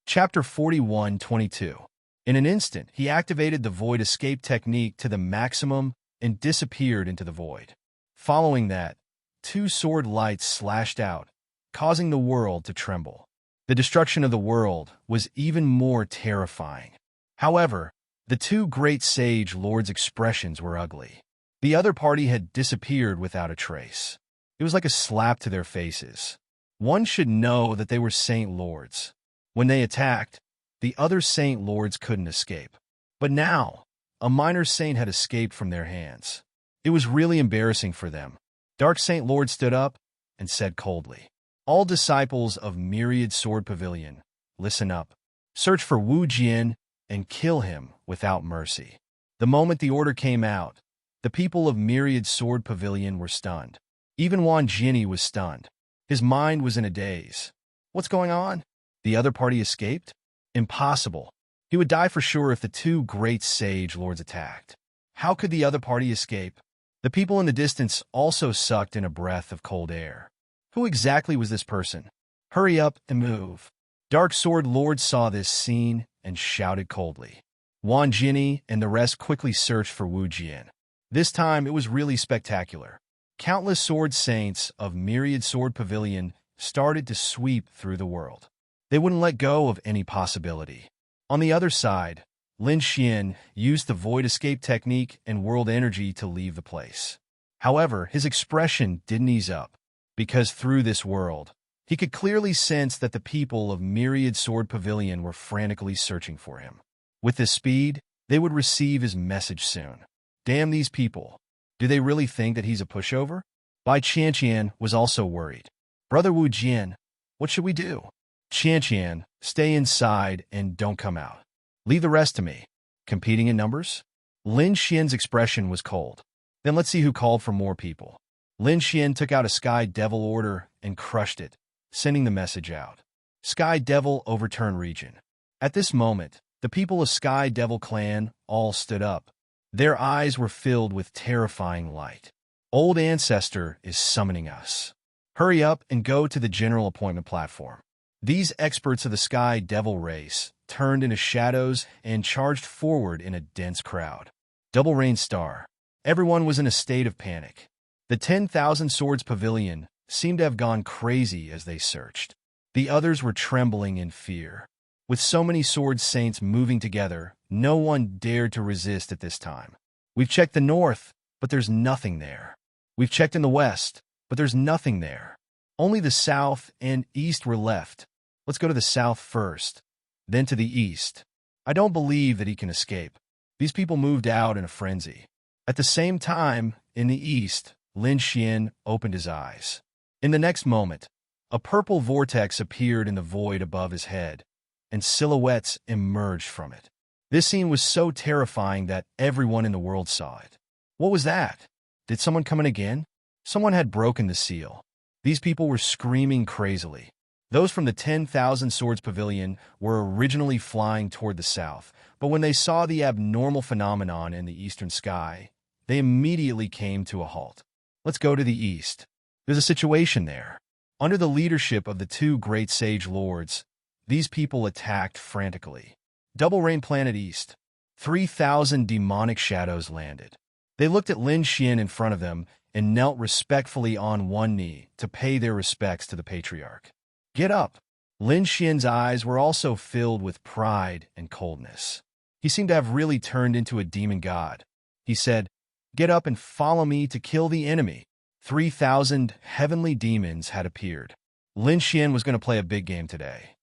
Chapter 41:22. In an instant, he activated the void escape technique to the maximum and disappeared into the void. Following that, two sword lights slashed out, causing the world to tremble. The destruction of the world was even more terrifying. However, the two great sage lords' expressions were ugly. The other party had disappeared without a trace. It was like a slap to their faces. One should know that they were saint lords. When they attacked, the other saint lords couldn't escape. But now, a minor saint had escaped from their hands. It was really embarrassing for them. Dark Saint Lord stood up and said coldly, "All disciples of Myriad Sword Pavilion, listen up. Search for Wu Jian and kill him without mercy." The moment the order came out, the people of Myriad Sword Pavilion were stunned. Even Wan Jinny was stunned. His mind was in a daze. What's going on? The other party escaped? Impossible. He would die for sure if the two great sage lords attacked. How could the other party escape? The people in the distance also sucked in a breath of cold air. Who exactly was this person? Hurry up and move. Dark Sword Lord saw this scene and shouted coldly. Wan Jinny and the rest quickly searched for Wu Jian. This time it was really spectacular. Countless sword saints of Myriad Sword Pavilion started to sweep through the world. They wouldn't let go of any possibility. On the other side, Lin Xian used the void escape technique and world energy to leave the place. However, his expression didn't ease up, because through this world, he could clearly sense that the people of Myriad Sword Pavilion were frantically searching for him. With this speed, they would receive his message soon. Damn these people. Do they really think that he's a pushover? Bai Qianqian was also worried. Brother Wu Jian, what should we do? Qianqian, stay inside and don't come out. Leave the rest to me. Competing in numbers? Lin Xian's expression was cold. Then let's see who called for more people. Lin Xian took out a Sky Devil order and crushed it, sending the message out. Sky Devil overturn region. At this moment, the people of Sky Devil clan all stood up. Their eyes were filled with terrifying light. Old Ancestor is summoning us. Hurry up and go to the general appointment platform. These experts of the sky devil race turned into shadows and charged forward in a dense crowd. Double Rain Star. Everyone was in a state of panic. The 10,000 Swords Pavilion seemed to have gone crazy as they searched. The others were trembling in fear. With so many Sword Saints moving together, no one dared to resist at this time. We've checked the north, but there's nothing there. We've checked in the west, but there's nothing there. Only the south and east were left. Let's go to the south first, then to the east. I don't believe that he can escape. These people moved out in a frenzy. At the same time, in the east, Lin Xian opened his eyes. In the next moment, a purple vortex appeared in the void above his head, and silhouettes emerged from it. This scene was so terrifying that everyone in the world saw it. What was that? Did someone come in again? Someone had broken the seal. These people were screaming crazily. Those from the 10,000 Swords Pavilion were originally flying toward the south, but when they saw the abnormal phenomenon in the eastern sky, they immediately came to a halt. Let's go to the east. There's a situation there. Under the leadership of the two great sage lords, these people attacked frantically. Double Rain Planet East. 3,000 demonic shadows landed. They looked at Lin Xian in front of them and knelt respectfully on one knee to pay their respects to the patriarch. Get up! Lin Xian's eyes were also filled with pride and coldness. He seemed to have really turned into a demon god. He said, "Get up and follow me to kill the enemy." 3,000 heavenly demons had appeared. Lin Xian was going to play a big game today.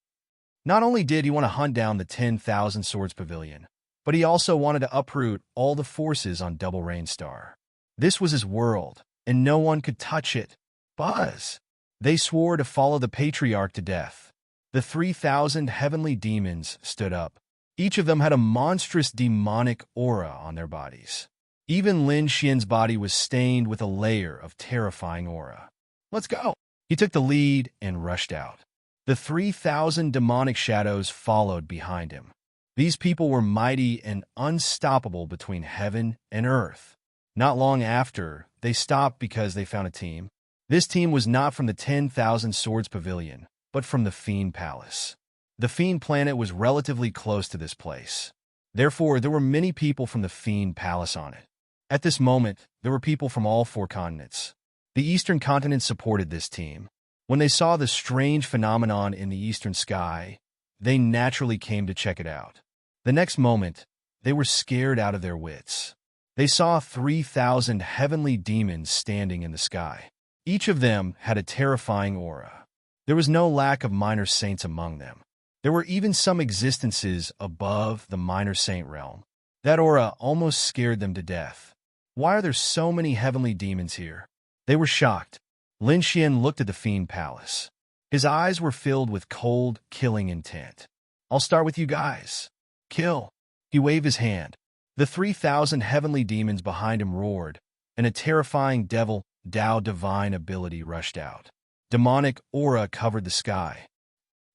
Not only did he want to hunt down the 10,000 Swords Pavilion, but he also wanted to uproot all the forces on Double Rain Star. This was his world, and no one could touch it. Buzz! They swore to follow the patriarch to death. The 3,000 heavenly demons stood up. Each of them had a monstrous demonic aura on their bodies. Even Lin Xian's body was stained with a layer of terrifying aura. Let's go! He took the lead and rushed out. The 3,000 demonic shadows followed behind him. These people were mighty and unstoppable between heaven and earth. Not long after, they stopped because they found a team. This team was not from the 10,000 Swords Pavilion, but from the Fiend Palace. The Fiend Planet was relatively close to this place. Therefore, there were many people from the Fiend Palace on it. At this moment, there were people from all 4 continents. The Eastern continent supported this team. When they saw the strange phenomenon in the eastern sky, they naturally came to check it out. The next moment, they were scared out of their wits. They saw 3,000 heavenly demons standing in the sky. Each of them had a terrifying aura. There was no lack of minor saints among them. There were even some existences above the minor saint realm. That aura almost scared them to death. Why are there so many heavenly demons here? They were shocked. Lin Xian looked at the Fiend Palace. His eyes were filled with cold, killing intent. I'll start with you guys. Kill. He waved his hand. The 3,000 heavenly demons behind him roared, and a terrifying devil Dao divine ability rushed out. Demonic aura covered the sky.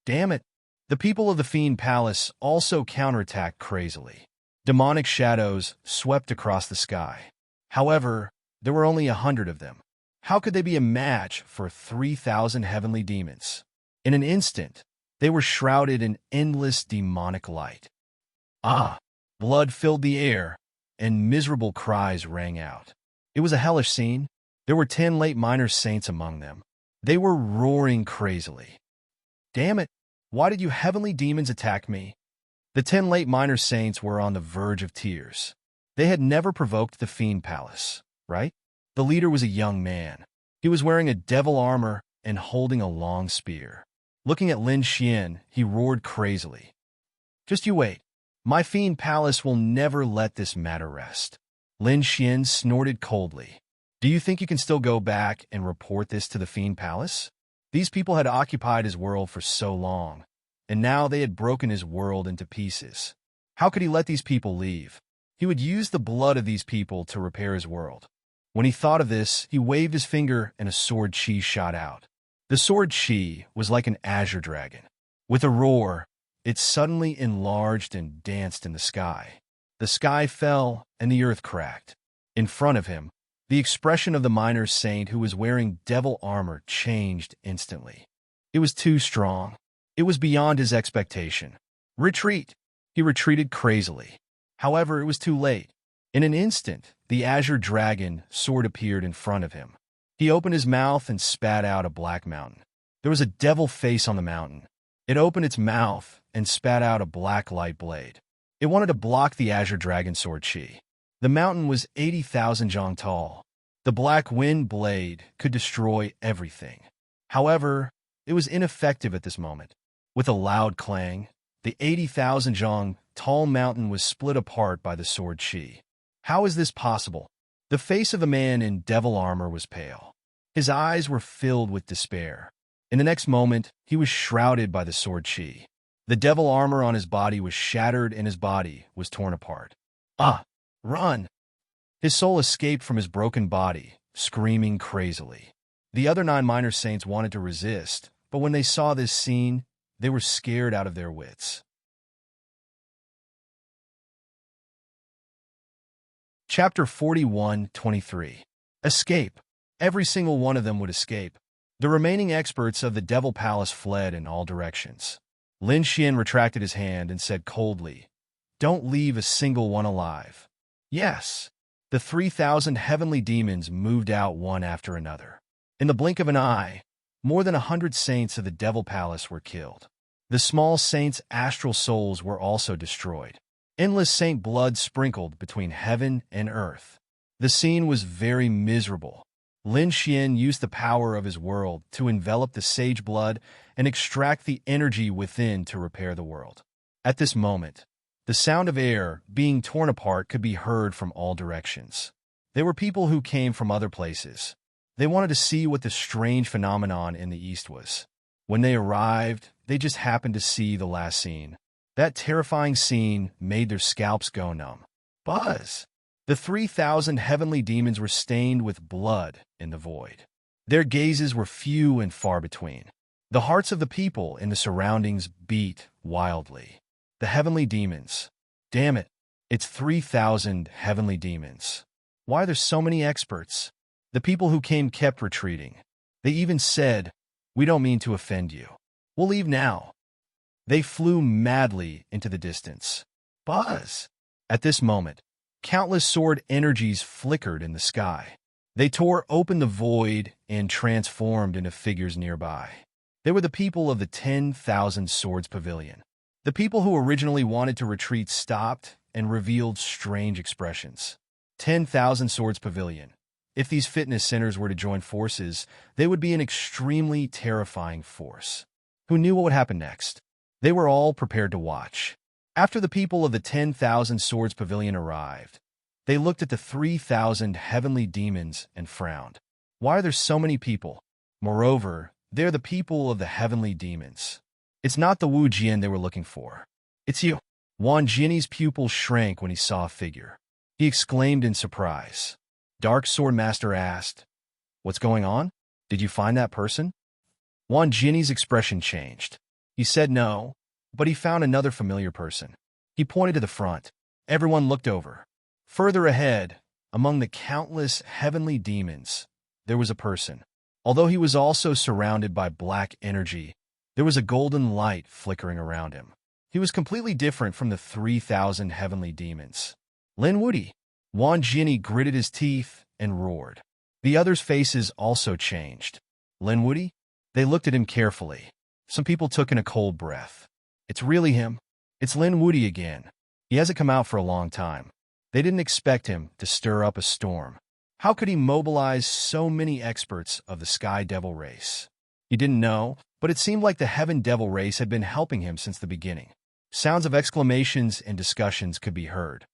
Damn it! The people of the Fiend Palace also counterattacked crazily. Demonic shadows swept across the sky. However, there were only 100 of them. How could they be a match for 3,000 heavenly demons? In an instant, they were shrouded in endless demonic light. Ah! Blood filled the air, and miserable cries rang out. It was a hellish scene. There were 10 late minor saints among them. They were roaring crazily. Damn it! Why did you heavenly demons attack me? The 10 late minor saints were on the verge of tears. They had never provoked the Fiend Palace, right? The leader was a young man. He was wearing a devil armor and holding a long spear. Looking at Lin Xian, he roared crazily. Just you wait. My Fiend Palace will never let this matter rest. Lin Xian snorted coldly. Do you think you can still go back and report this to the Fiend Palace? These people had occupied his world for so long, and now they had broken his world into pieces. How could he let these people leave? He would use the blood of these people to repair his world. When he thought of this, he waved his finger and a sword chi shot out. The sword chi was like an azure dragon. With a roar, it suddenly enlarged and danced in the sky. The sky fell, and the earth cracked. In front of him, the expression of the minor saint who was wearing devil armor changed instantly. It was too strong. It was beyond his expectation. Retreat! He retreated crazily. However, it was too late. In an instant, the azure dragon sword appeared in front of him. He opened his mouth and spat out a black mountain. There was a devil face on the mountain. It opened its mouth and spat out a black light blade. It wanted to block the azure dragon sword chi. The mountain was 80,000 zhang tall. The black wind blade could destroy everything. However, it was ineffective at this moment. With a loud clang, the 80,000 zhang tall mountain was split apart by the sword chi. How is this possible? The face of the man in devil armor was pale. His eyes were filled with despair. In the next moment, he was shrouded by the sword chi. The devil armor on his body was shattered and his body was torn apart. Ah! Run! His soul escaped from his broken body, screaming crazily. The other 9 minor saints wanted to resist, but when they saw this scene, they were scared out of their wits. Chapter 41:23. Escape. Every single one of them would escape. The remaining experts of the Devil Palace fled in all directions. Lin Xian retracted his hand and said coldly, "Don't leave a single one alive." Yes. The 3,000 heavenly demons moved out one after another. In the blink of an eye, more than 100 saints of the Devil Palace were killed. The small saints' astral souls were also destroyed. Endless saint blood sprinkled between heaven and earth. The scene was very miserable. Lin Xian used the power of his world to envelop the sage blood and extract the energy within to repair the world. At this moment, the sound of air being torn apart could be heard from all directions. There were people who came from other places. They wanted to see what the strange phenomenon in the east was. When they arrived, they just happened to see the last scene. That terrifying scene made their scalps go numb. Buzz! The 3,000 heavenly demons were stained with blood in the void. Their gazes were few and far between. The hearts of the people in the surroundings beat wildly. The heavenly demons. Damn it, it's 3,000 heavenly demons. Why are there so many experts? The people who came kept retreating. They even said, "We don't mean to offend you. We'll leave now." They flew madly into the distance. Buzz! At this moment, countless sword energies flickered in the sky. They tore open the void and transformed into figures nearby. They were the people of the 10,000 Swords Pavilion. The people who originally wanted to retreat stopped and revealed strange expressions. 10,000 Swords Pavilion. If these fitness centers were to join forces, they would be an extremely terrifying force. Who knew what would happen next? They were all prepared to watch. After the people of the 10,000 Swords Pavilion arrived, they looked at the 3,000 heavenly demons and frowned. Why are there so many people? Moreover, they're the people of the heavenly demons. It's not the Wu Jian they were looking for. It's you. Wan Jinni's pupil shrank when he saw a figure. He exclaimed in surprise. Dark Sword Master asked, "What's going on? Did you find that person?" Wan Jinni's expression changed. He said no, but he found another familiar person. He pointed to the front. Everyone looked over. Further ahead, among the countless heavenly demons, there was a person. Although he was also surrounded by black energy, there was a golden light flickering around him. He was completely different from the 3,000 heavenly demons. Lin Wudi. Wan Jinni gritted his teeth and roared. The others' faces also changed. Lin Wudi? They looked at him carefully. Some people took in a cold breath. It's really him. It's Lin Wudi again. He hasn't come out for a long time. They didn't expect him to stir up a storm. How could he mobilize so many experts of the Sky Devil race? He didn't know, but it seemed like the Heaven Devil race had been helping him since the beginning. Sounds of exclamations and discussions could be heard.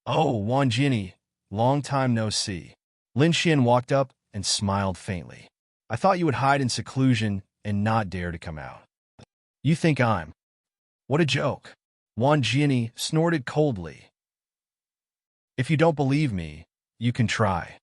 "Oh, Wan Jinni, long time no see." Lin Xian walked up and smiled faintly. "I thought you would hide in seclusion and not dare to come out. You think I'm..." "What a joke." Wan Jinni snorted coldly. "If you don't believe me, you can try."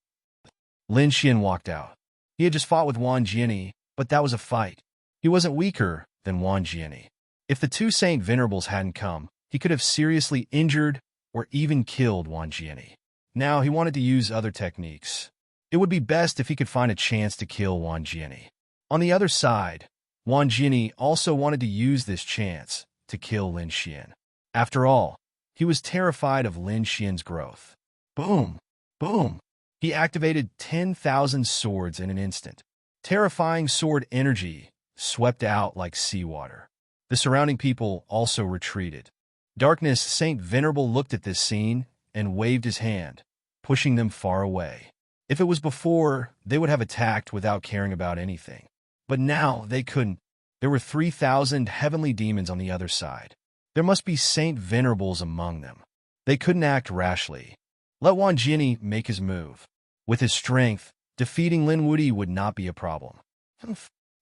Lin Xian walked out. He had just fought with Wan Jinni, but that was a fight. He wasn't weaker than Wan Jinni. If the two Saint Venerables hadn't come, he could have seriously injured or even killed Wang Jiani. Now he wanted to use other techniques. It would be best if he could find a chance to kill Wang Jiani. On the other side, Wang Jiani also wanted to use this chance to kill Lin Xian. After all, he was terrified of Lin Xian's growth. Boom! Boom! He activated 10,000 swords in an instant. Terrifying sword energy swept out like seawater. The surrounding people also retreated. Darkness Saint Venerable looked at this scene and waved his hand, pushing them far away. If it was before, they would have attacked without caring about anything. But now they couldn't. There were 3,000 heavenly demons on the other side. There must be Saint Venerables among them. They couldn't act rashly. Let Wang Jiani make his move. With his strength, defeating Lin Wudi would not be a problem.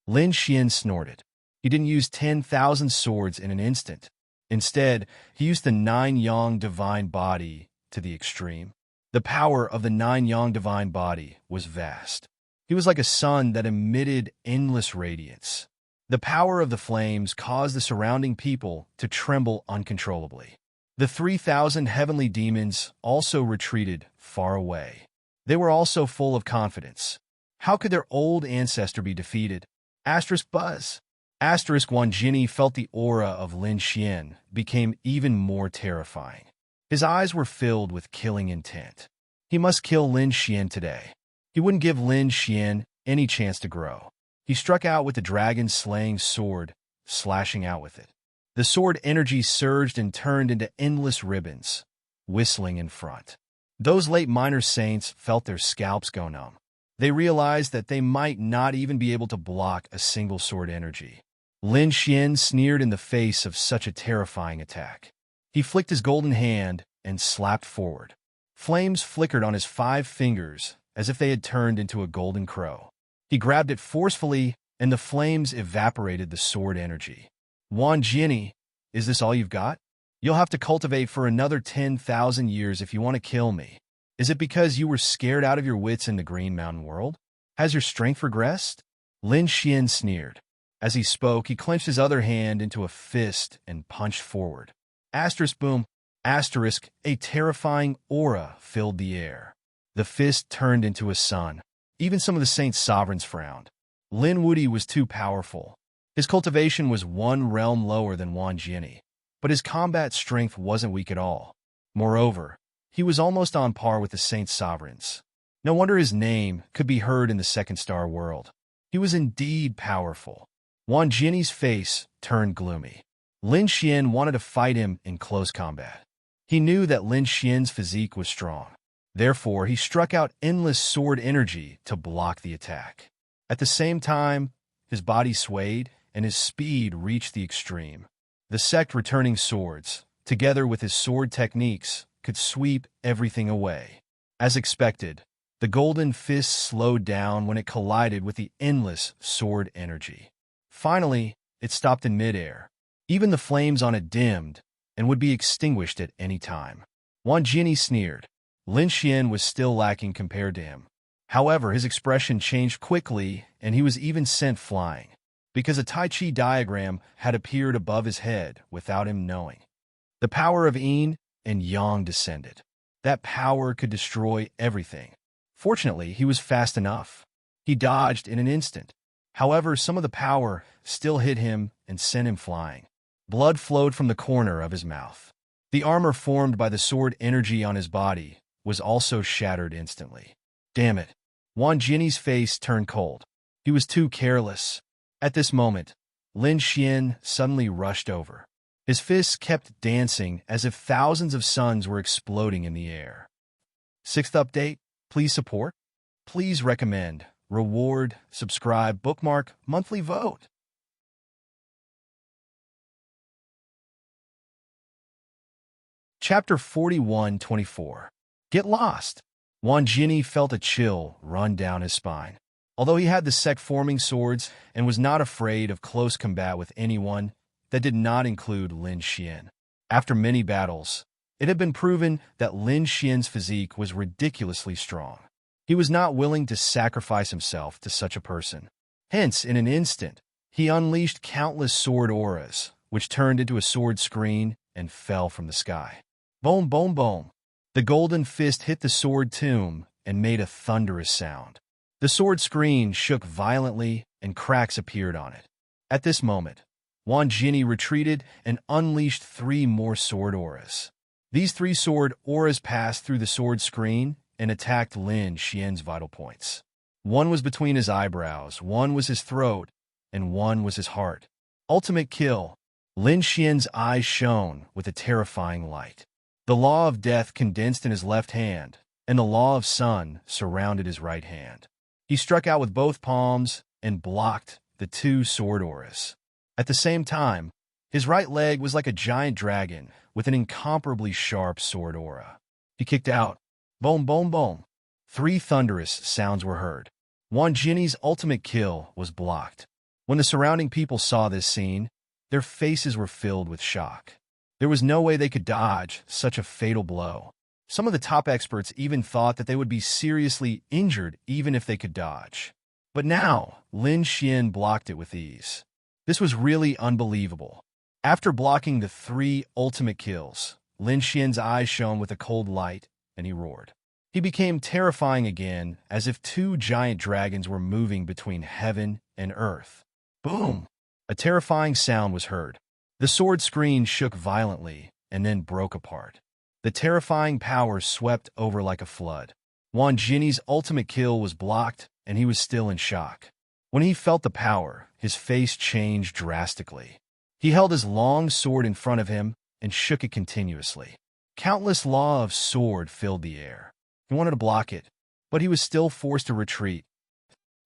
Lin Xian snorted. He didn't use 10,000 swords in an instant. Instead, he used the 9 Yang divine body to the extreme. The power of the 9 Yang divine body was vast. He was like a sun that emitted endless radiance. The power of the flames caused the surrounding people to tremble uncontrollably. The 3,000 heavenly demons also retreated far away. They were also full of confidence. How could their old ancestor be defeated? Buzz. Wang Jiani felt the aura of Lin Xian became even more terrifying. His eyes were filled with killing intent. He must kill Lin Xian today. He wouldn't give Lin Xian any chance to grow. He struck out with the dragon-slaying sword, slashing out with it. The sword energy surged and turned into endless ribbons, whistling in front. Those late minor saints felt their scalps go numb. They realized that they might not even be able to block a single sword energy. Lin Xian sneered in the face of such a terrifying attack. He flicked his golden hand and slapped forward. Flames flickered on his 5 fingers as if they had turned into a golden crow. He grabbed it forcefully, and the flames evaporated the sword energy. Wang Jiani, is this all you've got? You'll have to cultivate for another 10,000 years if you want to kill me. Is it because you were scared out of your wits in the Green Mountain world? Has your strength regressed? Lin Xian sneered. As he spoke, he clenched his other hand into a fist and punched forward. Boom. A terrifying aura filled the air. The fist turned into a sun. Even some of the saints' sovereigns frowned. Lin Wudi was too powerful. His cultivation was 1 realm lower than Wang Jiani, but his combat strength wasn't weak at all. Moreover, he was almost on par with the saints' sovereigns. No wonder his name could be heard in the second star world. He was indeed powerful. Wang Jiani's face turned gloomy. Lin Xian wanted to fight him in close combat. He knew that Lin Xian's physique was strong. Therefore, he struck out endless sword energy to block the attack. At the same time, his body swayed and his speed reached the extreme. The sect returning swords, together with his sword techniques, could sweep everything away. As expected, the golden fist slowed down when it collided with the endless sword energy. Finally, it stopped in midair. Even the flames on it dimmed and would be extinguished at any time. Wang Jiani sneered. Lin Xian was still lacking compared to him. However, his expression changed quickly, and he was even sent flying, because a Tai Chi diagram had appeared above his head without him knowing. The power of Yin and Yang descended. That power could destroy everything. Fortunately, he was fast enough. He dodged in an instant. However, some of the power still hit him and sent him flying. Blood flowed from the corner of his mouth. The armor formed by the sword energy on his body was also shattered instantly. Damn it. Wang Jiani's face turned cold. He was too careless. At this moment, Lin Xian suddenly rushed over. His fists kept dancing as if thousands of suns were exploding in the air. 6th update, please support, please recommend, reward, subscribe, bookmark, monthly vote. Chapter 41-24. Get lost. Wang Jiani felt a chill run down his spine. Although he had the sect-forming swords and was not afraid of close combat with anyone, that did not include Lin Xian. After many battles, it had been proven that Lin Xian's physique was ridiculously strong. He was not willing to sacrifice himself to such a person. Hence, in an instant, he unleashed countless sword auras, which turned into a sword screen and fell from the sky. Boom, boom, boom. The golden fist hit the sword tomb and made a thunderous sound. The sword screen shook violently and cracks appeared on it. At this moment, Wan Jinni retreated and unleashed 3 more sword auras. These 3 sword auras passed through the sword screen and attacked Lin Xian's vital points. One was between his eyebrows, one was his throat, and one was his heart. Ultimate kill. Lin Xian's eyes shone with a terrifying light. The law of death condensed in his left hand, and the law of sun surrounded his right hand. He struck out with both palms and blocked the 2 sword auras. At the same time, his right leg was like a giant dragon with an incomparably sharp sword aura. He kicked out. Boom, boom, boom. 3 thunderous sounds were heard. Wan Jinni's ultimate kill was blocked. When the surrounding people saw this scene, their faces were filled with shock. There was no way they could dodge such a fatal blow. Some of the top experts even thought that they would be seriously injured even if they could dodge. But now, Lin Xian blocked it with ease. This was really unbelievable. After blocking the 3 ultimate kills, Lin Xian's eyes shone with a cold light, and he roared. He became terrifying again, as if 2 giant dragons were moving between heaven and earth. Boom! A terrifying sound was heard. The sword screen shook violently and then broke apart. The terrifying power swept over like a flood. Wan Jinni's ultimate kill was blocked, and he was still in shock. When he felt the power, his face changed drastically. He held his long sword in front of him and shook it continuously. Countless law of sword filled the air. He wanted to block it, but he was still forced to retreat.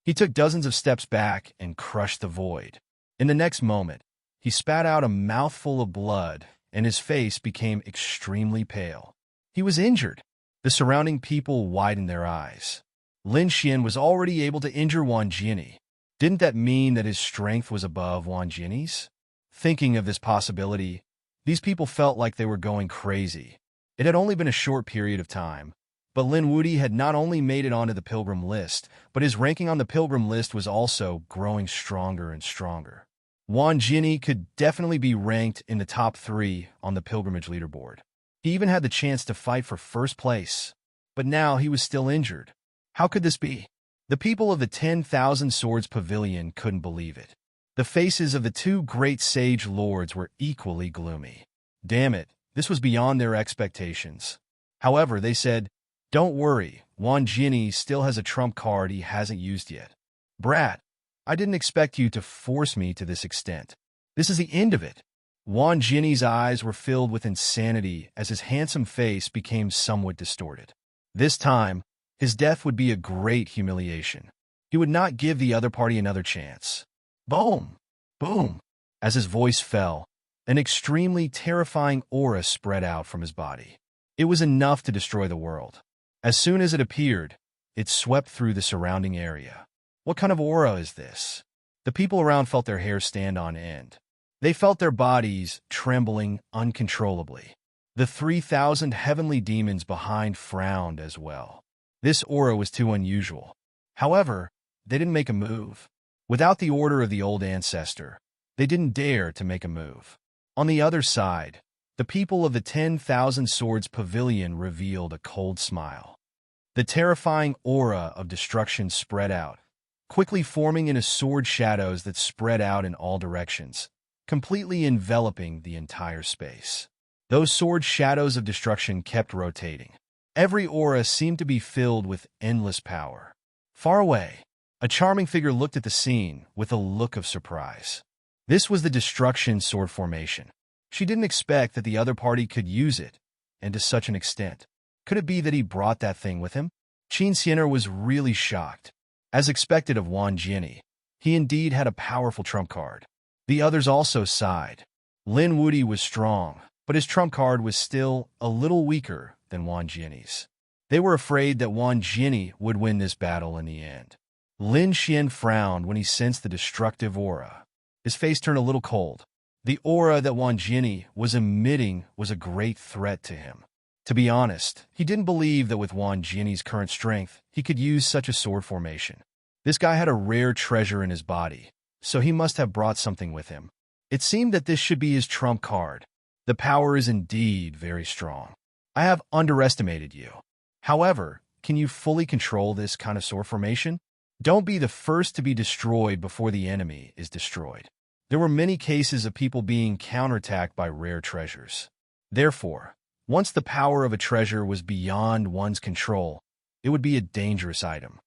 He took dozens of steps back and crushed the void. In the next moment, he spat out a mouthful of blood, and his face became extremely pale. He was injured. The surrounding people widened their eyes. Lin Xian was already able to injure Wan Jinni. Didn't that mean that his strength was above Wan Jinni's? Thinking of this possibility, these people felt like they were going crazy. It had only been a short period of time, but Lin Wudi had not only made it onto the pilgrim list, but his ranking on the pilgrim list was also growing stronger and stronger. Wan Jinni could definitely be ranked in the top 3 on the pilgrimage leaderboard. He even had the chance to fight for first place, but now he was still injured. How could this be? The people of the 10,000 Swords Pavilion couldn't believe it. The faces of the 2 great sage lords were equally gloomy. Damn it, this was beyond their expectations. However, they said, "Don't worry, Wan Jinni still has a trump card he hasn't used yet." Brat, I didn't expect you to force me to this extent. This is the end of it. Wan Jinni's eyes were filled with insanity as his handsome face became somewhat distorted. This time, his death would be a great humiliation. He would not give the other party another chance. Boom! Boom! As his voice fell, an extremely terrifying aura spread out from his body. It was enough to destroy the world. As soon as it appeared, it swept through the surrounding area. What kind of aura is this? The people around felt their hair stand on end. They felt their bodies trembling uncontrollably. The 3,000 heavenly demons behind frowned as well. This aura was too unusual. However, they didn't make a move. Without the order of the old ancestor, they didn't dare to make a move. On the other side, the people of the 10,000 Swords Pavilion revealed a cold smile. The terrifying aura of destruction spread out, quickly forming into sword shadows that spread out in all directions, completely enveloping the entire space. Those sword shadows of destruction kept rotating. Every aura seemed to be filled with endless power. Far away, a charming figure looked at the scene with a look of surprise. This was the destruction sword formation. She didn't expect that the other party could use it, and to such an extent. Could it be that he brought that thing with him? Qin Xianer was really shocked. As expected of Wan Jinni, he indeed had a powerful trump card. The others also sighed. Lin Wudi was strong, but his trump card was still a little weaker than Wan Jinni's. They were afraid that Wan Jinni would win this battle in the end. Lin Xian frowned when he sensed the destructive aura. His face turned a little cold. The aura that Wan Jinni was emitting was a great threat to him. To be honest, he didn't believe that with Wan Jinni's current strength, he could use such a sword formation. This guy had a rare treasure in his body, so he must have brought something with him. It seemed that this should be his trump card. The power is indeed very strong. I have underestimated you. However, can you fully control this kind of sword formation? Don't be the first to be destroyed before the enemy is destroyed. There were many cases of people being counterattacked by rare treasures. Therefore, once the power of a treasure was beyond one's control, it would be a dangerous item.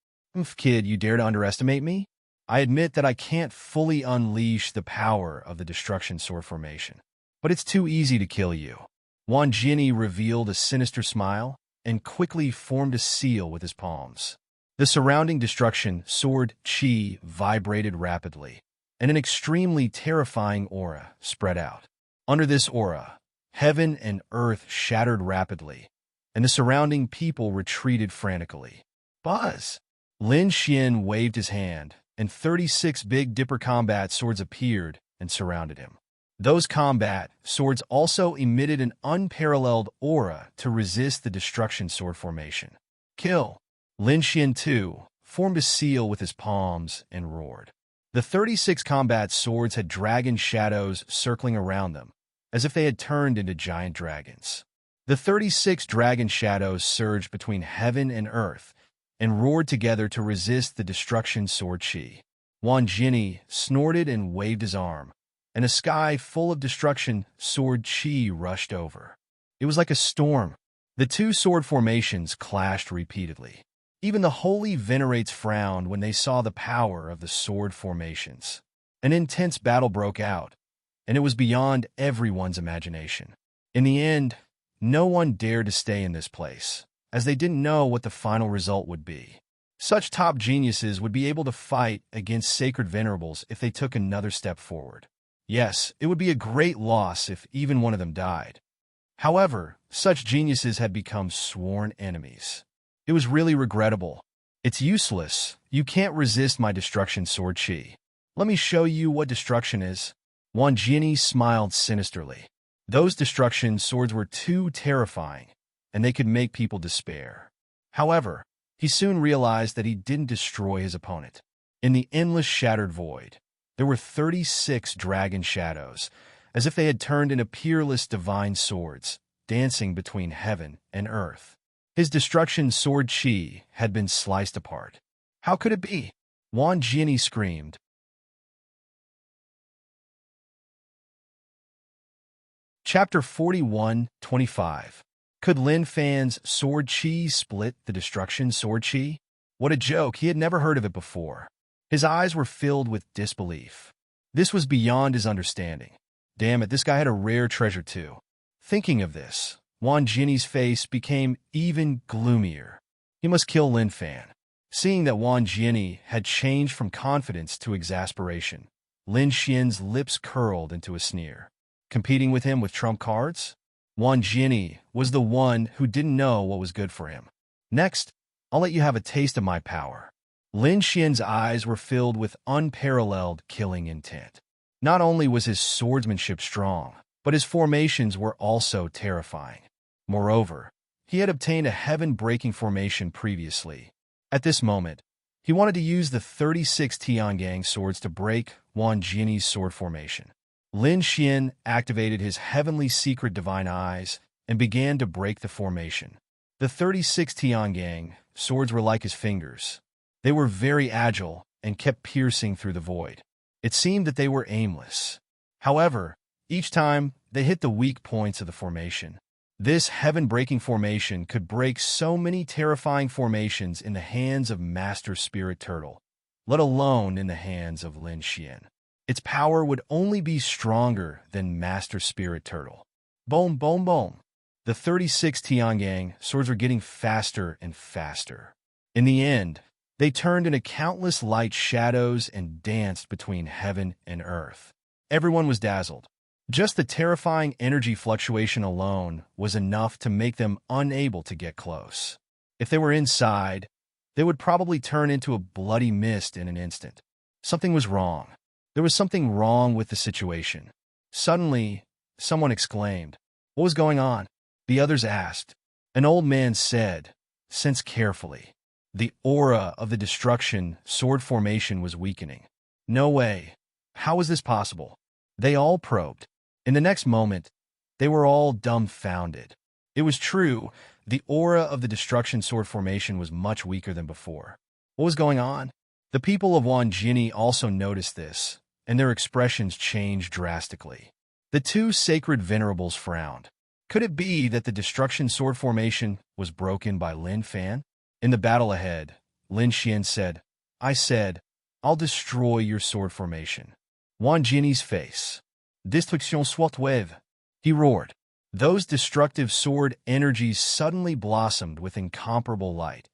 Kid, you dare to underestimate me? I admit that I can't fully unleash the power of the destruction sword formation, but it's too easy to kill you. Wan Jinni revealed a sinister smile and quickly formed a seal with his palms. The surrounding destruction sword chi vibrated rapidly, and an extremely terrifying aura spread out. Under this aura, heaven and earth shattered rapidly, and the surrounding people retreated frantically. Buzz! Lin Xian waved his hand, and 36 Big Dipper combat swords appeared and surrounded him. Those combat swords also emitted an unparalleled aura to resist the destruction sword formation. Kill! Lin Xian, too, formed a seal with his palms and roared. The 36 combat swords had dragon shadows circling around them, as if they had turned into giant dragons. The 36 dragon shadows surged between heaven and earth and roared together to resist the destruction sword chi. Wan Jinni snorted and waved his arm, and a sky full of destruction sword chi rushed over. It was like a storm. The two sword formations clashed repeatedly. Even the holy venerates frowned when they saw the power of the sword formations. An intense battle broke out, and it was beyond everyone's imagination. In the end, no one dared to stay in this place, as they didn't know what the final result would be. Such top geniuses would be able to fight against sacred venerables if they took another step forward. Yes, it would be a great loss if even one of them died. However, such geniuses had become sworn enemies. It was really regrettable. It's useless. You can't resist my destruction sword chi. Let me show you what destruction is. Wan Jinni smiled sinisterly. Those destruction swords were too terrifying, and they could make people despair. However, he soon realized that he didn't destroy his opponent. In the endless shattered void, there were 36 dragon shadows, as if they had turned into peerless divine swords, dancing between heaven and earth. His destruction sword chi had been sliced apart. How could it be? Wan Jinni screamed. Chapter 41:25. Could Lin Fan's sword chi split the destruction sword chi? What a joke, he had never heard of it before. His eyes were filled with disbelief. This was beyond his understanding. Damn it, this guy had a rare treasure too. Thinking of this, Wan Jinni's face became even gloomier. He must kill Lin Fan. Seeing that Wan Jinni had changed from confidence to exasperation, Lin Xian's lips curled into a sneer. Competing with him with trump cards? Wan Jinni was the one who didn't know what was good for him. Next, I'll let you have a taste of my power. Lin Xian's eyes were filled with unparalleled killing intent. Not only was his swordsmanship strong, but his formations were also terrifying. Moreover, he had obtained a heaven-breaking formation previously. At this moment, he wanted to use the 36 Tiangang swords to break Wan Jinni's sword formation. Lin Xian activated his heavenly secret divine eyes and began to break the formation. The 36 Tiangang swords were like his fingers. They were very agile and kept piercing through the void. It seemed that they were aimless. However, each time they hit the weak points of the formation. This heaven-breaking formation could break so many terrifying formations in the hands of Master Spirit Turtle, let alone in the hands of Lin Xian. Its power would only be stronger than Master Spirit Turtle. Boom, boom, boom. The 36 Tiangang swords were getting faster and faster. In the end, they turned into countless light shadows and danced between heaven and earth. Everyone was dazzled. Just the terrifying energy fluctuation alone was enough to make them unable to get close. If they were inside, they would probably turn into a bloody mist in an instant. Something was wrong. There was something wrong with the situation. Suddenly, someone exclaimed, "What was going on?" The others asked. An old man said, "Sense carefully." The aura of the destruction sword formation was weakening. No way. How was this possible? They all probed. In the next moment, they were all dumbfounded. It was true. The aura of the destruction sword formation was much weaker than before. What was going on? The people of Wanjini also noticed this, and their expressions changed drastically. The two sacred venerables frowned. Could it be that the destruction sword formation was broken by Lin Fan? In the battle ahead, Lin Xian said, I'll destroy your sword formation. Wanjini's face. Destruction soit wave. He roared. Those destructive sword energies suddenly blossomed with incomparable light,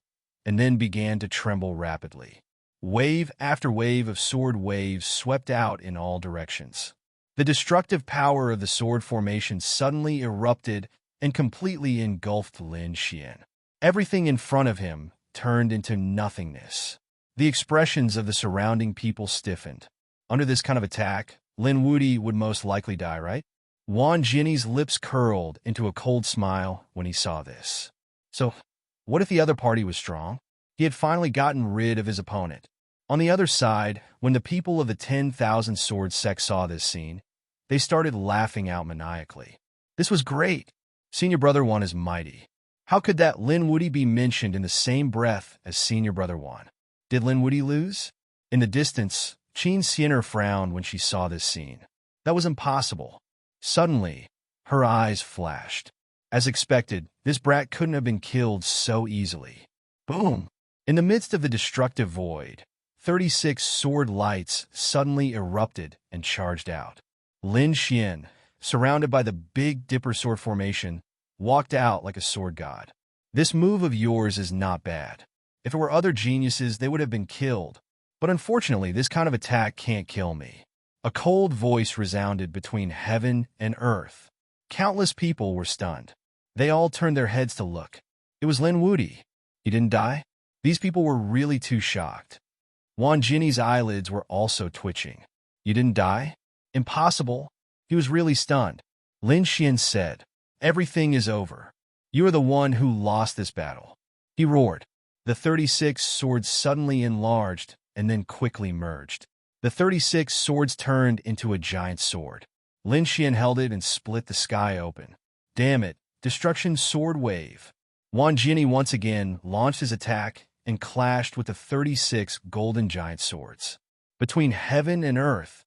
and then began to tremble rapidly. Wave after wave of sword waves swept out in all directions. The destructive power of the sword formation suddenly erupted and completely engulfed Lin Xian. Everything in front of him turned into nothingness. The expressions of the surrounding people stiffened. Under this kind of attack, Lin Wudi would most likely die, right? Wanjini's lips curled into a cold smile when he saw this. So, what if the other party was strong? He had finally gotten rid of his opponent. On the other side, when the people of the 10,000 Sword sect saw this scene, they started laughing out maniacally. This was great. Senior Brother 1 is mighty. How could that Lin Wudi be mentioned in the same breath as Senior Brother 1? Did Lin Wudi lose? In the distance, Qin Xian'er frowned when she saw this scene. That was impossible. Suddenly, her eyes flashed. As expected, this brat couldn't have been killed so easily. Boom! In the midst of the destructive void, 36 sword lights suddenly erupted and charged out. Lin Xian, surrounded by the Big Dipper sword formation, walked out like a sword god. This move of yours is not bad. If it were other geniuses, they would have been killed. But unfortunately, this kind of attack can't kill me. A cold voice resounded between heaven and earth. Countless people were stunned. They all turned their heads to look. It was Lin Wudi. He didn't die? These people were really too shocked. Wanjini's eyelids were also twitching. You didn't die? Impossible. He was really stunned. Lin Xian said, Everything is over. You are the one who lost this battle. He roared. The 36 swords suddenly enlarged and then quickly merged. The 36 swords turned into a giant sword. Lin Xian held it and split the sky open. Damn it, destruction sword wave. Wanjini once again launched his attack and clashed with the 36 golden giant swords. Between heaven and earth,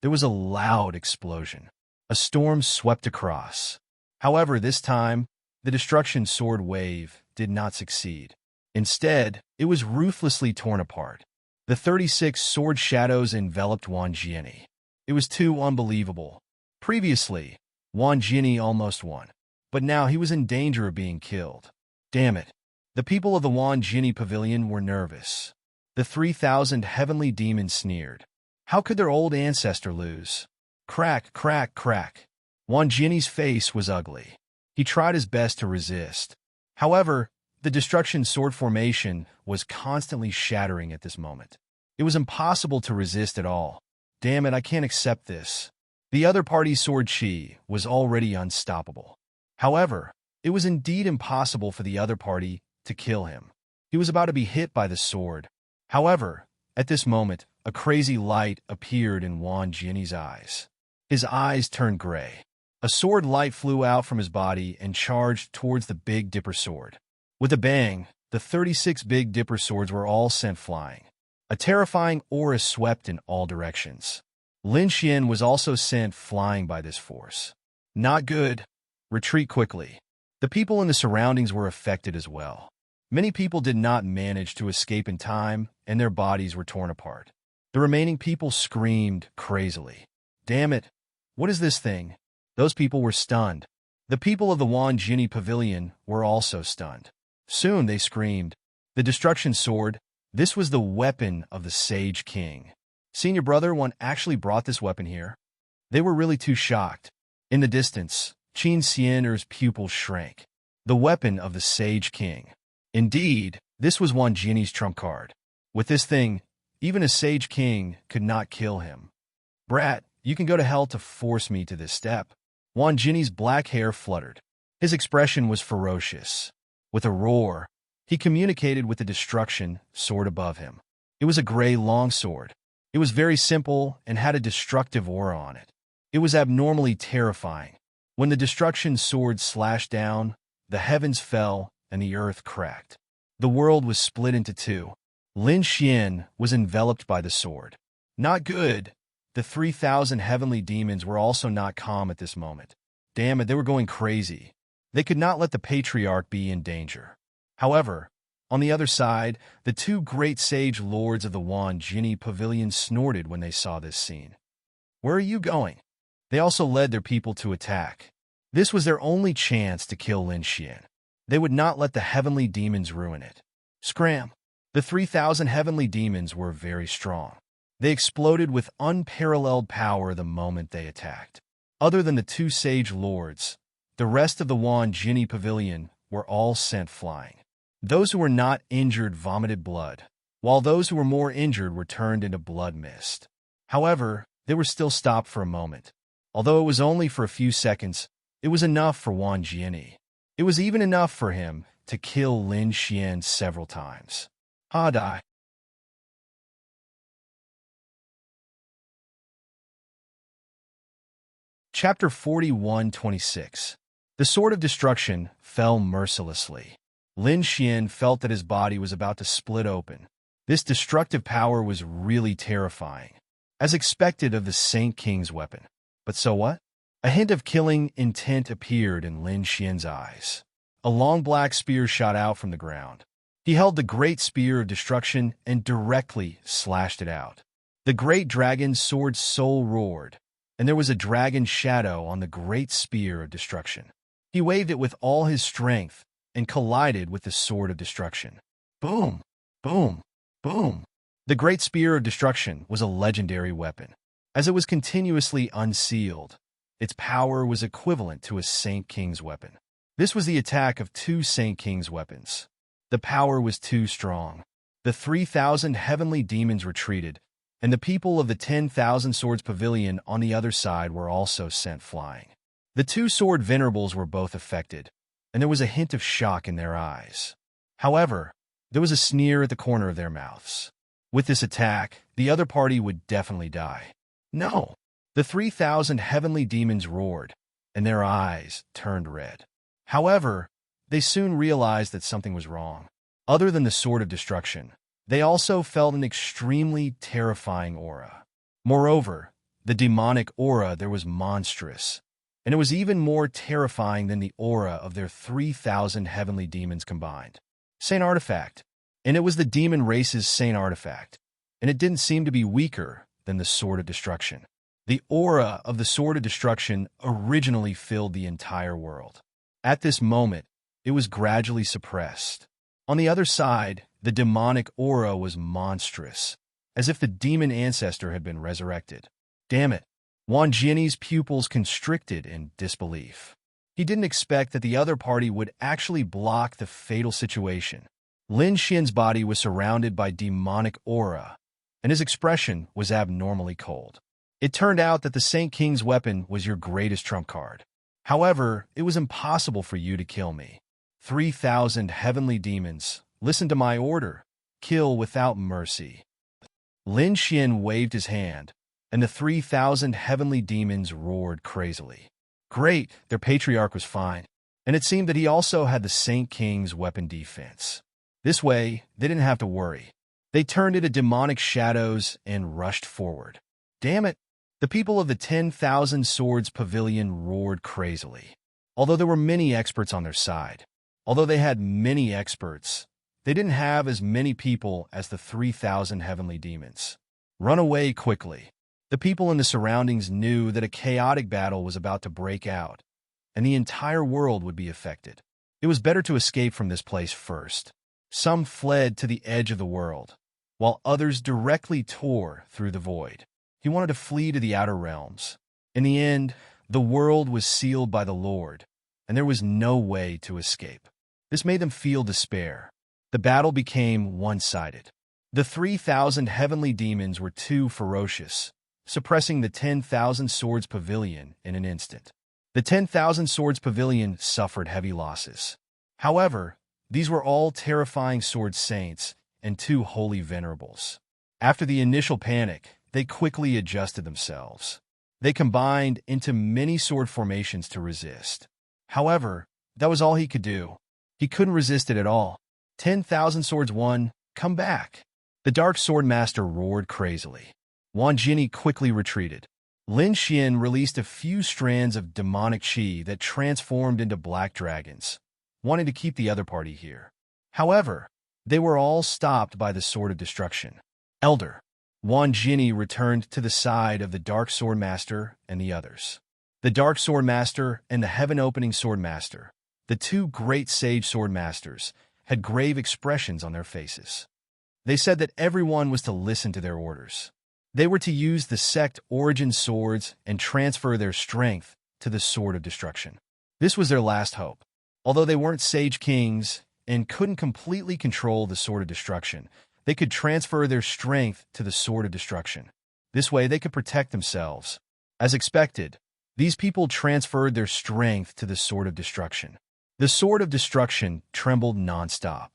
there was a loud explosion. A storm swept across. However, this time, the destruction sword wave did not succeed. Instead, it was ruthlessly torn apart. The 36 sword shadows enveloped Wanjini. It was too unbelievable. Previously, Wanjini almost won, but now he was in danger of being killed. Damn it. The people of the Wanjini pavilion were nervous. The 3,000 heavenly demons sneered. How could their old ancestor lose? Crack, crack, crack. Wanjini's face was ugly. He tried his best to resist. However, the destruction sword formation was constantly shattering at this moment. It was impossible to resist at all. Damn it, I can't accept this. The other party's sword chi was already unstoppable. However, it was indeed impossible for the other party to kill him. He was about to be hit by the sword. However, at this moment, a crazy light appeared in Wanjini's eyes. His eyes turned gray. A sword light flew out from his body and charged towards the Big Dipper sword. With a bang, the 36 Big Dipper swords were all sent flying. A terrifying aura swept in all directions. Lin Xian was also sent flying by this force. Not good. Retreat quickly. The people in the surroundings were affected as well. Many people did not manage to escape in time, and their bodies were torn apart. The remaining people screamed crazily. Damn it! What is this thing? Those people were stunned. The people of the Wanjini pavilion were also stunned. Soon they screamed, The destruction sword, this was the weapon of the Sage King. Senior Brother 1 actually brought this weapon here. They were really too shocked. In the distance, Qin Xian'er's pupils shrank. The weapon of the Sage King. Indeed, this was Wanjini's trump card. With this thing, even a Sage King could not kill him. Brat, you can go to hell to force me to this step. Wanjini's black hair fluttered. His expression was ferocious. With a roar, he communicated with the destruction sword above him. It was a gray longsword. It was very simple and had a destructive aura on it. It was abnormally terrifying. When the destruction sword slashed down, the heavens fell and the earth cracked. The world was split into two. Lin Xian was enveloped by the sword. Not good. The 3,000 heavenly demons were also not calm at this moment. Damn it, they were going crazy. They could not let the patriarch be in danger. However, on the other side, the two great sage lords of the Wan Jinni Pavilion snorted when they saw this scene. Where are you going? They also led their people to attack. This was their only chance to kill Lin Xian. They would not let the heavenly demons ruin it. Scram! The 3,000 heavenly demons were very strong. They exploded with unparalleled power the moment they attacked. Other than the two sage lords, the rest of the Wan Jinni Pavilion were all sent flying. Those who were not injured vomited blood, while those who were more injured were turned into blood mist. However, they were still stopped for a moment. Although it was only for a few seconds, it was enough for Wan Jinni. It was even enough for him to kill Lin Xian several times. Hadai. Chapter 41:26. The Sword of Destruction fell mercilessly. Lin Xian felt that his body was about to split open. This destructive power was really terrifying, as expected of the Saint King's weapon. But so what? A hint of killing intent appeared in Lin Xian's eyes. A long black spear shot out from the ground. He held the great spear of destruction and directly slashed it out. The great dragon's sword soul roared, and there was a dragon shadow on the great spear of destruction. He waved it with all his strength and collided with the sword of destruction. Boom! Boom! Boom! The great spear of destruction was a legendary weapon. As it was continuously unsealed, its power was equivalent to a Saint King's weapon. This was the attack of two Saint King's weapons. The power was too strong. The 3,000 heavenly demons retreated, and the people of the 10,000 Swords Pavilion on the other side were also sent flying. The two sword venerables were both affected, and there was a hint of shock in their eyes. However, there was a sneer at the corner of their mouths. With this attack, the other party would definitely die. No! The 3,000 heavenly demons roared, and their eyes turned red. However, they soon realized that something was wrong. Other than the Sword of Destruction, they also felt an extremely terrifying aura. Moreover, the demonic aura there was monstrous, and it was even more terrifying than the aura of their 3,000 heavenly demons combined. Saint Artifact. And it was the demon race's Saint Artifact, and it didn't seem to be weaker than the Sword of Destruction. The aura of the Sword of Destruction originally filled the entire world. At this moment, it was gradually suppressed. On the other side, the demonic aura was monstrous, as if the demon ancestor had been resurrected. Damn it! Wan Jinni's pupils constricted in disbelief. He didn't expect that the other party would actually block the fatal situation. Lin Xian's body was surrounded by demonic aura, and his expression was abnormally cold. It turned out that the Saint King's weapon was your greatest trump card. However, it was impossible for you to kill me. 3,000 heavenly demons, listen to my order. Kill without mercy. Lin Xian waved his hand, and the 3,000 heavenly demons roared crazily. Great, their patriarch was fine, and it seemed that he also had the Saint King's weapon defense. This way, they didn't have to worry. They turned into demonic shadows and rushed forward. Damn it! The people of the 10,000 Swords Pavilion roared crazily. Although there were many experts on their side, although they had many experts, they didn't have as many people as the 3,000 heavenly demons. Run away quickly. The people in the surroundings knew that a chaotic battle was about to break out, and the entire world would be affected. It was better to escape from this place first. Some fled to the edge of the world, while others directly tore through the void. He wanted to flee to the outer realms. In the end, the world was sealed by the Lord, and there was no way to escape. This made them feel despair. The battle became one-sided. The 3,000 heavenly demons were too ferocious, suppressing the 10,000 Swords Pavilion in an instant. The 10,000 Swords Pavilion suffered heavy losses. However, these were all terrifying sword saints and two holy venerables. After the initial panic, they quickly adjusted themselves. They combined into many sword formations to resist. However, That was all he could do. He couldn't resist it at all. 10,000 swords won. Come back. The Dark Sword Master roared crazily. Wang Jini quickly retreated. Lin Xian released a few strands of demonic qi that transformed into black dragons, wanting to keep the other party here. However, they were all stopped by the Sword of Destruction. Elder. Wang Jini returned to the side of the Dark Sword Master and the others. The Dark Sword Master and the Heaven-Opening Sword Master, the two great sage sword masters, had grave expressions on their faces. They said that everyone was to listen to their orders. They were to use the sect origin swords and transfer their strength to the Sword of Destruction. This was their last hope. Although they weren't sage kings and couldn't completely control the Sword of Destruction, they could transfer their strength to the Sword of Destruction. This way they could protect themselves. As expected, these people transferred their strength to the Sword of Destruction. The Sword of Destruction trembled nonstop.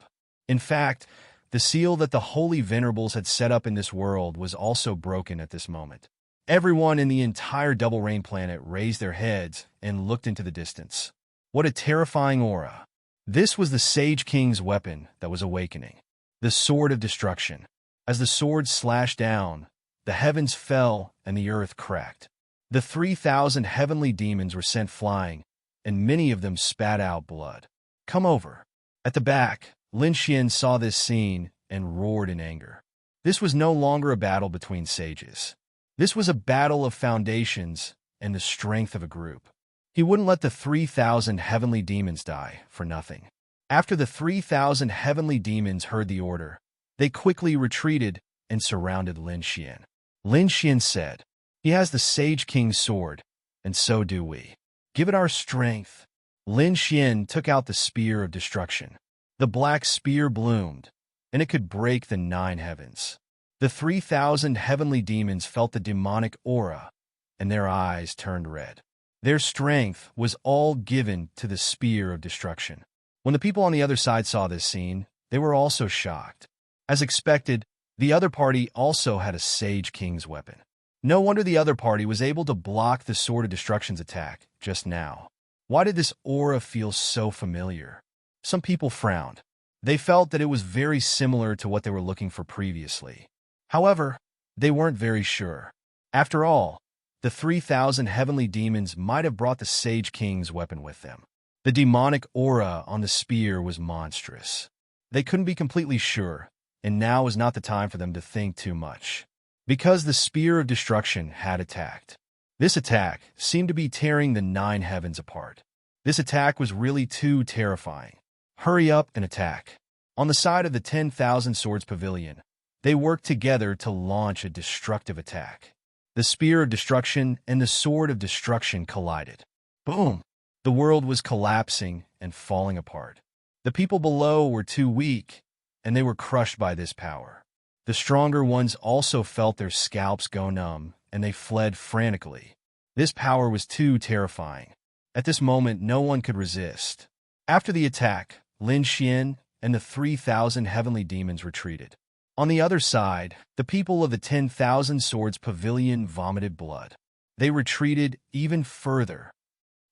In fact, the seal that the Holy Venerables had set up in this world was also broken at this moment. Everyone in the entire Double Rain planet raised their heads and looked into the distance. What a terrifying aura. This was the Sage King's weapon that was awakening. The Sword of Destruction. As the sword slashed down, the heavens fell and the earth cracked. The 3,000 heavenly demons were sent flying, and many of them spat out blood. Come over. At the back, Lin Xian saw this scene and roared in anger. This was no longer a battle between sages. This was a battle of foundations and the strength of a group. He wouldn't let the 3,000 heavenly demons die for nothing. After the 3,000 heavenly demons heard the order, they quickly retreated and surrounded Lin Xian. Lin Xian said, "He has the Sage King's sword, and so do we. Give it our strength." Lin Xian took out the Spear of Destruction. The black spear bloomed, and it could break the 9 heavens. The 3,000 heavenly demons felt the demonic aura, and their eyes turned red. Their strength was all given to the Spear of Destruction. When the people on the other side saw this scene, they were also shocked. As expected, the other party also had a Sage King's weapon. No wonder the other party was able to block the Sword of Destruction's attack just now. Why did this aura feel so familiar? Some people frowned. They felt that it was very similar to what they were looking for previously. However, they weren't very sure. After all, the 3,000 heavenly demons might have brought the Sage King's weapon with them. The demonic aura on the spear was monstrous. They couldn't be completely sure, and now was not the time for them to think too much. Because the Spear of Destruction had attacked. This attack seemed to be tearing the 9 heavens apart. This attack was really too terrifying. Hurry up and attack. On the side of the 10,000 Swords Pavilion, they worked together to launch a destructive attack. The Spear of Destruction and the Sword of Destruction collided. Boom! The world was collapsing and falling apart. The people below were too weak, and they were crushed by this power. The stronger ones also felt their scalps go numb, and they fled frantically. This power was too terrifying. At this moment, no one could resist. After the attack, Lin Xian and the 3,000 heavenly demons retreated. On the other side, the people of the 10,000 Swords Pavilion vomited blood. They retreated even further.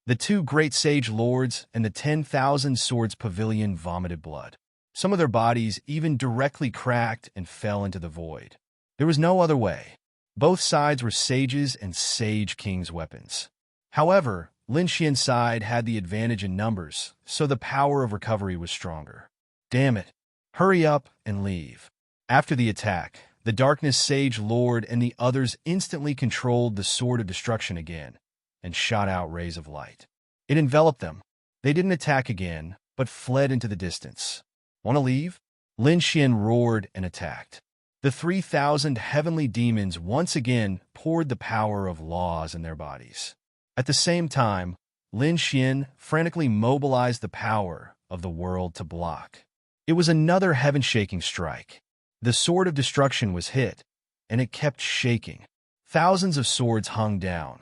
The 2 great sage lords and the 10,000 Swords Pavilion vomited blood. Some of their bodies even directly cracked and fell into the void. There was no other way. Both sides were sages and Sage King's weapons. However, Lin Xian's side had the advantage in numbers, so the power of recovery was stronger. Damn it. Hurry up and leave. After the attack, the Darkness Sage Lord and the others instantly controlled the Sword of Destruction again and shot out rays of light. It enveloped them. They didn't attack again, but fled into the distance. Want to leave? Lin Xian roared and attacked. The 3,000 heavenly demons once again poured the power of laws in their bodies. At the same time, Lin Xian frantically mobilized the power of the world to block. It was another heaven-shaking strike. The Sword of Destruction was hit, and it kept shaking. Thousands of swords hung down,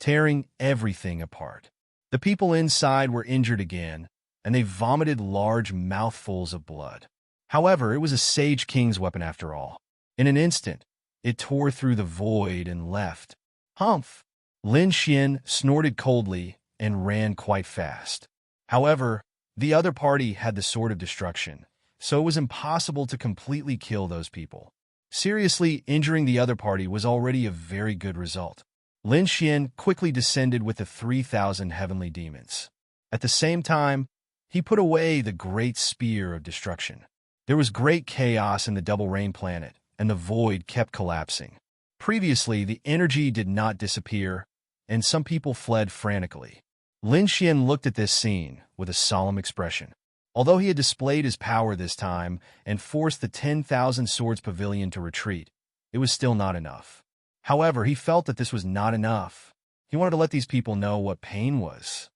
tearing everything apart. The people inside were injured again, and they vomited large mouthfuls of blood. However, it was a Sage King's weapon after all. In an instant, it tore through the void and left. Humph! Lin Xian snorted coldly and ran quite fast. However, the other party had the Sword of Destruction, so it was impossible to completely kill those people. Seriously injuring the other party was already a very good result. Lin Xian quickly descended with the 3,000 heavenly demons. At the same time, he put away the great spear of destruction. There was great chaos in the double rain planet, and the void kept collapsing. Previously, the energy did not disappear, and some people fled frantically. Lin Xian looked at this scene with a solemn expression. Although he had displayed his power this time and forced the 10,000 Swords Pavilion to retreat, it was still not enough. However, he felt that this was not enough. He wanted to let these people know what pain was.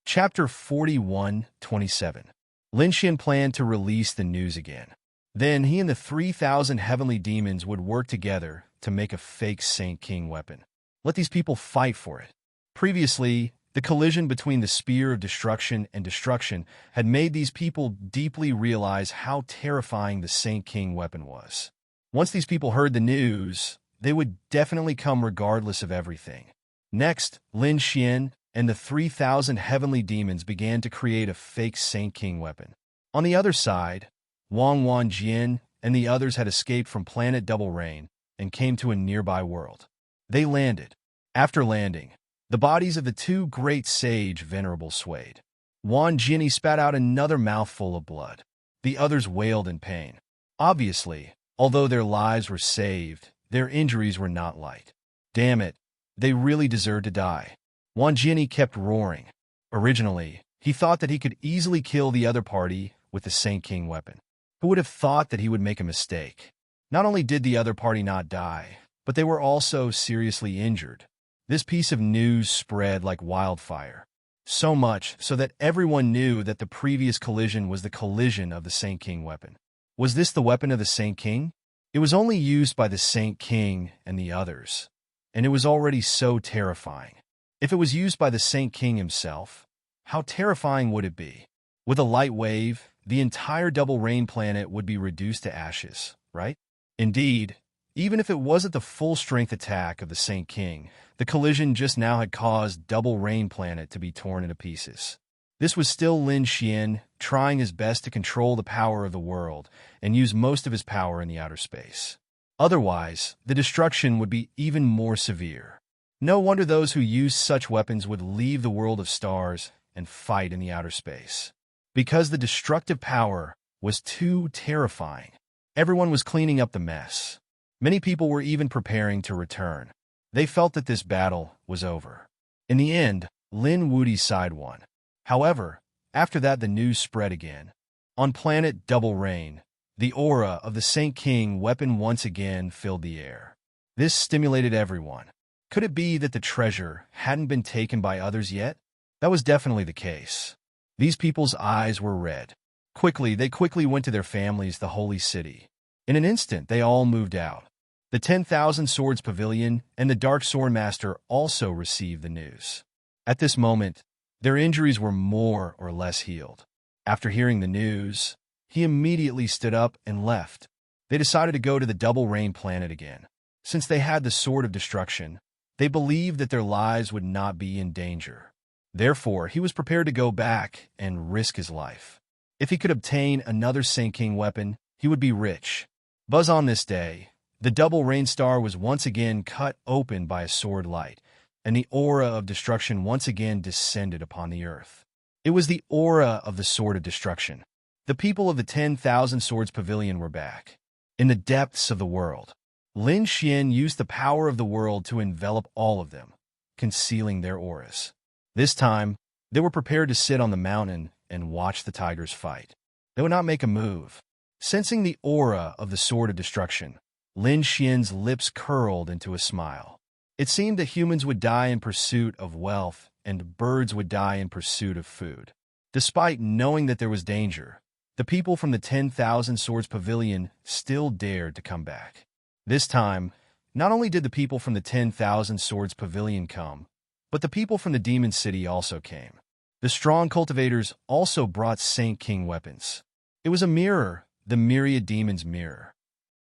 Chapter 41:27. Lin Xian planned to release the news again. Then he and the 3,000 heavenly demons would work together to make a fake Saint King weapon. Let these people fight for it. Previously, the collision between the Spear of Destruction and Destruction had made these people deeply realize how terrifying the Saint King weapon was. Once these people heard the news, they would definitely come regardless of everything. Next, Lin Xian and the 3,000 heavenly demons began to create a fake Saint King weapon. On the other side, Wang Wanjian and the others had escaped from planet Double Rain and came to a nearby world. They landed. After landing, the bodies of the two great sage venerables swayed. Wan Jinni spat out another mouthful of blood. The others wailed in pain. Obviously, although their lives were saved, their injuries were not light. Damn it, they really deserved to die. Wan Jinni kept roaring. Originally, he thought that he could easily kill the other party with the Saint King weapon. Who would have thought that he would make a mistake? Not only did the other party not die, but they were also seriously injured. This piece of news spread like wildfire. So much so that everyone knew that the previous collision was the collision of the Saint King weapon. Was this the weapon of the Saint King? It was only used by the Saint King and the others, and it was already so terrifying. If it was used by the Saint King himself, how terrifying would it be? With a light wave, the entire Double Rain planet would be reduced to ashes, right? Indeed, even if it wasn't the full-strength attack of the Saint King, the collision just now had caused Double Rain planet to be torn into pieces. This was still Lin Xian trying his best to control the power of the world and use most of his power in the outer space. Otherwise, the destruction would be even more severe. No wonder those who use such weapons would leave the world of stars and fight in the outer space. Because the destructive power was too terrifying. Everyone was cleaning up the mess. Many people were even preparing to return. They felt that this battle was over. In the end, Lin Wudi's side won. However, after that the news spread again. On planet Double Rain, the aura of the Saint King weapon once again filled the air. This stimulated everyone. Could it be that the treasure hadn't been taken by others yet? That was definitely the case. These people's eyes were red. They quickly went to their families, the holy city. In an instant, they all moved out. The 10,000 Swords Pavilion and the Dark Sword Master also received the news. At this moment, their injuries were more or less healed. After hearing the news, he immediately stood up and left. They decided to go to the Double Rain planet again. Since they had the Sword of Destruction, they believed that their lives would not be in danger. Therefore, he was prepared to go back and risk his life. If he could obtain another Saint King weapon, he would be rich. Buzz on this day, the Double Rain Star was once again cut open by a sword light, and the aura of destruction once again descended upon the earth. It was the aura of the Sword of Destruction. The people of the 10,000 Swords Pavilion were back. In the depths of the world, Lin Xian used the power of the world to envelop all of them, concealing their auras. This time, they were prepared to sit on the mountain and watch the tigers fight. They would not make a move. Sensing the aura of the Sword of Destruction, Lin Xian's lips curled into a smile. It seemed that humans would die in pursuit of wealth and birds would die in pursuit of food. Despite knowing that there was danger, the people from the 10,000 Swords Pavilion still dared to come back. This time, not only did the people from the 10,000 Swords Pavilion come, but the people from the Demon City also came. The strong cultivators also brought Saint King weapons. It was a mirror, the myriad demons' mirror.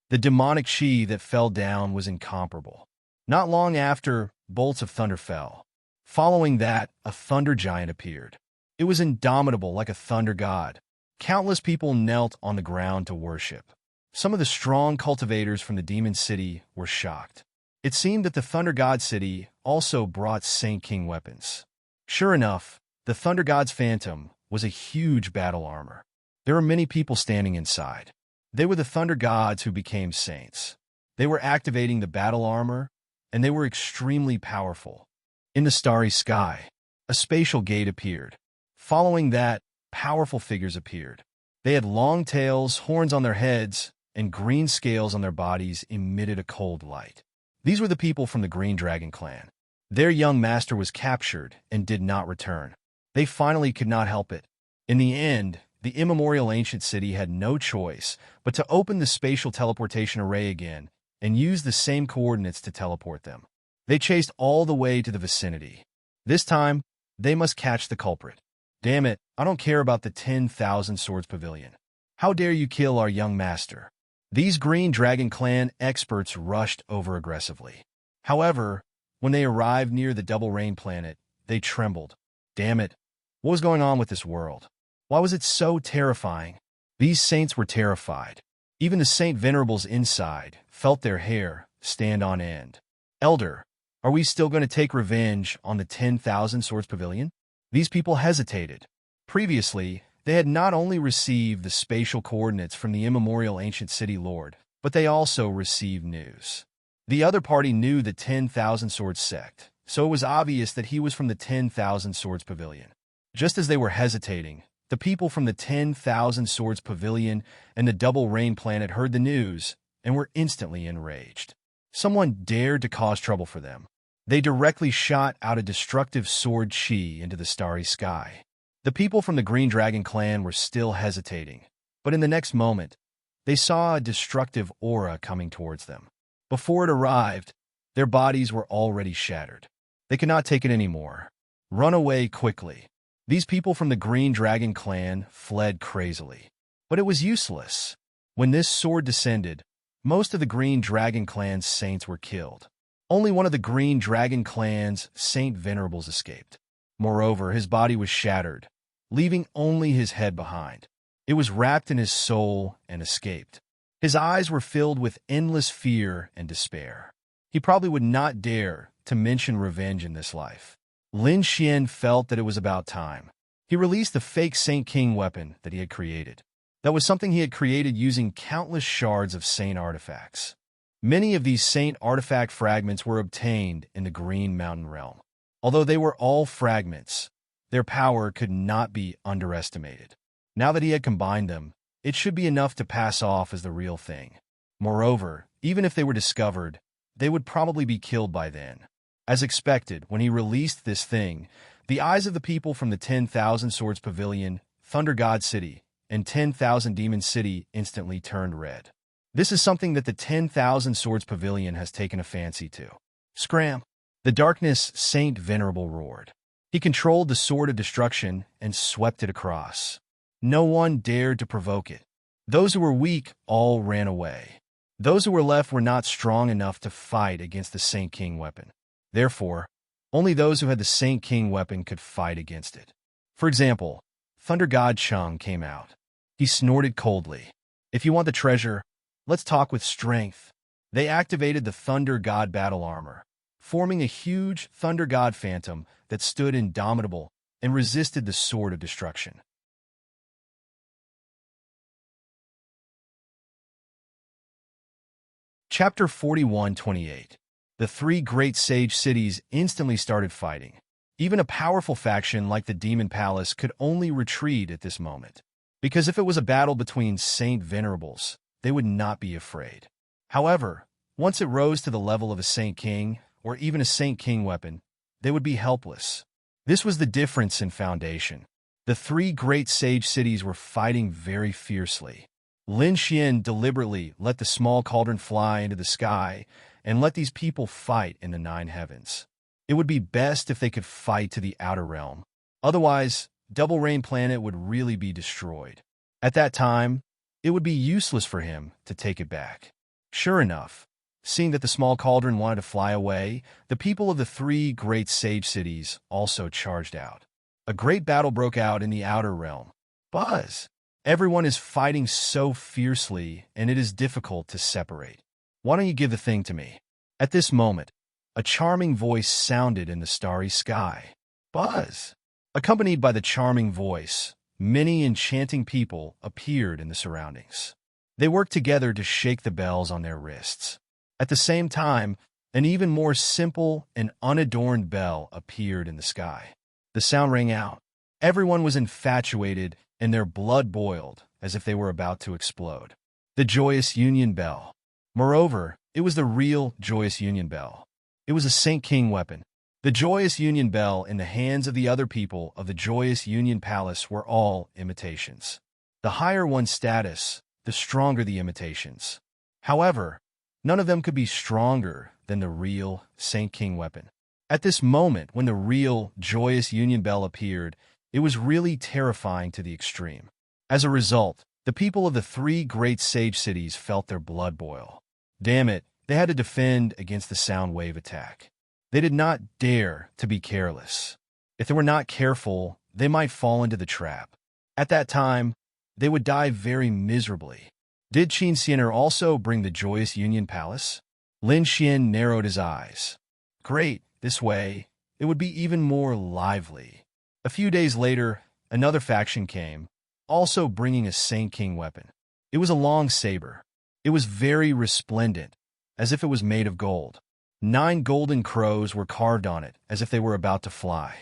The demonic chi that fell down was incomparable. Not long after, bolts of thunder fell. Following that, a thunder giant appeared. It was indomitable like a thunder god. Countless people knelt on the ground to worship. Some of the strong cultivators from the demon city were shocked. It seemed that the thunder god city also brought Saint King weapons. Sure enough, the thunder god's phantom was a huge battle armor. There were many people standing inside. They were the thunder gods who became saints. They were activating the battle armor, and they were extremely powerful. In the starry sky, a spatial gate appeared. Following that, powerful figures appeared. They had long tails, horns on their heads, and green scales on their bodies emitted a cold light. These were the people from the Green Dragon clan. Their young master was captured and did not return. They finally could not help it. In the end, the immemorial ancient city had no choice but to open the spatial teleportation array again and use the same coordinates to teleport them. They chased all the way to the vicinity. This time, they must catch the culprit. Damn it, I don't care about the 10,000 Swords Pavilion. How dare you kill our young master? These Green Dragon clan experts rushed over aggressively. However, when they arrived near the Double Rain planet, they trembled. Damn it, what was going on with this world? Why was it so terrifying? These saints were terrified. Even the Saint Venerables inside felt their hair stand on end. Elder, are we still going to take revenge on the 10,000 Swords Pavilion? These people hesitated. Previously, they had not only received the spatial coordinates from the immemorial ancient city lord, but they also received news. The other party knew the 10,000 Swords sect, so it was obvious that he was from the 10,000 Swords Pavilion. Just as they were hesitating, the people from the 10,000 Swords Pavilion and the Double Rain planet heard the news and were instantly enraged. Someone dared to cause trouble for them. They directly shot out a destructive sword chi into the starry sky. The people from the Green Dragon clan were still hesitating, but in the next moment, they saw a destructive aura coming towards them. Before it arrived, their bodies were already shattered. They could not take it anymore. Run away quickly. These people from the Green Dragon clan fled crazily. But it was useless. When this sword descended, most of the Green Dragon clan's saints were killed. Only one of the Green Dragon clan's Saint Venerables escaped. Moreover, his body was shattered, leaving only his head behind. It was wrapped in his soul and escaped. His eyes were filled with endless fear and despair. He probably would not dare to mention revenge in this life. Lin Xian felt that it was about time. He released the fake Saint King weapon that he had created. That was something he had created using countless shards of Saint artifacts. Many of these Saint artifact fragments were obtained in the Green Mountain realm. Although they were all fragments, their power could not be underestimated. Now that he had combined them, it should be enough to pass off as the real thing. Moreover, even if they were discovered, they would probably be killed by then. As expected, when he released this thing, the eyes of the people from the 10,000 Swords Pavilion, Thunder God City, and 10,000 Demon City instantly turned red. This is something that the 10,000 Swords Pavilion has taken a fancy to. Scram! The darkness Saint Venerable roared. He controlled the Sword of Destruction and swept it across. No one dared to provoke it. Those who were weak all ran away. Those who were left were not strong enough to fight against the Saint King weapon. Therefore, only those who had the Saint King weapon could fight against it. For example, Thunder God Chung came out. He snorted coldly. If you want the treasure, let's talk with strength. They activated the Thunder God battle armor, forming a huge Thunder God phantom that stood indomitable and resisted the Sword of Destruction. Chapter 41:28. The three great sage cities instantly started fighting. Even a powerful faction like the Demon Palace could only retreat at this moment, because if it was a battle between Saint Venerables, they would not be afraid. However, once it rose to the level of a Saint King, or even a Saint King weapon, they would be helpless. This was the difference in foundation. The three great sage cities were fighting very fiercely. Lin Xian deliberately let the small cauldron fly into the sky and let these people fight in the nine heavens. It would be best if they could fight to the outer realm. Otherwise, Double Rain Planet would really be destroyed. At that time, it would be useless for him to take it back. Sure enough, Seeing that the small cauldron wanted to fly away, the people of the three great sage cities also charged out. A great battle broke out in the outer realm. Buzz! Everyone is fighting so fiercely, and it is difficult to separate. Why don't you give the thing to me? At this moment, a charming voice sounded in the starry sky. Buzz! Accompanied by the charming voice, many enchanting people appeared in the surroundings. They worked together to shake the bells on their wrists. At the same time, an even more simple and unadorned bell appeared in the sky. The sound rang out. Everyone was infatuated, and their blood boiled as if they were about to explode. The joyous union bell. Moreover, it was the real joyous union bell. It was a Saint King weapon. The joyous union bell in the hands of the other people of the joyous union palace were all imitations. The higher one's status, the stronger the imitations. However, none of them could be stronger than the real Saint King weapon. At this moment, when the real joyous union bell appeared, it was really terrifying to the extreme. As a result, the people of the three great sage cities felt their blood boil. Damn it, they had to defend against the sound wave attack. They did not dare to be careless. If they were not careful, they might fall into the trap. At that time, they would die very miserably. Did Qin Xianer also bring the joyous Union Palace? Lin Xian narrowed his eyes. Great, this way, it would be even more lively. A few days later, another faction came, also bringing a Saint King weapon. It was a long saber. It was very resplendent, as if it was made of gold. 9 golden crows were carved on it, as if they were about to fly.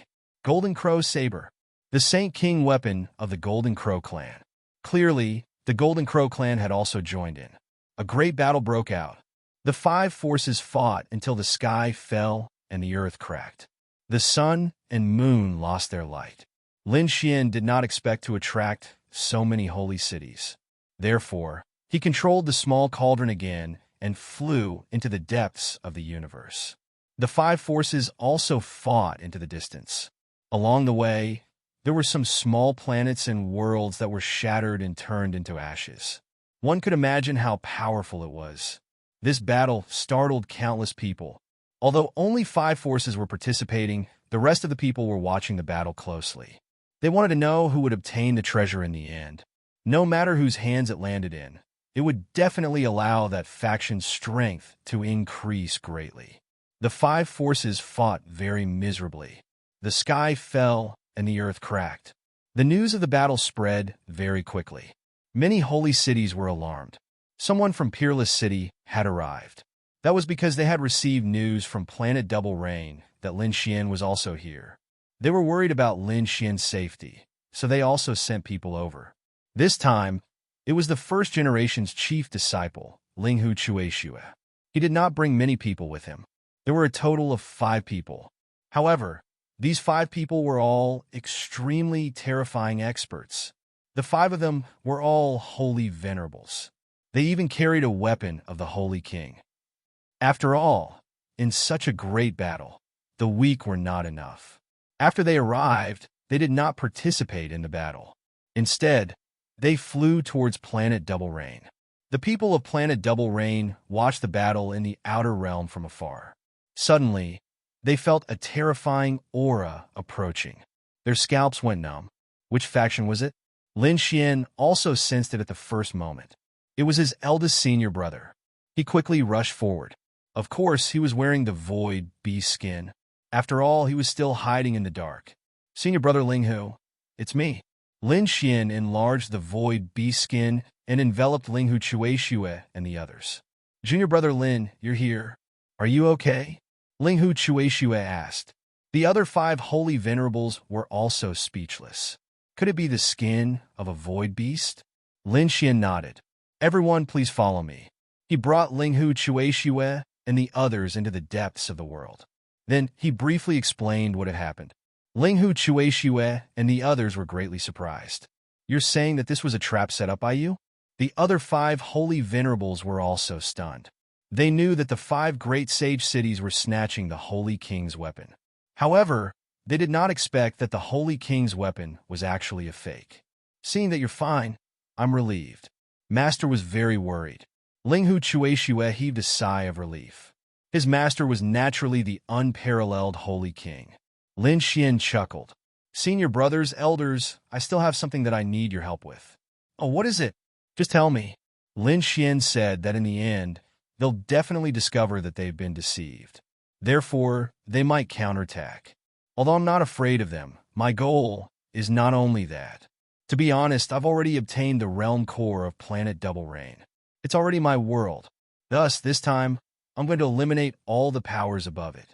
Golden Crow Saber, the Saint King weapon of the Golden Crow clan. Clearly, the Golden Crow clan had also joined in. A great battle broke out. The 5 forces fought until the sky fell and the earth cracked. The sun and moon lost their light. Lin Xian did not expect to attract so many holy cities. Therefore, he controlled the small cauldron again and flew into the depths of the universe. The 5 forces also fought into the distance. Along the way, there were some small planets and worlds that were shattered and turned into ashes. One could imagine how powerful it was. This battle startled countless people. Although only 5 forces were participating, the rest of the people were watching the battle closely. They wanted to know who would obtain the treasure in the end. No matter whose hands it landed in, it would definitely allow that faction's strength to increase greatly. The 5 forces fought very miserably. The sky fell and the earth cracked. The news of the battle spread very quickly. Many holy cities were alarmed. Someone from Peerless City had arrived. That was because they had received news from Planet Double Rain that Lin Xian was also here. They were worried about Lin Xian's safety, so they also sent people over. This time, it was the first generation's chief disciple, Linghu Chueshue. He did not bring many people with him. There were a total of 5 people. However, these 5 people were all extremely terrifying experts. The 5 of them were all holy venerables. They even carried a weapon of the Holy King. After all, in such a great battle, the weak were not enough. After they arrived, they did not participate in the battle. Instead, they flew towards Planet Double Rain. The people of Planet Double Rain watched the battle in the outer realm from afar. Suddenly, they felt a terrifying aura approaching. Their scalps went numb. Which faction was it? Lin Xian also sensed it at the first moment. It was his eldest senior brother. He quickly rushed forward. Of course, he was wearing the void beast skin. After all, he was still hiding in the dark. Senior brother Linghu, it's me. Lin Xian enlarged the void beast skin and enveloped Linghu Chueshue and the others. Junior brother Lin, you're here. Are you okay? Linghu Chueshue asked. The other 5 holy venerables were also speechless. Could it be the skin of a void beast? Lin Xian nodded. Everyone, please follow me. He brought Linghu Chueshue and the others into the depths of the world. Then he briefly explained what had happened. Linghu Chueshue and the others were greatly surprised. You're saying that this was a trap set up by you? The other 5 holy venerables were also stunned. They knew that the 5 great sage cities were snatching the Holy King's weapon. However, they did not expect that the Holy King's weapon was actually a fake. Seeing that you're fine, I'm relieved. Master was very worried. Ling Hu Chueshue heaved a sigh of relief. His master was naturally the unparalleled Holy King. Lin Xian chuckled. Senior brothers, elders, I still have something that I need your help with. Oh, what is it? Just tell me. Lin Xian said that in the end, they'll definitely discover that they've been deceived. Therefore, they might counterattack. Although I'm not afraid of them, my goal is not only that. To be honest, I've already obtained the realm core of planet Double Rain. It's already my world. Thus, this time, I'm going to eliminate all the powers above it.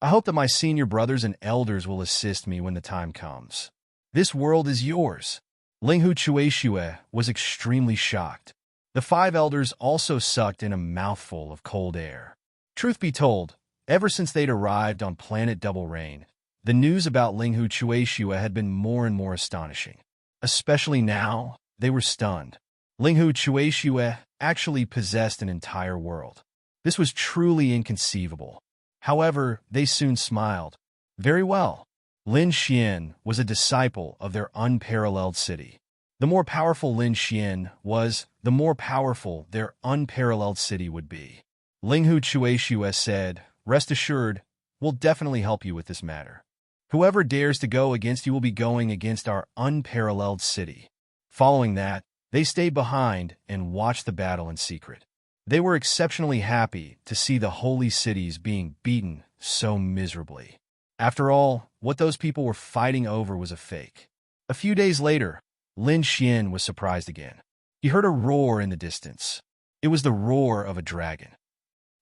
I hope that my senior brothers and elders will assist me when the time comes. This world is yours. Ling Hu Chueshue was extremely shocked. The 5 elders also sucked in a mouthful of cold air. Truth be told, ever since they'd arrived on planet Double Rain, the news about Ling Hu Chueshue had been more and more astonishing. Especially now, they were stunned. Ling Hu Chueshue actually possessed an entire world. This was truly inconceivable. However, they soon smiled. Very well. Lin Xian was a disciple of their unparalleled city. The more powerful Lin Xian was, the more powerful their unparalleled city would be. Ling Hu Chueshue said, "Rest assured, we'll definitely help you with this matter. Whoever dares to go against you will be going against our unparalleled city." Following that, they stayed behind and watched the battle in secret. They were exceptionally happy to see the holy cities being beaten so miserably. After all, what those people were fighting over was a fake. A few days later, Lin Xian was surprised again. He heard a roar in the distance. It was the roar of a dragon.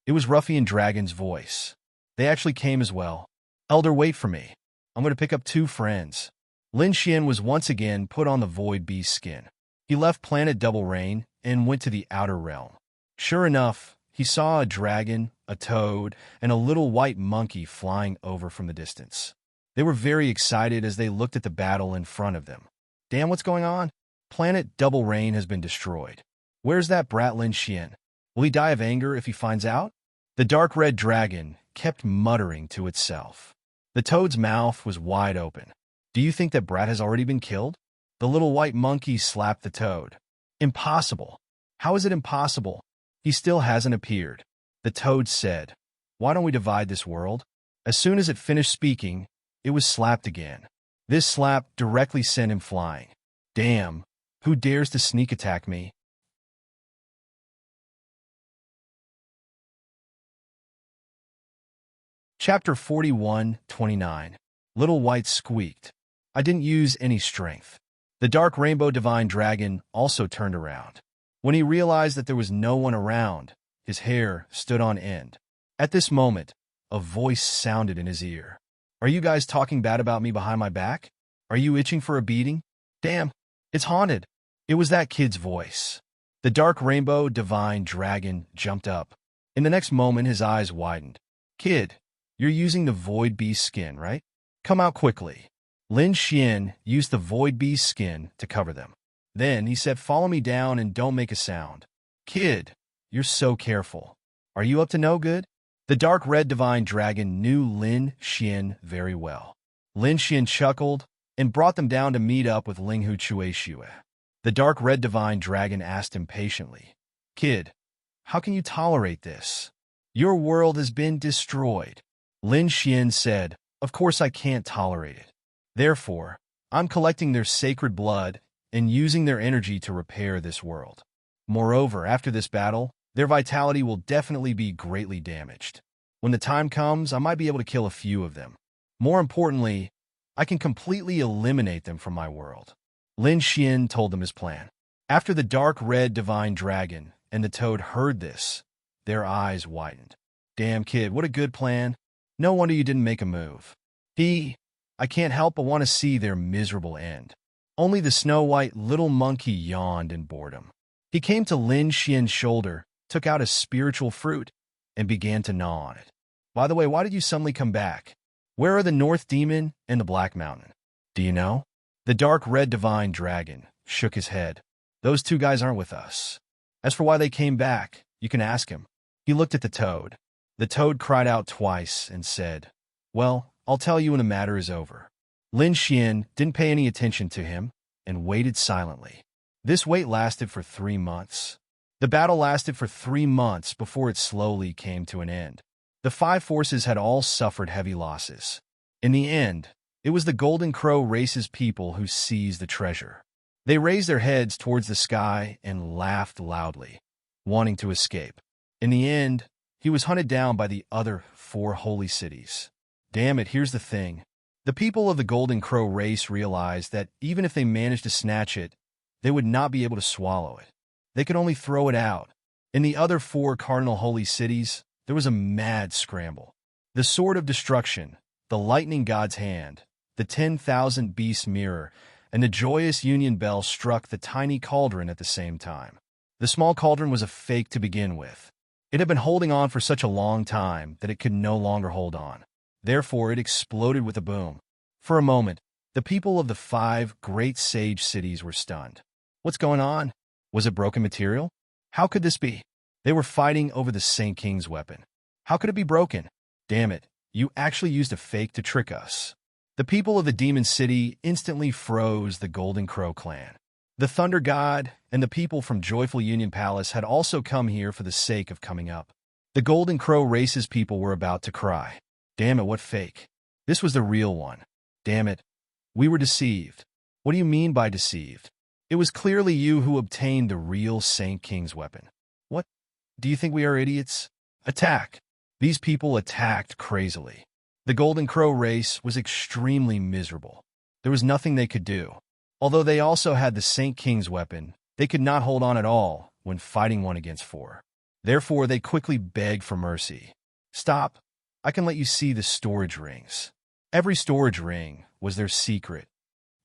It was Ruffian Dragon's voice. They actually came as well. "Elder, wait for me. I'm going to pick up 2 friends." Lin Xian was once again put on the Void Beast skin. He left planet Double Rain and went to the outer realm. Sure enough, he saw a dragon, a toad, and a little white monkey flying over from the distance. They were very excited as they looked at the battle in front of them. Damn, what's going on? Planet Double Rain has been destroyed. Where's that brat Lin Xian? Will he die of anger if he finds out? The dark red dragon kept muttering to itself. The toad's mouth was wide open. Do you think that brat has already been killed? The little white monkey slapped the toad. Impossible. How is it impossible? He still hasn't appeared. The toad said, "Why don't we divide this world?" As soon as it finished speaking, it was slapped again. This slap directly sent him flying. Damn, who dares to sneak attack me? Chapter 41:29. Little White squeaked. I didn't use any strength. The dark rainbow divine dragon also turned around. When he realized that there was no one around, his hair stood on end. At this moment, a voice sounded in his ear. "Are you guys talking bad about me behind my back? Are you itching for a beating? Damn, it's haunted." It was that kid's voice. The dark rainbow divine dragon jumped up. In the next moment, his eyes widened. "Kid, you're using the Void Beast skin, right? Come out quickly." Lin Xian used the Void Beast skin to cover them. Then he said, "Follow me down and don't make a sound." "Kid, you're so careful. Are you up to no good?" The dark red divine dragon knew Lin Xian very well. Lin Xian chuckled and brought them down to meet up with Ling Hu Chueshue. The dark red divine dragon asked impatiently, "Kid, how can you tolerate this? Your world has been destroyed." Lin Xian said, "Of course I can't tolerate it. Therefore, I'm collecting their sacred blood and using their energy to repair this world. Moreover, after this battle, their vitality will definitely be greatly damaged. When the time comes, I might be able to kill a few of them. More importantly, I can completely eliminate them from my world." Lin Xian told them his plan. After the dark red divine dragon and the toad heard this, their eyes widened. "Damn, kid, what a good plan. No wonder you didn't make a move." I can't help but want to see their miserable end." Only the snow-white little monkey yawned in boredom. He came to Lin Xian's shoulder, took out a spiritual fruit, and began to gnaw on it. "By the way, why did you suddenly come back? Where are the North Demon and the Black Mountain? Do you know?" The dark red divine dragon shook his head. "Those 2 guys aren't with us. As for why they came back, you can ask him." He looked at the toad. The toad cried out twice and said, "Well, I'll tell you when the matter is over." Lin Xian didn't pay any attention to him and waited silently. This wait lasted for 3 months. The battle lasted for 3 months before it slowly came to an end. The five forces had all suffered heavy losses. In the end, it was the Golden Crow race's people who seized the treasure. They raised their heads towards the sky and laughed loudly, wanting to escape. In the end, he was hunted down by the other 4 holy cities. Damn it, here's the thing. The people of the Golden Crow race realized that even if they managed to snatch it, they would not be able to swallow it. They could only throw it out. In the other 4 cardinal holy cities, there was a mad scramble. The Sword of Destruction, the Lightning God's Hand, the 10,000 Beast Mirror, and the joyous Union Bell struck the tiny cauldron at the same time. The small cauldron was a fake to begin with. It had been holding on for such a long time that it could no longer hold on. Therefore, it exploded with a boom. For a moment, the people of the 5 great sage cities were stunned. What's going on? Was it broken material? How could this be? They were fighting over the Saint King's weapon. How could it be broken? Damn it, you actually used a fake to trick us. The people of the Demon City instantly froze the Golden Crow clan. The Thunder God and the people from Joyful Union Palace had also come here for the sake of coming up. The Golden Crow race's people were about to cry. Damn it, what fake? This was the real one. Damn it. We were deceived. What do you mean by deceived? It was clearly you who obtained the real Saint King's weapon. What? Do you think we are idiots? Attack! These people attacked crazily. The Golden Crow race was extremely miserable. There was nothing they could do. Although they also had the Saint King's weapon, they could not hold on at all when fighting 1 against 4. Therefore, they quickly begged for mercy. Stop. I can let you see the storage rings. Every storage ring was their secret.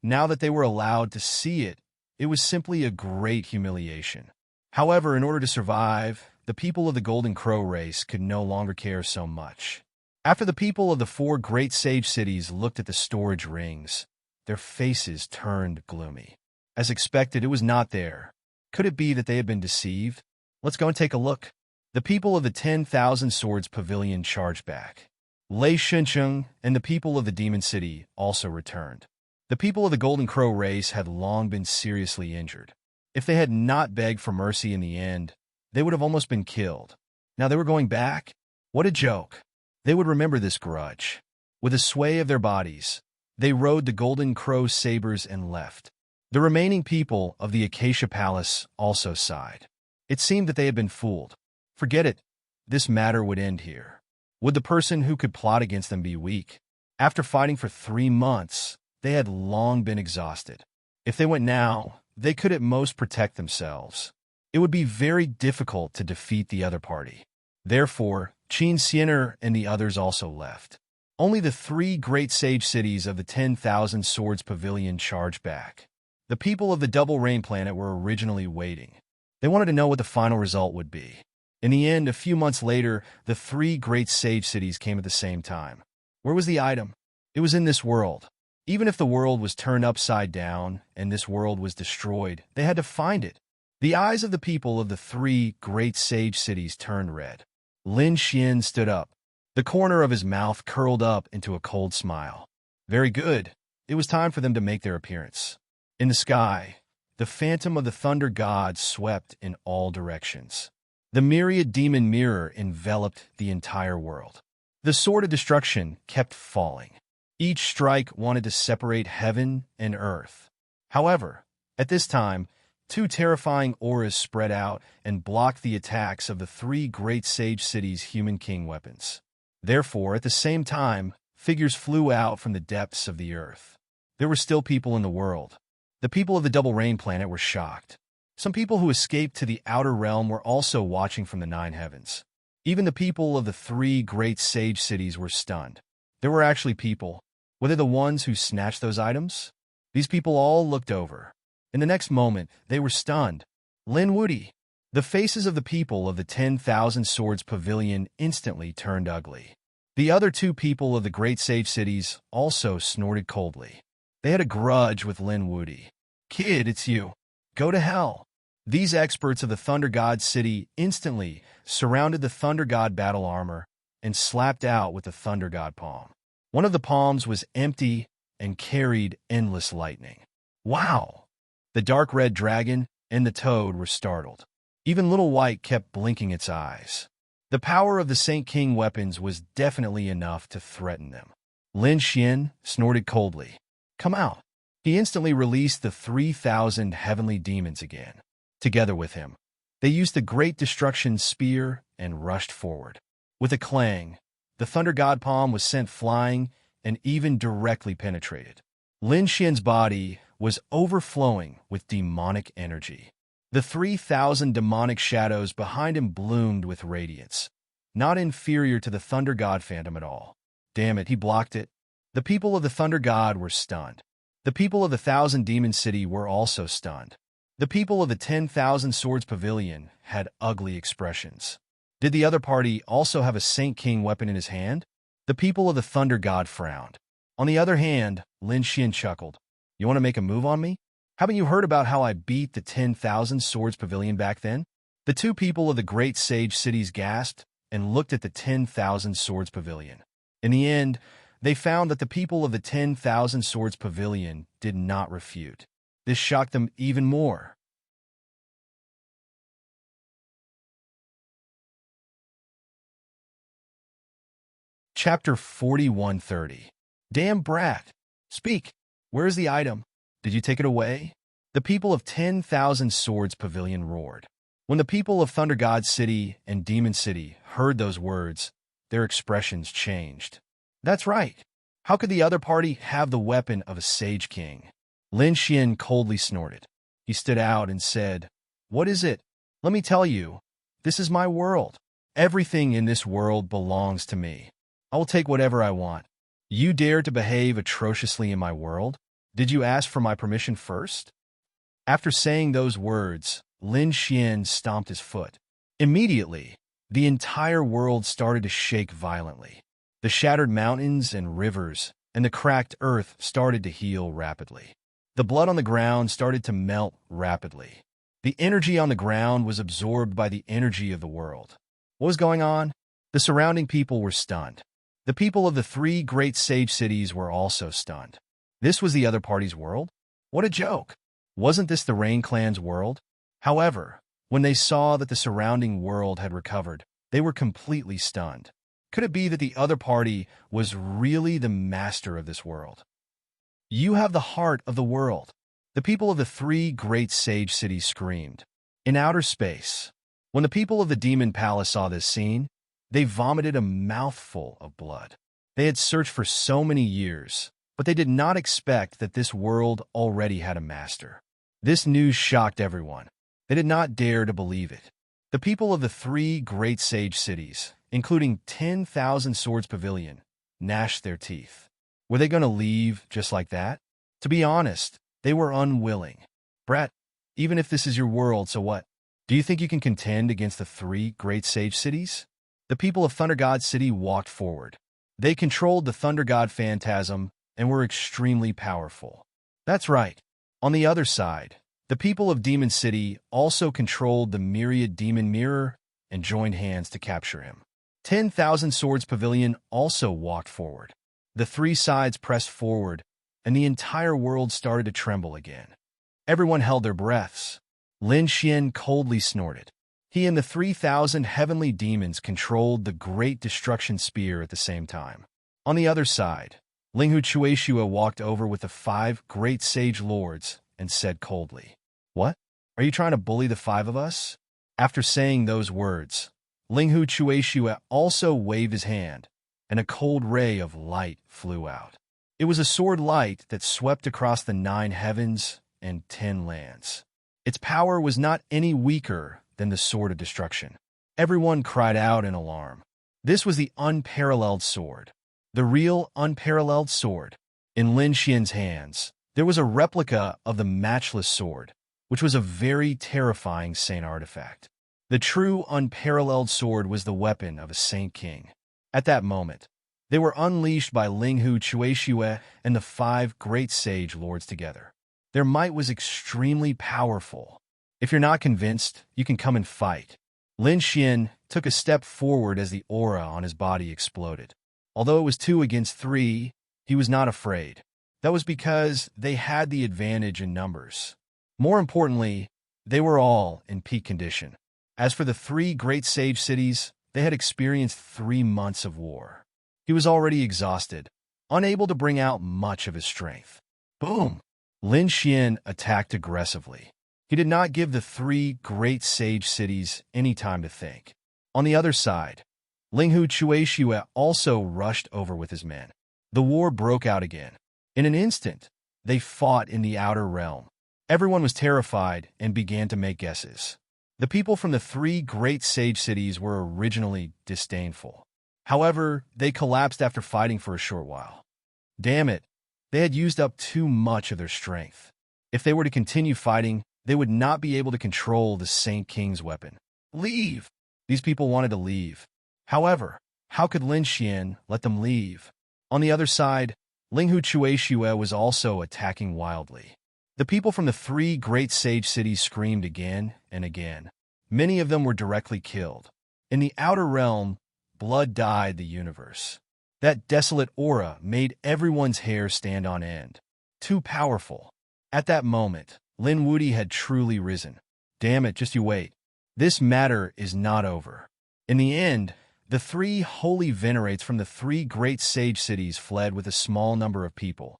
Now that they were allowed to see it, it was simply a great humiliation. However, in order to survive, the people of the Golden Crow race could no longer care so much. After the people of the 4 great sage cities looked at the storage rings, their faces turned gloomy. As expected, it was not there. Could it be that they had been deceived? Let's go and take a look. The people of the 10,000 Swords Pavilion charged back. Lei Shuncheng and the people of the Demon City also returned. The people of the Golden Crow race had long been seriously injured. If they had not begged for mercy in the end, they would have almost been killed. Now they were going back? What a joke. They would remember this grudge. With a sway of their bodies, they rode the Golden Crow sabers and left. The remaining people of the Acacia Palace also sighed. It seemed that they had been fooled. Forget it. This matter would end here. Would the person who could plot against them be weak? After fighting for 3 months, they had long been exhausted. If they went now, they could at most protect themselves. It would be very difficult to defeat the other party. Therefore, Qin Xiener and the others also left. Only the 3 great sage cities of the 10,000 Swords Pavilion charged back. The people of the Double Rain Planet were originally waiting. They wanted to know what the final result would be. In the end, a few months later, the 3 great sage cities came at the same time. Where was the item? It was in this world. Even if the world was turned upside down and this world was destroyed, they had to find it. The eyes of the people of the 3 great sage cities turned red. Lin Xian stood up. The corner of his mouth curled up into a cold smile. Very good. It was time for them to make their appearance. In the sky, the phantom of the thunder god swept in all directions. The myriad demon mirror enveloped the entire world. The sword of destruction kept falling. Each strike wanted to separate heaven and earth. However, at this time, 2 terrifying auras spread out and blocked the attacks of the 3 great sage cities' human king weapons. Therefore, at the same time, figures flew out from the depths of the earth. There were still people in the world. The people of the Double Rain Planet were shocked. Some people who escaped to the outer realm were also watching from the 9 heavens. Even the people of the 3 great sage cities were stunned. There were actually people. Were they the ones who snatched those items? These people all looked over. In the next moment, they were stunned. Lin Wuti. The faces of the people of the 10,000 Swords Pavilion instantly turned ugly. The other 2 people of the great sage cities also snorted coldly. They had a grudge with Lin Wuti. Kid, it's you. Go to hell. These experts of the Thunder God City instantly surrounded the Thunder God battle armor and slapped out with the Thunder God palm. One of the palms was empty and carried endless lightning. Wow! The dark red dragon and the toad were startled. Even Little White kept blinking its eyes. The power of the Saint King weapons was definitely enough to threaten them. Lin Xian snorted coldly. Come out. He instantly released the 3,000 heavenly demons again. Together with him, they used the Great Destruction Spear and rushed forward. With a clang, the Thunder God Palm was sent flying and even directly penetrated. Lin Xian's body was overflowing with demonic energy. The 3,000 demonic shadows behind him bloomed with radiance, not inferior to the Thunder God Phantom at all. Damn it, he blocked it. The people of the Thunder God were stunned. The people of the Thousand Demon City were also stunned. The people of the 10,000 Swords Pavilion had ugly expressions. Did the other party also have a Saint King weapon in his hand? The people of the Thunder God frowned. On the other hand, Lin Xian chuckled. You want to make a move on me? Haven't you heard about how I beat the 10,000 Swords Pavilion back then? The two people of the great sage cities gasped and looked at the 10,000 Swords Pavilion. In the end, they found that the people of the 10,000 Swords Pavilion did not refute. This shocked them even more. Chapter 4130. Damn brat! Speak! Where is the item? Did you take it away? The people of 10,000 Swords Pavilion roared. When the people of Thunder God City and Demon City heard those words, their expressions changed. That's right. How could the other party have the weapon of a Sage King? Lin Xian coldly snorted. He stood out and said, What is it? Let me tell you, this is my world. Everything in this world belongs to me. I will take whatever I want. You dare to behave atrociously in my world? Did you ask for my permission first? After saying those words, Lin Xian stomped his foot. Immediately, the entire world started to shake violently. The shattered mountains and rivers and the cracked earth started to heal rapidly. The blood on the ground started to melt rapidly. The energy on the ground was absorbed by the energy of the world. What was going on? The surrounding people were stunned. The people of the three great sage cities were also stunned. This was the other party's world? What a joke! Wasn't this the Rain Clan's world? However, when they saw that the surrounding world had recovered, they were completely stunned. Could it be that the other party was really the master of this world? You have the heart of the world. The people of the three great sage cities screamed. In outer space, when the people of the Demon Palace saw this scene, they vomited a mouthful of blood. They had searched for so many years, but they did not expect that this world already had a master. This news shocked everyone. They did not dare to believe it. The people of the three great sage cities, including 10,000 Swords Pavilion, gnashed their teeth. Were they going to leave just like that? To be honest, they were unwilling. Brat, even if this is your world, so what? Do you think you can contend against the three great sage cities? The people of Thunder God City walked forward. They controlled the Thunder God Phantasm and were extremely powerful. That's right. On the other side, the people of Demon City also controlled the myriad demon mirror and joined hands to capture him. 10,000 Swords Pavilion also walked forward. The three sides pressed forward, and the entire world started to tremble again. Everyone held their breaths. Lin Xian coldly snorted. He and the 3,000 heavenly demons controlled the Great Destruction Spear at the same time. On the other side, Linghu Chueshua walked over with the 5 great sage lords and said coldly, What? Are you trying to bully the 5 of us? After saying those words, Linghu Chueshua also waved his hand, and a cold ray of light flew out. It was a sword light that swept across the 9 heavens and 10 lands. Its power was not any weaker than the Sword of Destruction. Everyone cried out in alarm. This was the unparalleled sword. The real unparalleled sword. In Lin Xian's hands, there was a replica of the matchless sword, which was a very terrifying saint artifact. The true unparalleled sword was the weapon of a Saint King. At that moment, they were unleashed by Linghu Chueshua and the 5 great sage lords together. Their might was extremely powerful. If you're not convinced, you can come and fight. Lin Xian took a step forward as the aura on his body exploded. Although it was 2 against 3, he was not afraid. That was because they had the advantage in numbers. More importantly, they were all in peak condition. As for the three great sage cities, they had experienced 3 months of war. He was already exhausted, unable to bring out much of his strength. Boom! Lin Xian attacked aggressively. He did not give the three great sage cities any time to think. On the other side, Linghu Chuexiue also rushed over with his men. The war broke out again. In an instant, they fought in the outer realm. Everyone was terrified and began to make guesses. The people from the three great sage cities were originally disdainful. However, they collapsed after fighting for a short while. Damn it, they had used up too much of their strength. If they were to continue fighting, they would not be able to control the Saint King's weapon. Leave! These people wanted to leave. However, how could Lin Xian let them leave? On the other side, Linghu Chuexiue was also attacking wildly. The people from the three great sage cities screamed again and again. Many of them were directly killed. In the outer realm, blood dyed the universe. That desolate aura made everyone's hair stand on end. Too powerful. At that moment, Lin Wudi had truly risen. Damn it, just you wait. This matter is not over. In the end, the three holy venerates from the three great sage cities fled with a small number of people,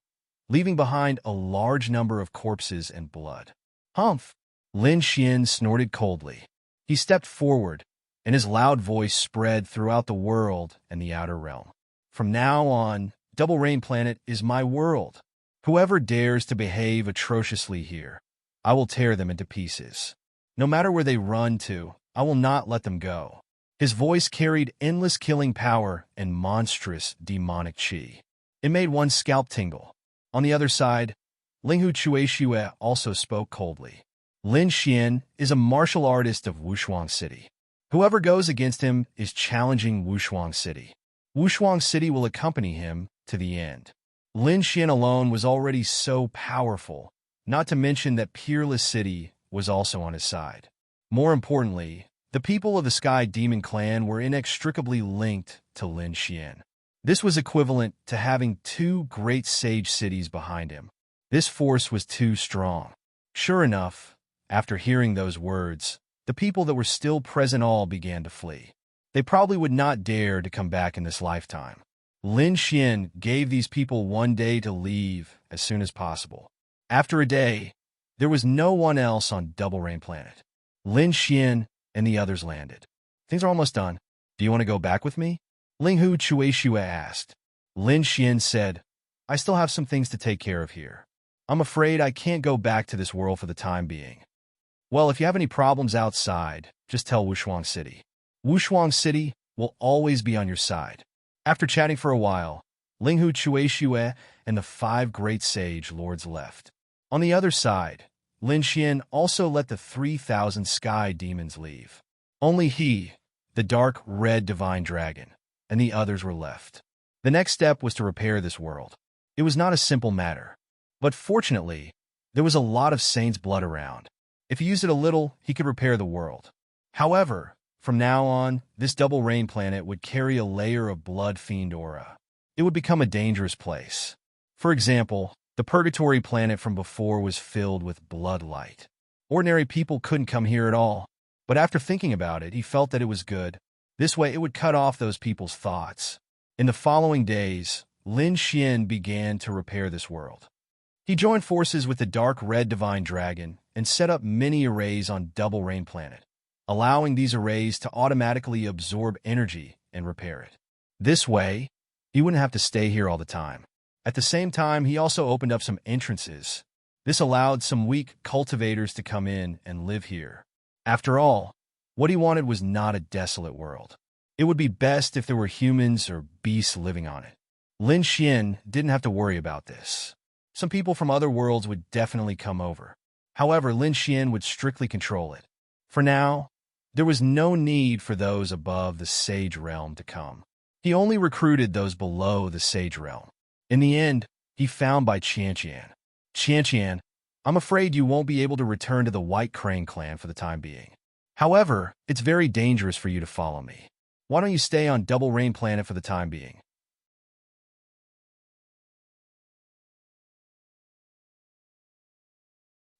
leaving behind a large number of corpses and blood. Humph! Lin Xian snorted coldly. He stepped forward, and his loud voice spread throughout the world and the outer realm. From now on, Double Rain Planet is my world. Whoever dares to behave atrociously here, I will tear them into pieces. No matter where they run to, I will not let them go. His voice carried endless killing power and monstrous demonic qi. It made one's scalp tingle. On the other side, Linghu Chuexiue also spoke coldly. Lin Xian is a martial artist of Wushuang City. Whoever goes against him is challenging Wushuang City. Wushuang City will accompany him to the end. Lin Xian alone was already so powerful, not to mention that Peerless City was also on his side. More importantly, the people of the Sky Demon Clan were inextricably linked to Lin Xian. This was equivalent to having two great sage cities behind him. This force was too strong. Sure enough, after hearing those words, the people that were still present all began to flee. They probably would not dare to come back in this lifetime. Lin Xian gave these people 1 day to leave as soon as possible. After a day, there was no one else on Double Rain Planet. Lin Xian and the others landed. Things are almost done. Do you want to go back with me? Linghu Chuexiue asked. Lin Xian said, I still have some things to take care of here. I'm afraid I can't go back to this world for the time being. Well, if you have any problems outside, just tell Wushuang City. Wushuang City will always be on your side. After chatting for a while, Linghu Chuexiue and the 5 great sage lords left. On the other side, Lin Xian also let the 3,000 sky demons leave. Only he, the dark red divine dragon, and the others were left. The next step was to repair this world. It was not a simple matter, but fortunately, there was a lot of saint's blood around. If he used it a little, he could repair the world. However, from now on, this Double Rain Planet would carry a layer of blood fiend aura. It would become a dangerous place. For example, the Purgatory Planet from before was filled with blood light. Ordinary people couldn't come here at all, but after thinking about it, he felt that it was good. This way, it would cut off those people's thoughts. In the following days, Lin Xian began to repair this world. He joined forces with the Dark Red Divine Dragon and set up many arrays on Double Rain Planet, allowing these arrays to automatically absorb energy and repair it. This way, he wouldn't have to stay here all the time. At the same time, he also opened up some entrances. This allowed some weak cultivators to come in and live here. After all, what he wanted was not a desolate world. It would be best if there were humans or beasts living on it. Lin Xian didn't have to worry about this. Some people from other worlds would definitely come over. However, Lin Xian would strictly control it. For now, there was no need for those above the Sage Realm to come. He only recruited those below the Sage Realm. In the end, he found by Qianqian. Qianqian, I'm afraid you won't be able to return to the White Crane clan for the time being. However, it's very dangerous for you to follow me. Why don't you stay on Double Rain Planet for the time being?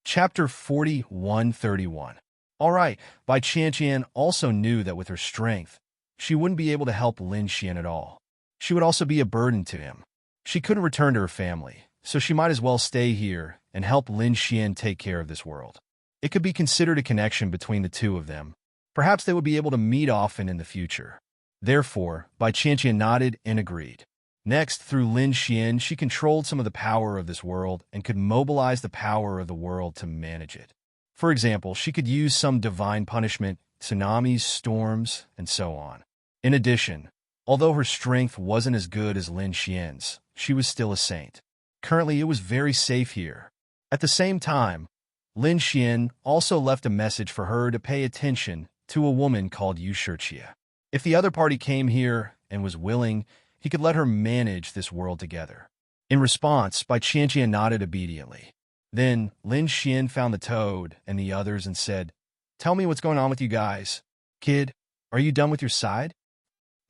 Chapter 4131. All right, Bai Qianqian also knew that with her strength, she wouldn't be able to help Lin Xian at all. She would also be a burden to him. She couldn't return to her family, so she might as well stay here and help Lin Xian take care of this world. It could be considered a connection between the two of them. Perhaps they would be able to meet often in the future. Therefore, Bai Qianqian nodded and agreed. Next, through Lin Xian, she controlled some of the power of this world and could mobilize the power of the world to manage it. For example, she could use some divine punishment, tsunamis, storms, and so on. In addition, although her strength wasn't as good as Lin Xian's, she was still a saint. Currently, it was very safe here. At the same time, Lin Xian also left a message for her to pay attention to a woman called Yu Shijie. If the other party came here and was willing, he could let her manage this world together. In response, Bai Qianqian nodded obediently. Then Lin Xian found the toad and the others and said, "Tell me what's going on with you guys. Kid, are you done with your side?"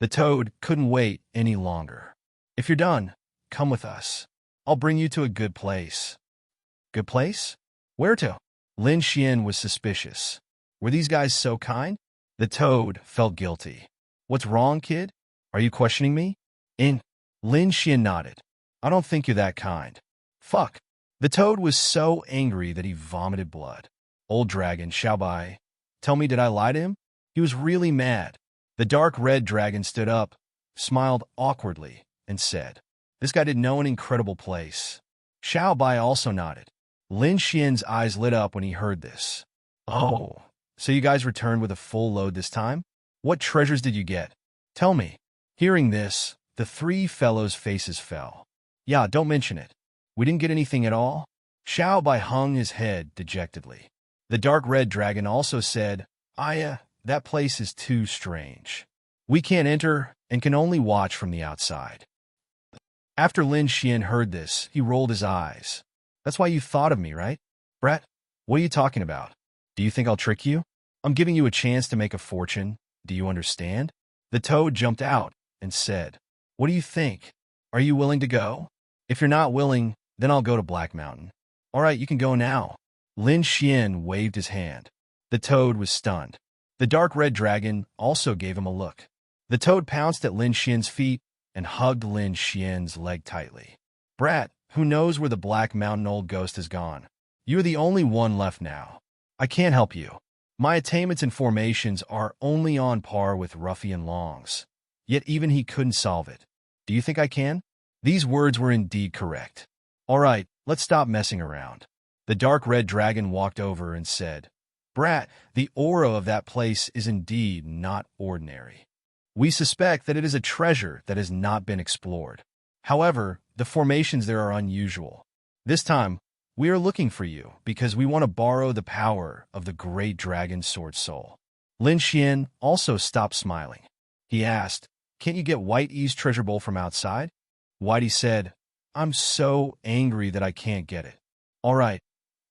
The toad couldn't wait any longer. "If you're done, come with us. I'll bring you to a good place." "Good place? Where to?" Lin Xian was suspicious. Were these guys so kind? The toad felt guilty. "What's wrong, kid? Are you questioning me?" Lin Xian nodded. "I don't think you're that kind." "Fuck." The toad was so angry that he vomited blood. "Old dragon, Xiaobai, tell me, did I lie to him?" He was really mad. The dark red dragon stood up, smiled awkwardly, and said, "This guy did know an incredible place." Xiaobai also nodded. Lin Xian's eyes lit up when he heard this. "Oh, so you guys returned with a full load this time? What treasures did you get? Tell me." Hearing this, the three fellows' faces fell. "Yeah, don't mention it. We didn't get anything at all." Xiaobai hung his head dejectedly. The dark red dragon also said, That place is too strange. We can't enter and can only watch from the outside." After Lin Xian heard this, he rolled his eyes. "That's why you thought of me, right? Brett, what are you talking about? Do you think I'll trick you? I'm giving you a chance to make a fortune. Do you understand?" The toad jumped out and said, "What do you think? Are you willing to go? If you're not willing, then I'll go to Black Mountain." "All right, you can go now." Lin Xian waved his hand. The toad was stunned. The dark red dragon also gave him a look. The toad pounced at Lin Xian's feet and hugged Lin Xian's leg tightly. "Brat, who knows where the Black Mountain old ghost has gone? You're the only one left now. I can't help you. My attainments and formations are only on par with Ruffian Long's. Yet even he couldn't solve it. Do you think I can?" These words were indeed correct. "All right, let's stop messing around." The dark red dragon walked over and said, "Brat, the aura of that place is indeed not ordinary. We suspect that it is a treasure that has not been explored. However, the formations there are unusual. This time, we are looking for you because we want to borrow the power of the great dragon sword soul." Lin Xian also stopped smiling. He asked, "Can't you get White E's treasure bowl from outside?" Whitey said, "I'm so angry that I can't get it." "All right,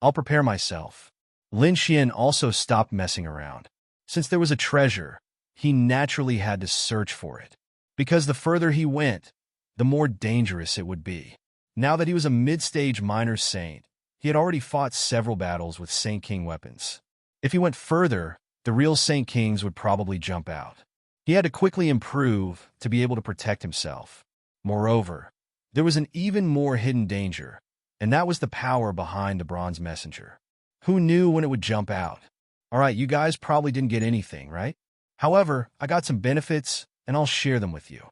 I'll prepare myself." Lin Xian also stopped messing around. Since there was a treasure, he naturally had to search for it. Because the further he went, the more dangerous it would be. Now that he was a mid-stage minor saint, he had already fought several battles with Saint King weapons. If he went further, the real Saint Kings would probably jump out. He had to quickly improve to be able to protect himself. Moreover, there was an even more hidden danger, and that was the power behind the bronze messenger. Who knew when it would jump out? All right, you guys probably didn't get anything, right? However, I got some benefits, and I'll share them with you.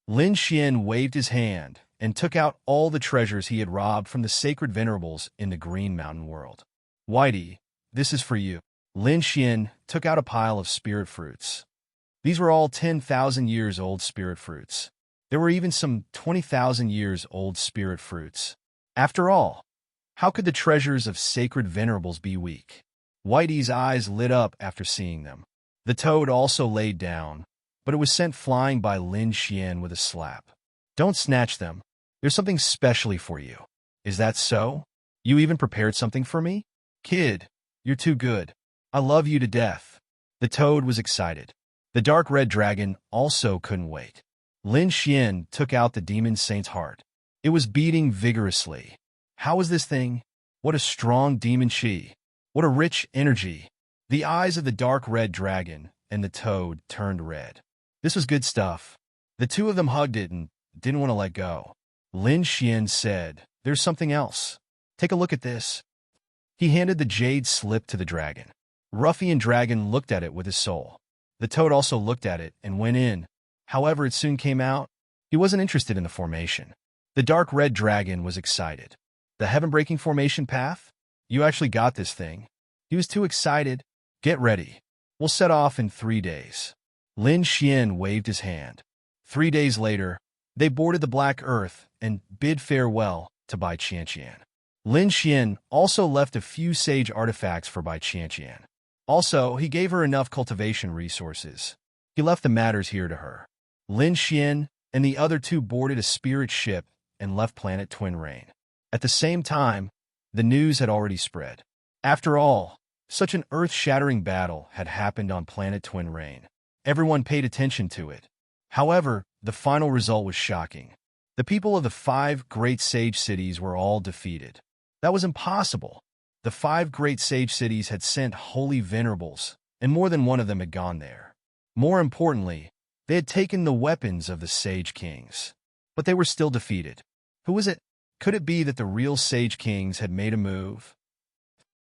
Lin Xian waved his hand and took out all the treasures he had robbed from the sacred venerables in the Green Mountain world. "Whitey, this is for you." Lin Xian took out a pile of spirit fruits. These were all 10,000 years old spirit fruits. There were even some 20,000 years old spirit fruits. After all, how could the treasures of sacred venerables be weak? Whitey's eyes lit up after seeing them. The toad also laid down, but it was sent flying by Lin Xian with a slap. "Don't snatch them. There's something specially for you." "Is that so? You even prepared something for me?" "Kid, you're too good. I love you to death." The toad was excited. The dark red dragon also couldn't wait. Lin Xian took out the demon saint's heart. It was beating vigorously. How was this thing? What a strong demon chi. What a rich energy. The eyes of the dark red dragon and the toad turned red. This was good stuff. The two of them hugged it and didn't want to let go. Lin Xian said, "There's something else. Take a look at this." He handed the jade slip to the dragon. Ruffian Dragon looked at it with his soul. The toad also looked at it and went in. However, it soon came out. He wasn't interested in the formation. The dark red dragon was excited. "The heaven-breaking formation path? You actually got this thing." He was too excited. "Get ready. We'll set off in 3 days." Lin Xian waved his hand. 3 days later, they boarded the Black Earth and bid farewell to Bai Qianqian. Lin Xian also left a few sage artifacts for Bai Qianqian. Also, he gave her enough cultivation resources. He left the matters here to her. Lin Xian and the other two boarded a spirit ship and left planet Twin Rain. At the same time, the news had already spread. After all, such an earth-shattering battle had happened on planet Twin Rain. Everyone paid attention to it. However, the final result was shocking. The people of the 5 great sage cities were all defeated. That was impossible. The 5 great sage cities had sent holy venerables, and more than one of them had gone there. More importantly, they had taken the weapons of the sage kings. But they were still defeated. Who was it? Could it be that the real sage kings had made a move?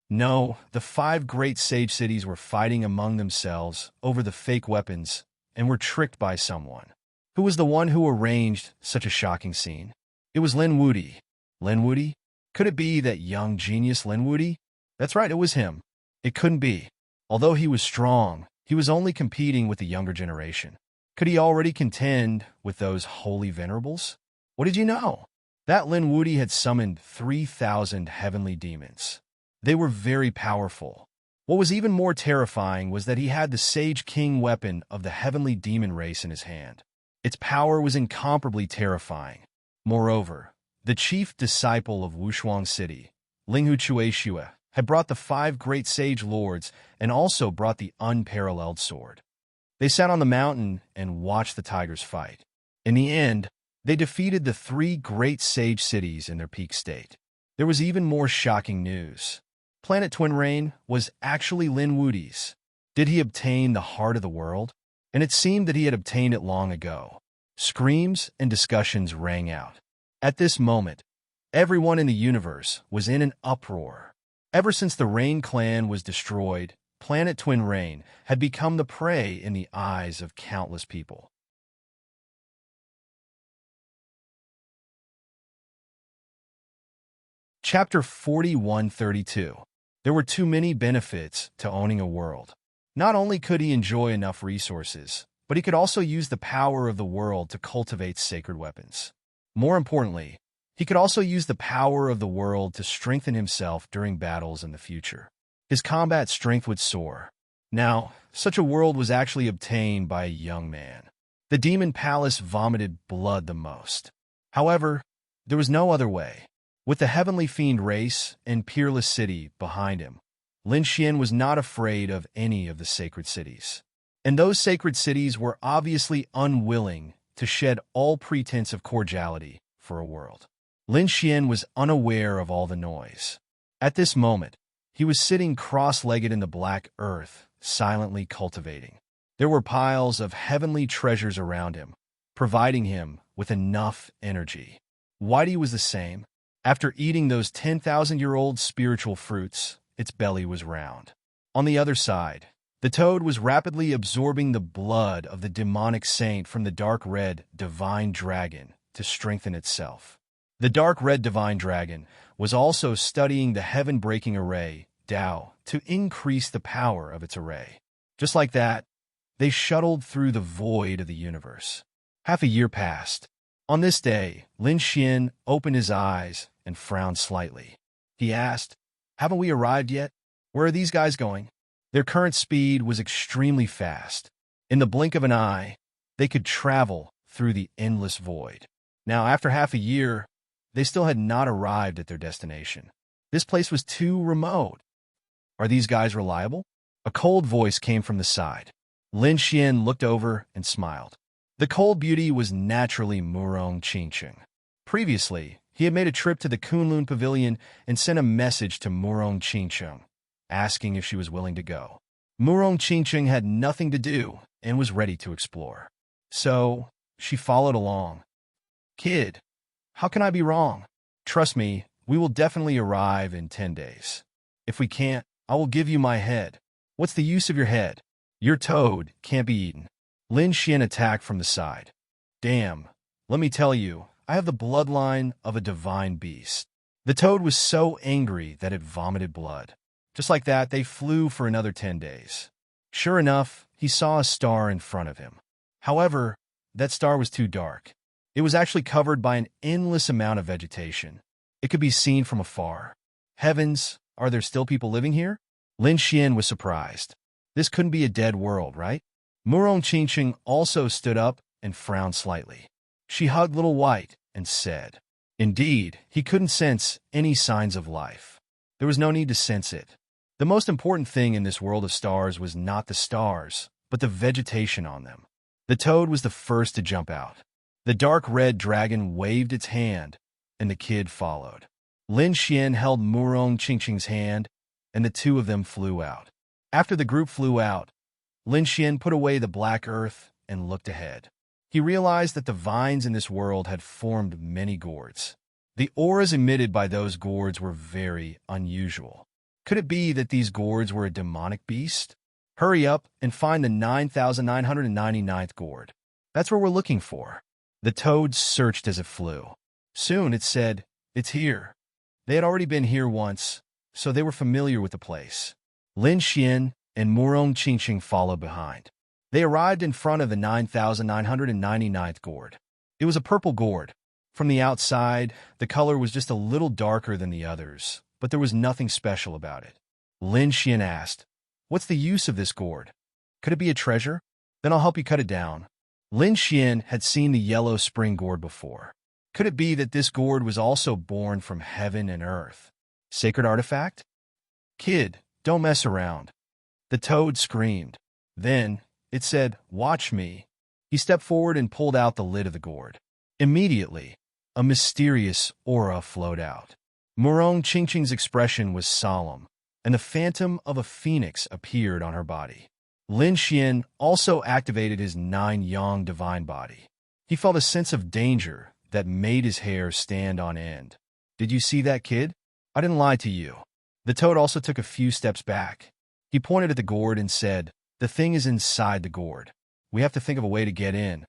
No, the 5 great sage cities were fighting among themselves over the fake weapons and were tricked by someone. Who was the one who arranged such a shocking scene? It was Lin Wudi. Lin Wudi? Could it be that young genius Lin Wudi? That's right, it was him. It couldn't be. Although he was strong, he was only competing with the younger generation. Could he already contend with those holy venerables? What did you know? That Lin Wudi had summoned 3,000 heavenly demons. They were very powerful. What was even more terrifying was that he had the Sage King weapon of the heavenly demon race in his hand. Its power was incomparably terrifying. Moreover, the chief disciple of Wushuang City, Linghu Chueshua, had brought the 5 great sage lords and also brought the unparalleled sword. They sat on the mountain and watched the tigers fight. In the end, they defeated the 3 great sage cities in their peak state. There was even more shocking news. Planet Twin Rain was actually Lin Wudi's. Did he obtain the heart of the world? And it seemed that he had obtained it long ago. Screams and discussions rang out. At this moment, everyone in the universe was in an uproar. Ever since the Rain clan was destroyed, Planet Twin Rain had become the prey in the eyes of countless people. Chapter 4132. There were too many benefits to owning a world. Not only could he enjoy enough resources, but he could also use the power of the world to cultivate sacred weapons. More importantly, he could also use the power of the world to strengthen himself during battles in the future. His combat strength would soar. Now, such a world was actually obtained by a young man. The demon palace vomited blood the most. However, there was no other way. With the heavenly fiend race and peerless city behind him, Lin Xian was not afraid of any of the sacred cities. And those sacred cities were obviously unwilling to shed all pretense of cordiality for a world. Lin Xian was unaware of all the noise. At this moment, he was sitting cross-legged in the black earth, silently cultivating. There were piles of heavenly treasures around him, providing him with enough energy. Whitey was the same. After eating those 10,000-year-old spiritual fruits, its belly was round. On the other side, the toad was rapidly absorbing the blood of the demonic saint from the dark red divine dragon to strengthen itself. The dark red divine dragon was also studying the heaven-breaking array, Tao, to increase the power of its array. Just like that, they shuttled through the void of the universe. Half a year passed. On this day, Lin Xian opened his eyes and frowned slightly. He asked, "Haven't we arrived yet? Where are these guys going?" Their current speed was extremely fast. In the blink of an eye, they could travel through the endless void. Now, after half a year, they still had not arrived at their destination. This place was too remote. Are these guys reliable? A cold voice came from the side. Lin Xian looked over and smiled. The cold beauty was naturally Murong Qingcheng. Previously, he had made a trip to the Kunlun Pavilion and sent a message to Murong Qingcheng, asking if she was willing to go. Murong Qingqing had nothing to do and was ready to explore. So, she followed along. Kid, how can I be wrong? Trust me, we will definitely arrive in 10 days. If we can't, I will give you my head. What's the use of your head? Your toad can't be eaten. Lin Xian attacked from the side. Damn, let me tell you, I have the bloodline of a divine beast. The toad was so angry that it vomited blood. Just like that, they flew for another 10 days. Sure enough, he saw a star in front of him. However, that star was too dark. It was actually covered by an endless amount of vegetation. It could be seen from afar. Heavens, are there still people living here? Lin Xian was surprised. This couldn't be a dead world, right? Murong Qingqing also stood up and frowned slightly. She hugged Little White and said, Indeed, he couldn't sense any signs of life. There was no need to sense it. The most important thing in this world of stars was not the stars, but the vegetation on them. The toad was the first to jump out. The dark red dragon waved its hand, and the kid followed. Lin Xian held Murong Qingqing's hand, and the two of them flew out. After the group flew out, Lin Xian put away the black earth and looked ahead. He realized that the vines in this world had formed many gourds. The auras emitted by those gourds were very unusual. Could it be that these gourds were a demonic beast? Hurry up and find the 9,999th gourd. That's what we're looking for. The toad searched as it flew. Soon it said, It's here. They had already been here once, so they were familiar with the place. Lin Xian and Murong Qingqing followed behind. They arrived in front of the 9,999th gourd. It was a purple gourd. From the outside, the color was just a little darker than the others, but there was nothing special about it. Lin Xian asked, What's the use of this gourd? Could it be a treasure? Then I'll help you cut it down. Lin Xian had seen the yellow spring gourd before. Could it be that this gourd was also born from heaven and earth? Sacred artifact? Kid, don't mess around. The toad screamed. Then, it said, Watch me. He stepped forward and pulled out the lid of the gourd. Immediately, a mysterious aura flowed out. Murong Qingqing's expression was solemn, and the phantom of a phoenix appeared on her body. Lin Xian also activated his 9-yang divine body. He felt a sense of danger that made his hair stand on end. Did you see that, kid? I didn't lie to you. The toad also took a few steps back. He pointed at the gourd and said, The thing is inside the gourd. We have to think of a way to get in.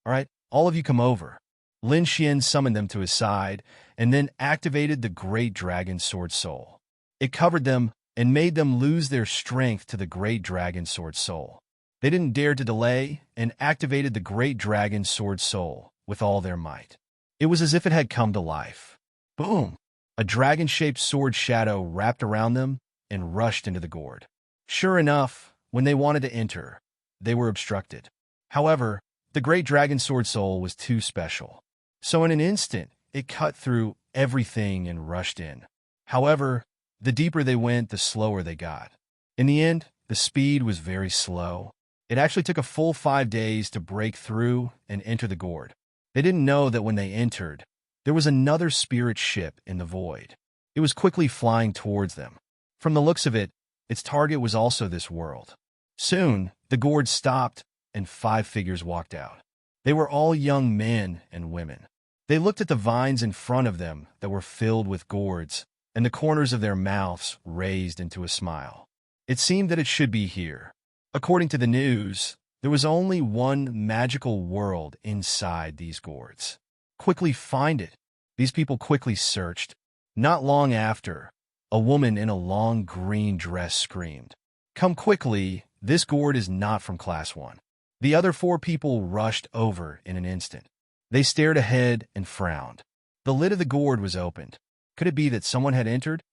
All right, all of you come over. Lin Xian summoned them to his side and then activated the great dragon sword soul. It covered them and made them lose their strength to the great dragon sword soul. They didn't dare to delay and activated the great dragon sword soul with all their might. It was as if it had come to life. Boom! A dragon-shaped sword shadow wrapped around them and rushed into the gourd. Sure enough, when they wanted to enter, they were obstructed. However, the great dragon sword soul was too special. So in an instant, it cut through everything and rushed in. However, the deeper they went, the slower they got. In the end, the speed was very slow. It actually took a full 5 days to break through and enter the gourd. They didn't know that when they entered, there was another spirit ship in the void. It was quickly flying towards them. From the looks of it, its target was also this world. Soon, the gourd stopped and 5 figures walked out. They were all young men and women. They looked at the vines in front of them that were filled with gourds, and the corners of their mouths raised into a smile. It seemed that it should be here. According to the news, there was only one magical world inside these gourds. Quickly find it. These people quickly searched. Not long after, a woman in a long green dress screamed, Come quickly, this gourd is not from Class 1. The other 4 people rushed over in an instant. They stared ahead and frowned. The lid of the gourd was opened. Could it be that someone had entered?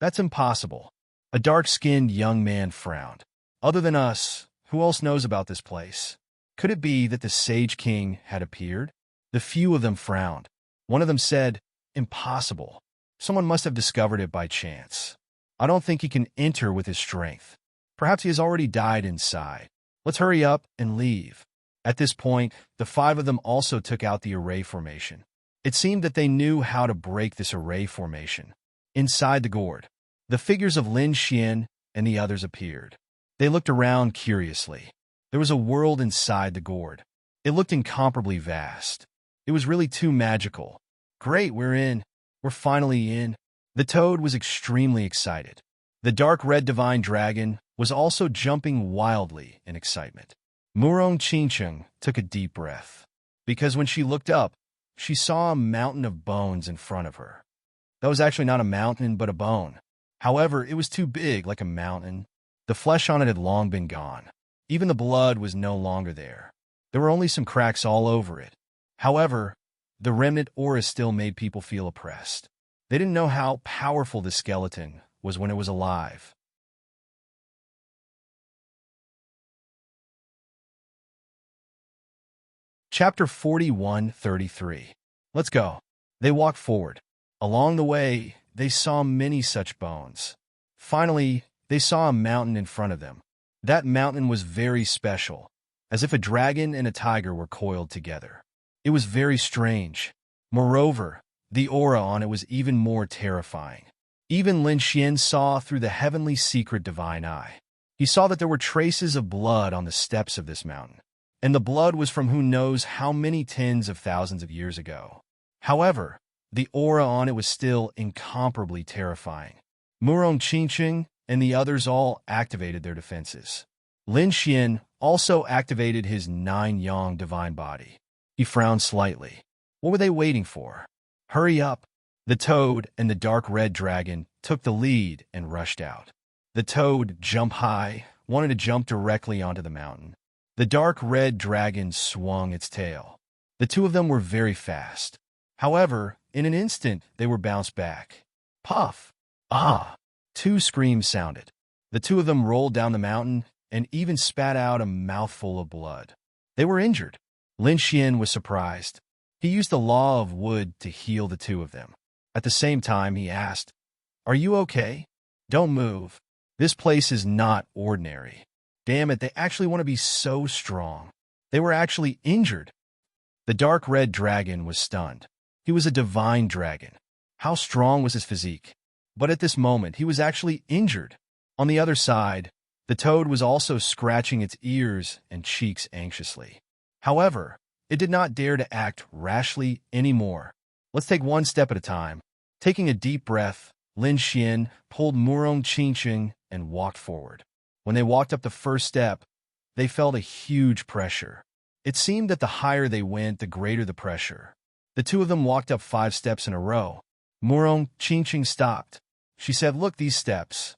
That's impossible. A dark-skinned young man frowned. Other than us, who else knows about this place? Could it be that the Sage King had appeared? The few of them frowned. One of them said, Impossible. Someone must have discovered it by chance. I don't think he can enter with his strength. Perhaps he has already died inside. Let's hurry up and leave. At this point, the 5 of them also took out the array formation. It seemed that they knew how to break this array formation. Inside the gourd, the figures of Lin Xian and the others appeared. They looked around curiously. There was a world inside the gourd. It looked incomparably vast. It was really too magical. Great, we're in. We're finally in. The toad was extremely excited. The dark red divine dragon was also jumping wildly in excitement. Murong Chincheng took a deep breath, because when she looked up, she saw a mountain of bones in front of her. That was actually not a mountain, but a bone. However, it was too big, like a mountain. The flesh on it had long been gone. Even the blood was no longer there. There were only some cracks all over it. However, the remnant aura still made people feel oppressed. They didn't know how powerful the skeleton was when it was alive. Chapter 41:33. Let's go. They walked forward. Along the way, they saw many such bones. Finally, they saw a mountain in front of them. That mountain was very special, as if a dragon and a tiger were coiled together. It was very strange. Moreover, the aura on it was even more terrifying. Even Lin Xian saw through the heavenly secret divine eye. He saw that there were traces of blood on the steps of this mountain, and the blood was from who knows how many tens of thousands of years ago. However, the aura on it was still incomparably terrifying. Murong Chincheng and the others all activated their defenses. Lin Xian also activated his 9-yang divine body. He frowned slightly. What were they waiting for? Hurry up! The toad and the dark red dragon took the lead and rushed out. The toad jumped high, wanted to jump directly onto the mountain. The dark red dragon swung its tail. The two of them were very fast. However, in an instant, they were bounced back. Puff! Ah! 2 screams sounded. The two of them rolled down the mountain and even spat out a mouthful of blood. They were injured. Lin Xian was surprised. He used the law of wood to heal the two of them. At the same time, he asked, "Are you okay? Don't move. This place is not ordinary. Damn it, they actually want to be so strong. They were actually injured." The dark red dragon was stunned. He was a divine dragon. How strong was his physique? But at this moment, he was actually injured. On the other side, the toad was also scratching its ears and cheeks anxiously. However, it did not dare to act rashly anymore. Let's take one step at a time. Taking a deep breath, Lin Xian pulled Murong Chincheng and walked forward. When they walked up the first step, they felt a huge pressure. It seemed that the higher they went, the greater the pressure. The two of them walked up 5 steps in a row. Murong Chincheng stopped. She said, "Look, these steps."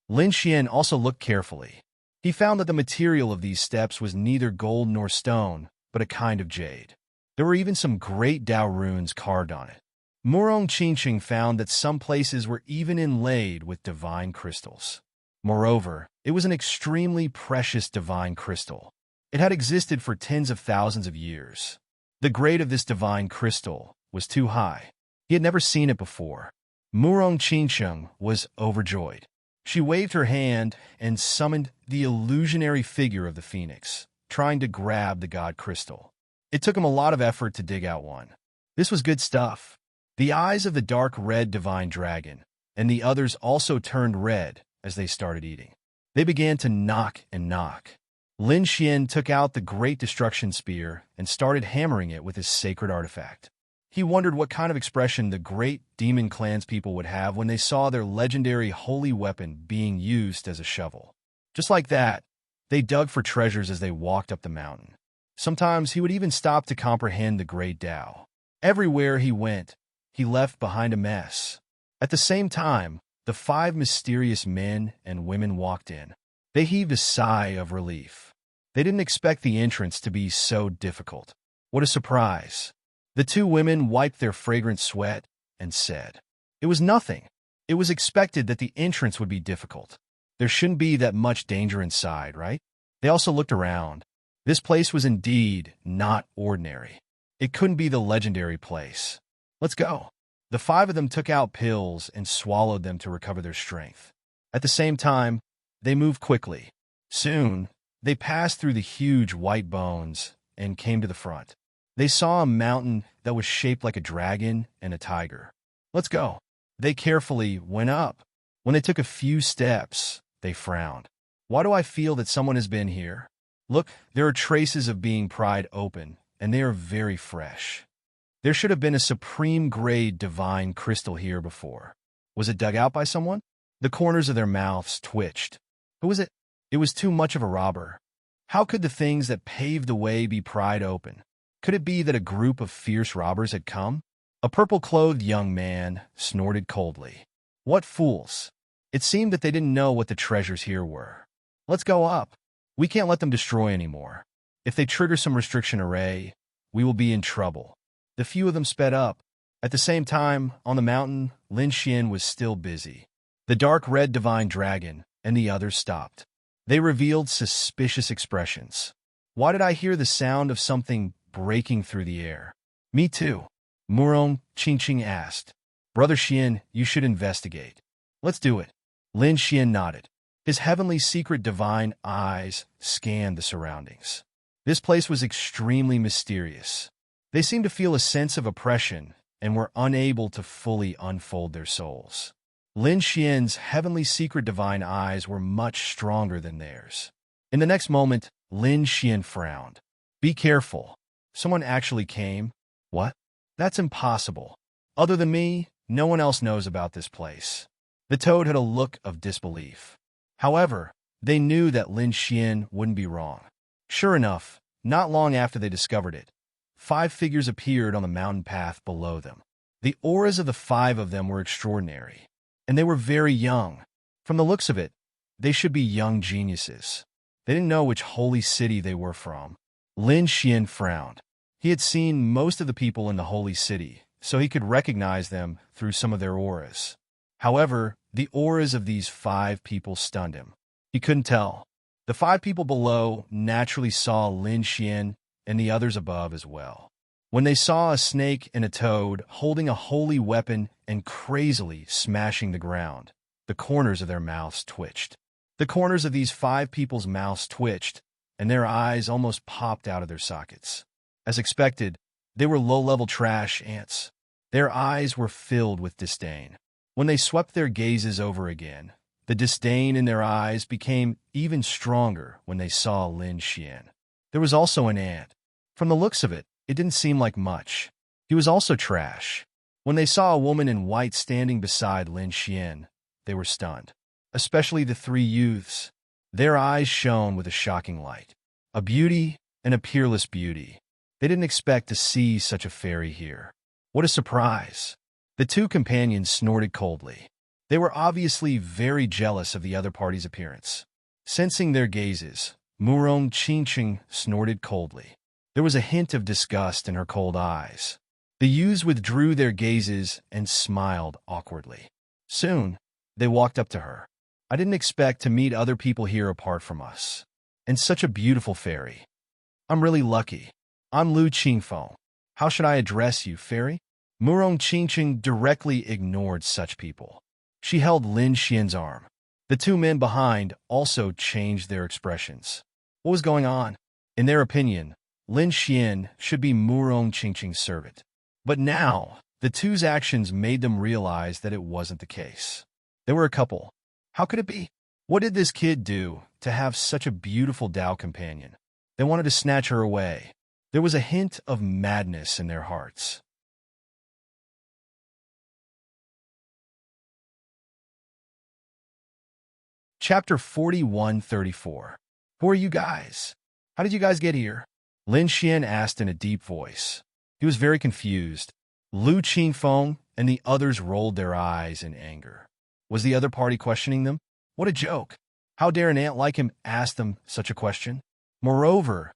Lin Xian also looked carefully. He found that the material of these steps was neither gold nor stone, but a kind of jade. There were even some great Dao runes carved on it. Murong Chincheng found that some places were even inlaid with divine crystals. Moreover, it was an extremely precious divine crystal. It had existed for tens of thousands of years. The grade of this divine crystal was too high. He had never seen it before. Murong Chincheng was overjoyed. She waved her hand and summoned the illusionary figure of the phoenix, trying to grab the god crystal. It took him a lot of effort to dig out one. This was good stuff. The eyes of the dark red divine dragon and the others also turned red as they started eating. They began to knock and knock. Lin Xian took out the great destruction spear and started hammering it with his sacred artifact. He wondered what kind of expression the great demon clans people would have when they saw their legendary holy weapon being used as a shovel. Just like that, they dug for treasures as they walked up the mountain. Sometimes he would even stop to comprehend the great Tao. Everywhere he went, he left behind a mess. At the same time, the 5 mysterious men and women walked in. They heaved a sigh of relief. They didn't expect the entrance to be so difficult. What a surprise! The 2 women wiped their fragrant sweat and said, "It was nothing. It was expected that the entrance would be difficult. There shouldn't be that much danger inside, right?" They also looked around. This place was indeed not ordinary. It couldn't be the legendary place. "Let's go." The 5 of them took out pills and swallowed them to recover their strength. At the same time, they moved quickly. Soon, they passed through the huge white bones and came to the front. They saw a mountain that was shaped like a dragon and a tiger. "Let's go." They carefully went up. When they took a few steps, they frowned. Why do I feel that someone has been here? Look, there are traces of being pried open, and they are very fresh. There should have been a supreme-grade divine crystal here before. Was it dug out by someone? The corners of their mouths twitched. Who was it? It was too much of a robber. How could the things that paved the way be pried open? Could it be that a group of fierce robbers had come? A purple-clothed young man snorted coldly. What fools! It seemed that they didn't know what the treasures here were. Let's go up. We can't let them destroy anymore. If they trigger some restriction array, we will be in trouble. The few of them sped up. At the same time, on the mountain, Lin Xian was still busy. The dark red divine dragon and the others stopped. They revealed suspicious expressions. Why did I hear the sound of something breaking through the air? Me too. Murong Qingqing asked. Brother Xian, you should investigate. Let's do it. Lin Xian nodded. His heavenly secret divine eyes scanned the surroundings. This place was extremely mysterious. They seemed to feel a sense of oppression and were unable to fully unfold their souls. Lin Xian's heavenly secret divine eyes were much stronger than theirs. In the next moment, Lin Xian frowned. Be careful. Someone actually came. What? That's impossible. Other than me, no one else knows about this place. The toad had a look of disbelief. However, they knew that Lin Xian wouldn't be wrong. Sure enough, not long after they discovered it, 5 figures appeared on the mountain path below them. The auras of the 5 of them were extraordinary, and they were very young. From the looks of it, they should be young geniuses. They didn't know which holy city they were from. Lin Xian frowned. He had seen most of the people in the holy city, so he could recognize them through some of their auras. However, the auras of these 5 people stunned him. He couldn't tell. The 5 people below naturally saw Lin Xian and the others above as well. When they saw a snake and a toad holding a holy weapon and crazily smashing the ground, the corners of their mouths twitched. The corners of these 5 people's mouths twitched, and their eyes almost popped out of their sockets. As expected, they were low-level trash ants. Their eyes were filled with disdain. When they swept their gazes over again, the disdain in their eyes became even stronger when they saw Lin Xian. There was also an ant. From the looks of it, it didn't seem like much. He was also trash. When they saw a woman in white standing beside Lin Xian, they were stunned. Especially the 3 youths. Their eyes shone with a shocking light. A beauty and a peerless beauty. They didn't expect to see such a fairy here. What a surprise! The 2 companions snorted coldly. They were obviously very jealous of the other party's appearance. Sensing their gazes, Murong Qingqing snorted coldly. There was a hint of disgust in her cold eyes. The youths withdrew their gazes and smiled awkwardly. Soon, they walked up to her. I didn't expect to meet other people here apart from us. And such a beautiful fairy. I'm really lucky. I'm Lu Qingfeng. How should I address you, fairy? Murong Qingqing directly ignored such people. She held Lin Xian's arm. The 2 men behind also changed their expressions. What was going on? In their opinion, Lin Xian should be Murong Qingqing's servant. But now, the 2's actions made them realize that it wasn't the case. They were a couple. How could it be? What did this kid do to have such a beautiful Dao companion? They wanted to snatch her away. There was a hint of madness in their hearts. Chapter 41-34. Who are you guys? How did you guys get here? Lin Xian asked in a deep voice. He was very confused. Lu Qingfeng and the others rolled their eyes in anger. Was the other party questioning them? What a joke. How dare an ant like him ask them such a question? Moreover,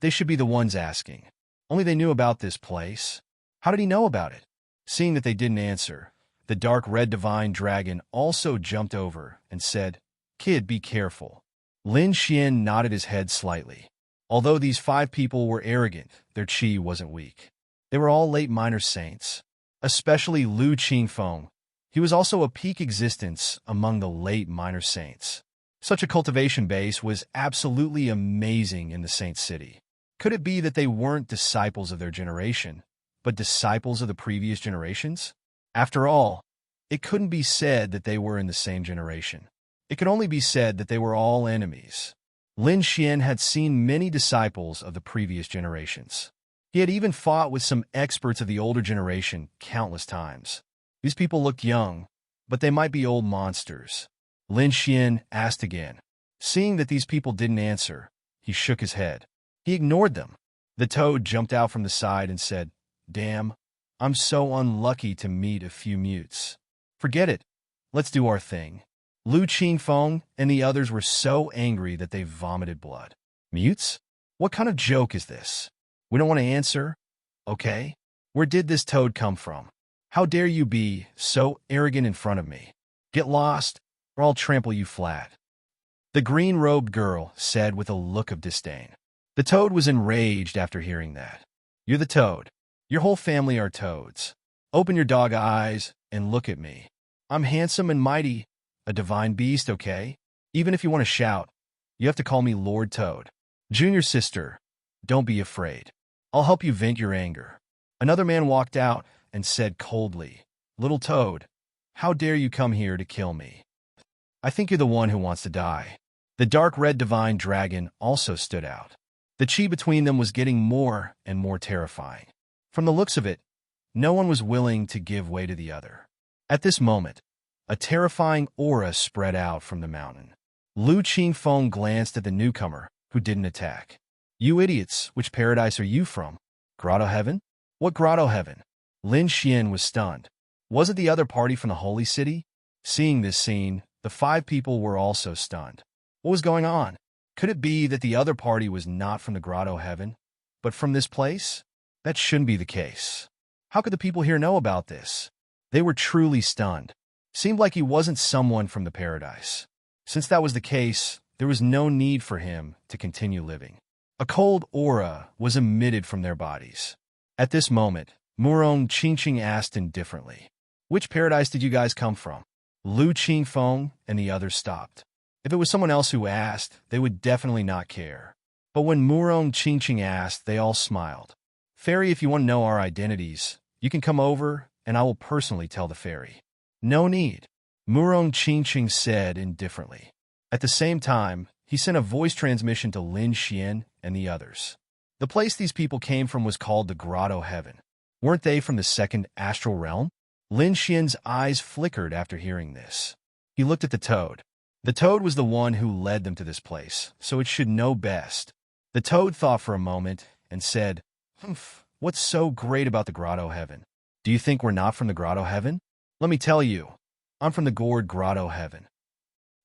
they should be the ones asking. Only they knew about this place. How did he know about it? Seeing that they didn't answer, the dark red divine dragon also jumped over and said, Kid, be careful. Lin Xian nodded his head slightly. Although these 5 people were arrogant, their chi wasn't weak. They were all late minor saints, especially Lu Qingfeng. He was also a peak existence among the late minor saints. Such a cultivation base was absolutely amazing in the saint city. Could it be that they weren't disciples of their generation, but disciples of the previous generations? After all, it couldn't be said that they were in the same generation. It could only be said that they were all enemies. Lin Xian had seen many disciples of the previous generations. He had even fought with some experts of the older generation countless times. These people looked young, but they might be old monsters. Lin Xian asked again. Seeing that these people didn't answer, he shook his head. He ignored them. The toad jumped out from the side and said, "Damn, I'm so unlucky to meet a few mutes. Forget it. Let's do our thing." Lu Qingfeng and the others were so angry that they vomited blood. Mutes? What kind of joke is this? We don't want to answer? Okay. Where did this toad come from? How dare you be so arrogant in front of me? Get lost, or I'll trample you flat. The green-robed girl said with a look of disdain. The toad was enraged after hearing that. You're the toad. Your whole family are toads. Open your dog eyes and look at me. I'm handsome and mighty, a divine beast, okay? Even if you want to shout, you have to call me Lord Toad. Junior sister, don't be afraid. I'll help you vent your anger. Another man walked out and said coldly, Little Toad, how dare you come here to kill me? I think you're the one who wants to die. The dark red divine dragon also stood out. The chi between them was getting more and more terrifying. From the looks of it, no one was willing to give way to the other. At this moment, a terrifying aura spread out from the mountain. Lu Qingfeng glanced at the newcomer, who didn't attack. You idiots, which paradise are you from? Grotto Heaven? What Grotto Heaven? Lin Xian was stunned. Was it the other party from the Holy City? Seeing this scene, the 5 people were also stunned. What was going on? Could it be that the other party was not from the Grotto Heaven, but from this place? That shouldn't be the case. How could the people here know about this? They were truly stunned. Seemed like he wasn't someone from the paradise. Since that was the case, there was no need for him to continue living. A cold aura was emitted from their bodies. At this moment, Murong Qingqing asked indifferently, Which paradise did you guys come from? Lu Qingfeng and the others stopped. If it was someone else who asked, they would definitely not care. But when Murong Qingqing asked, they all smiled. Fairy, if you want to know our identities, you can come over, and I will personally tell the fairy. No need, Murong Qingqing said indifferently. At the same time, he sent a voice transmission to Lin Xian and the others. The place these people came from was called the Grotto Heaven. Weren't they from the second astral realm? Lin Xian's eyes flickered after hearing this. He looked at the toad. The toad was the one who led them to this place, so it should know best. The toad thought for a moment and said, Humph, what's so great about the Grotto Heaven? Do you think we're not from the Grotto Heaven? Let me tell you, I'm from the gourd Grotto Heaven.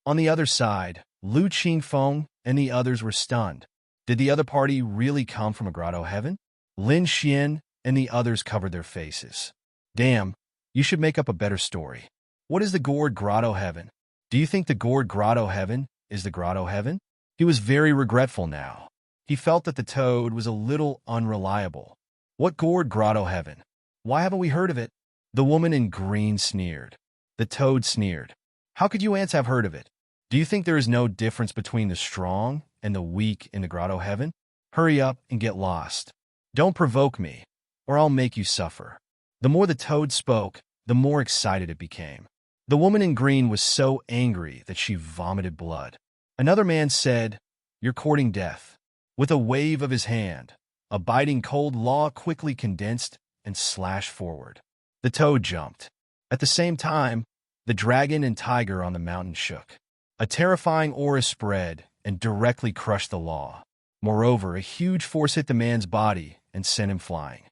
On the other side, Lu Qingfeng and the others were stunned. Did the other party really come from a Grotto Heaven? Lin Xian and the others covered their faces. Damn, you should make up a better story. What is the gourd Grotto Heaven? Do you think the gourd Grotto Heaven is the Grotto Heaven? He was very regretful now. He felt that the toad was a little unreliable. What gourd Grotto Heaven? Why haven't we heard of it? The woman in green sneered. The toad sneered. How could you ants have heard of it? Do you think there is no difference between the strong and the weak in the Grotto Heaven? Hurry up and get lost. Don't provoke me, or I'll make you suffer. The more the toad spoke, the more excited it became. The woman in green was so angry that she vomited blood. Another man said, You're courting death. With a wave of his hand, a biting cold law quickly condensed and slashed forward. The toad jumped. At the same time, the dragon and tiger on the mountain shook. A terrifying aura spread and directly crushed the law. Moreover, a huge force hit the man's body and sent him flying.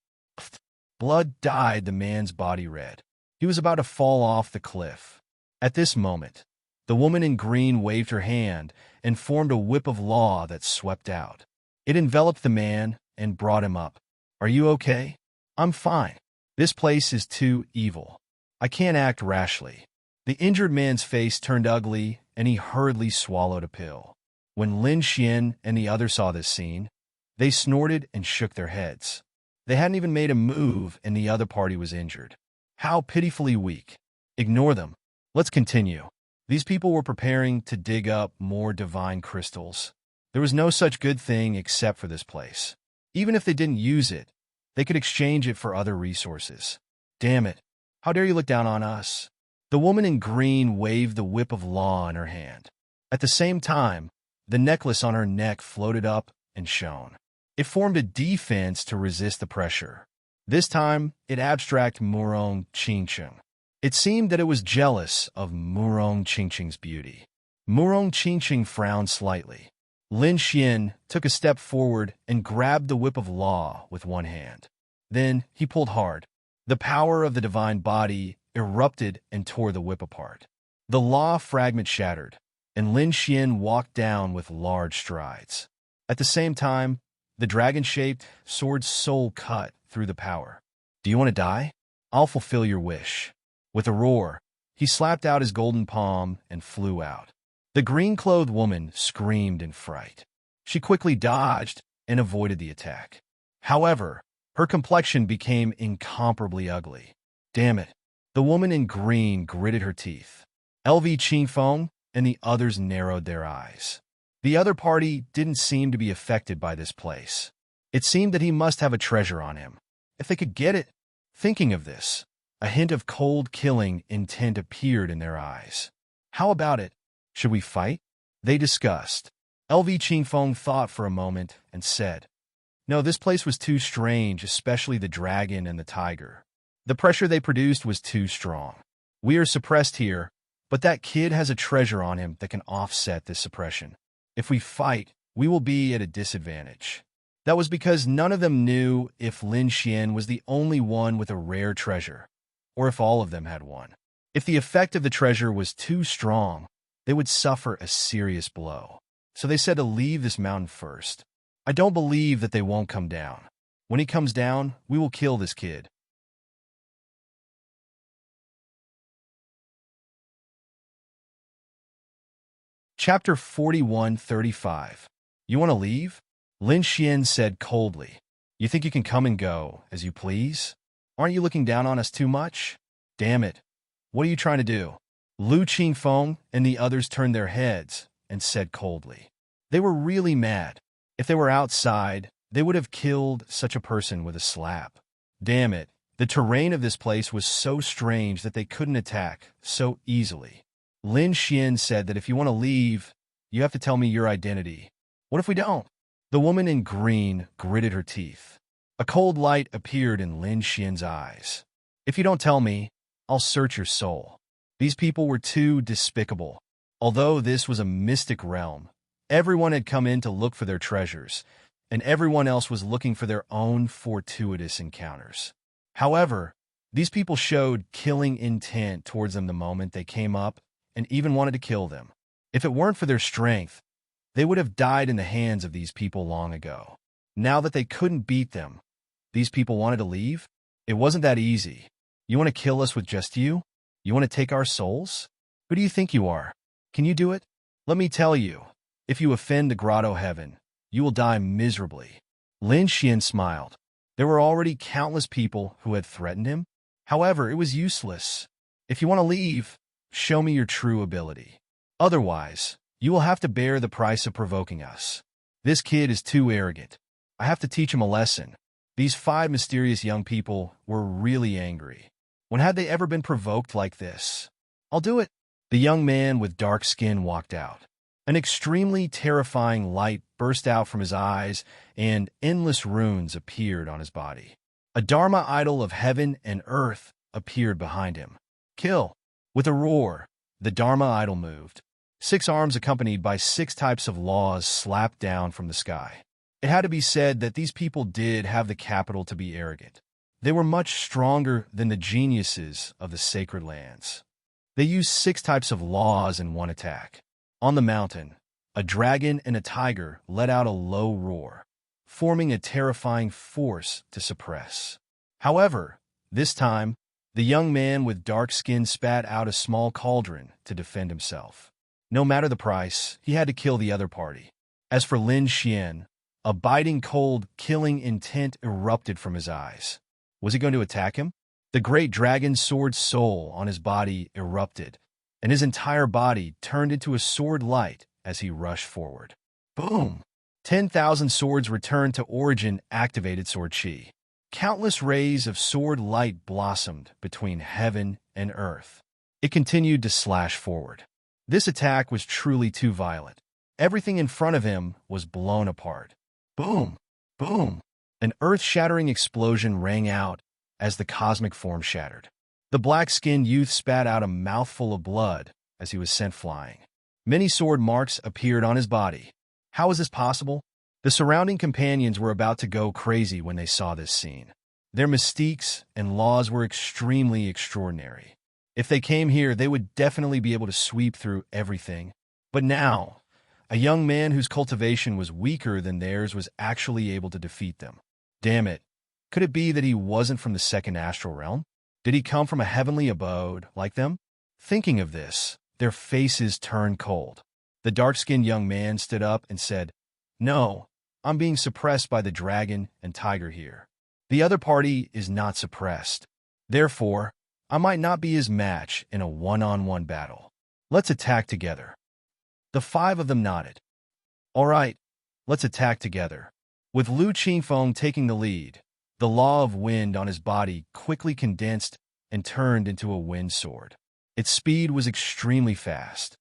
Blood dyed the man's body red. He was about to fall off the cliff. At this moment, the woman in green waved her hand and formed a whip of law that swept out. It enveloped the man and brought him up. Are you okay? I'm fine. This place is too evil. I can't act rashly. The injured man's face turned ugly, and he hurriedly swallowed a pill. When Lin Xian and the others saw this scene, they snorted and shook their heads. They hadn't even made a move, and the other party was injured. How pitifully weak. Ignore them. Let's continue. These people were preparing to dig up more divine crystals. There was no such good thing except for this place. Even if they didn't use it, they could exchange it for other resources. Damn it. How dare you look down on us? The woman in green waved the whip of law in her hand. At the same time, the necklace on her neck floated up and shone. It formed a defense to resist the pressure. This time, it abstract Murong Qingcheng. It seemed that it was jealous of Murong Qingcheng's beauty. Murong Qingcheng frowned slightly. Lin Xian took a step forward and grabbed the whip of law with one hand. Then he pulled hard. The power of the divine body erupted and tore the whip apart. The law fragment shattered, and Lin Xian walked down with large strides. At the same time, the dragon-shaped sword's soul cut through the power. Do you want to die? I'll fulfill your wish. With a roar, he slapped out his golden palm and flew out. The green-clothed woman screamed in fright. She quickly dodged and avoided the attack. However, her complexion became incomparably ugly. Damn it. The woman in green gritted her teeth. LV Qingfeng and the others narrowed their eyes. The other party didn't seem to be affected by this place. It seemed that he must have a treasure on him. If they could get it. Thinking of this, a hint of cold killing intent appeared in their eyes. How about it? Should we fight? They discussed. LV Qingfeng thought for a moment and said, No, this place was too strange, especially the dragon and the tiger. The pressure they produced was too strong. We are suppressed here, but that kid has a treasure on him that can offset this suppression. If we fight, we will be at a disadvantage. That was because none of them knew if Lin Xian was the only one with a rare treasure, or if all of them had one. If the effect of the treasure was too strong, they would suffer a serious blow. So they said to leave this mountain first. I don't believe that they won't come down. When he comes down, we will kill this kid. Chapter 41:35. You want to leave? Lin Xian said coldly. You think you can come and go as you please? Aren't you looking down on us too much? Damn it. What are you trying to do? Lu Qingfeng and the others turned their heads and said coldly. They were really mad. If they were outside, they would have killed such a person with a slap. Damn it. The terrain of this place was so strange that they couldn't attack so easily. Lin Xian said that if you want to leave, you have to tell me your identity. What if we don't? The woman in green gritted her teeth. A cold light appeared in Lin Xian's eyes. If you don't tell me, I'll search your soul. These people were too despicable. Although this was a mystic realm, everyone had come in to look for their treasures, and everyone else was looking for their own fortuitous encounters. However, these people showed killing intent towards them the moment they came up and even wanted to kill them. If it weren't for their strength, they would have died in the hands of these people long ago. Now that they couldn't beat them, these people wanted to leave? It wasn't that easy. You want to kill us with just you? You want to take our souls? Who do you think you are? Can you do it? Let me tell you, if you offend the grotto heaven, you will die miserably. Lin Xian smiled. There were already countless people who had threatened him. However, it was useless. If you want to leave, show me your true ability. Otherwise, you will have to bear the price of provoking us. This kid is too arrogant. I have to teach him a lesson. These 5 mysterious young people were really angry. When had they ever been provoked like this? I'll do it. The young man with dark skin walked out. An extremely terrifying light burst out from his eyes, and endless runes appeared on his body. A Dharma idol of heaven and earth appeared behind him. Kill! With a roar, the Dharma idol moved. 6 arms accompanied by 6 types of laws slapped down from the sky. It had to be said that these people did have the capital to be arrogant. They were much stronger than the geniuses of the sacred lands. They used 6 types of laws in one attack. On the mountain, a dragon and a tiger let out a low roar, forming a terrifying force to suppress. However, this time, the young man with dark skin spat out a small cauldron to defend himself. No matter the price, he had to kill the other party. As for Lin Xian, a biting cold, killing intent erupted from his eyes. Was he going to attack him? The great dragon's sword soul on his body erupted, and his entire body turned into a sword light as he rushed forward. Boom! 10,000 swords returned to origin activated sword chi. Countless rays of sword light blossomed between heaven and earth. It continued to slash forward. This attack was truly too violent. Everything in front of him was blown apart. Boom! Boom! An earth-shattering explosion rang out as the cosmic form shattered. The black-skinned youth spat out a mouthful of blood as he was sent flying. Many sword marks appeared on his body. How was this possible? The surrounding companions were about to go crazy when they saw this scene. Their mystiques and laws were extremely extraordinary. If they came here, they would definitely be able to sweep through everything. But now, a young man whose cultivation was weaker than theirs was actually able to defeat them. Damn it. Could it be that he wasn't from the second astral realm? Did he come from a heavenly abode like them? Thinking of this, their faces turned cold. The dark-skinned young man stood up and said, "No, I'm being suppressed by the dragon and tiger here. The other party is not suppressed. Therefore, I might not be his match in a one-on-one battle. Let's attack together." The 5 of them nodded. "All right, let's attack together." With Lu Qingfeng taking the lead, the law of wind on his body quickly condensed and turned into a wind sword. Its speed was extremely fast.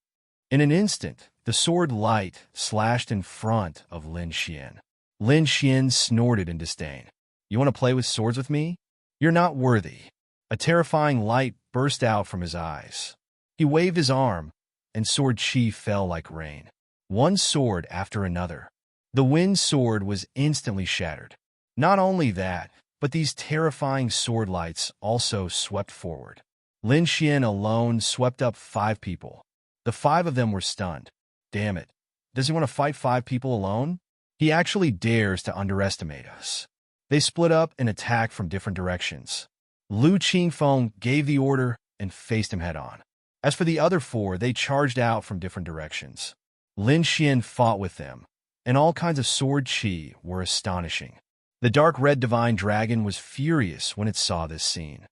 In an instant, the sword light slashed in front of Lin Xian. Lin Xian snorted in disdain. "You want to play with swords with me? You're not worthy." A terrifying light burst out from his eyes. He waved his arm, and sword chi fell like rain. One sword after another. The wind sword was instantly shattered. Not only that, but these terrifying sword lights also swept forward. Lin Xian alone swept up 5 people. The 5 of them were stunned. Damn it. Does he want to fight 5 people alone? He actually dares to underestimate us. They split up and attacked from different directions. Lu Qingfeng gave the order and faced him head-on. As for the other 4, they charged out from different directions. Lin Xian fought with them, and all kinds of sword chi were astonishing. The dark red divine dragon was furious when it saw this scene.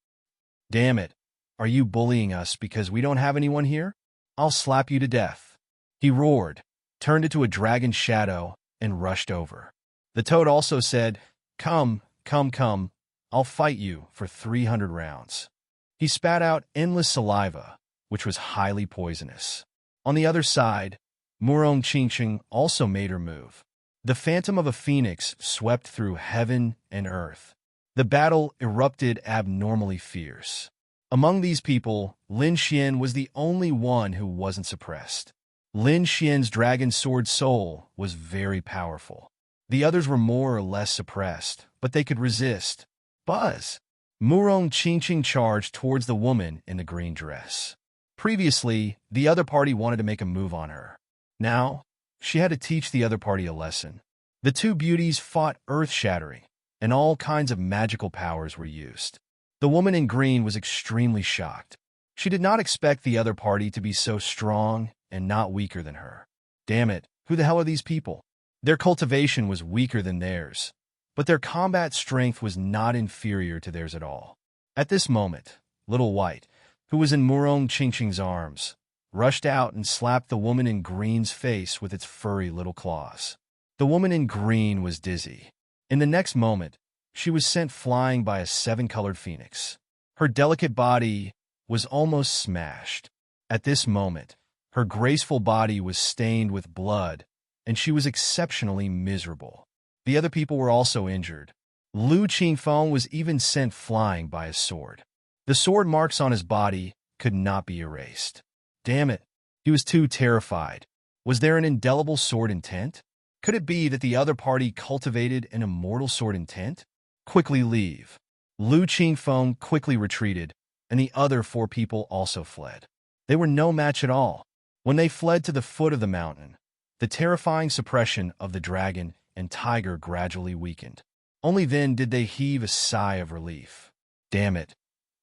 "Damn it, are you bullying us because we don't have anyone here? I'll slap you to death." He roared, turned into a dragon shadow, and rushed over. The toad also said, "Come, come, come, I'll fight you for 300 rounds." He spat out endless saliva, which was highly poisonous. On the other side, Murong Qingqing also made her move. The phantom of a phoenix swept through heaven and earth. The battle erupted abnormally fierce. Among these people, Lin Xian was the only one who wasn't suppressed. Lin Xian's dragon sword soul was very powerful. The others were more or less suppressed, but they could resist. Buzz! Murong Qingqing charged towards the woman in the green dress. Previously, the other party wanted to make a move on her. Now, she had to teach the other party a lesson. The 2 beauties fought earth-shattering, and all kinds of magical powers were used. The woman in green was extremely shocked. She did not expect the other party to be so strong and not weaker than her. Damn it, who the hell are these people? Their cultivation was weaker than theirs, but their combat strength was not inferior to theirs at all. At this moment, Little White, who was in Murong Qingqing's arms, rushed out and slapped the woman in green's face with its furry little claws. The woman in green was dizzy. In the next moment, she was sent flying by a 7-colored phoenix. Her delicate body was almost smashed. At this moment, her graceful body was stained with blood, and she was exceptionally miserable. The other people were also injured. Lu Qingfeng was even sent flying by a sword. The sword marks on his body could not be erased. Damn it, he was too terrified. Was there an indelible sword intent? Could it be that the other party cultivated an immortal sword intent? Quickly leave. Lu Qingfeng quickly retreated, and the other 4 people also fled. They were no match at all. When they fled to the foot of the mountain, the terrifying suppression of the dragon and tiger gradually weakened. Only then did they heave a sigh of relief. "Damn it,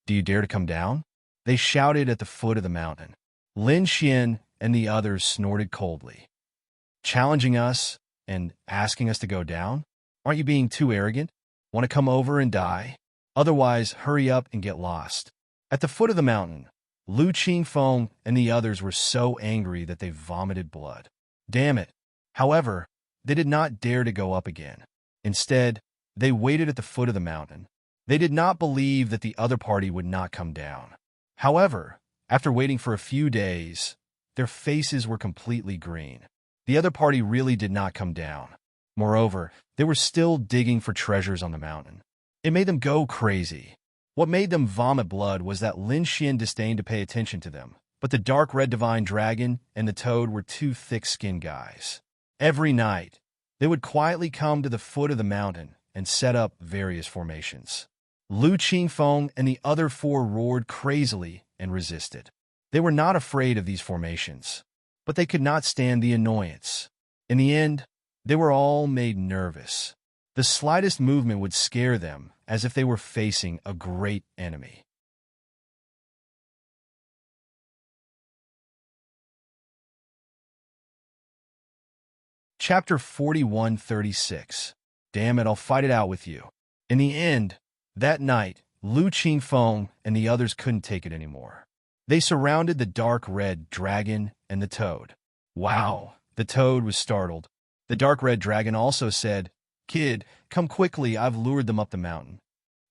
do you dare to come down?" They shouted at the foot of the mountain. Lin Xian and the others snorted coldly. "Challenging us and asking us to go down? Aren't you being too arrogant? Want to come over and die? Otherwise, hurry up and get lost." At the foot of the mountain, Lu Qingfeng and the others were so angry that they vomited blood. Damn it. However, they did not dare to go up again. Instead, they waited at the foot of the mountain. They did not believe that the other party would not come down. However, After waiting for a few days, their faces were completely green. The other party really did not come down. Moreover, they were still digging for treasures on the mountain. It made them go crazy. What made them vomit blood was that Lin Xian disdained to pay attention to them, but the dark red divine dragon and the toad were two thick-skinned guys. Every night, they would quietly come to the foot of the mountain and set up various formations. Lu Qingfeng and the other four roared crazily and resisted. They were not afraid of these formations, but they could not stand the annoyance. In the end, they were all made nervous. The slightest movement would scare them, as if they were facing a great enemy. Chapter 4136. Damn it, I'll fight it out with you. In the end, that night, Lu Qingfeng and the others couldn't take it anymore. They surrounded the dark red dragon and the toad. Wow, the toad was startled. The dark red dragon also said, "Kid, come quickly, I've lured them up the mountain."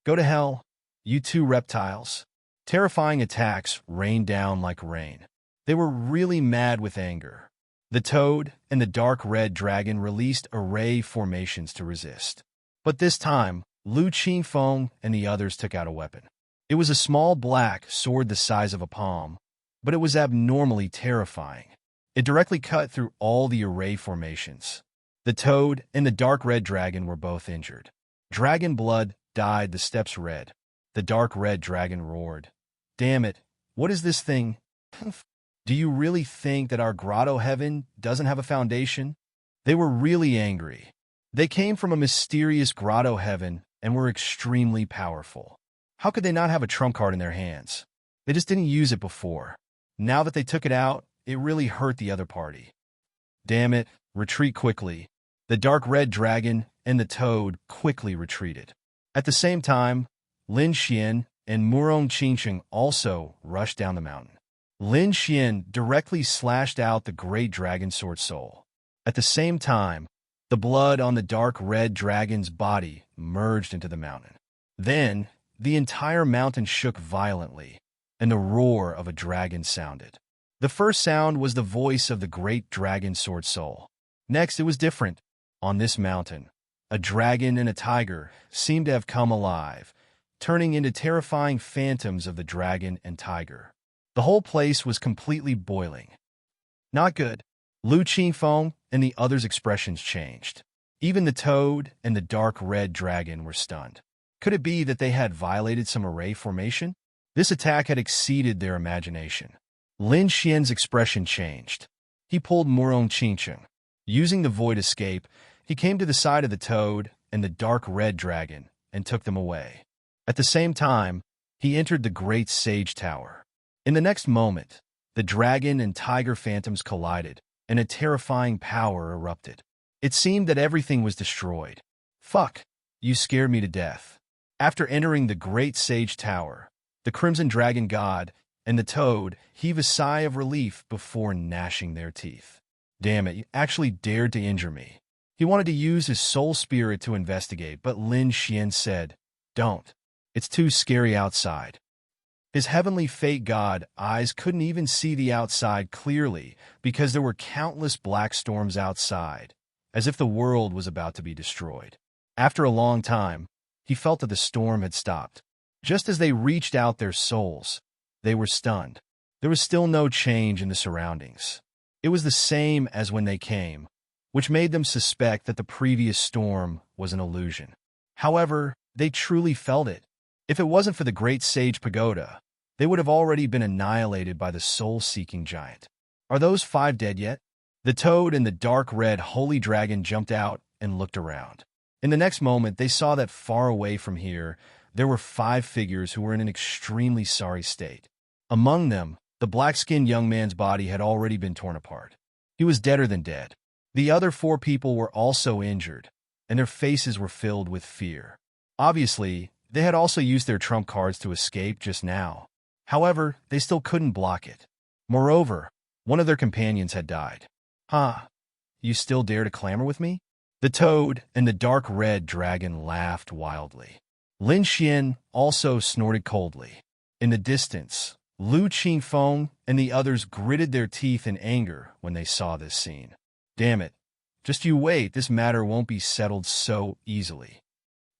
"Go to hell, you two reptiles." Terrifying attacks rained down like rain. They were really mad with anger. The toad and the dark red dragon released array formations to resist. But this time, Lu Qingfeng and the others took out a weapon. It was a small black sword the size of a palm, but it was abnormally terrifying. It directly cut through all the array formations. The toad and the dark red dragon were both injured. Dragon blood dyed the steps red. The dark red dragon roared, "Damn it, what is this thing? Do you really think that our grotto heaven doesn't have a foundation?" They were really angry. They came from a mysterious grotto heaven and were extremely powerful. How could they not have a trump card in their hands? They just didn't use it before. Now that they took it out, it really hurt the other party. "Damn it, retreat quickly." The dark red dragon and the toad quickly retreated. At the same time, Lin Xian and Murong Qingcheng also rushed down the mountain. Lin Xian directly slashed out the great dragon sword soul. At the same time, the blood on the dark red dragon's body merged into the mountain. Then, the entire mountain shook violently, and the roar of a dragon sounded. The first sound was the voice of the great dragon sword soul. Next, it was different. On this mountain, a dragon and a tiger seemed to have come alive, turning into terrifying phantoms of the dragon and tiger. The whole place was completely boiling. Not good. Lu Qingfeng and the others' expressions changed. Even the toad and the dark red dragon were stunned. Could it be that they had violated some array formation? This attack had exceeded their imagination. Lin Xian's expression changed. He pulled Murong Qingcheng. Using the void escape, he came to the side of the toad and the dark red dragon and took them away. At the same time, he entered the great sage tower. In the next moment, the dragon and tiger phantoms collided, and a terrifying power erupted. It seemed that everything was destroyed. "Fuck, you scared me to death." After entering the great sage tower, the crimson dragon god and the toad heaved a sigh of relief before gnashing their teeth. "Damn it, you actually dared to injure me." He wanted to use his soul spirit to investigate, but Lin Xian said, "Don't. It's too scary outside." His heavenly fate god eyes couldn't even see the outside clearly because there were countless black storms outside, as if the world was about to be destroyed. After a long time, he felt that the storm had stopped. Just as they reached out their souls, they were stunned. There was still no change in the surroundings. It was the same as when they came, which made them suspect that the previous storm was an illusion. However, they truly felt it. If it wasn't for the great sage pagoda, they would have already been annihilated by the soul-seeking giant. "Are those 5 dead yet?" The toad and the dark red holy dragon jumped out and looked around. In the next moment, they saw that far away from here, there were 5 figures who were in an extremely sorry state. Among them, the black-skinned young man's body had already been torn apart. He was deader than dead. The other 4 people were also injured, and their faces were filled with fear. Obviously, they had also used their trump cards to escape just now. However, they still couldn't block it. Moreover, one of their companions had died. "Huh? You still dare to clamor with me?" The toad and the dark red dragon laughed wildly. Lin Xian also snorted coldly. In the distance, Lu Qingfeng and the others gritted their teeth in anger when they saw this scene. Damn it. Just you wait, this matter won't be settled so easily.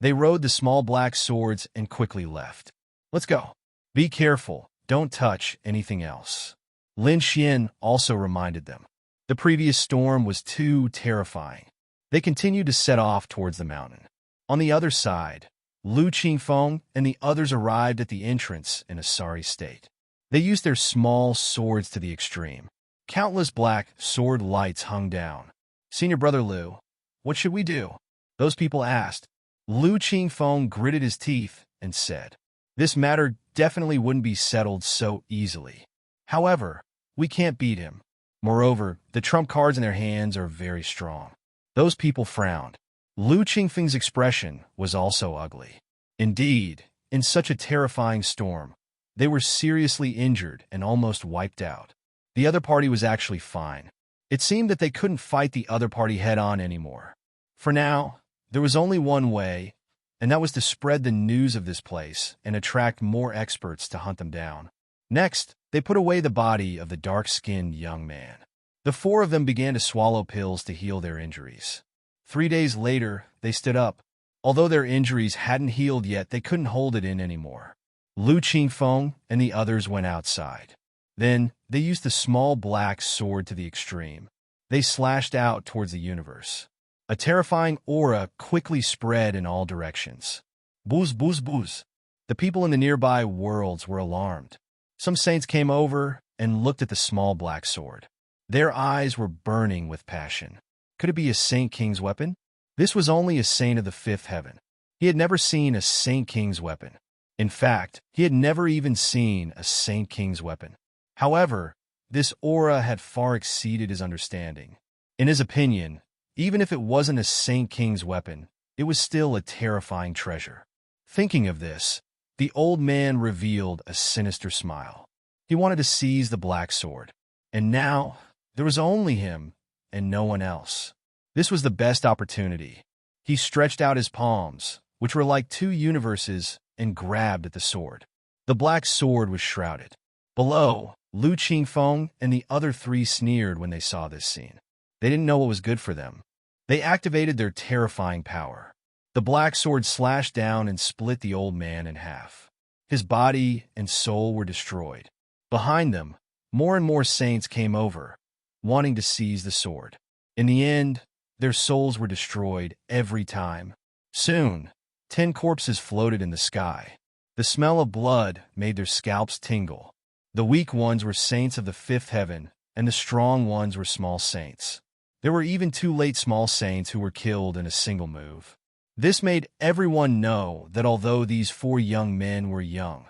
They rode the small black swords and quickly left. Let's go. Be careful, don't touch anything else. Lin Xian also reminded them. The previous storm was too terrifying. They continued to set off towards the mountain. On the other side, Lu Qingfeng and the others arrived at the entrance in a sorry state. They used their small swords to the extreme. Countless black sword lights hung down. Senior Brother Lu, what should we do? Those people asked. Lu Qingfeng gritted his teeth and said, this matter definitely wouldn't be settled so easily. However, we can't beat him. Moreover, the trump cards in their hands are very strong. Those people frowned. Lu Qingfeng's expression was also ugly. Indeed, in such a terrifying storm, they were seriously injured and almost wiped out. The other party was actually fine. It seemed that they couldn't fight the other party head-on anymore. For now, there was only one way, and that was to spread the news of this place and attract more experts to hunt them down. Next, they put away the body of the dark-skinned young man. The four of them began to swallow pills to heal their injuries. 3 days later, they stood up. Although their injuries hadn't healed yet, they couldn't hold it in anymore. Lu Qingfeng and the others went outside. Then, they used the small black sword to the extreme. They slashed out towards the universe. A terrifying aura quickly spread in all directions. Booz, booz, booz. The people in the nearby worlds were alarmed. Some saints came over and looked at the small black sword. Their eyes were burning with passion. Could it be a Saint King's weapon? This was only a saint of the fifth heaven. He had never seen a Saint King's weapon. In fact, he had never even seen a Saint King's weapon. However, this aura had far exceeded his understanding. In his opinion, even if it wasn't a Saint King's weapon, it was still a terrifying treasure. Thinking of this, the old man revealed a sinister smile. He wanted to seize the black sword. And now, there was only him and no one else. This was the best opportunity. He stretched out his palms, which were like two universes, and grabbed at the sword. The black sword was shrouded. Below, Lu Qingfeng and the other three sneered when they saw this scene. They didn't know what was good for them. They activated their terrifying power. The black sword slashed down and split the old man in half. His body and soul were destroyed. Behind them, more and more saints came over, wanting to seize the sword. In the end, their souls were destroyed every time. Soon, 10 corpses floated in the sky. The smell of blood made their scalps tingle. The weak ones were saints of the fifth heaven, and the strong ones were small saints. There were even 2 late small saints who were killed in a single move. This made everyone know that although these 4 young men were young,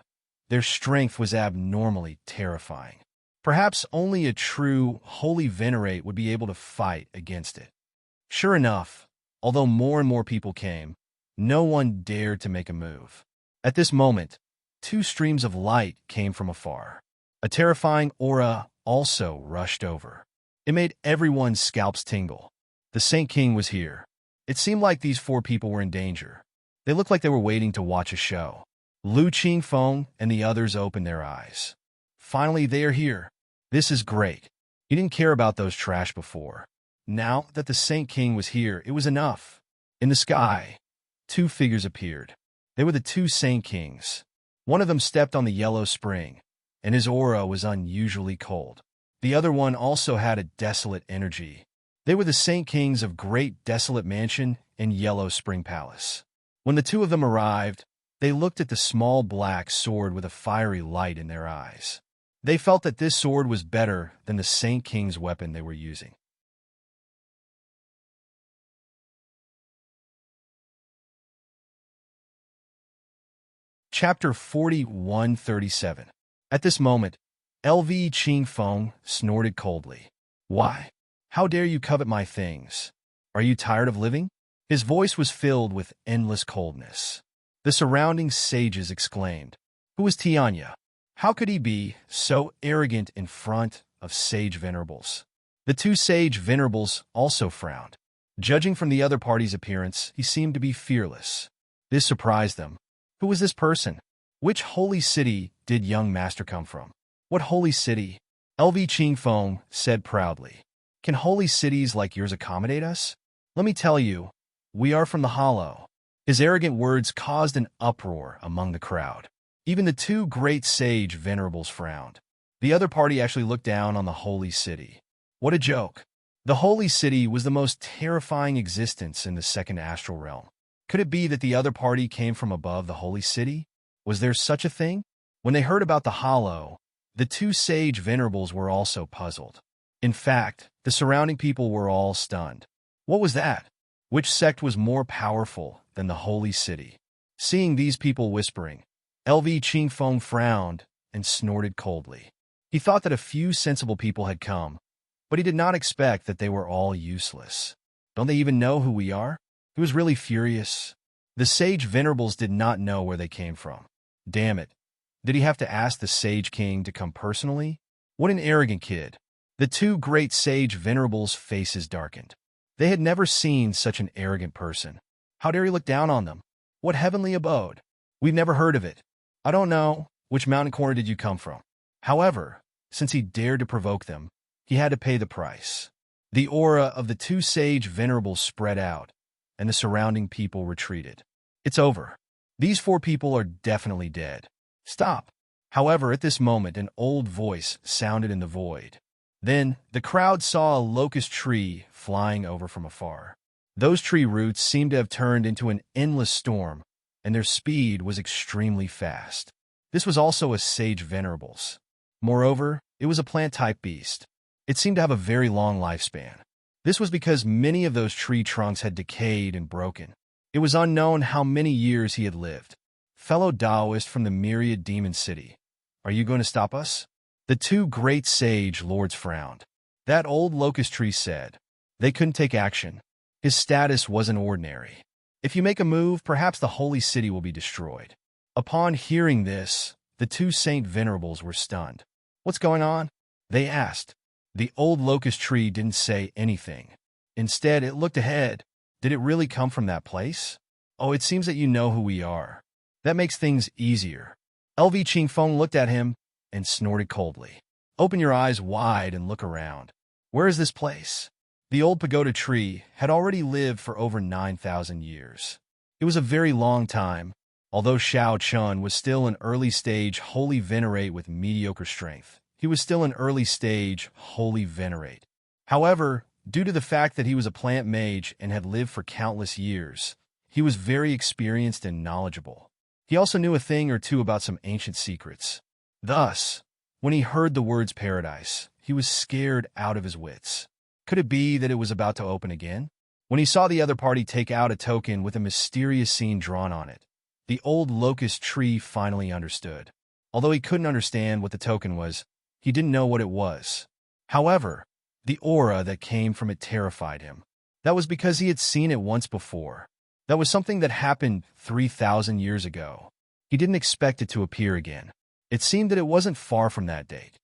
their strength was abnormally terrifying. Perhaps only a true holy venerate would be able to fight against it. Sure enough, although more and more people came, no one dared to make a move. At this moment, 2 streams of light came from afar. A terrifying aura also rushed over. It made everyone's scalps tingle. The Saint King was here. It seemed like these 4 people were in danger. They looked like they were waiting to watch a show. Lu Qingfeng and the others opened their eyes. Finally, they are here. This is great. He didn't care about those trash before. Now that the Saint King was here, it was enough. In the sky, 2 figures appeared. They were the 2 Saint Kings. One of them stepped on the yellow spring, and his aura was unusually cold. The other one also had a desolate energy. They were the Saint Kings of Great Desolate Mansion and Yellow Spring Palace. When the 2 of them arrived, they looked at the small black sword with a fiery light in their eyes. They felt that this sword was better than the Saint King's weapon they were using. Chapter 41:37. At this moment, LV Qingfeng snorted coldly. Why? How dare you covet my things? Are you tired of living? His voice was filled with endless coldness. The surrounding sages exclaimed, Who is Tianya? How could he be so arrogant in front of sage venerables? The 2 sage venerables also frowned. Judging from the other party's appearance, he seemed to be fearless. This surprised them. Who was this person? Which holy city did young master come from? What holy city? LV Qingfeng said proudly. Can holy cities like yours accommodate us? Let me tell you, we are from the hollow. His arrogant words caused an uproar among the crowd. Even the two great sage venerables frowned. The other party actually looked down on the holy city. What a joke. The holy city was the most terrifying existence in the second astral realm. Could it be that the other party came from above the holy city? Was there such a thing? When they heard about the hollow, the two sage venerables were also puzzled. In fact, the surrounding people were all stunned. What was that? Which sect was more powerful than the holy city? Seeing these people whispering, LV Qingfeng frowned and snorted coldly. He thought that a few sensible people had come, but he did not expect that they were all useless. Don't they even know who we are? He was really furious. The sage venerables did not know where they came from. Damn it. Did he have to ask the sage king to come personally? What an arrogant kid. The two great sage venerables' faces darkened. They had never seen such an arrogant person. How dare he look down on them? What heavenly abode? We've never heard of it. I don't know. Which mountain corner did you come from? However, since he dared to provoke them, he had to pay the price. The aura of the two sage venerables spread out, and the surrounding people retreated. It's over. These four people are definitely dead. Stop. However, at this moment, an old voice sounded in the void. Then, the crowd saw a locust tree flying over from afar. Those tree roots seemed to have turned into an endless storm, and their speed was extremely fast. This was also a sage venerables. Moreover, it was a plant-type beast. It seemed to have a very long lifespan. This was because many of those tree trunks had decayed and broken. It was unknown how many years he had lived. Fellow Taoist from the myriad demon city, are you going to stop us? The two great sage lords frowned. That old locust tree said. They couldn't take action. His status wasn't ordinary. If you make a move, perhaps the holy city will be destroyed. Upon hearing this, the two saint venerables were stunned. What's going on? They asked. The old locust tree didn't say anything. Instead, it looked ahead. Did it really come from that place? Oh, it seems that you know who we are. That makes things easier. LV Qingfeng looked at him and snorted coldly. Open your eyes wide and look around. Where is this place? The old pagoda tree had already lived for over 9,000 years. It was a very long time, although Xiao Chun was still an early-stage holy venerate with mediocre strength. He was still an early-stage holy venerate. However, due to the fact that he was a plant mage and had lived for countless years, he was very experienced and knowledgeable. He also knew a thing or two about some ancient secrets. Thus, when he heard the words paradise, he was scared out of his wits. Could it be that it was about to open again? When he saw the other party take out a token with a mysterious scene drawn on it, the old locust tree finally understood. Although he couldn't understand what the token was, he didn't know what it was. However, the aura that came from it terrified him. That was because he had seen it once before. That was something that happened 3,000 years ago. He didn't expect it to appear again. It seemed that it wasn't far from that date.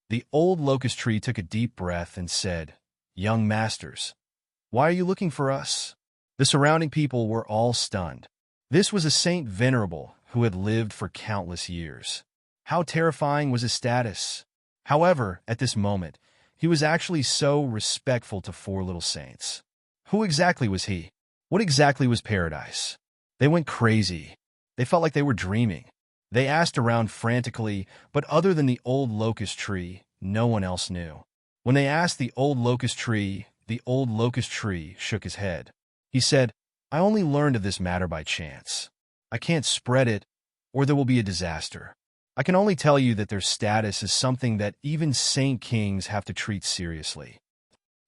The old locust tree took a deep breath and said, Young masters, why are you looking for us? The surrounding people were all stunned. This was a saint venerable who had lived for countless years. How terrifying was his status? However, at this moment, he was actually so respectful to four little saints. Who exactly was he? What exactly was paradise? They went crazy. They felt like they were dreaming. They asked around frantically, but other than the old locust tree, no one else knew. When they asked the old locust tree shook his head. He said, I only learned of this matter by chance. I can't spread it, or there will be a disaster. I can only tell you that their status is something that even saint kings have to treat seriously.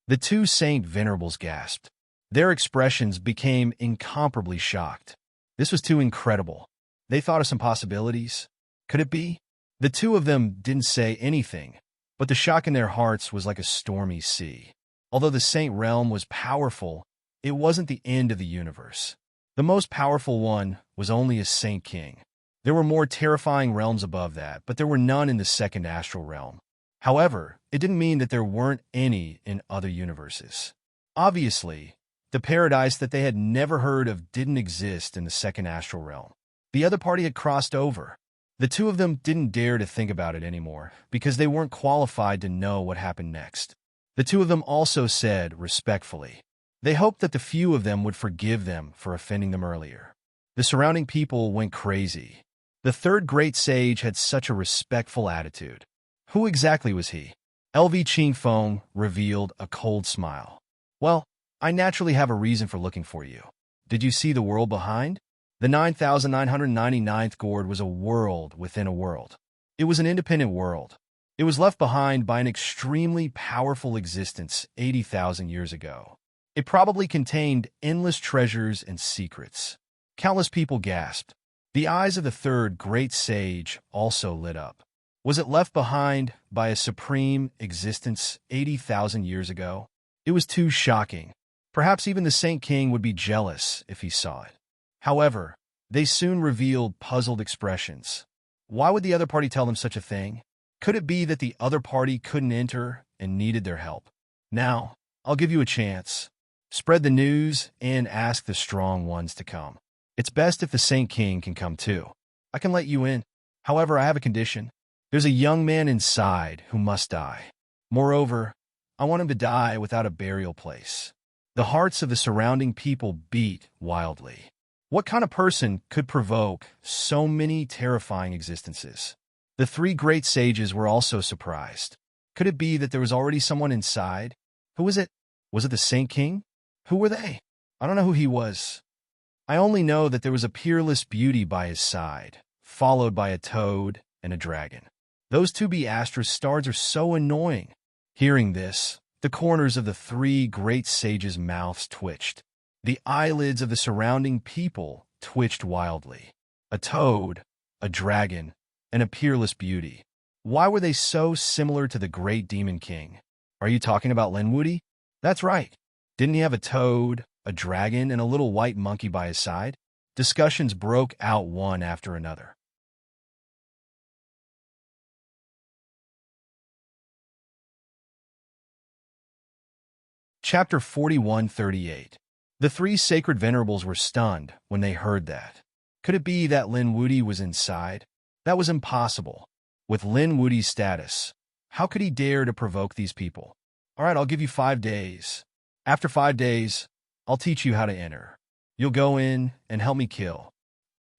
The two saint venerables gasped. Their expressions became incomparably shocked. This was too incredible. They thought of some possibilities. Could it be? The two of them didn't say anything, but the shock in their hearts was like a stormy sea. Although the saint realm was powerful, it wasn't the end of the universe. The most powerful one was only a saint king. There were more terrifying realms above that, but there were none in the second astral realm. However, it didn't mean that there weren't any in other universes. Obviously, the paradise that they had never heard of didn't exist in the second astral realm. The other party had crossed over. The two of them didn't dare to think about it anymore because they weren't qualified to know what happened next. The two of them also said, respectfully, they hoped that the few of them would forgive them for offending them earlier. The surrounding people went crazy. The third great sage had such a respectful attitude. Who exactly was he? LV Qingfeng revealed a cold smile. Well, I naturally have a reason for looking for you. Did you see the world behind? The 9,999th gourd was a world within a world. It was an independent world. It was left behind by an extremely powerful existence 80,000 years ago. It probably contained endless treasures and secrets. Countless people gasped. The eyes of the third great sage also lit up. Was it left behind by a supreme existence 80,000 years ago? It was too shocking. Perhaps even the Saint King would be jealous if he saw it. However, they soon revealed puzzled expressions. Why would the other party tell them such a thing? Could it be that the other party couldn't enter and needed their help? Now, I'll give you a chance. Spread the news and ask the strong ones to come. It's best if the Saint King can come too. I can let you in. However, I have a condition. There's a young man inside who must die. Moreover, I want him to die without a burial place. The hearts of the surrounding people beat wildly. What kind of person could provoke so many terrifying existences? The three great sages were also surprised. Could it be that there was already someone inside? Who was it? Was it the Saint King? Who were they? I don't know who he was. I only know that there was a peerless beauty by his side, followed by a toad and a dragon. Those two Asterisk stars are so annoying. Hearing this, the corners of the three great sages' mouths twitched. The eyelids of the surrounding people twitched wildly. A toad, a dragon, and a peerless beauty. Why were they so similar to the great demon king? Are you talking about Linwoody? That's right. Didn't he have a toad, a dragon, and a little white monkey by his side? Discussions broke out one after another. Chapter 4138. The three sacred venerables were stunned when they heard that. Could it be that Linwoody was inside? That was impossible. With Linwoody's status, how could he dare to provoke these people? All right, I'll give you 5 days. After 5 days, I'll teach you how to enter. You'll go in and help me kill.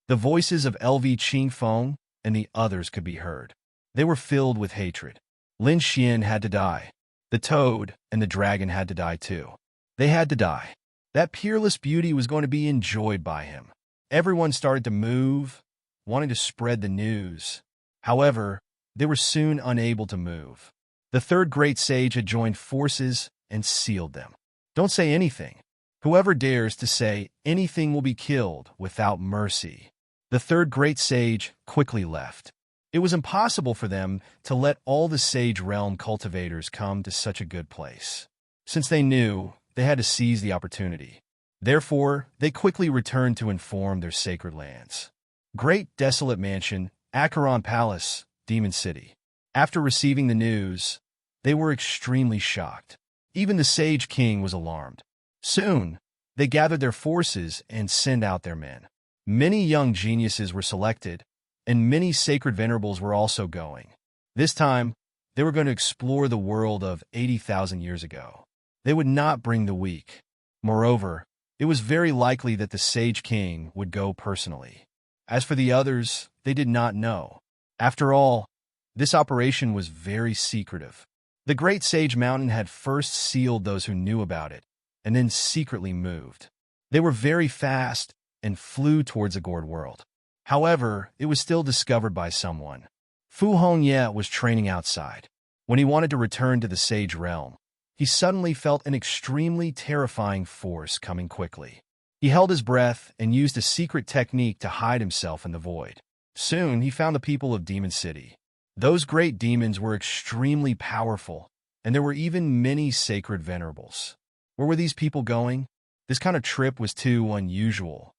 The voices of LV Qingfeng and the others could be heard. They were filled with hatred. Lin Xian had to die. The toad and the dragon had to die too. They had to die. That peerless beauty was going to be enjoyed by him. Everyone started to move, wanting to spread the news. However, they were soon unable to move. The third great sage had joined forces and sealed them. Don't say anything. Whoever dares to say anything will be killed without mercy. The third great sage quickly left. It was impossible for them to let all the sage realm cultivators come to such a good place. Since they knew, they had to seize the opportunity. Therefore, they quickly returned to inform their sacred lands. Great desolate mansion, Acheron Palace, Demon City. After receiving the news, they were extremely shocked. Even the Sage King was alarmed. Soon, they gathered their forces and sent out their men. Many young geniuses were selected, and many sacred venerables were also going. This time, they were going to explore the world of 80,000 years ago. They would not bring the weak. Moreover, it was very likely that the Sage King would go personally. As for the others, they did not know. After all, this operation was very secretive. The Great Sage Mountain had first sealed those who knew about it, and then secretly moved. They were very fast and flew towards the gourd world. However, it was still discovered by someone. Fu Hongye was training outside. When he wanted to return to the Sage realm, he suddenly felt an extremely terrifying force coming quickly. He held his breath and used a secret technique to hide himself in the void. Soon, he found the people of Demon City. Those great demons were extremely powerful, and there were even many sacred venerables. Where were these people going? This kind of trip was too unusual.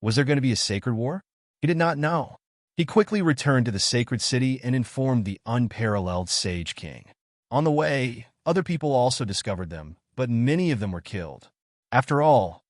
Was there going to be a sacred war? He did not know. He quickly returned to the sacred city and informed the unparalleled Sage King. On the way, other people also discovered them, but many of them were killed. After all,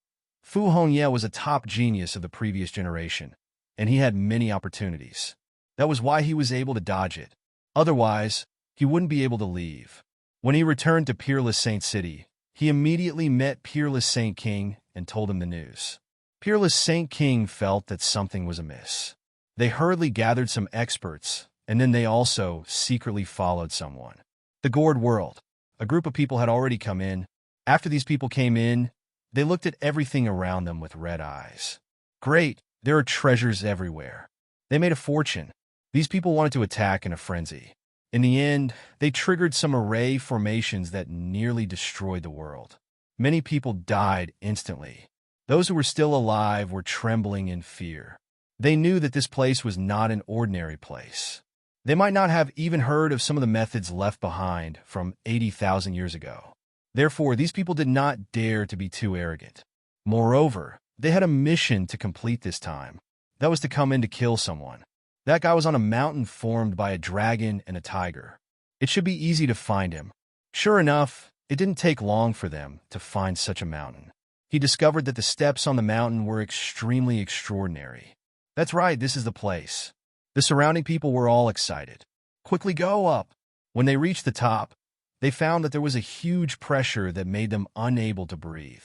Fu Hongye was a top genius of the previous generation, and he had many opportunities. That was why he was able to dodge it. Otherwise, he wouldn't be able to leave. When he returned to Peerless Saint City, he immediately met Peerless Saint King and told him the news. Peerless Saint King felt that something was amiss. They hurriedly gathered some experts, and then they also secretly followed someone. The Gourd World. A group of people had already come in. After these people came in, they looked at everything around them with red eyes. Great, there are treasures everywhere. They made a fortune. These people wanted to attack in a frenzy. In the end, they triggered some array formations that nearly destroyed the world. Many people died instantly. Those who were still alive were trembling in fear. They knew that this place was not an ordinary place. They might not have even heard of some of the methods left behind from 80,000 years ago. Therefore, these people did not dare to be too arrogant. Moreover, they had a mission to complete this time. That was to come in to kill someone. That guy was on a mountain formed by a dragon and a tiger. It should be easy to find him. Sure enough, it didn't take long for them to find such a mountain. He discovered that the steps on the mountain were extremely extraordinary. That's right, this is the place. The surrounding people were all excited. Quickly go up. When they reached the top, they found that there was a huge pressure that made them unable to breathe.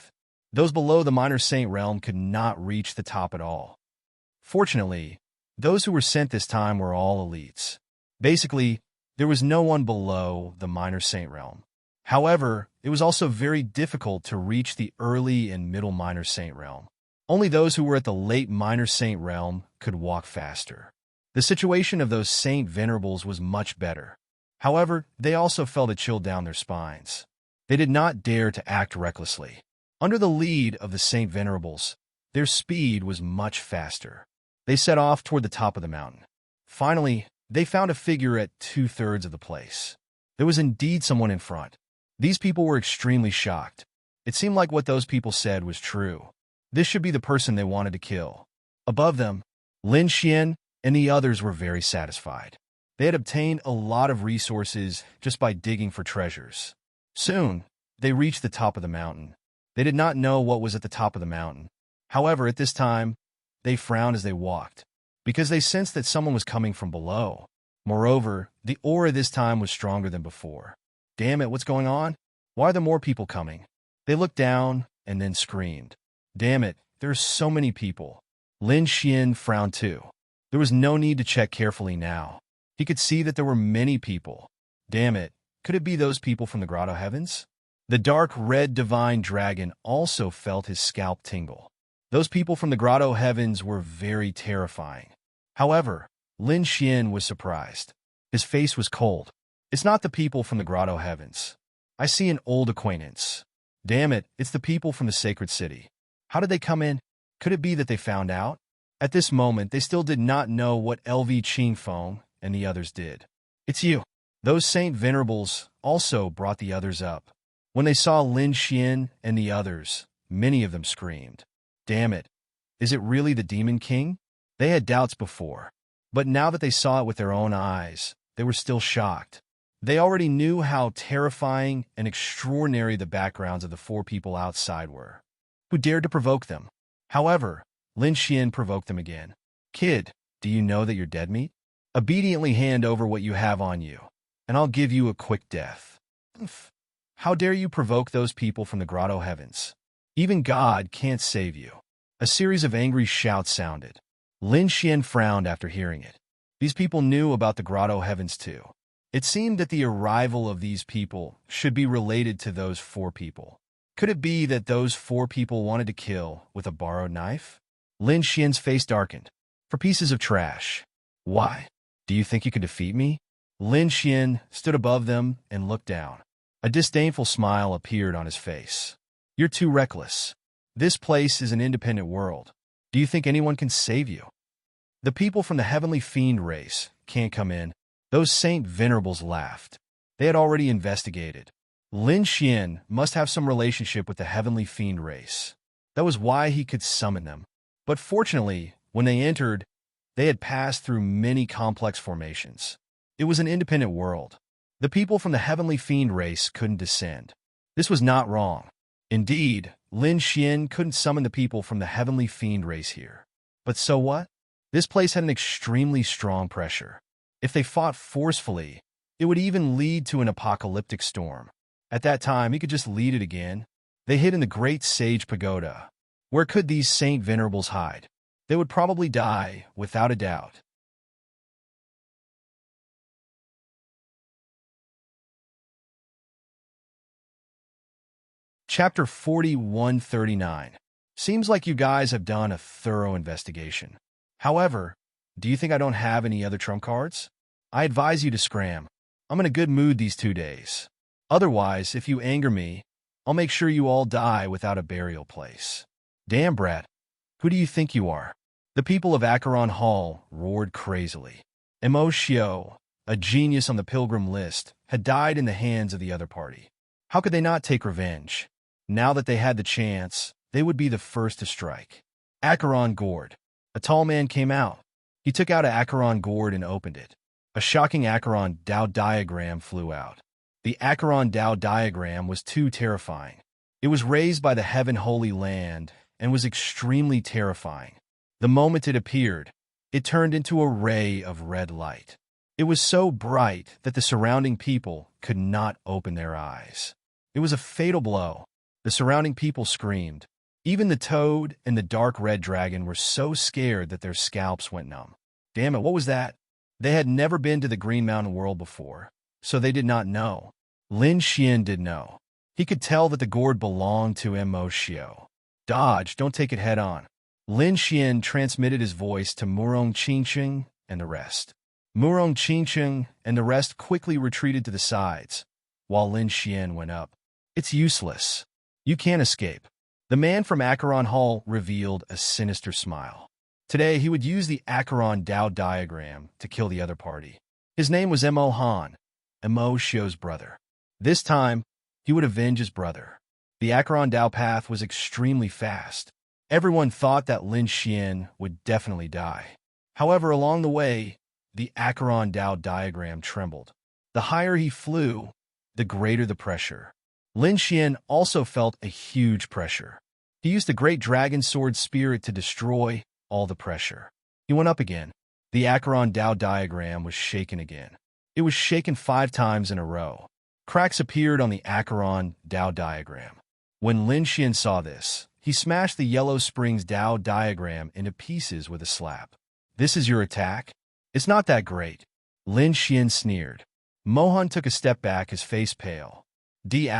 Those below the Minor Saint realm could not reach the top at all. Fortunately, those who were sent this time were all elites. Basically, there was no one below the Minor Saint realm. However, it was also very difficult to reach the early and middle Minor Saint realm. Only those who were at the late Minor Saint realm could walk faster. The situation of those Saint Venerables was much better. However, they also felt a chill down their spines. They did not dare to act recklessly. Under the lead of the Saint Venerables, their speed was much faster. They set off toward the top of the mountain. Finally, they found a figure at 2/3 of the place. There was indeed someone in front. These people were extremely shocked. It seemed like what those people said was true. This should be the person they wanted to kill. Above them, Lin Xian and the others were very satisfied. They had obtained a lot of resources just by digging for treasures. Soon, they reached the top of the mountain. They did not know what was at the top of the mountain. However, at this time, they frowned as they walked, because they sensed that someone was coming from below. Moreover, the aura this time was stronger than before. Damn it, what's going on? Why are there more people coming? They looked down and then screamed. Damn it, there are so many people. Lin Xian frowned too. There was no need to check carefully now. He could see that there were many people. Damn it, could it be those people from the Grotto Heavens? The dark red divine dragon also felt his scalp tingle. Those people from the Grotto Heavens were very terrifying. However, Lin Xian was surprised. His face was cold. It's not the people from the Grotto Heavens. I see an old acquaintance. Damn it, it's the people from the Sacred City. How did they come in? Could it be that they found out? At this moment, they still did not know what LV Qingfeng and the others did. It's you. Those Saint Venerables also brought the others up. When they saw Lin Xian and the others, many of them screamed. Damn it, is it really the Demon King? They had doubts before, but now that they saw it with their own eyes, they were still shocked. They already knew how terrifying and extraordinary the backgrounds of the four people outside were, who dared to provoke them. However, Lin Xian provoked them again. Kid, do you know that you're dead meat? Obediently hand over what you have on you, and I'll give you a quick death. How dare you provoke those people from the Grotto Heavens? Even God can't save you. A series of angry shouts sounded. Lin Xian frowned after hearing it. These people knew about the Grotto Heavens too. It seemed that the arrival of these people should be related to those four people. Could it be that those four people wanted to kill with a borrowed knife? Lin Xian's face darkened. For pieces of trash. Why? Do you think you can defeat me? Lin Xian stood above them and looked down. A disdainful smile appeared on his face. You're too reckless. This place is an independent world. Do you think anyone can save you? The people from the Heavenly Fiend race can't come in. Those Saint Venerables laughed. They had already investigated. Lin Xian must have some relationship with the Heavenly Fiend race. That was why he could summon them. But fortunately, when they entered, they had passed through many complex formations. It was an independent world. The people from the Heavenly Fiend race couldn't descend. This was not wrong. Indeed, Lin Xian couldn't summon the people from the Heavenly Fiend race here. But so what? This place had an extremely strong pressure. If they fought forcefully, it would even lead to an apocalyptic storm. At that time, he could just lead it again. They hid in the Great Sage Pagoda. Where could these saint venerables hide? They would probably die, without a doubt. Chapter 4139. Seems like you guys have done a thorough investigation. However, do you think I don't have any other trump cards? I advise you to scram. I'm in a good mood these 2 days. Otherwise, if you anger me, I'll make sure you all die without a burial place. Damn, brat. Who do you think you are? The people of Acheron Hall roared crazily. Emoshio, a genius on the pilgrim list, had died in the hands of the other party. How could they not take revenge? Now that they had the chance, they would be the first to strike. Acheron gourd. A tall man came out. He took out an Acheron gourd and opened it. A shocking Acheron Tao diagram flew out. The Acheron Tao diagram was too terrifying. It was raised by the heaven holy land and was extremely terrifying. The moment it appeared, it turned into a ray of red light. It was so bright that the surrounding people could not open their eyes. It was a fatal blow. The surrounding people screamed. Even the toad and the dark red dragon were so scared that their scalps went numb. Damn it, what was that? They had never been to the Green Mountain world before, so they did not know. Lin Xian did know. He could tell that the gourd belonged to Mo Xiao. Dodge, don't take it head on. Lin Xian transmitted his voice to Murong Qingqing and the rest. Murong Qingqing and the rest quickly retreated to the sides, while Lin Xian went up. It's useless. You can't escape. The man from Acheron Hall revealed a sinister smile. Today, he would use the Acheron Tao diagram to kill the other party. His name was Mo Han, Mo Xiao's brother. This time, he would avenge his brother. The Acheron Tao path was extremely fast. Everyone thought that Lin Xian would definitely die. However, along the way, the Acheron Tao diagram trembled. The higher he flew, the greater the pressure. Lin Xian also felt a huge pressure. He used the great dragon sword spirit to destroy all the pressure. He went up again. The Acheron Tao diagram was shaken again. It was shaken 5 times in a row. Cracks appeared on the Acheron Tao diagram. When Lin Xian saw this, he smashed the Yellow Springs Tao diagram into pieces with a slap. This is your attack? It's not that great. Lin Xian sneered. Mohan took a step back, his face pale. D***,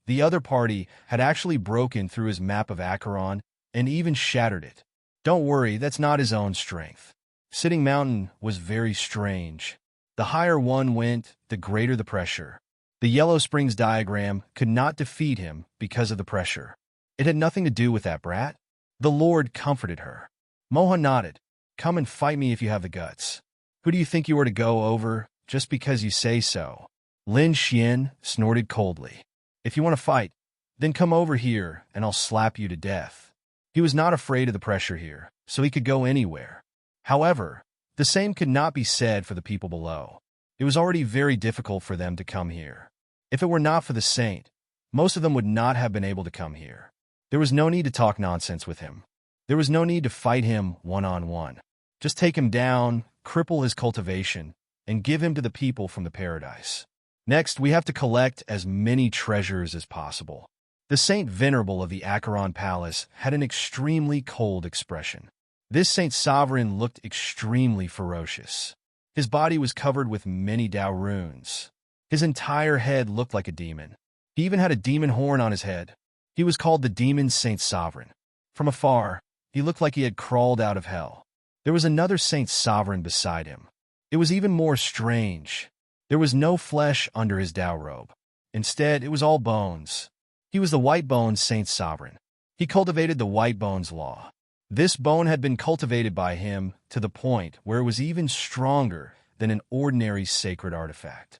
the other party had actually broken through his map of Acheron and even shattered it. Don't worry, that's not his own strength. Sitting Mountain was very strange. The higher one went, the greater the pressure. The Yellow Springs diagram could not defeat him because of the pressure. It had nothing to do with that brat. The Lord comforted her. Mohan nodded. Come and fight me if you have the guts. Who do you think you are to go over just because you say so? Lin Xian snorted coldly. If you want to fight, then come over here and I'll slap you to death. He was not afraid of the pressure here, so he could go anywhere. However, the same could not be said for the people below. It was already very difficult for them to come here. If it were not for the saint, most of them would not have been able to come here. There was no need to talk nonsense with him. There was no need to fight him one-on-one. Just take him down, cripple his cultivation, and give him to the people from the paradise. Next, we have to collect as many treasures as possible. The Saint Venerable of the Acheron Palace had an extremely cold expression. This Saint Sovereign looked extremely ferocious. His body was covered with many Tao runes. His entire head looked like a demon. He even had a demon horn on his head. He was called the Demon Saint Sovereign. From afar, he looked like he had crawled out of hell. There was another Saint Sovereign beside him. It was even more strange. There was no flesh under his Tao robe. Instead, it was all bones. He was the White Bones Saint Sovereign. He cultivated the White Bones Law. This bone had been cultivated by him to the point where it was even stronger than an ordinary sacred artifact.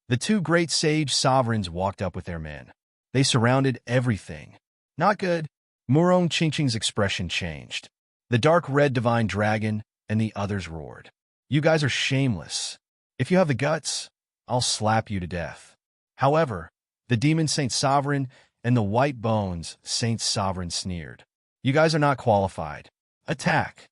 The 2 great sage sovereigns walked up with their men. They surrounded everything. Not good. Murong Qingqing's expression changed. The dark red divine dragon and the others roared. You guys are shameless. If you have the guts, I'll slap you to death. However, the Demon Saint Sovereign and the White Bones Saint Sovereign sneered. You guys are not qualified. Attack.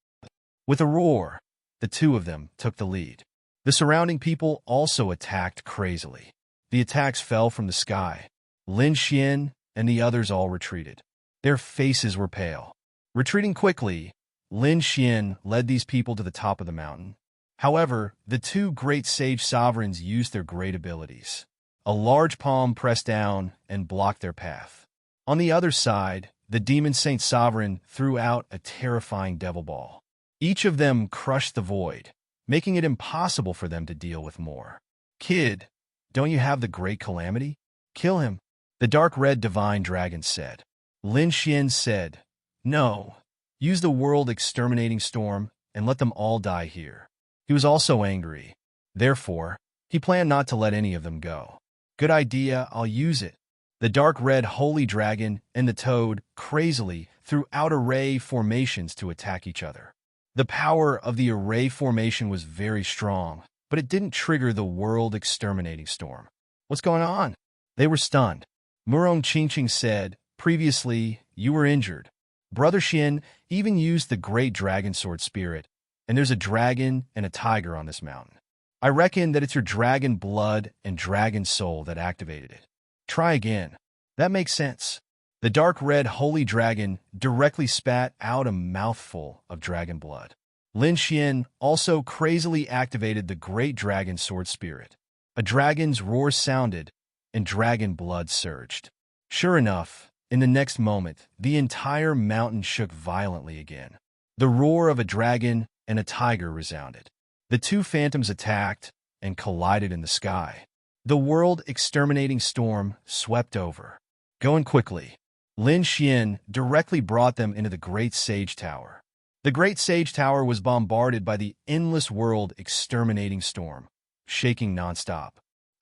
With a roar, the two of them took the lead. The surrounding people also attacked crazily. The attacks fell from the sky. Lin Xian and the others all retreated. Their faces were pale. Retreating quickly, Lin Xian led these people to the top of the mountain. However, the two great sage sovereigns used their great abilities. A large palm pressed down and blocked their path. On the other side, the demon saint sovereign threw out a terrifying devil ball. Each of them crushed the void, making it impossible for them to deal with more. "Kid, don't you have the great calamity? Kill him," the dark red divine dragon said. Lin Xian said, "No, use the world exterminating storm and let them all die here." He was also angry. Therefore, he planned not to let any of them go. "Good idea, I'll use it." The dark red holy dragon and the toad crazily threw out array formations to attack each other. The power of the array formation was very strong, but it didn't trigger the world exterminating storm. "What's going on?" They were stunned. Murong Qingqing said, "Previously, you were injured. Brother Xian even used the great dragon sword spirit, and there's a dragon and a tiger on this mountain. I reckon that it's your dragon blood and dragon soul that activated it. Try again." "That makes sense." The dark red holy dragon directly spat out a mouthful of dragon blood. Lin Xian also crazily activated the great dragon sword spirit. A dragon's roar sounded, and dragon blood surged. Sure enough, in the next moment, the entire mountain shook violently again. The roar of a dragon and a tiger resounded. The two phantoms attacked and collided in the sky. The world exterminating storm swept over. Going quickly, Lin Xian directly brought them into the Great Sage Tower. The Great Sage Tower was bombarded by the endless world exterminating storm, shaking nonstop.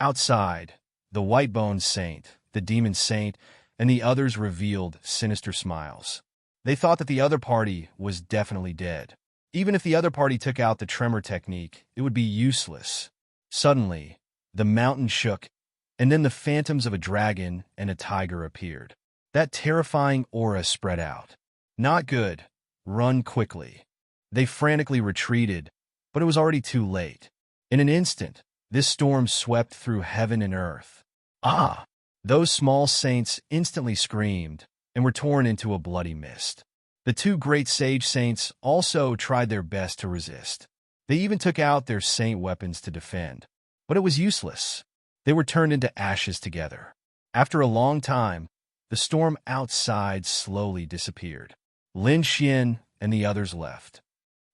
Outside, the white-boned saint, the demon saint, and the others revealed sinister smiles. They thought that the other party was definitely dead. Even if the other party took out the tremor technique, it would be useless. Suddenly, the mountain shook, and then the phantoms of a dragon and a tiger appeared. That terrifying aura spread out. "Not good. Run quickly." They frantically retreated, but it was already too late. In an instant, this storm swept through heaven and earth. "Ah!" Those small saints instantly screamed and were torn into a bloody mist. The two great sage saints also tried their best to resist. They even took out their saint weapons to defend, but it was useless. They were turned into ashes together. After a long time, the storm outside slowly disappeared. Lin Xian and the others left.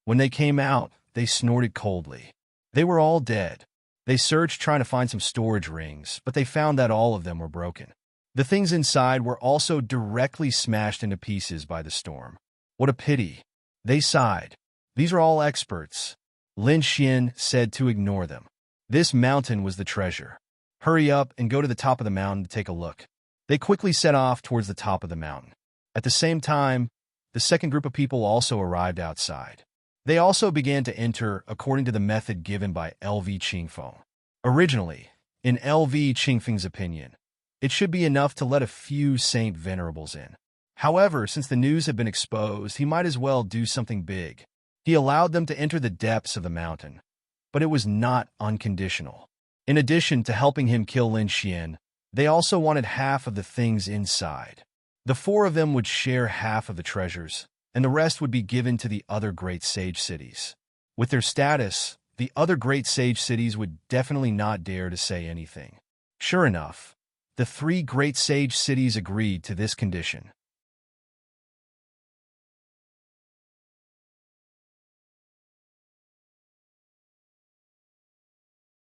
When they came out, they snorted coldly. They were all dead. They searched trying to find some storage rings, but they found that all of them were broken. The things inside were also directly smashed into pieces by the storm. "What a pity." They sighed. "These are all experts." Lin Xian said to ignore them. This mountain was the treasure. "Hurry up and go to the top of the mountain to take a look." They quickly set off towards the top of the mountain. At the same time, the second group of people also arrived outside. They also began to enter according to the method given by L.V. Qingfeng. Originally, in L.V. Qingfeng's opinion, it should be enough to let a few saint venerables in. However, since the news had been exposed, he might as well do something big. He allowed them to enter the depths of the mountain, but it was not unconditional. In addition to helping him kill Lin Xian, they also wanted half of the things inside. The four of them would share half of the treasures, and the rest would be given to the other great sage cities. With their status, the other great sage cities would definitely not dare to say anything. Sure enough, the three great sage cities agreed to this condition.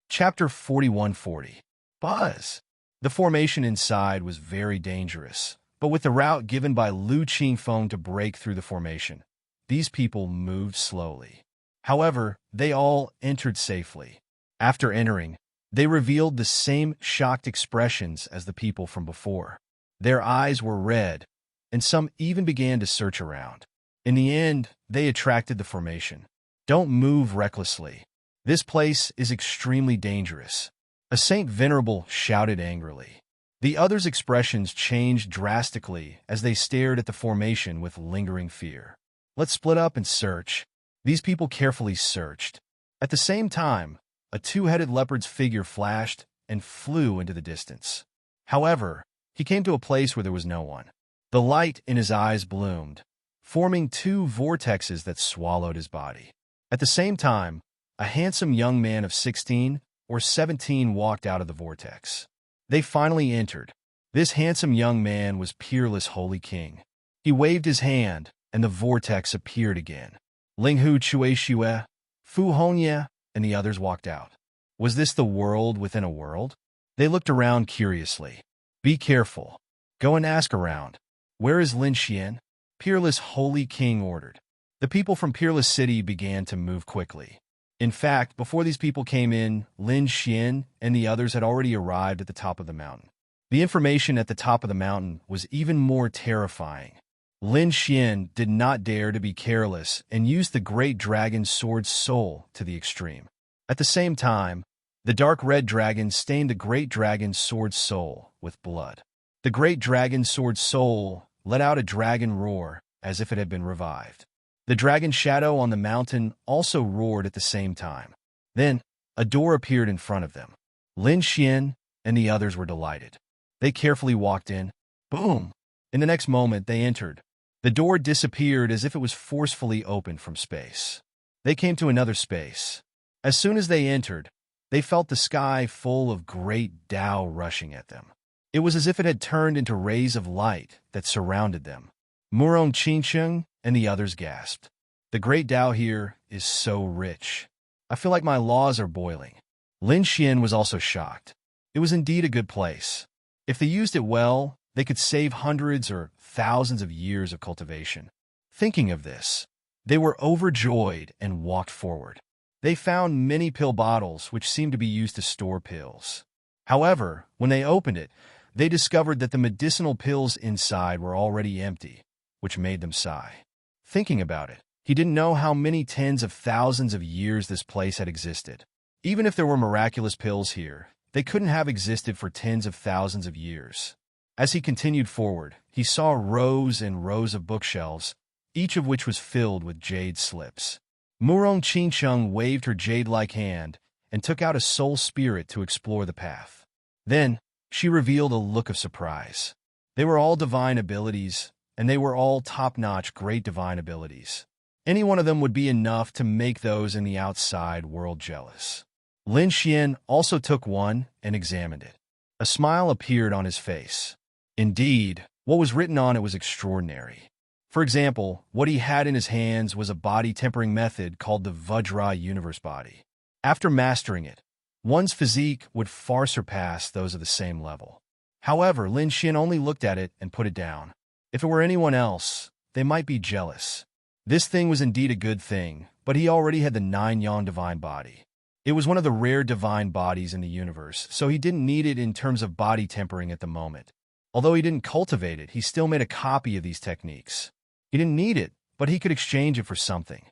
Chapter 4140. Buzz. The formation inside was very dangerous, but with the route given by Lu Qingfeng to break through the formation, these people moved slowly. However, they all entered safely. After entering, they revealed the same shocked expressions as the people from before. Their eyes were red, and some even began to search around. In the end, they attracted the formation. "Don't move recklessly. This place is extremely dangerous," a Saint Venerable shouted angrily. The others' expressions changed drastically as they stared at the formation with lingering fear. "Let's split up and search." These people carefully searched. At the same time, a two-headed leopard's figure flashed and flew into the distance. However, he came to a place where there was no one. The light in his eyes bloomed, forming two vortexes that swallowed his body. At the same time, a handsome young man of 16 or 17 walked out of the vortex. They finally entered. This handsome young man was Peerless Holy King. He waved his hand, and the vortex appeared again. Ling Hu Chue Shue, Fu Hongye, and the others walked out. Was this the world within a world? They looked around curiously. Be careful. Go and ask around. Where is Lin Xian? Peerless Holy King ordered. The people from Peerless City began to move quickly. In fact, before these people came in, Lin Xian and the others had already arrived at the top of the mountain. The information at the top of the mountain was even more terrifying. Lin Xian did not dare to be careless and used the Great Dragon's sword soul to the extreme. At the same time, the dark red dragon stained the Great Dragon's sword soul with blood. The Great Dragon's sword soul let out a dragon roar as if it had been revived. The dragon shadow on the mountain also roared at the same time. Then, a door appeared in front of them. Lin Xian and the others were delighted. They carefully walked in. Boom! In the next moment, they entered. The door disappeared as if it was forcefully opened from space. They came to another space. As soon as they entered, they felt the sky full of great Tao rushing at them. It was as if it had turned into rays of light that surrounded them. Murong Qingcheng and the others gasped. The great Tao here is so rich. I feel like my laws are boiling. Lin Xian was also shocked. It was indeed a good place. If they used it well, they could save hundreds or thousands of years of cultivation. Thinking of this, they were overjoyed and walked forward. They found many pill bottles which seemed to be used to store pills. However, when they opened it, they discovered that the medicinal pills inside were already empty, which made them sigh. Thinking about it, he didn't know how many tens of thousands of years this place had existed. Even if there were miraculous pills here, they couldn't have existed for tens of thousands of years. As he continued forward, he saw rows and rows of bookshelves, each of which was filled with jade slips. Murong Qingcheng waved her jade-like hand and took out a soul spirit to explore the path. Then, she revealed a look of surprise. They were all divine abilities, and they were all top-notch great divine abilities. Any one of them would be enough to make those in the outside world jealous. Lin Xian also took one and examined it. A smile appeared on his face. Indeed, what was written on it was extraordinary. For example, what he had in his hands was a body-tempering method called the Vajra Universe Body. After mastering it, one's physique would far surpass those of the same level. However, Lin Xian only looked at it and put it down. If it were anyone else, they might be jealous. This thing was indeed a good thing, but he already had the 9-Yang divine body. It was one of the rare divine bodies in the universe, so he didn't need it in terms of body tempering at the moment. Although he didn't cultivate it, he still made a copy of these techniques. He didn't need it, but he could exchange it for something.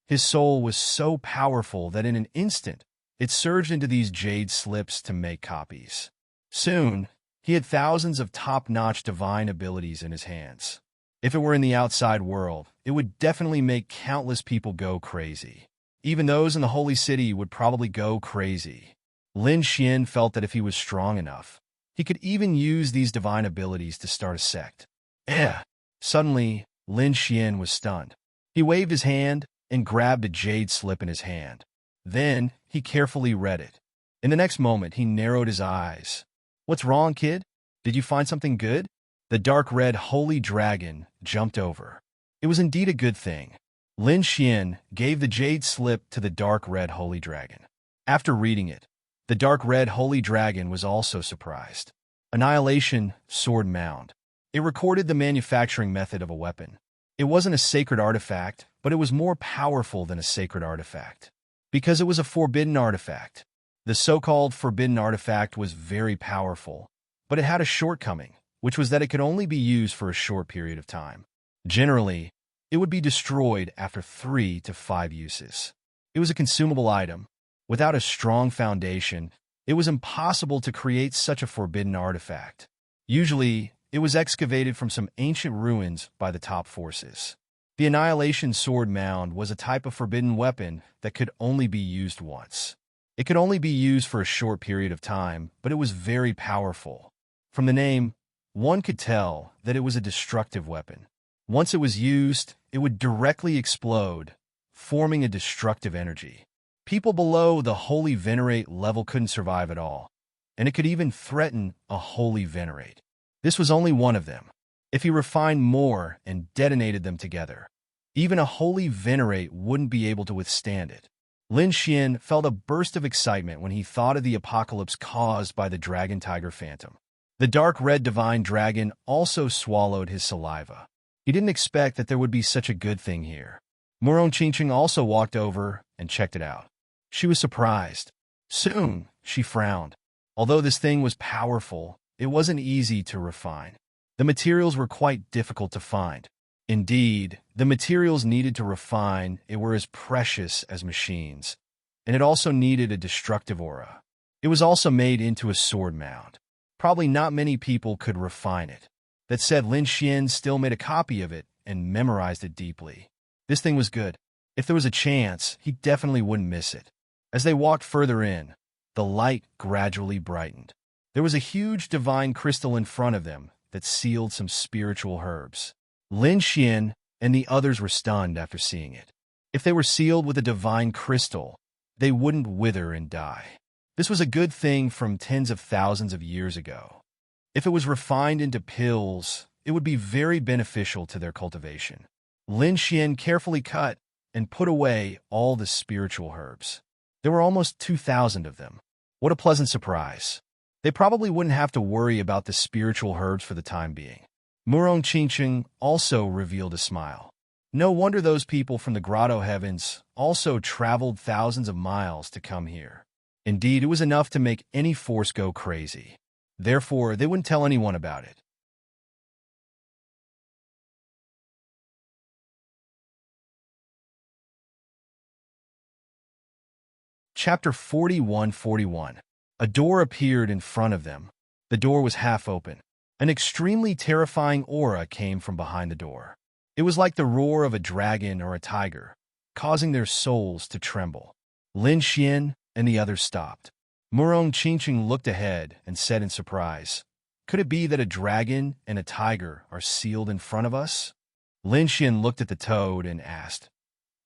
His soul was so powerful that in an instant, it surged into these jade slips to make copies. Soon, he had thousands of top-notch divine abilities in his hands. If it were in the outside world, it would definitely make countless people go crazy. Even those in the holy city would probably go crazy. Lin Xian felt that if he was strong enough, he could even use these divine abilities to start a sect. Suddenly, Lin Xian was stunned. He waved his hand and grabbed a jade slip in his hand. Then, he carefully read it. In the next moment, he narrowed his eyes. What's wrong, kid? Did you find something good? The dark red holy dragon jumped over. It was indeed a good thing. Lin Xian gave the jade slip to the dark red holy dragon. After reading it, the dark red holy dragon was also surprised. Annihilation Sword Mound. It recorded the manufacturing method of a weapon. It wasn't a sacred artifact, but it was more powerful than a sacred artifact. Because it was a forbidden artifact. The so-called forbidden artifact was very powerful, but it had a shortcoming, which was that it could only be used for a short period of time. Generally, it would be destroyed after 3 to 5 uses. It was a consumable item. Without a strong foundation, it was impossible to create such a forbidden artifact. Usually, it was excavated from some ancient ruins by the top forces. The Annihilation Sword Mound was a type of forbidden weapon that could only be used once. It could only be used for a short period of time, but it was very powerful. From the name, one could tell that it was a destructive weapon. Once it was used, it would directly explode, forming a destructive energy. People below the Holy Venerate level couldn't survive at all, and it could even threaten a Holy Venerate. This was only one of them. If he refined more and detonated them together, even a Holy Venerate wouldn't be able to withstand it. Lin Xian felt a burst of excitement when he thought of the apocalypse caused by the Dragon Tiger Phantom. The dark red divine dragon also swallowed his saliva. He didn't expect that there would be such a good thing here. Murong Qingqing also walked over and checked it out. She was surprised. Soon, she frowned. Although this thing was powerful, it wasn't easy to refine. The materials were quite difficult to find. Indeed, the materials needed to refine it were as precious as machines, and it also needed a destructive aura. It was also made into a sword mound. Probably not many people could refine it. That said, Lin Xian still made a copy of it and memorized it deeply. This thing was good. If there was a chance, he definitely wouldn't miss it. As they walked further in, the light gradually brightened. There was a huge divine crystal in front of them that sealed some spiritual herbs. Lin Xian and the others were stunned after seeing it. If they were sealed with a divine crystal, they wouldn't wither and die. This was a good thing from tens of thousands of years ago. If it was refined into pills, it would be very beneficial to their cultivation. Lin Xian carefully cut and put away all the spiritual herbs. There were almost 2,000 of them. What a pleasant surprise. They probably wouldn't have to worry about the spiritual herbs for the time being. Murong Qingqing also revealed a smile. No wonder those people from the grotto heavens also traveled thousands of miles to come here. Indeed, it was enough to make any force go crazy. Therefore, they wouldn't tell anyone about it. Chapter 41:41. A door appeared in front of them. The door was half open. An extremely terrifying aura came from behind the door. It was like the roar of a dragon or a tiger, causing their souls to tremble. Lin Xian and the others stopped. Murong Qingqing looked ahead and said in surprise, "Could it be that a dragon and a tiger are sealed in front of us?" Lin Xian looked at the toad and asked,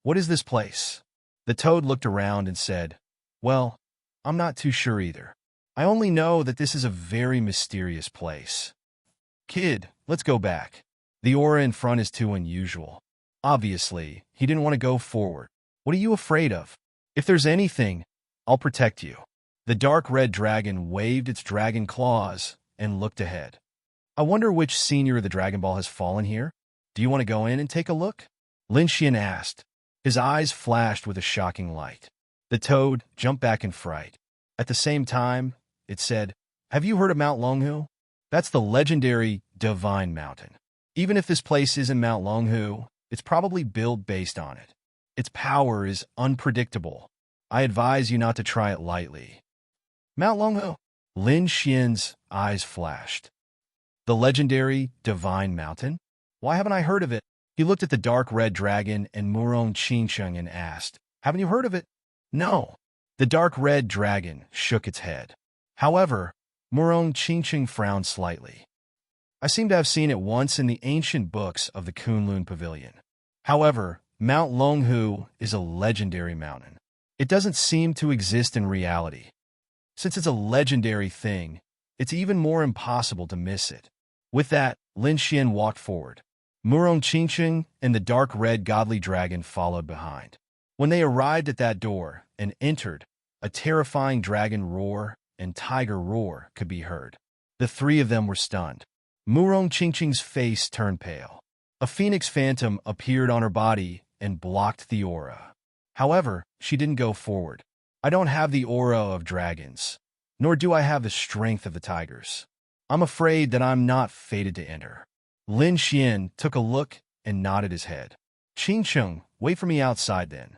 "What is this place?" The toad looked around and said, "Well, I'm not too sure either. I only know that this is a very mysterious place. Kid, let's go back. The aura in front is too unusual." Obviously, he didn't want to go forward. "What are you afraid of? If there's anything, I'll protect you." The dark red dragon waved its dragon claws and looked ahead. "I wonder which senior of the Dragon Ball has fallen here. Do you want to go in and take a look?" Lin Xian asked. His eyes flashed with a shocking light. The toad jumped back in fright. At the same time, it said, "Have you heard of Mount Longhu? That's the legendary Divine Mountain. Even if this place isn't Mount Longhu, it's probably built based on it. Its power is unpredictable. I advise you not to try it lightly." Mount Longhu? Lin Xian's eyes flashed. The legendary Divine Mountain? Why haven't I heard of it? He looked at the dark red dragon and Murong Qingqing and asked, "Haven't you heard of it?" "No." The dark red dragon shook its head. However, Murong Qingqing frowned slightly. "I seem to have seen it once in the ancient books of the Kunlun Pavilion. However, Mount Longhu is a legendary mountain. It doesn't seem to exist in reality. Since it's a legendary thing, it's even more impossible to miss it." With that, Lin Xian walked forward. Murong Qingqing and the dark red godly dragon followed behind. When they arrived at that door and entered, a terrifying dragon roar and tiger roar could be heard. The three of them were stunned. Murong Qingqing's face turned pale. A phoenix phantom appeared on her body and blocked the aura. However, she didn't go forward. "I don't have the aura of dragons, nor do I have the strength of the tigers. I'm afraid that I'm not fated to enter." Lin Xian took a look and nodded his head. "Qingqing, wait for me outside then."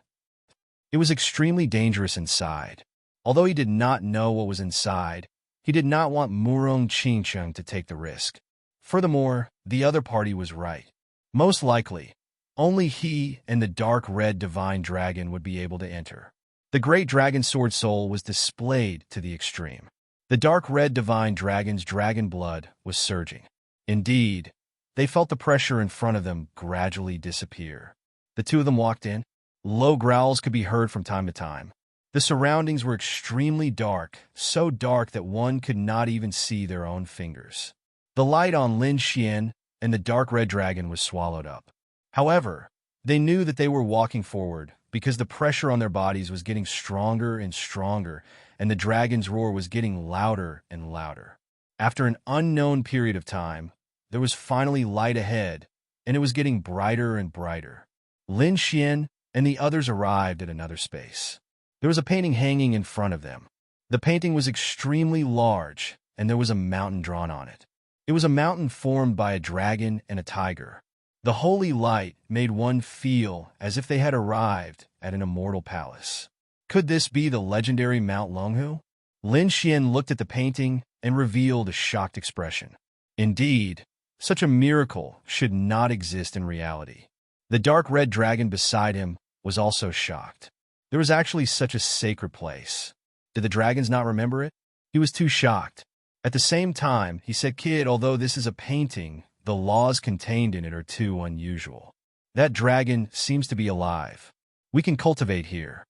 It was extremely dangerous inside. Although he did not know what was inside, he did not want Murong Qingqing to take the risk. Furthermore, the other party was right. Most likely, Only he and the dark red divine dragon would be able to enter. The great dragon sword soul was displayed to the extreme. The dark red divine dragon's dragon blood was surging. Indeed, they felt the pressure in front of them gradually disappear. The two of them walked in. Low growls could be heard from time to time. The surroundings were extremely dark, so dark that one could not even see their own fingers. The light on Lin Xian and the dark red dragon was swallowed up. However, they knew that they were walking forward because the pressure on their bodies was getting stronger and stronger, and the dragon's roar was getting louder and louder. After an unknown period of time, there was finally light ahead, and it was getting brighter and brighter. Lin Xian and the others arrived at another space. There was a painting hanging in front of them. The painting was extremely large, and there was a mountain drawn on it. It was a mountain formed by a dragon and a tiger. The holy light made one feel as if they had arrived at an immortal palace. Could this be the legendary Mount Longhu? Lin Xian looked at the painting and revealed a shocked expression. Indeed, such a miracle should not exist in reality. The dark red dragon beside him was also shocked. There was actually such a sacred place. Did the dragons not remember it? He was too shocked. At the same time, he said, "Kid, although this is a painting, the laws contained in it are too unusual. That dragon seems to be alive. We can cultivate here."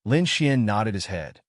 Lin Xian nodded his head.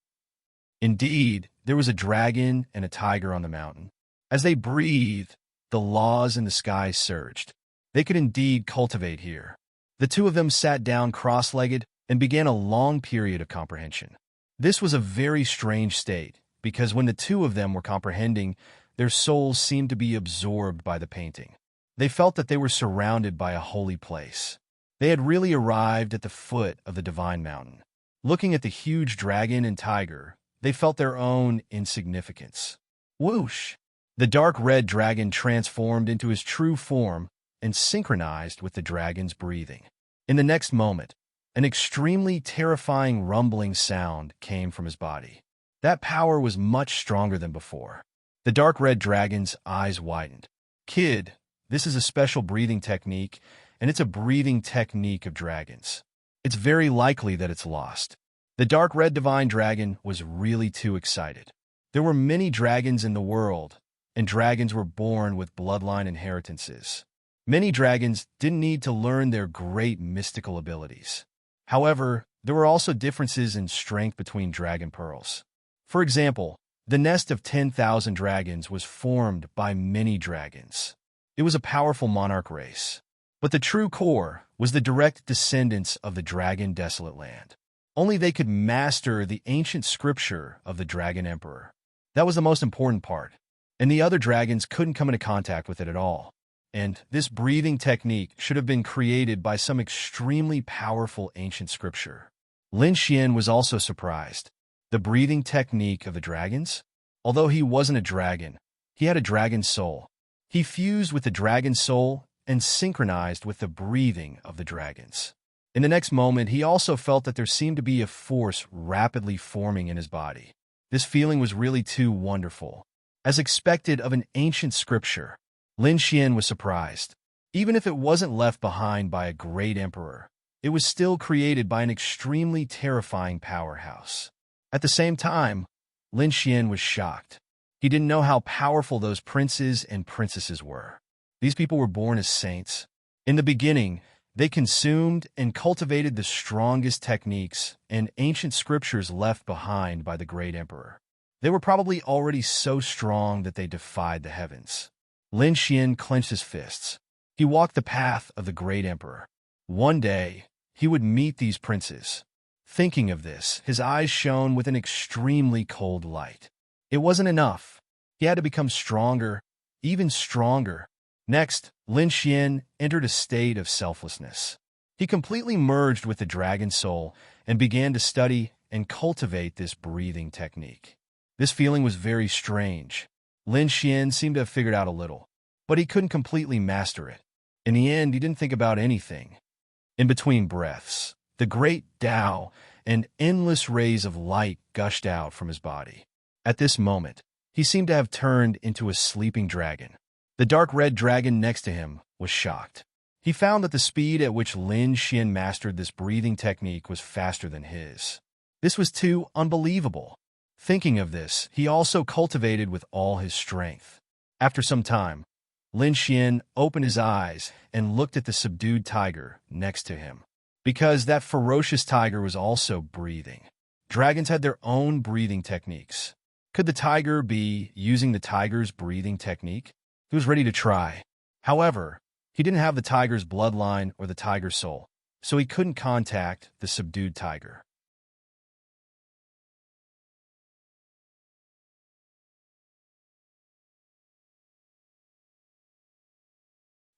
Indeed, there was a dragon and a tiger on the mountain. As they breathed, the laws in the sky surged. They could indeed cultivate here. The two of them sat down cross-legged and began a long period of comprehension. This was a very strange state, because when the two of them were comprehending, their souls seemed to be absorbed by the painting. They felt that they were surrounded by a holy place. They had really arrived at the foot of the divine mountain. Looking at the huge dragon and tiger, they felt their own insignificance. Whoosh! The dark red dragon transformed into his true form and synchronized with the dragon's breathing. In the next moment, an extremely terrifying rumbling sound came from his body. That power was much stronger than before. The dark red dragon's eyes widened. "Kid, this is a special breathing technique, and it's a breathing technique of dragons. It's very likely that it's lost." The dark red divine dragon was really too excited. There were many dragons in the world, and dragons were born with bloodline inheritances. Many dragons didn't need to learn their great mystical abilities. However, there were also differences in strength between dragon pearls. For example, the nest of 10,000 dragons was formed by many dragons. It was a powerful monarch race. But the true core was the direct descendants of the dragon desolate land. Only they could master the ancient scripture of the dragon emperor. That was the most important part, and the other dragons couldn't come into contact with it at all. And this breathing technique should have been created by some extremely powerful ancient scripture. Lin Xian was also surprised. The breathing technique of the dragons? Although he wasn't a dragon, he had a dragon soul. He fused with the dragon soul and synchronized with the breathing of the dragons. In the next moment, he also felt that there seemed to be a force rapidly forming in his body. This feeling was really too wonderful. As expected of an ancient scripture, Lin Xian was surprised. Even if it wasn't left behind by a great emperor, it was still created by an extremely terrifying powerhouse. At the same time, Lin Xian was shocked. He didn't know how powerful those princes and princesses were. These people were born as saints. In the beginning, they consumed and cultivated the strongest techniques and ancient scriptures left behind by the great emperor. They were probably already so strong that they defied the heavens. Lin Xian clenched his fists. He walked the path of the great emperor. One day, he would meet these princes. Thinking of this, his eyes shone with an extremely cold light. It wasn't enough. He had to become stronger, even stronger. Next, Lin Xian entered a state of selflessness. He completely merged with the dragon soul and began to study and cultivate this breathing technique. This feeling was very strange. Lin Xian seemed to have figured out a little, but he couldn't completely master it. In the end, he didn't think about anything. In between breaths, the great Tao and endless rays of light gushed out from his body. At this moment, he seemed to have turned into a sleeping dragon. The dark red dragon next to him was shocked. He found that the speed at which Lin Xian mastered this breathing technique was faster than his. This was too unbelievable. Thinking of this, he also cultivated with all his strength. After some time, Lin Xian opened his eyes and looked at the subdued tiger next to him. Because that ferocious tiger was also breathing. Dragons had their own breathing techniques. Could the tiger be using the tiger's breathing technique? He was ready to try. However, he didn't have the tiger's bloodline or the tiger's soul, so he couldn't contact the subdued tiger.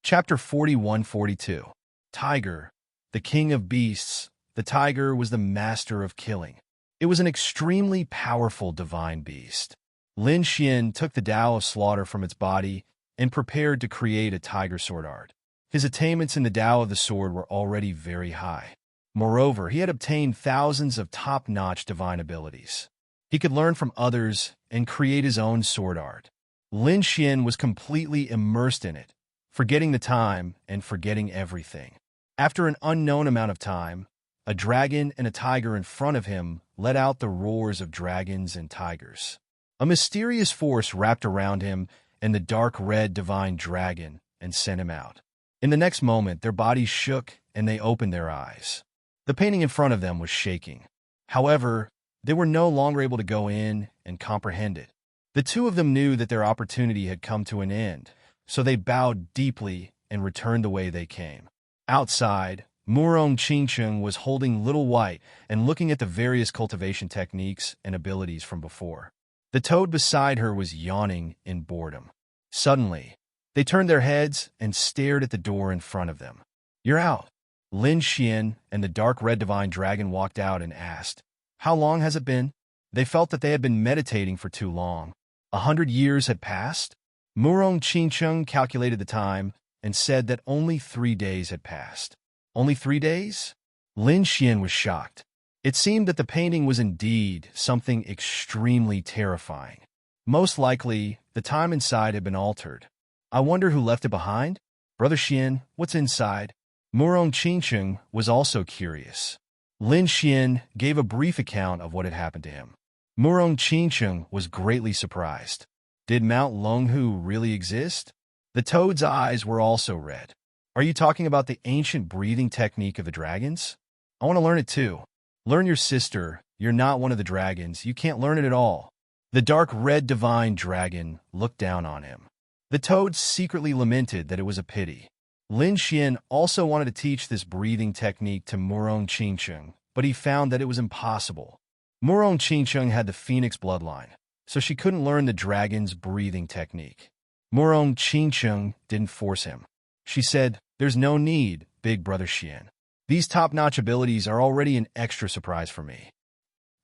Chapter 41-42. Tiger, the king of beasts. The tiger was the master of killing. It was an extremely powerful divine beast. Lin Xian took the Tao of slaughter from its body and prepared to create a tiger sword art. His attainments in the Tao of the sword were already very high. Moreover, he had obtained thousands of top-notch divine abilities. He could learn from others and create his own sword art. Lin Xian was completely immersed in it, forgetting the time and forgetting everything. After an unknown amount of time, a dragon and a tiger in front of him let out the roars of dragons and tigers. A mysterious force wrapped around him and the dark red divine dragon and sent him out. In the next moment, their bodies shook and they opened their eyes. The painting in front of them was shaking. However, they were no longer able to go in and comprehend it. The two of them knew that their opportunity had come to an end, so they bowed deeply and returned the way they came. Outside, Murong Qingcheng was holding Little White and looking at the various cultivation techniques and abilities from before. The toad beside her was yawning in boredom. Suddenly, they turned their heads and stared at the door in front of them. "You're out." Lin Xian and the dark red divine dragon walked out and asked, "How long has it been?" They felt that they had been meditating for too long. 100 years had passed? Murong Qingcheng calculated the time and said that only 3 days had passed. Only 3 days? Lin Xian was shocked. It seemed that the painting was indeed something extremely terrifying. Most likely, the time inside had been altered. I wonder who left it behind? Brother Xian, what's inside? Murong Qingcheng was also curious. Lin Xian gave a brief account of what had happened to him. Murong Qingcheng was greatly surprised. Did Mount Longhu really exist? The toad's eyes were also red. Are you talking about the ancient breathing technique of the dragons? I want to learn it too. Learn your sister. You're not one of the dragons. You can't learn it at all. The dark red divine dragon looked down on him. The toad secretly lamented that it was a pity. Lin Xian also wanted to teach this breathing technique to Murong Qingcheng, but he found that it was impossible. Murong Qingcheng had the phoenix bloodline, so she couldn't learn the dragon's breathing technique. Murong Qingcheng didn't force him. She said, "There's no need, big brother Xian. These top-notch abilities are already an extra surprise for me.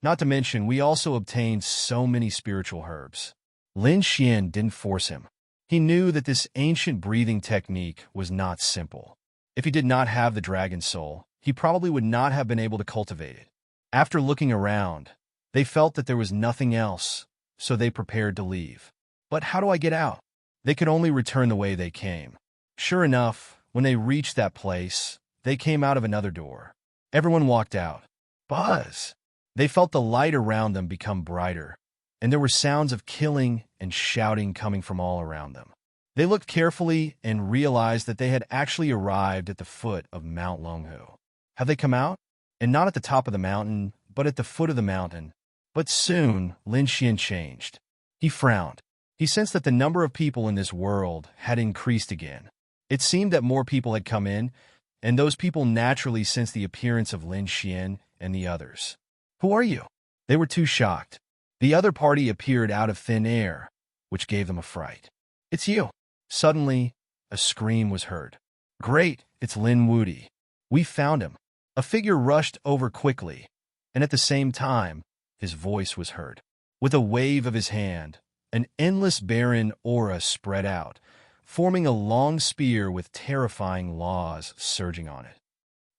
Not to mention, we also obtained so many spiritual herbs." Lin Xian didn't force him. He knew that this ancient breathing technique was not simple. If he did not have the dragon soul, he probably would not have been able to cultivate it. After looking around, they felt that there was nothing else, so they prepared to leave. But how do I get out? They could only return the way they came. Sure enough, when they reached that place, they came out of another door. Everyone walked out. Buzz! They felt the light around them become brighter, and there were sounds of killing and shouting coming from all around them. They looked carefully and realized that they had actually arrived at the foot of Mount Longhu. Have they come out? And not at the top of the mountain, but at the foot of the mountain. But soon, Lin Xian changed. He frowned. He sensed that the number of people in this world had increased again. It seemed that more people had come in, and those people naturally sensed the appearance of Lin Xian and the others. "Who are you?" They were too shocked. The other party appeared out of thin air, which gave them a fright. "It's you." Suddenly, a scream was heard. "Great, it's Lin Wudi. We found him." A figure rushed over quickly, and at the same time, his voice was heard. With a wave of his hand, an endless barren aura spread out, forming a long spear with terrifying laws surging on it.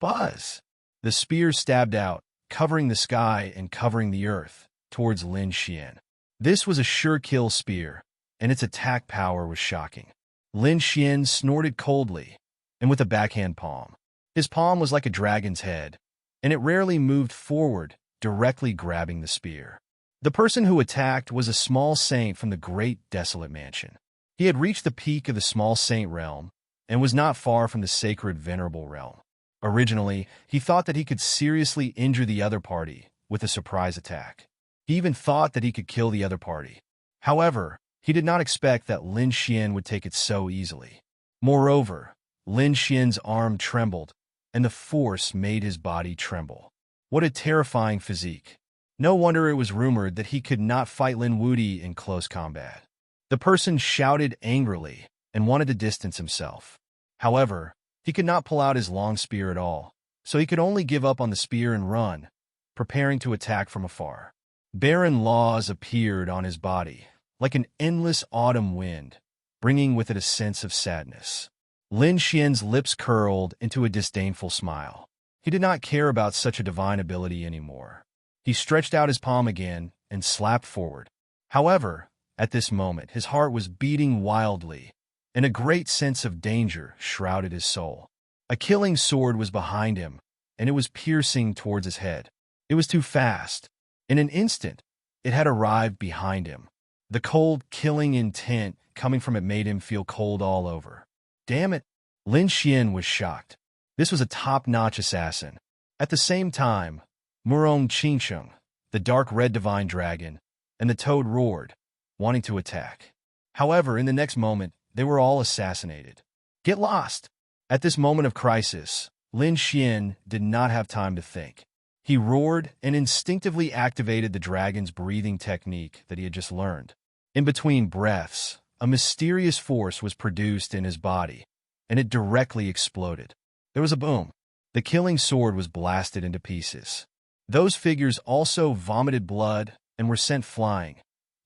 Buzz! The spear stabbed out, covering the sky and covering the earth, towards Lin Xian. This was a sure-kill spear, and its attack power was shocking. Lin Xian snorted coldly. and with a backhand palm. His palm was like a dragon's head, and it rarely moved forward, directly grabbing the spear. The person who attacked was a small saint from the great desolate mansion. He had reached the peak of the small saint realm and was not far from the sacred venerable realm. Originally, he thought that he could seriously injure the other party with a surprise attack. He even thought that he could kill the other party. However, he did not expect that Lin Xian would take it so easily. Moreover, Lin Xian's arm trembled, and the force made his body tremble. What a terrifying physique. No wonder it was rumored that he could not fight Lin Wuti in close combat. The person shouted angrily and wanted to distance himself. However, he could not pull out his long spear at all, so he could only give up on the spear and run, preparing to attack from afar. Barren laws appeared on his body, like an endless autumn wind, bringing with it a sense of sadness. Lin Xian's lips curled into a disdainful smile. He did not care about such a divine ability anymore. He stretched out his palm again and slapped forward. However, at this moment, his heart was beating wildly, and a great sense of danger shrouded his soul. A killing sword was behind him, and it was piercing towards his head. It was too fast. In an instant, it had arrived behind him. The cold, killing intent coming from it made him feel cold all over. Damn it! Lin Xian was shocked. This was a top-notch assassin. At the same time, Murong Qingsheng, the dark red divine dragon, and the toad roared, wanting to attack. However, in the next moment, they were all assassinated. Get lost! At this moment of crisis, Lin Xian did not have time to think. He roared and instinctively activated the dragon's breathing technique that he had just learned. In between breaths, a mysterious force was produced in his body, and it directly exploded. There was a boom. The killing sword was blasted into pieces. Those figures also vomited blood and were sent flying,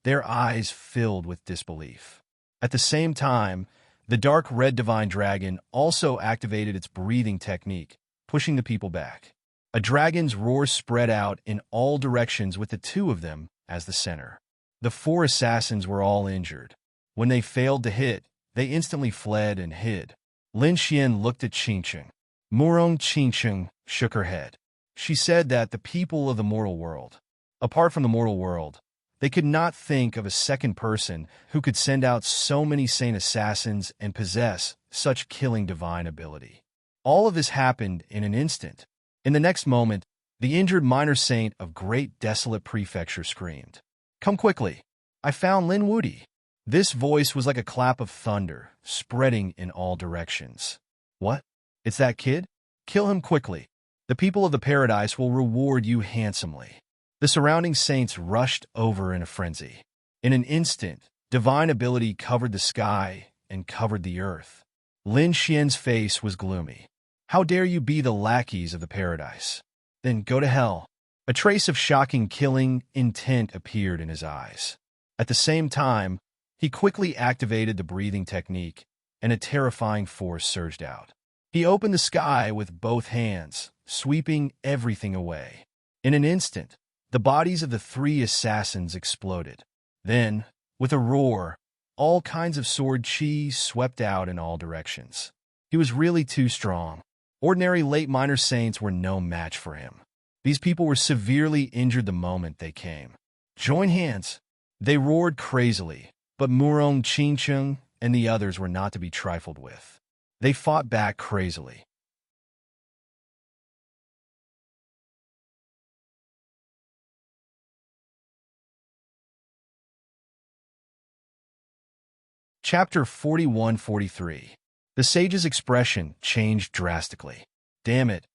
their eyes filled with disbelief. At the same time, the dark red divine dragon also activated its breathing technique, pushing the people back. A dragon's roar spread out in all directions with the two of them as the center. The four assassins were all injured. When they failed to hit, they instantly fled and hid. Lin Xian looked at Qingsheng. Murong Qingsheng shook her head. She said that the people of the mortal world, apart from the mortal world, they could not think of a second person who could send out so many saint assassins and possess such killing divine ability. All of this happened in an instant. In the next moment, the injured minor saint of great desolate prefecture screamed, "Come quickly! I found Lin Wuti!" This voice was like a clap of thunder, spreading in all directions. What? It's that kid? Kill him quickly. The people of the paradise will reward you handsomely. The surrounding saints rushed over in a frenzy. In an instant, divine ability covered the sky and covered the earth. Lin Xian's face was gloomy. How dare you be the lackeys of the paradise? Then go to hell. A trace of shocking killing intent appeared in his eyes. At the same time, he quickly activated the breathing technique, and a terrifying force surged out. He opened the sky with both hands, sweeping everything away. In an instant, the bodies of the three assassins exploded. Then, with a roar, all kinds of sword chi swept out in all directions. He was really too strong. Ordinary late minor saints were no match for him. These people were severely injured the moment they came. Join hands! They roared crazily, but Murong Qingsheng and the others were not to be trifled with. They fought back crazily. Chapter 41-43. The sage's expression changed drastically. Damn it.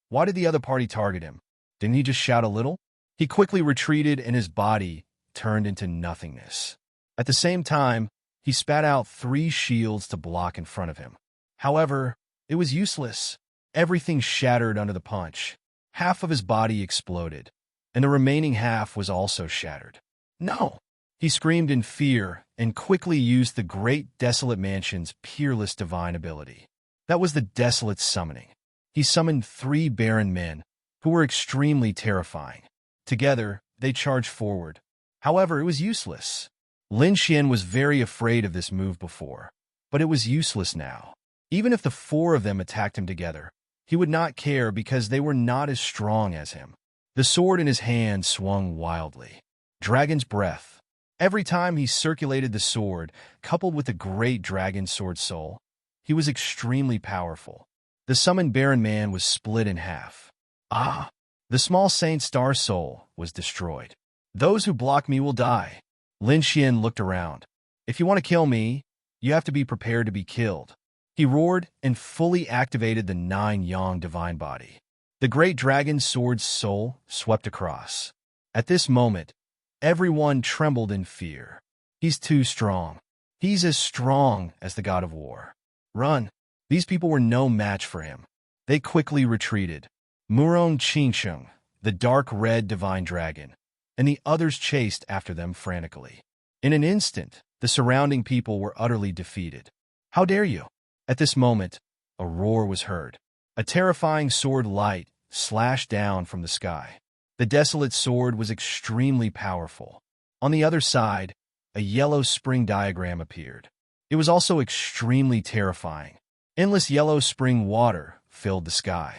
Why did the other party target him? Didn't he just shout a little? He quickly retreated and his body turned into nothingness. At the same time, he spat out 3 shields to block in front of him. However, it was useless. Everything shattered under the punch. Half of his body exploded, and the remaining half was also shattered. No! He screamed in fear and quickly used the great desolate mansion's peerless divine ability. That was the desolate summoning. He summoned 3 barren men, who were extremely terrifying. Together, they charged forward. However, it was useless. Lin Xian was very afraid of this move before, but it was useless now. Even if the four of them attacked him together, he would not care because they were not as strong as him. The sword in his hand swung wildly. Dragon's breath. Every time he circulated the sword, coupled with the great dragon sword soul, he was extremely powerful. The summoned Baron Man was split in half. Ah! The small Saint Star soul was destroyed. Those who block me will die. Lin Xian looked around. If you want to kill me, you have to be prepared to be killed. He roared and fully activated the 9 Yang divine body. The great dragon sword's soul swept across. At this moment, everyone trembled in fear. He's too strong. He's as strong as the god of war. Run! These people were no match for him. They quickly retreated. Murong Qingsheng, the dark red divine dragon, and the others chased after them frantically. In an instant, the surrounding people were utterly defeated. How dare you? At this moment, a roar was heard. A terrifying sword light slashed down from the sky. The desolate sword was extremely powerful. On the other side, a yellow spring diagram appeared. It was also extremely terrifying. Endless yellow spring water filled the sky.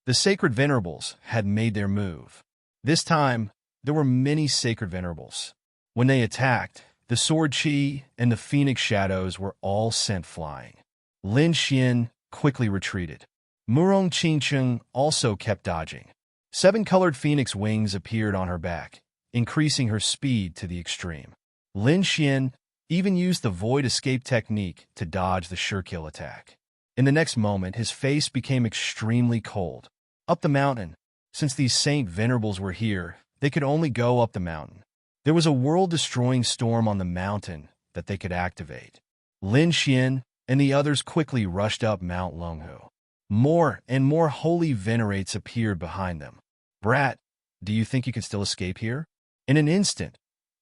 The sacred venerables had made their move. This time, there were many sacred venerables. When they attacked, the sword chi and the phoenix shadows were all sent flying. Lin Xian quickly retreated. Murong Qingsheng also kept dodging. 7 colored phoenix wings appeared on her back, increasing her speed to the extreme. Lin Xian even used the void escape technique to dodge the sure kill attack. In the next moment, his face became extremely cold. Up the mountain. Since these saint venerables were here, they could only go up the mountain. There was a world-destroying storm on the mountain that they could activate. Lin Xian and the others quickly rushed up Mount Longhu. More and more holy venerates appeared behind them. Brat, do you think you can still escape here? In an instant,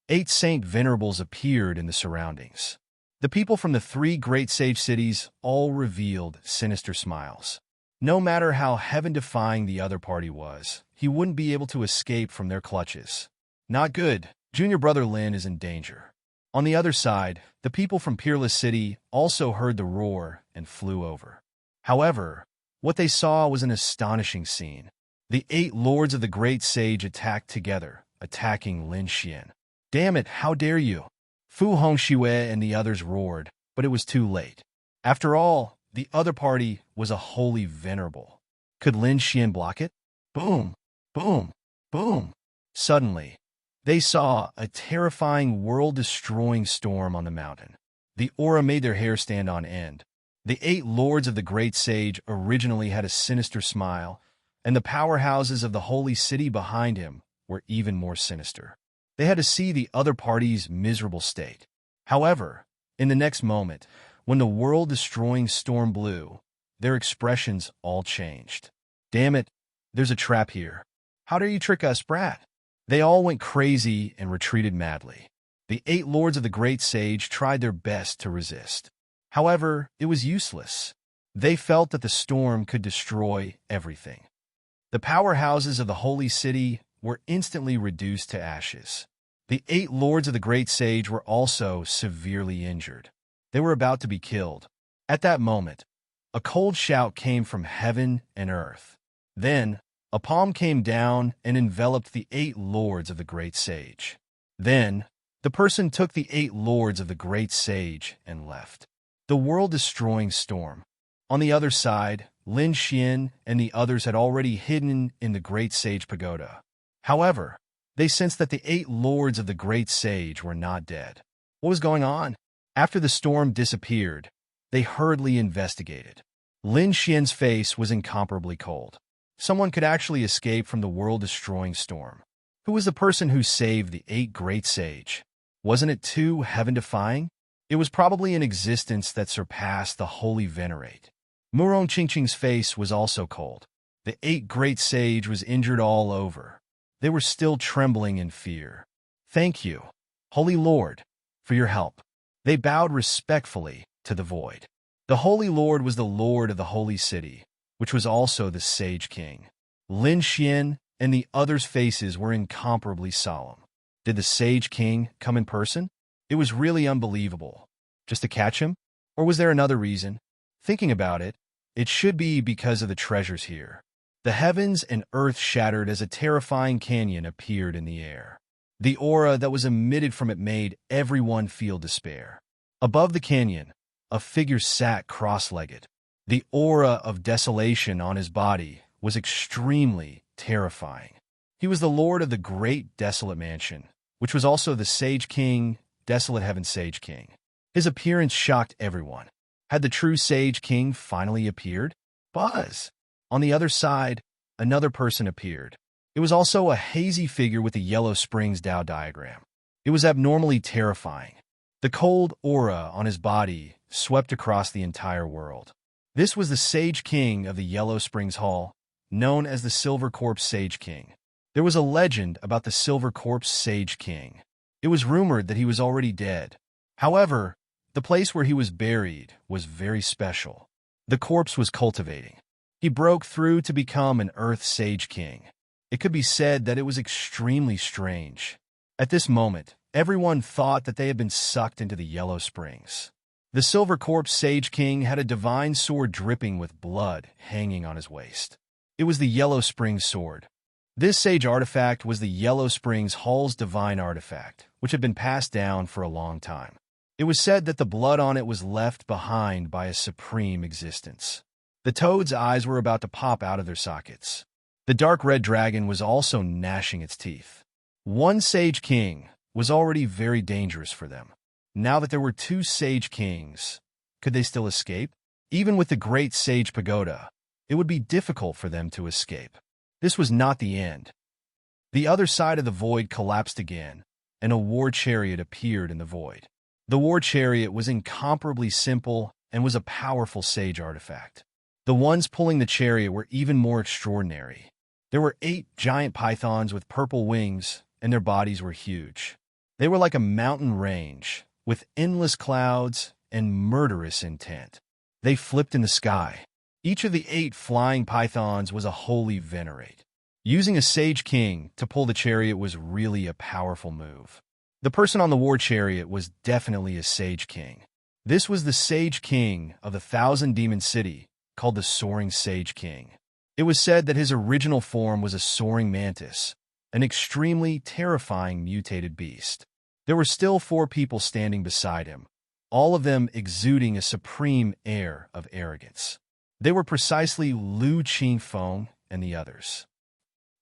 8 saint venerables appeared in the surroundings. The people from the 3 great sage cities all revealed sinister smiles. No matter how heaven-defying the other party was, he wouldn't be able to escape from their clutches. Not good. Junior brother Lin is in danger. On the other side, the people from Peerless City also heard the roar and flew over. However, what they saw was an astonishing scene. The 8 lords of the great sage attacked together, attacking Lin Xian. Damn it, how dare you! Fu Hongxue and the others roared, but it was too late. After all, the other party was a holy venerable. Could Lin Xian block it? Boom! Boom! Boom! Suddenly, they saw a terrifying world-destroying storm on the mountain. The aura made their hair stand on end. The 8 lords of the great sage originally had a sinister smile, and the powerhouses of the holy city behind him were even more sinister. They had to see the other party's miserable state. However, in the next moment, when the world-destroying storm blew, their expressions all changed. Damn it, there's a trap here. How dare you trick us, brat? They all went crazy and retreated madly. The 8 lords of the great sage tried their best to resist. However, it was useless. They felt that the storm could destroy everything. The powerhouses of the holy city were instantly reduced to ashes. The 8 lords of the great sage were also severely injured. They were about to be killed. At that moment, a cold shout came from heaven and earth. Then, a palm came down and enveloped the 8 lords of the great sage. Then, the person took the 8 lords of the great sage and left. The world-destroying storm. On the other side, Lin Xian and the others had already hidden in the great sage pagoda. However, they sensed that the 8 lords of the great sage were not dead. What was going on? After the storm disappeared, they hurriedly investigated. Lin Xian's face was incomparably cold. Someone could actually escape from the world-destroying storm. Who was the person who saved the 8 great sage? Wasn't it too heaven-defying? It was probably an existence that surpassed the holy venerate. Murong Qingqing's face was also cold. The 8 great sage was injured all over. They were still trembling in fear. Thank you, Holy Lord, for your help. They bowed respectfully to the void. The Holy Lord was the Lord of the holy city, which was also the Sage King. Lin Xian and the others' faces were incomparably solemn. Did the Sage King come in person? It was really unbelievable. Just to catch him? Or was there another reason? Thinking about it, it should be because of the treasures here. The heavens and earth shattered as a terrifying canyon appeared in the air. The aura that was emitted from it made everyone feel despair. Above the canyon, a figure sat cross-legged. The aura of desolation on his body was extremely terrifying. He was the lord of the great desolate mansion, which was also the Sage King, Desolate Heaven Sage King. His appearance shocked everyone. Had the true Sage King finally appeared? Buzz! On the other side, another person appeared. It was also a hazy figure with a Yellow Springs Tao diagram. It was abnormally terrifying. The cold aura on his body swept across the entire world. This was the Sage King of the Yellow Springs Hall, known as the Silver Corpse Sage King. There was a legend about the Silver Corpse Sage King. It was rumored that he was already dead. However, the place where he was buried was very special. The corpse was cultivating. He broke through to become an Earth Sage King. It could be said that it was extremely strange. At this moment, everyone thought that they had been sucked into the Yellow Springs. The Silver Corpse Sage King had a divine sword dripping with blood hanging on his waist. It was the Yellow Springs sword. This sage artifact was the Yellow Springs Hall's divine artifact, which had been passed down for a long time. It was said that the blood on it was left behind by a supreme existence. The toad's eyes were about to pop out of their sockets. The dark red dragon was also gnashing its teeth. One Sage King was already very dangerous for them. Now that there were two Sage Kings, could they still escape? Even with the Great Sage Pagoda, it would be difficult for them to escape. This was not the end. The other side of the void collapsed again, and a war chariot appeared in the void. The war chariot was incomparably simple and was a powerful sage artifact. The ones pulling the chariot were even more extraordinary. There were 8 giant pythons with purple wings, and their bodies were huge. They were like a mountain range, with endless clouds and murderous intent. They flipped in the sky. Each of the 8 flying pythons was a holy venerate. Using a Sage King to pull the chariot was really a powerful move. The person on the war chariot was definitely a Sage King. This was the Sage King of the Thousand Demon City, called the Soaring Sage King. It was said that his original form was a soaring mantis, an extremely terrifying mutated beast. There were still 4 people standing beside him, all of them exuding a supreme air of arrogance. They were precisely Lu Qingfeng and the others.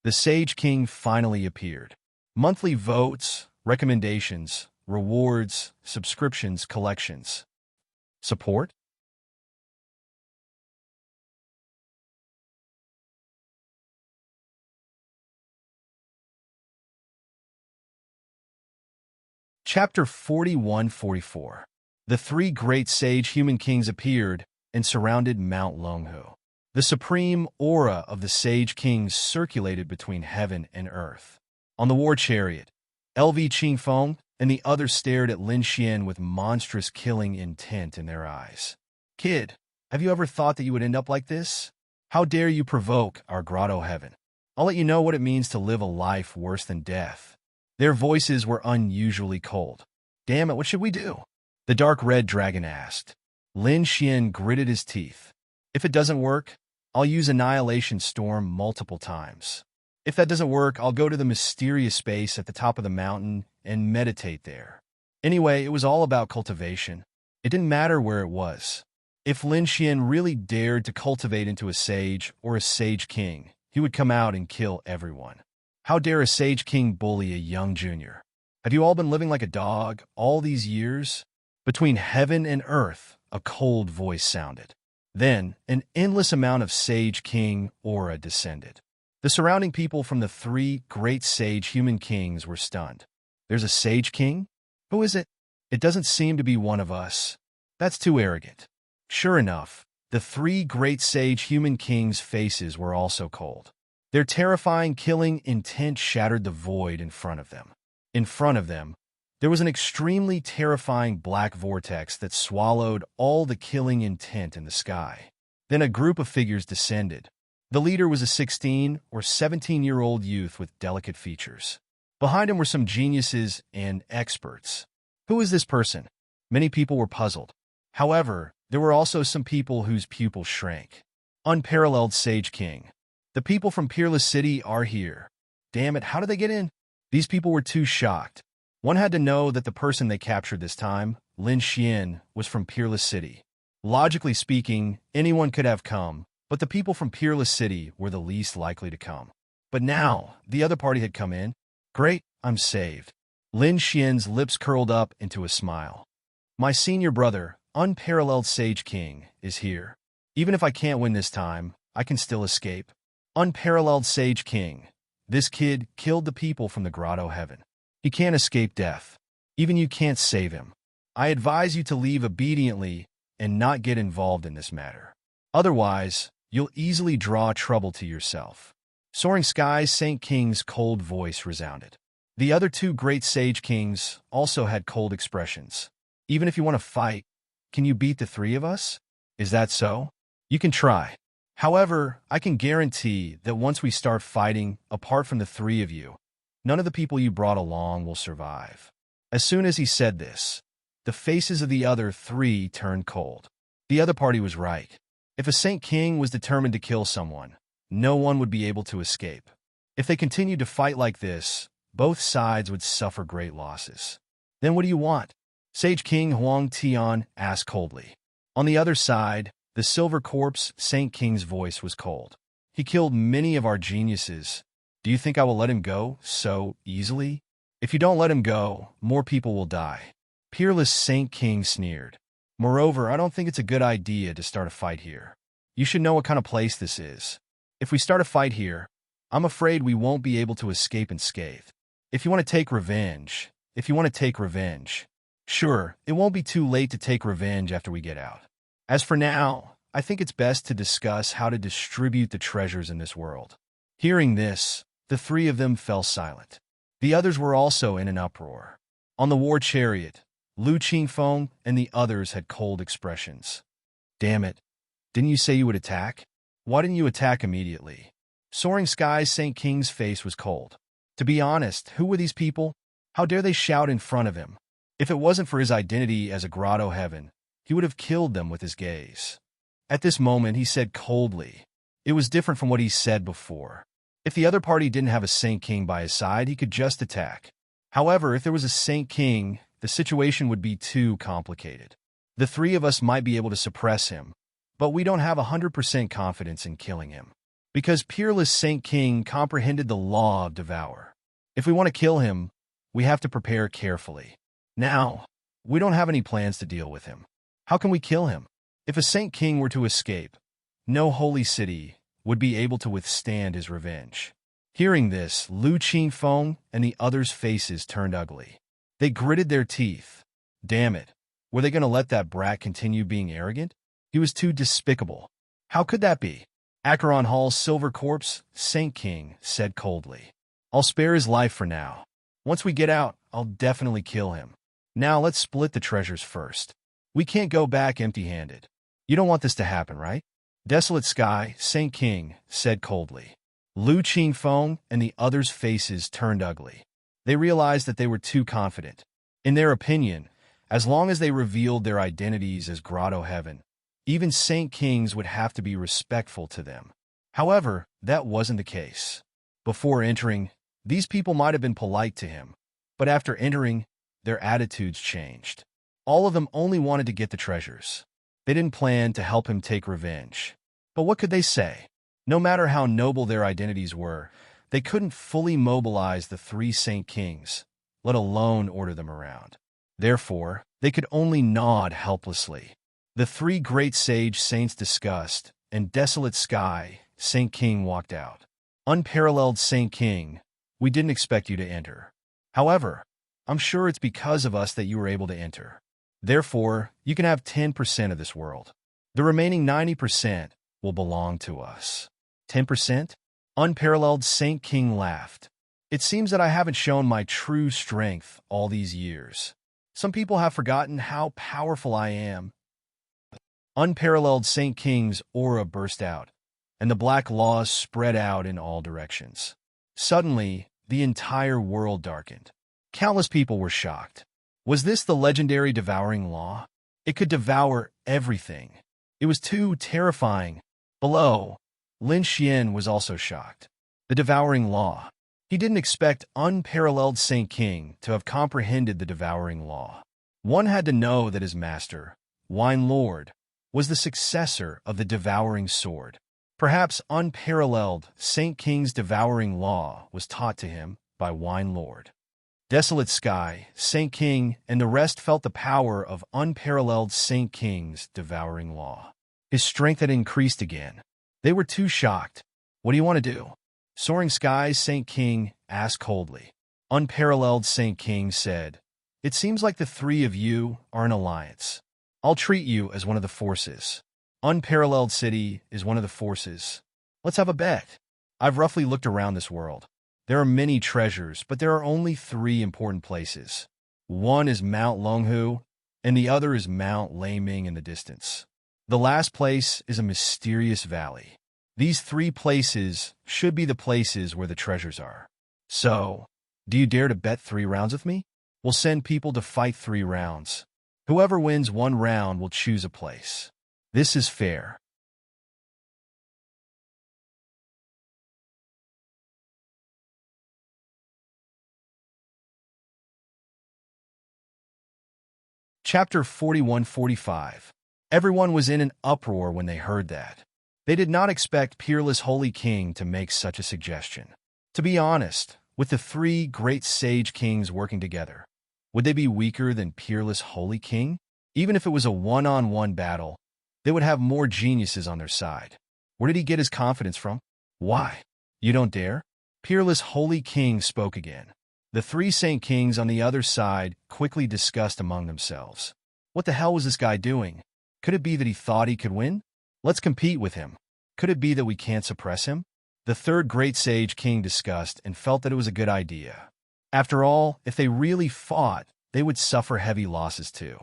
The Sage King finally appeared. Monthly votes, recommendations, rewards, subscriptions, collections. Support? Chapter 41-44. The 3 great sage human kings appeared and surrounded Mount Longhu. The supreme aura of the Sage Kings circulated between heaven and earth. On the war chariot, LV Qingfeng and the others stared at Lin Xian with monstrous killing intent in their eyes. Kid, have you ever thought that you would end up like this? How dare you provoke our grotto heaven? I'll let you know what it means to live a life worse than death. Their voices were unusually cold. Damn it, what should we do? The dark red dragon asked. Lin Xian gritted his teeth. If it doesn't work, I'll use Annihilation Storm multiple times. If that doesn't work, I'll go to the mysterious space at the top of the mountain and meditate there. Anyway, it was all about cultivation. It didn't matter where it was. If Lin Xian really dared to cultivate into a sage or a Sage King, he would come out and kill everyone. How dare a Sage King bully a young junior? Have you all been living like a dog all these years? Between heaven and earth, a cold voice sounded. Then, an endless amount of Sage King aura descended. The surrounding people from the 3 great sage human kings were stunned. There's a Sage King? Who is it? It doesn't seem to be one of us. That's too arrogant. Sure enough, the 3 great sage human kings' faces were also cold. Their terrifying killing intent shattered the void in front of them. In front of them, there was an extremely terrifying black vortex that swallowed all the killing intent in the sky. Then a group of figures descended. The leader was a 16 or 17-year-old youth with delicate features. Behind him were some geniuses and experts. Who is this person? Many people were puzzled. However, there were also some people whose pupils shrank. Unparalleled Sage King. The people from Peerless City are here. Damn it, how did they get in? These people were too shocked. One had to know that the person they captured this time, Lin Xian, was from Peerless City. Logically speaking, anyone could have come, but the people from Peerless City were the least likely to come. But now, the other party had come in. Great, I'm saved. Lin Xian's lips curled up into a smile. My senior brother, Unparalleled Sage King, is here. Even if I can't win this time, I can still escape. Unparalleled Sage King. This kid killed the people from the Grotto Heaven. He can't escape death. Even you can't save him. I advise you to leave obediently and not get involved in this matter. Otherwise, you'll easily draw trouble to yourself. Soaring Skies Saint King's cold voice resounded. The other two great Sage Kings also had cold expressions. Even if you want to fight, can you beat the three of us? Is that so? You can try. However, I can guarantee that once we start fighting, apart from the three of you, none of the people you brought along will survive. As soon as he said this, the faces of the other three turned cold. The other party was right. If a Saint King was determined to kill someone, no one would be able to escape. If they continued to fight like this, both sides would suffer great losses. Then what do you want? Sage King Huang Tian asked coldly. On the other side, the Silver Corpse Saint King's voice was cold. He killed many of our geniuses. Do you think I will let him go so easily? If you don't let him go, more people will die. Peerless Saint King sneered. Moreover, I don't think it's a good idea to start a fight here. You should know what kind of place this is. If we start a fight here, I'm afraid we won't be able to escape unscathed. If you want to take revenge, sure, it won't be too late to take revenge after we get out. As for now, I think it's best to discuss how to distribute the treasures in this world. Hearing this, the three of them fell silent. The others were also in an uproar. On the war chariot, Lu Qingfeng and the others had cold expressions. Damn it, didn't you say you would attack? Why didn't you attack immediately? Soaring Skies Saint King's face was cold. To be honest, who were these people? How dare they shout in front of him? If it wasn't for his identity as a Grotto Heaven, he would have killed them with his gaze. At this moment, he said coldly. It was different from what he said before. If the other party didn't have a Saint King by his side, he could just attack. However, if there was a Saint King, the situation would be too complicated. The three of us might be able to suppress him, but we don't have 100% confidence in killing him. Because Peerless Saint King comprehended the law of devour. If we want to kill him, we have to prepare carefully. Now, we don't have any plans to deal with him. How can we kill him? If a Saint King were to escape, no holy city would be able to withstand his revenge. Hearing this, Lu Qingfeng and the others' faces turned ugly. They gritted their teeth. Damn it. Were they going to let that brat continue being arrogant? He was too despicable. How could that be? Acheron Hall's Silver Corpse, Saint King, said coldly. I'll spare his life for now. Once we get out, I'll definitely kill him. Now let's split the treasures first. We can't go back empty-handed. You don't want this to happen, right? Desolate Sky, Saint King, said coldly. Lu Qingfeng and the others' faces turned ugly. They realized that they were too confident. In their opinion, as long as they revealed their identities as Grotto Heaven, even Saint Kings would have to be respectful to them. However, that wasn't the case. Before entering, these people might have been polite to him, but after entering, their attitudes changed. All of them only wanted to get the treasures. They didn't plan to help him take revenge. But what could they say? No matter how noble their identities were, they couldn't fully mobilize the three Saint Kings, let alone order them around. Therefore, they could only nod helplessly. The three great sage saints discussed, and Desolate Sky, Saint King walked out. Unparalleled Saint King, we didn't expect you to enter. However, I'm sure it's because of us that you were able to enter. Therefore, you can have 10% of this world. The remaining 90% will belong to us. 10%? Unparalleled Saint King laughed. It seems that I haven't shown my true strength all these years. Some people have forgotten how powerful I am. Unparalleled Saint King's aura burst out, and the black laws spread out in all directions. Suddenly, the entire world darkened. Countless people were shocked. Was this the legendary devouring law? It could devour everything. It was too terrifying. Below, Lin Xian was also shocked. The devouring law. He didn't expect unparalleled Saint King to have comprehended the devouring law. One had to know that his master, Wine Lord, was the successor of the devouring sword. Perhaps unparalleled Saint King's devouring law was taught to him by Wine Lord. Desolate sky, Saint King, and the rest felt the power of unparalleled Saint King's devouring law. His strength had increased again. They were too shocked. What do you want to do? Soaring skies, Saint King asked coldly. Unparalleled Saint King said, "It seems like the three of you are an alliance. I'll treat you as one of the forces. Unparalleled City is one of the forces. Let's have a bet." I've roughly looked around this world. There are many treasures, but there are only three important places. One is Mount Longhu, and the other is Mount Laming in the distance. The last place is a mysterious valley. These three places should be the places where the treasures are. So, do you dare to bet 3 rounds with me? We'll send people to fight 3 rounds. Whoever wins 1 round will choose a place. This is fair. Chapter 41-45. Everyone was in an uproar when they heard that. They did not expect Peerless Holy King to make such a suggestion. To be honest, with the 3 great sage kings working together, would they be weaker than Peerless Holy King? Even if it was a one-on-one battle, they would have more geniuses on their side. Where did he get his confidence from? Why? You don't dare? Peerless Holy King spoke again. The 3 Saint Kings on the other side quickly discussed among themselves. What the hell was this guy doing? Could it be that he thought he could win? Let's compete with him. Could it be that we can't suppress him? The 3rd Great Sage King discussed and felt that it was a good idea. After all, if they really fought, they would suffer heavy losses too.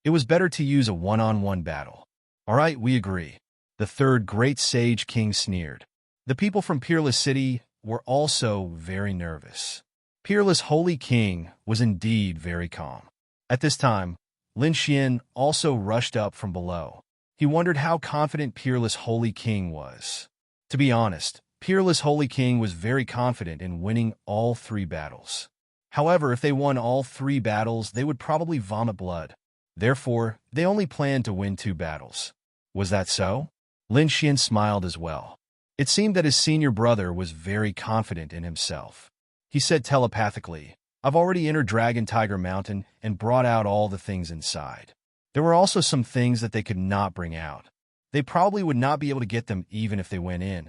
It was better to use a one-on-one battle. All right, we agree. The 3rd Great Sage King sneered. The people from Peerless City were also very nervous. Peerless Holy King was indeed very calm. At this time, Lin Xian also rushed up from below. He wondered how confident Peerless Holy King was. To be honest, Peerless Holy King was very confident in winning all 3 battles. However, if they won all 3 battles, they would probably vomit blood. Therefore, they only planned to win 2 battles. Was that so? Lin Xian smiled as well. It seemed that his senior brother was very confident in himself. He said telepathically, "I've already entered Dragon Tiger Mountain and brought out all the things inside." There were also some things that they could not bring out. They probably would not be able to get them even if they went in.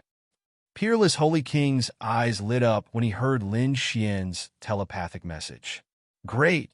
Peerless Holy King's eyes lit up when he heard Lin Xian's telepathic message. Great!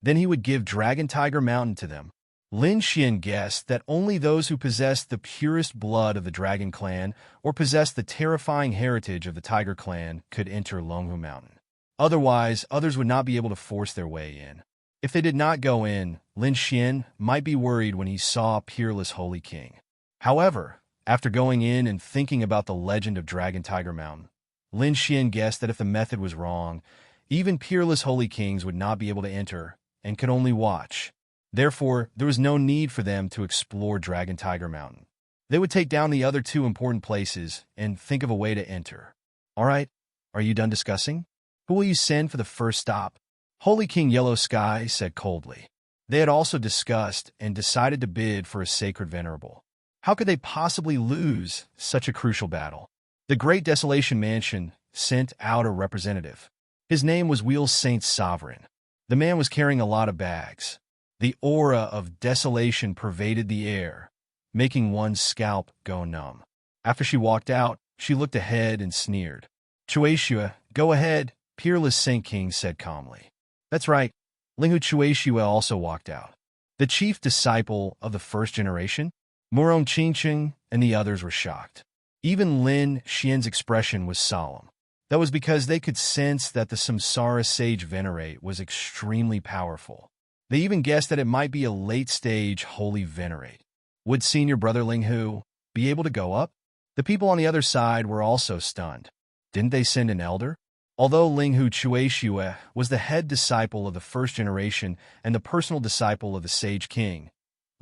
Then he would give Dragon Tiger Mountain to them. Lin Xian guessed that only those who possessed the purest blood of the Dragon Clan or possessed the terrifying heritage of the Tiger Clan could enter Longhu Mountain. Otherwise, others would not be able to force their way in. If they did not go in, Lin Xian might be worried when he saw Peerless Holy King. However, after going in and thinking about the legend of Dragon Tiger Mountain, Lin Xian guessed that if the method was wrong, even Peerless Holy Kings would not be able to enter and could only watch. Therefore, there was no need for them to explore Dragon Tiger Mountain. They would take down the other 2 important places and think of a way to enter. All right, are you done discussing? Who will you send for the first stop? Holy King Yellow Sky said coldly. They had also discussed and decided to bid for a sacred venerable. How could they possibly lose such a crucial battle? The Great Desolation Mansion sent out a representative. His name was Wheel Saint Sovereign. The man was carrying a lot of bags. The aura of desolation pervaded the air, making one's scalp go numb. After she walked out, she looked ahead and sneered. "Chueshua, go ahead," Peerless Saint King said calmly. That's right. Linghu Chueshua also walked out. The chief disciple of the 1st generation, Murom Qingqing, and the others were shocked. Even Lin Xian's expression was solemn. That was because they could sense that the Samsara Sage Venerate was extremely powerful. They even guessed that it might be a late-stage Holy Venerate. Would senior brother Linghu be able to go up? The people on the other side were also stunned. Didn't they send an elder? Although Linghu Chueshua was the head disciple of the 1st generation and the personal disciple of the Sage King,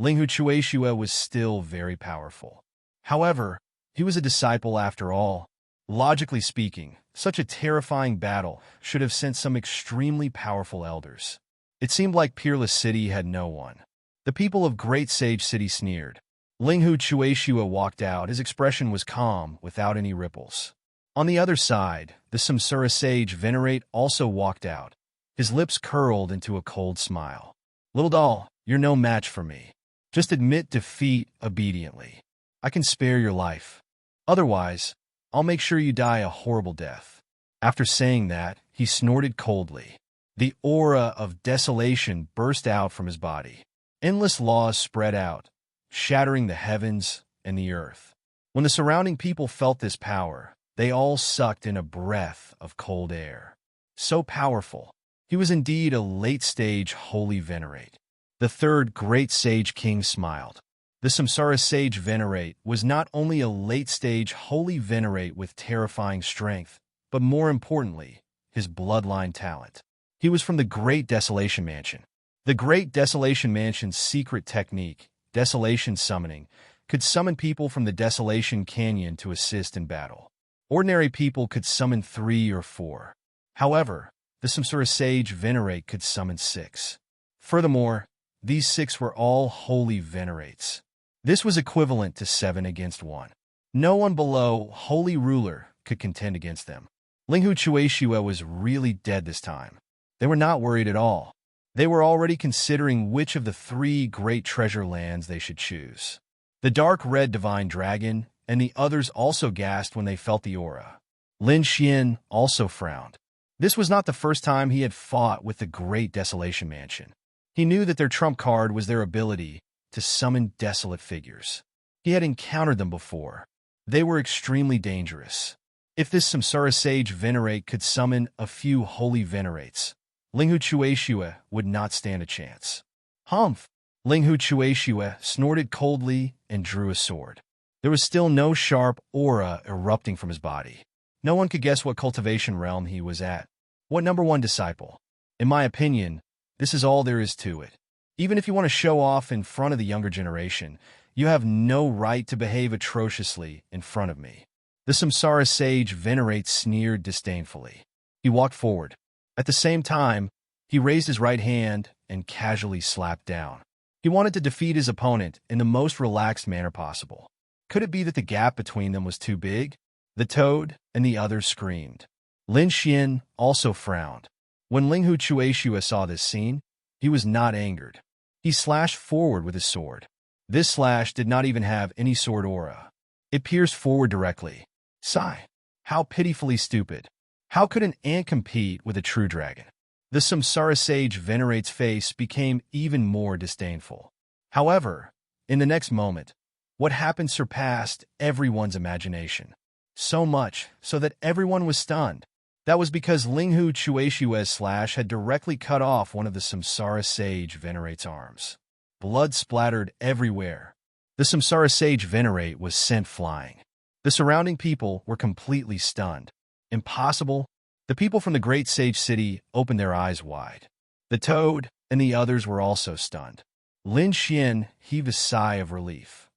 Linghu Chueshua was still very powerful. However, he was a disciple after all. Logically speaking, such a terrifying battle should have sent some extremely powerful elders. It seemed like Peerless City had no one. The people of Great Sage City sneered. Linghu Chueshua walked out. His expression was calm, without any ripples. On the other side, the Samsara sage Venerate also walked out. His lips curled into a cold smile. Little doll, you're no match for me. Just admit defeat obediently. I can spare your life. Otherwise, I'll make sure you die a horrible death. After saying that, he snorted coldly. The aura of desolation burst out from his body. Endless laws spread out, shattering the heavens and the earth. When the surrounding people felt this power, they all sucked in a breath of cold air. So powerful, he was indeed a late-stage holy Venerate. The third great sage king smiled. The Samsara sage Venerate was not only a late-stage holy Venerate with terrifying strength, but more importantly, his bloodline talent. He was from the Great Desolation Mansion. The Great Desolation Mansion's secret technique, Desolation Summoning, could summon people from the Desolation Canyon to assist in battle. Ordinary people could summon 3 or 4. However, the Samsara sage Venerate could summon 6. Furthermore, these 6 were all holy Venerates. This was equivalent to 7 against 1. No one below Holy Ruler could contend against them. Linghu Chueshua was really dead this time. They were not worried at all. They were already considering which of the 3 great treasure lands they should choose. The dark red divine dragon and the others also gasped when they felt the aura. Lin Xian also frowned. This was not the first time he had fought with the Great Desolation Mansion. He knew that their trump card was their ability to summon desolate figures. He had encountered them before. They were extremely dangerous. If this Samsara sage Venerate could summon a few holy Venerates, Linghu Chueshua would not stand a chance. Humph! Linghu Chueshua snorted coldly and drew a sword. There was still no sharp aura erupting from his body. No one could guess what cultivation realm he was at. What number 1 disciple? In my opinion, this is all there is to it. Even if you want to show off in front of the younger generation, you have no right to behave atrociously in front of me. The Samsara sage Venerate sneered disdainfully. He walked forward. At the same time, he raised his right hand and casually slapped down. He wanted to defeat his opponent in the most relaxed manner possible. Could it be that the gap between them was too big? The toad and the others screamed. Lin Xian also frowned. When Linghu Chueshua saw this scene, he was not angered. He slashed forward with his sword. This slash did not even have any sword aura. It pierced forward directly. Sigh. How pitifully stupid. How could an ant compete with a true dragon? The Samsara sage Venerate's face became even more disdainful. However, in the next moment, what happened surpassed everyone's imagination. So much so that everyone was stunned. That was because Linghu Chueshua's slash had directly cut off one of the Samsara sage Venerate's arms. Blood splattered everywhere. The Samsara sage Venerate was sent flying. The surrounding people were completely stunned. Impossible? The people from the Great Sage City opened their eyes wide. The toad and the others were also stunned. Lin Xian heaved a sigh of relief.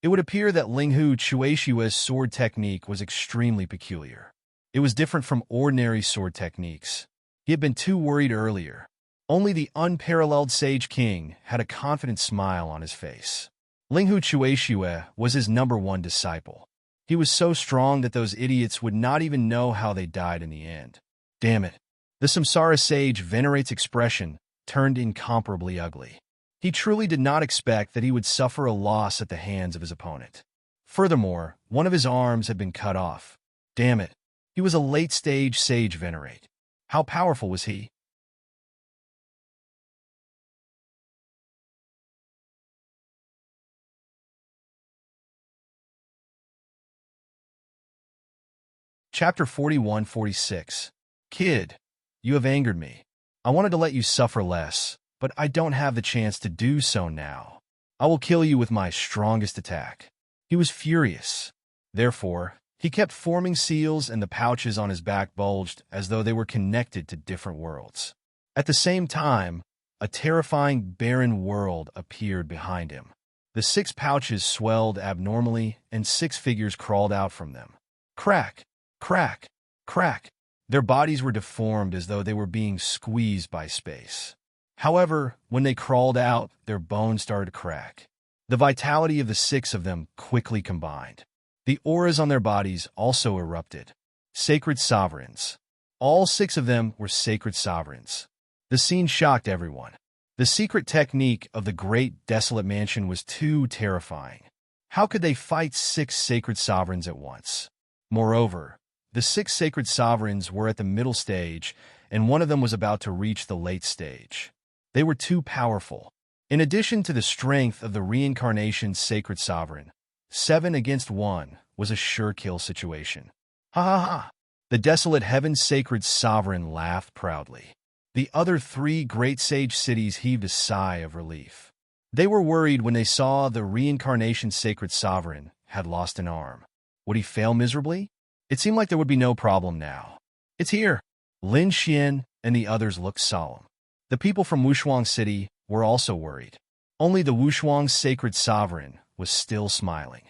It would appear that Linghu Chueshua's sword technique was extremely peculiar. It was different from ordinary sword techniques. He had been too worried earlier. Only the unparalleled Sage King had a confident smile on his face. Linghu Chueshua was his number 1 disciple. He was so strong that those idiots would not even know how they died in the end. Damn it. The Samsara sage Venerate's expression turned incomparably ugly. He truly did not expect that he would suffer a loss at the hands of his opponent. Furthermore, one of his arms had been cut off. Damn it. He was a late-stage sage Venerate. How powerful was he? Chapter 41-46. Kid, you have angered me. I wanted to let you suffer less, but I don't have the chance to do so now. I will kill you with my strongest attack. He was furious. Therefore, he kept forming seals and the pouches on his back bulged as though they were connected to different worlds. At the same time, A terrifying, barren world appeared behind him. The 6 pouches swelled abnormally, and 6 figures crawled out from them. Crack, crack, crack. Their bodies were deformed as though they were being squeezed by space. However, when they crawled out, their bones started to crack. The vitality of the 6 of them quickly combined. The auras on their bodies also erupted. Sacred sovereigns. All 6 of them were sacred sovereigns. The scene shocked everyone. The secret technique of the great desolate mansion was too terrifying. How could they fight 6 sacred sovereigns at once? Moreover, the 6 sacred sovereigns were at the middle stage, and one of them was about to reach the late stage. They were too powerful. In addition to the strength of the reincarnation's sacred sovereign, 7 against 1 was a sure kill situation. Ha ha ha! The desolate heaven's sacred sovereign laughed proudly. The other 3 great sage cities heaved a sigh of relief. They were worried when they saw the reincarnation's sacred sovereign had lost an arm. Would he fail miserably? It seemed like there would be no problem now. It's here. Lin Xian and the others looked solemn. The people from Wushuang City were also worried. Only the Wushuang sacred sovereign was still smiling.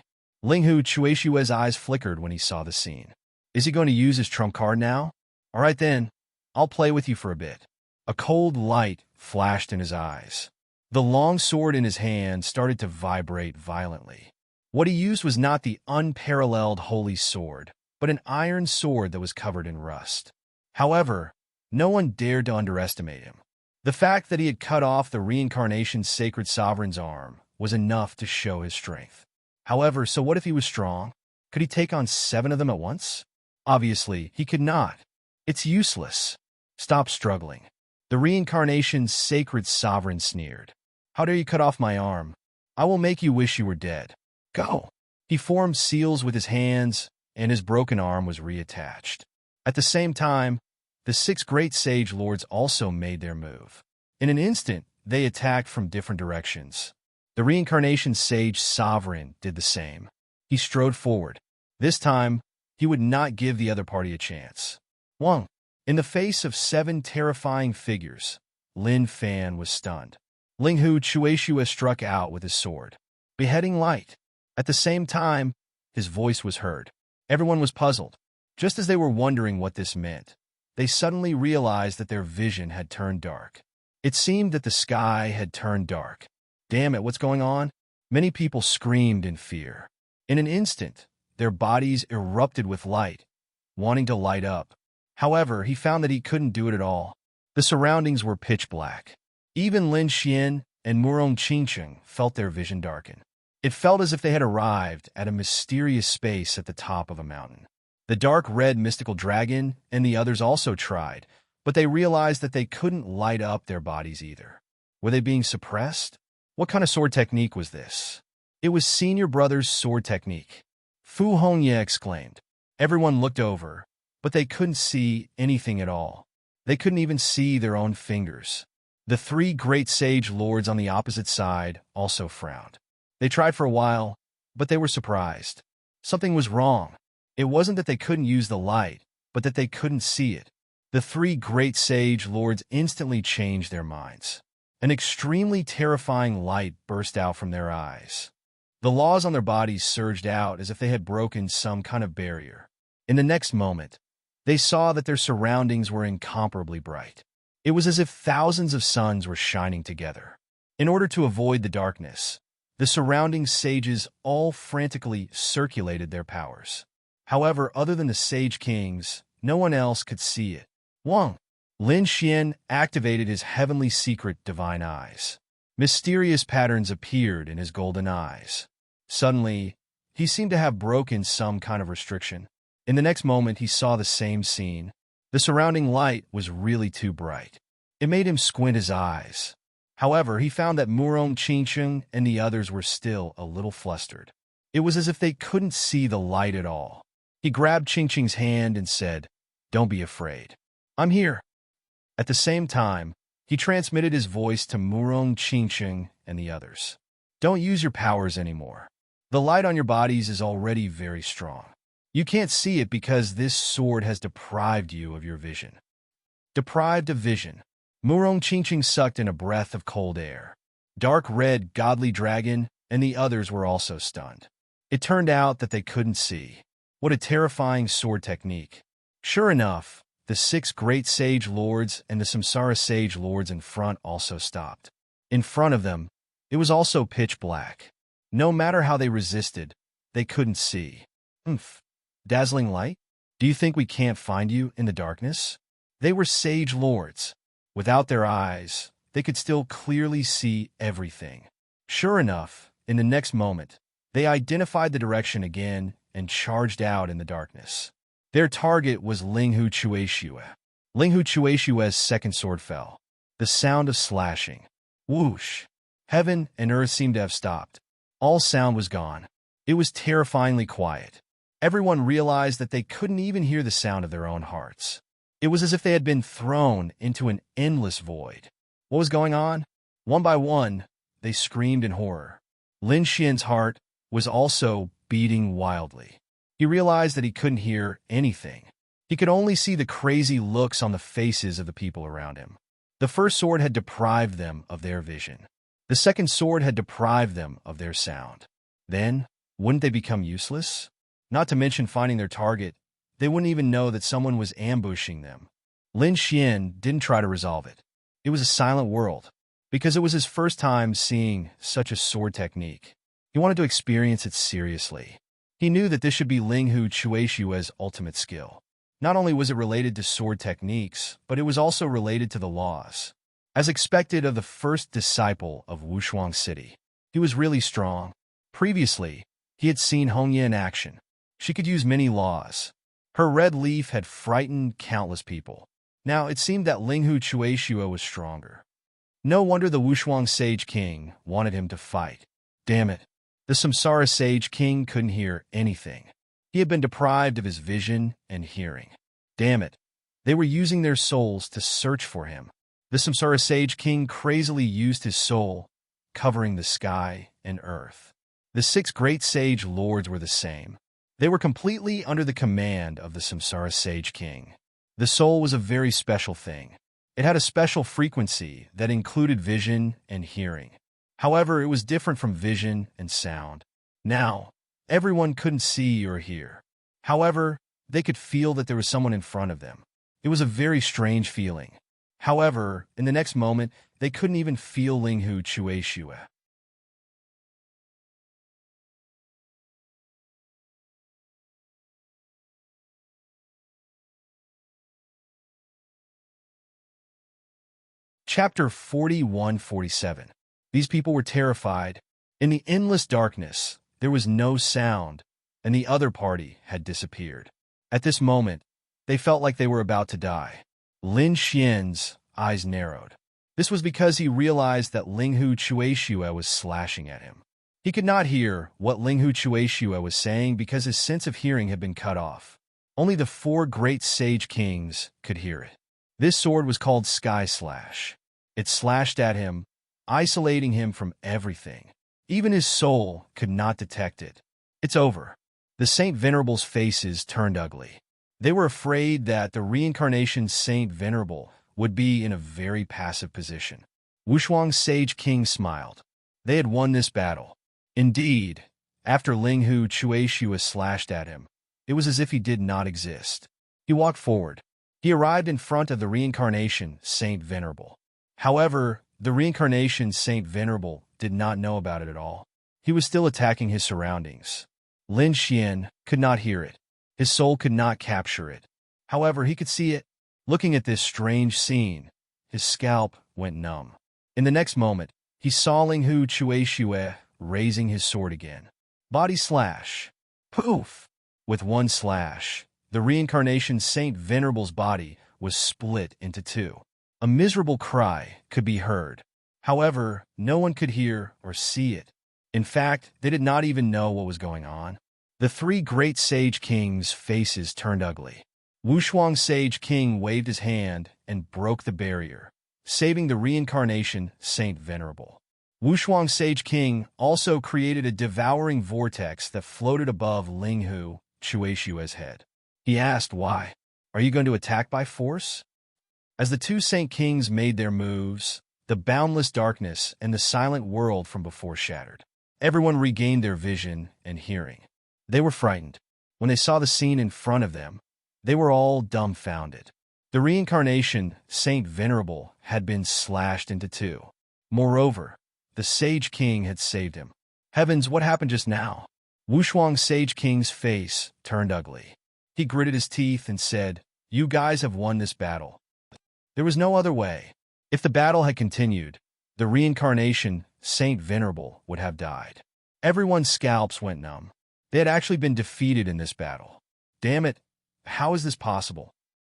Linghu Chuishue's eyes flickered when he saw the scene. Is he going to use his trump card now? All right then, I'll play with you for a bit. A cold light flashed in his eyes. The long sword in his hand started to vibrate violently. What he used was not the unparalleled holy sword, but an iron sword that was covered in rust. However, no one dared to underestimate him. The fact that he had cut off the reincarnation's sacred sovereign's arm was enough to show his strength. However, so what if he was strong? Could he take on 7 of them at once? Obviously, he could not. It's useless. Stop struggling. The reincarnation's sacred sovereign sneered. How dare you cut off my arm? I will make you wish you were dead. Go. He formed seals with his hands, and his broken arm was reattached. At the same time, the 6 great sage lords also made their move. In an instant, they attacked from different directions. The reincarnation's sage sovereign did the same. He strode forward. This time, he would not give the other party a chance. Wang. In the face of 7 terrifying figures, Lin Fan was stunned. Linghu Chuishua struck out with his sword. Beheading light. At the same time, his voice was heard. Everyone was puzzled. Just as they were wondering what this meant, they suddenly realized that their vision had turned dark. It seemed that the sky had turned dark. Damn it, what's going on? Many people screamed in fear. In an instant, their bodies erupted with light, wanting to light up. However, he found that he couldn't do it at all. The surroundings were pitch black. Even Lin Xian and Murong Qingcheng felt their vision darken. It felt as if they had arrived at a mysterious space at the top of a mountain. The dark red mystical dragon and the others also tried, but they realized that they couldn't light up their bodies either. Were they being suppressed? What kind of sword technique was this? It was Senior Brother's sword technique. Fu Hongye exclaimed. Everyone looked over, but they couldn't see anything at all. They couldn't even see their own fingers. The 3 great sage lords on the opposite side also frowned. They tried for a while, but they were surprised. Something was wrong. It wasn't that they couldn't use the light, but that they couldn't see it. The 3 great sage lords instantly changed their minds. An extremely terrifying light burst out from their eyes. The laws on their bodies surged out as if they had broken some kind of barrier. In the next moment, they saw that their surroundings were incomparably bright. It was as if thousands of suns were shining together. In order to avoid the darkness, the surrounding sages all frantically circulated their powers. However, other than the sage kings, no one else could see it. Wang. Lin Xian activated his heavenly secret divine eyes. Mysterious patterns appeared in his golden eyes. Suddenly, he seemed to have broken some kind of restriction. In the next moment, he saw the same scene. The surrounding light was really too bright. It made him squint his eyes. However, he found that Murong Qingcheng and the others were still a little flustered. It was as if they couldn't see the light at all. He grabbed Qingcheng's hand and said, "Don't be afraid. I'm here." At the same time, he transmitted his voice to Murong Qingcheng and the others. "Don't use your powers anymore. The light on your bodies is already very strong. You can't see it because this sword has deprived you of your vision." Deprived of vision. Murong Qingqing sucked in a breath of cold air. Dark red godly dragon and the others were also stunned. It turned out that they couldn't see. What a terrifying sword technique. Sure enough, the 6 great sage lords and the Samsara sage lords in front also stopped. In front of them, it was also pitch black. No matter how they resisted, they couldn't see. Dazzling light? Do you think we can't find you in the darkness? They were sage lords. Without their eyes, they could still clearly see everything. Sure enough, in the next moment, they identified the direction again and charged out in the darkness. Their target was Linghu Chueshue. Linghu Chueshue's second sword fell. The sound of slashing. Whoosh! Heaven and earth seemed to have stopped. All sound was gone. It was terrifyingly quiet. Everyone realized that they couldn't even hear the sound of their own hearts. It was as if they had been thrown into an endless void. What was going on? One by one, they screamed in horror. Lin Xian's heart was also beating wildly. He realized that he couldn't hear anything. He could only see the crazy looks on the faces of the people around him. The first sword had deprived them of their vision. The second sword had deprived them of their sound. Then, wouldn't they become useless? Not to mention finding their target, they wouldn't even know that someone was ambushing them. Lin Xian didn't try to resolve it. It was a silent world, because it was his first time seeing such a sword technique. He wanted to experience it seriously. He knew that this should be Linghu Chueshue's ultimate skill. Not only was it related to sword techniques, but it was also related to the laws. As expected of the first disciple of Wushuang City, he was really strong. Previously, he had seen Hongye in action. She could use many laws. Her red leaf had frightened countless people. Now it seemed that Linghu Chueshue was stronger. No wonder the Wushuang Sage King wanted him to fight. Damn it. The Samsara Sage King couldn't hear anything. He had been deprived of his vision and hearing. Damn it. They were using their souls to search for him. The Samsara Sage King crazily used his soul, covering the sky and earth. The 6 great sage lords were the same. They were completely under the command of the Samsara Sage King. The soul was a very special thing. It had a special frequency that included vision and hearing. However, it was different from vision and sound. Now, everyone couldn't see or hear. However, they could feel that there was someone in front of them. It was a very strange feeling. However, in the next moment, they couldn't even feel Linghu Chueshue. Chapter 41-47. These people were terrified. In the endless darkness, there was no sound, and the other party had disappeared. At this moment, they felt like they were about to die. Lin Xian's eyes narrowed. This was because he realized that Linghu Chueshue was slashing at him. He could not hear what Linghu Chueshue was saying because his sense of hearing had been cut off. Only the 4 great sage kings could hear it. This sword was called Sky Slash. It slashed at him, isolating him from everything. Even his soul could not detect it. It's over. The Saint Venerable's faces turned ugly. They were afraid that the reincarnation Saint Venerable would be in a very passive position. Wushuang's Sage King smiled. They had won this battle. Indeed, after Linghu Chueshue slashed at him, it was as if he did not exist. He walked forward. He arrived in front of the reincarnation Saint Venerable. However, the reincarnation Saint Venerable did not know about it at all. He was still attacking his surroundings. Lin Xian could not hear it. His soul could not capture it. However, he could see it. Looking at this strange scene, his scalp went numb. In the next moment, he saw Linghu Chueshue raising his sword again. Body slash. Poof! With one slash, the reincarnation Saint Venerable's body was split into 2. A miserable cry could be heard. However, no one could hear or see it. In fact, they did not even know what was going on. The 3 great sage kings' faces turned ugly. Wushuang Sage King waved his hand and broke the barrier, saving the reincarnation Saint Venerable. Wushuang Sage King also created a devouring vortex that floated above Linghu Chueshue's head. He asked why. Are you going to attack by force? As the two Saint Kings made their moves, the boundless darkness and the silent world from before shattered. Everyone regained their vision and hearing. They were frightened. When they saw the scene in front of them, they were all dumbfounded. The reincarnation, Saint Venerable, had been slashed into two. Moreover, the Sage King had saved him. Heavens, what happened just now? Wushuang Sage King's face turned ugly. He gritted his teeth and said, "You guys have won this battle." There was no other way. If the battle had continued, the reincarnation, Saint Venerable, would have died. Everyone's scalps went numb. They had actually been defeated in this battle. Damn it, how is this possible?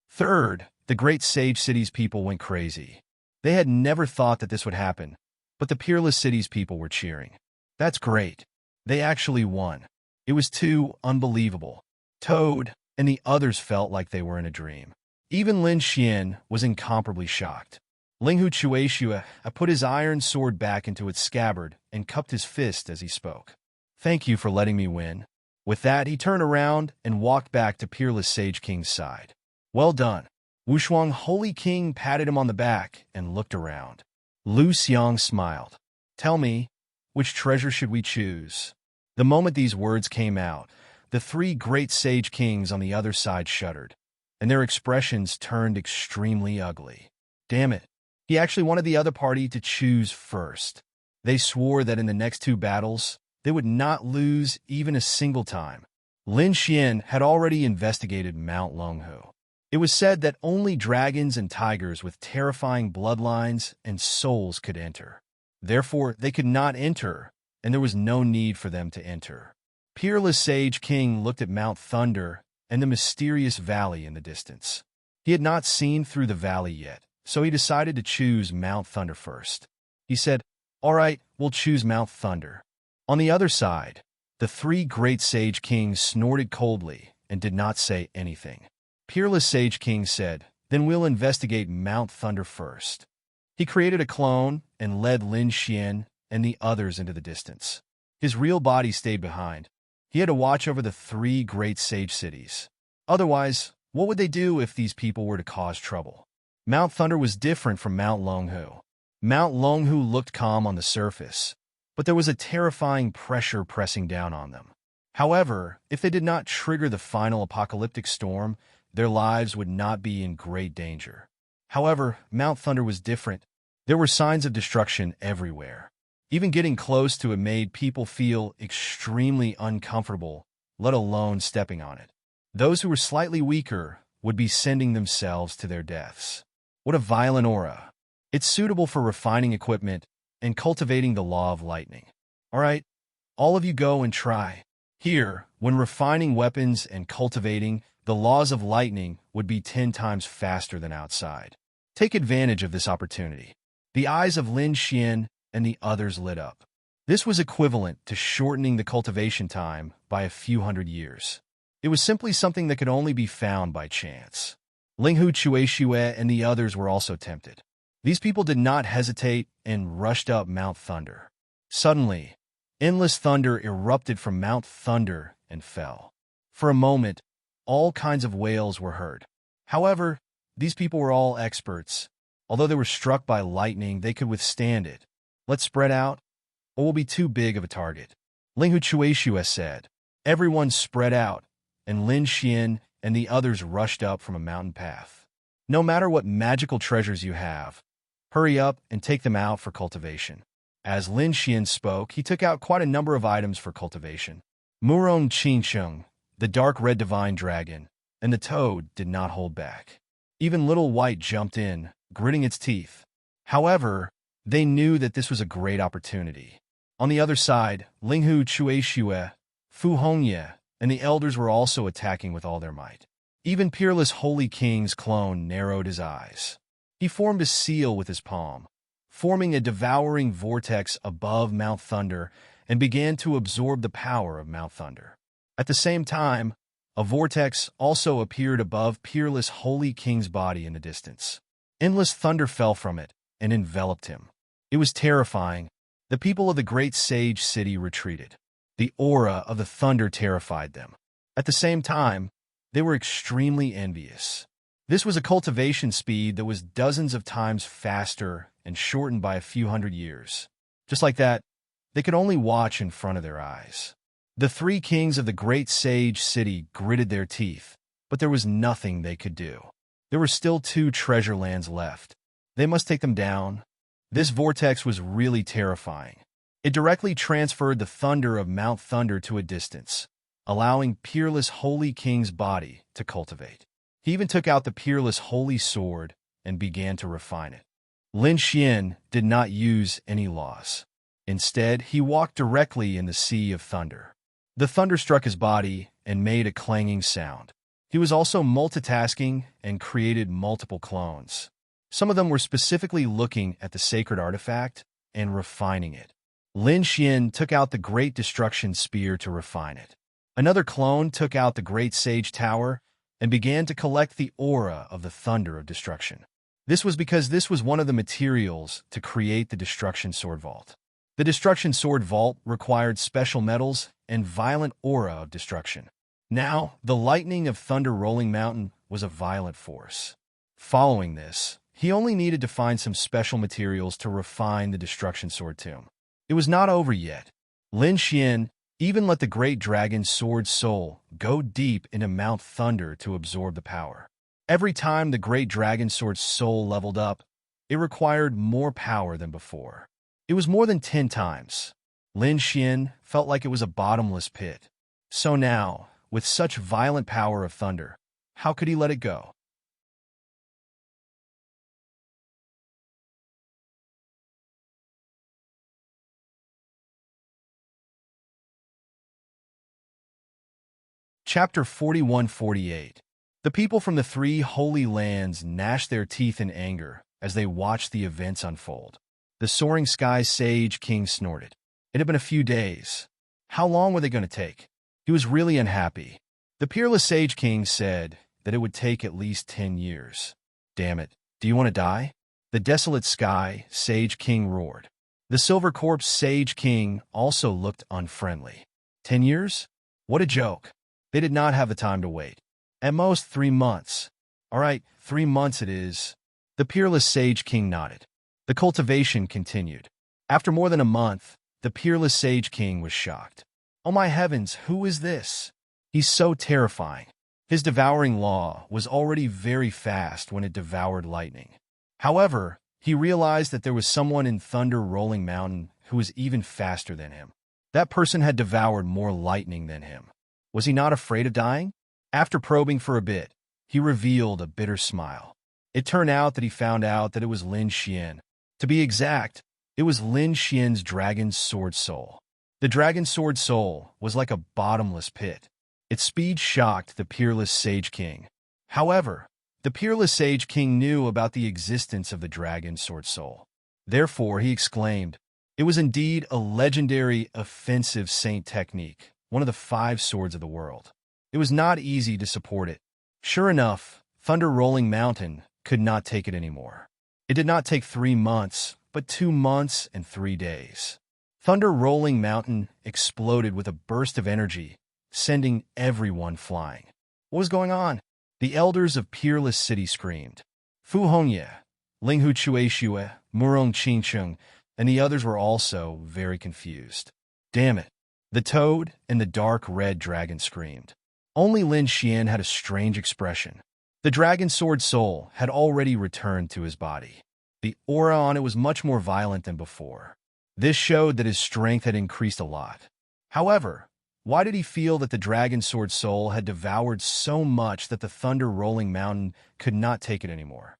Third, the great Sage City's people went crazy. They had never thought that this would happen, but the Peerless City's people were cheering. That's great. They actually won. It was too unbelievable. Toad and the others felt like they were in a dream. Even Lin Xian was incomparably shocked. Linghu Chueshua put his iron sword back into its scabbard and cupped his fist as he spoke. "Thank you for letting me win." With that, he turned around and walked back to Peerless Sage King's side. "Well done." Wushuang Holy King patted him on the back and looked around. Lu Xiang smiled. "Tell me, which treasure should we choose?" The moment these words came out, the three great Sage Kings on the other side shuddered, and their expressions turned extremely ugly. Damn it. He actually wanted the other party to choose first. They swore that in the next two battles, they would not lose even a single time. Lin Xian had already investigated Mount Longhu. It was said that only dragons and tigers with terrifying bloodlines and souls could enter. Therefore, they could not enter, and there was no need for them to enter. Peerless Sage King looked at Mount Thunder and the mysterious valley in the distance. He had not seen through the valley yet, so he decided to choose Mount Thunder first. He said, "All right, we'll choose Mount Thunder." On the other side, the three great Sage Kings snorted coldly and did not say anything. Peerless Sage King said, "Then we'll investigate Mount Thunder first." He created a clone and led Lin Xian and the others into the distance. His real body stayed behind. He had to watch over the three great sage cities. Otherwise, what would they do if these people were to cause trouble? Mount Thunder was different from Mount Longhu. Mount Longhu looked calm on the surface, but there was a terrifying pressure pressing down on them. However, if they did not trigger the final apocalyptic storm, their lives would not be in great danger. However, Mount Thunder was different. There were signs of destruction everywhere. Even getting close to it made people feel extremely uncomfortable, let alone stepping on it. Those who were slightly weaker would be sending themselves to their deaths. What a violent aura. It's suitable for refining equipment and cultivating the law of lightning. All right, all of you go and try. Here, when refining weapons and cultivating, the laws of lightning would be 10 times faster than outside. Take advantage of this opportunity. The eyes of Lin Xian and the others lit up. This was equivalent to shortening the cultivation time by a few hundred years. It was simply something that could only be found by chance. Linghu Chueshue and the others were also tempted. These people did not hesitate and rushed up Mount Thunder. Suddenly, endless thunder erupted from Mount Thunder and fell. For a moment, all kinds of wails were heard. However, these people were all experts. Although they were struck by lightning, they could withstand it. Let's spread out, or we'll be too big of a target. Linghu Chueshue said. Everyone spread out, and Lin Xian and the others rushed up from a mountain path. No matter what magical treasures you have, hurry up and take them out for cultivation. As Lin Xian spoke, he took out quite a number of items for cultivation. Murong Qingsheng, the dark red divine dragon, and the toad did not hold back. Even Little White jumped in, gritting its teeth. However, they knew that this was a great opportunity. On the other side, Linghu Chueshue, Fu Hongye, and the elders were also attacking with all their might. Even Peerless Holy King's clone narrowed his eyes. He formed a seal with his palm, forming a devouring vortex above Mount Thunder, and began to absorb the power of Mount Thunder. At the same time, a vortex also appeared above Peerless Holy King's body in the distance. Endless thunder fell from it and enveloped him. It was terrifying. The people of the great sage city retreated. The aura of the thunder terrified them. At the same time, they were extremely envious. This was a cultivation speed that was dozens of times faster and shortened by a few hundred years. Just like that, they could only watch in front of their eyes. The three kings of the great sage city gritted their teeth, but there was nothing they could do. There were still 2 treasure lands left. They must take them down. This vortex was really terrifying. It directly transferred the thunder of Mount Thunder to a distance, allowing Peerless Holy King's body to cultivate. He even took out the Peerless Holy Sword and began to refine it. Lin Xian did not use any laws. Instead, he walked directly in the sea of thunder. The thunder struck his body and made a clanging sound. He was also multitasking and created multiple clones. Some of them were specifically looking at the sacred artifact and refining it. Lin Xian took out the Great Destruction Spear to refine it. Another clone took out the Great Sage Tower and began to collect the aura of the Thunder of Destruction. This was because this was one of the materials to create the Destruction Sword Vault. The Destruction Sword Vault required special metals and violent aura of destruction. Now, the lightning of Thunder Rolling Mountain was a violent force. Following this, he only needed to find some special materials to refine the Destruction Sword Tomb. It was not over yet. Lin Xian even let the Great Dragon Sword Soul go deep into Mount Thunder to absorb the power. Every time the Great Dragon Sword Soul leveled up, it required more power than before. It was more than 10 times. Lin Xian felt like it was a bottomless pit. So now, with such violent power of thunder, how could he let it go? Chapter 41-48. The people from the 3 holy lands gnashed their teeth in anger as they watched the events unfold. The soaring sky sage king snorted. It had been a few days. How long were they going to take? He was really unhappy. The peerless sage king said that it would take at least 10 years. Damn it, do you want to die? The desolate sky sage king roared. The silver corpse sage king also looked unfriendly. 10 years? What a joke. They did not have the time to wait. At most 3 months. All right, 3 months it is. The peerless sage king nodded. The cultivation continued. After more than a month, the peerless sage king was shocked. Oh my heavens, who is this? He's so terrifying. His devouring law was already very fast when it devoured lightning. However, he realized that there was someone in Thunder Rolling Mountain who was even faster than him. That person had devoured more lightning than him. Was he not afraid of dying? After probing for a bit, he revealed a bitter smile. It turned out that he found out that it was Lin Xian. To be exact, it was Lin Xian's Dragon Sword Soul. The Dragon Sword Soul was like a bottomless pit. Its speed shocked the peerless Sage King. However, the peerless Sage King knew about the existence of the Dragon Sword Soul. Therefore, he exclaimed, it was indeed a legendary offensive saint technique, one of the 5 swords of the world. It was not easy to support it. Sure enough, Thunder Rolling Mountain could not take it anymore. It did not take 3 months, but 2 months and 3 days. Thunder Rolling Mountain exploded with a burst of energy, sending everyone flying. What was going on? The elders of Peerless City screamed. Fu Hongye, Linghu Chueshue, Murong Qingcheng, and the others were also very confused. Damn it. The toad and the dark red dragon screamed. Only Lin Xian had a strange expression. The Dragon Sword Soul had already returned to his body. The aura on it was much more violent than before. This showed that his strength had increased a lot. However, why did he feel that the Dragon Sword Soul had devoured so much that the Thunder Rolling Mountain could not take it anymore?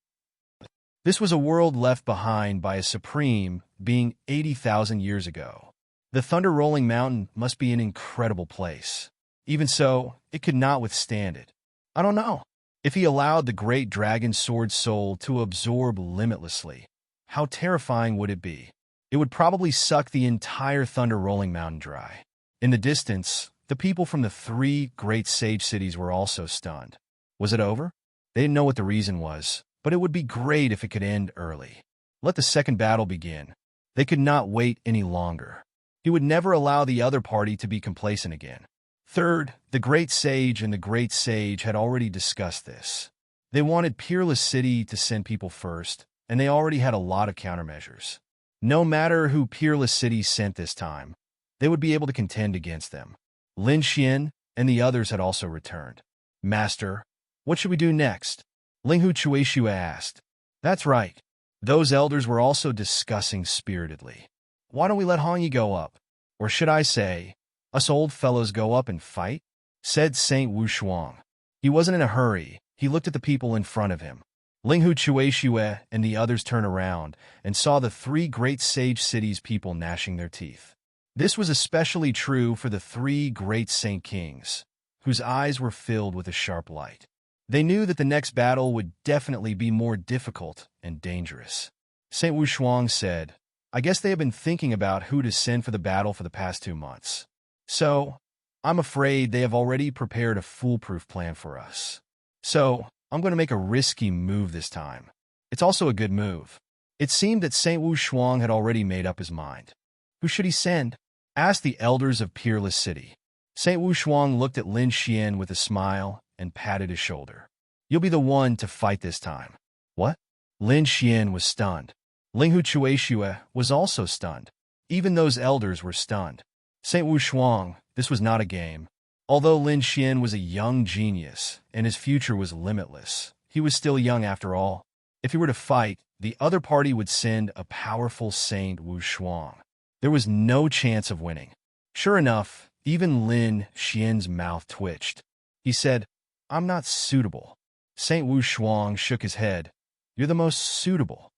This was a world left behind by a supreme being 80,000 years ago. The Thunder Rolling Mountain must be an incredible place. Even so, it could not withstand it. I don't know. If he allowed the great Dragon Sword Soul to absorb limitlessly, how terrifying would it be? It would probably suck the entire Thunder Rolling Mountain dry. In the distance, the people from the 3 great sage cities were also stunned. Was it over? They didn't know what the reason was, but it would be great if it could end early. Let the second battle begin. They could not wait any longer. He would never allow the other party to be complacent again. Third, the Great Sage and the Great Sage had already discussed this. They wanted Peerless City to send people first, and they already had a lot of countermeasures. No matter who Peerless City sent this time, they would be able to contend against them. Lin Xian and the others had also returned. Master, what should we do next? Linghu Chuishua asked. That's right. Those elders were also discussing spiritedly. Why don't we let Hongyi go up? Or should I say, us old fellows go up and fight? Said Saint Wu Shuang. He wasn't in a hurry. He looked at the people in front of him. Linghu Chuishua and the others turned around and saw the three great sage cities' people gnashing their teeth. This was especially true for the three great saint kings, whose eyes were filled with a sharp light. They knew that the next battle would definitely be more difficult and dangerous. Saint Wu Shuang said, I guess they have been thinking about who to send for the battle for the past 2 months. So, I'm afraid they have already prepared a foolproof plan for us. So, I'm going to make a risky move this time. It's also a good move. It seemed that Saint Wu Shuang had already made up his mind. Who should he send? Asked the elders of Peerless City. Saint Wu Shuang looked at Lin Xian with a smile and patted his shoulder. You'll be the one to fight this time. What? Lin Xian was stunned. Linghu Chuishua was also stunned. Even those elders were stunned. Saint Wu Shuang, this was not a game. Although Lin Xian was a young genius and his future was limitless, he was still young after all. If he were to fight, the other party would send a powerful Saint Wu Shuang. There was no chance of winning. Sure enough, even Lin Xian's mouth twitched. He said, I'm not suitable. Saint Wu Shuang shook his head. You're the most suitable.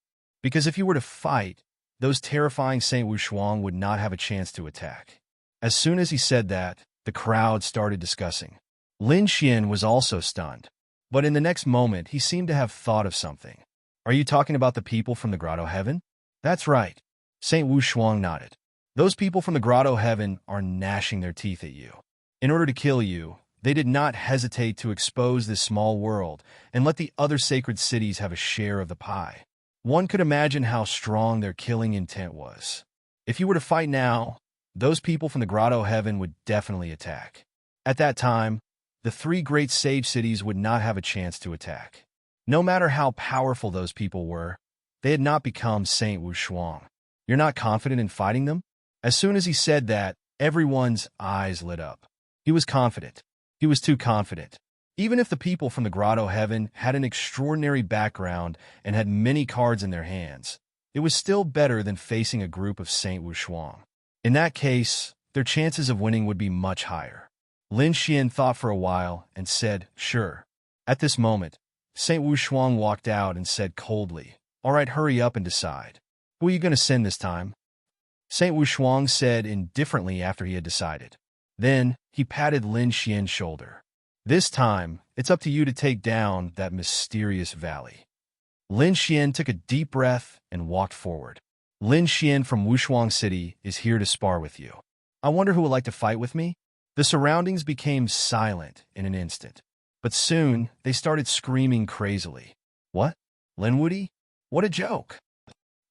Because if you were to fight, those terrifying Saint Wu Shuang would not have a chance to attack. As soon as he said that, the crowd started discussing. Lin Xian was also stunned. But in the next moment, he seemed to have thought of something. Are you talking about the people from the Grotto Heaven? That's right. Saint Wu Shuang nodded. Those people from the Grotto Heaven are gnashing their teeth at you. In order to kill you, they did not hesitate to expose this small world and let the other sacred cities have a share of the pie. One could imagine how strong their killing intent was. If you were to fight now, those people from the Grotto Heaven would definitely attack. At that time, the three great sage cities would not have a chance to attack. No matter how powerful those people were, they had not become Saint Wu Shuang. You're not confident in fighting them? As soon as he said that, everyone's eyes lit up. He was confident. He was too confident. Even if the people from the Grotto Heaven had an extraordinary background and had many cards in their hands, it was still better than facing a group of Saint Wu Shuang. In that case, their chances of winning would be much higher. Lin Xian thought for a while and said, sure. At this moment, Saint Wu Shuang walked out and said coldly, all right, hurry up and decide. Who are you going to send this time? Saint Wu Shuang said indifferently after he had decided. Then, he patted Lin Xian's shoulder. This time, it's up to you to take down that mysterious valley. Lin Xian took a deep breath and walked forward. Lin Xian from Wushuang City is here to spar with you. I wonder who would like to fight with me? The surroundings became silent in an instant. But soon, they started screaming crazily. What? Linwoody? What a joke!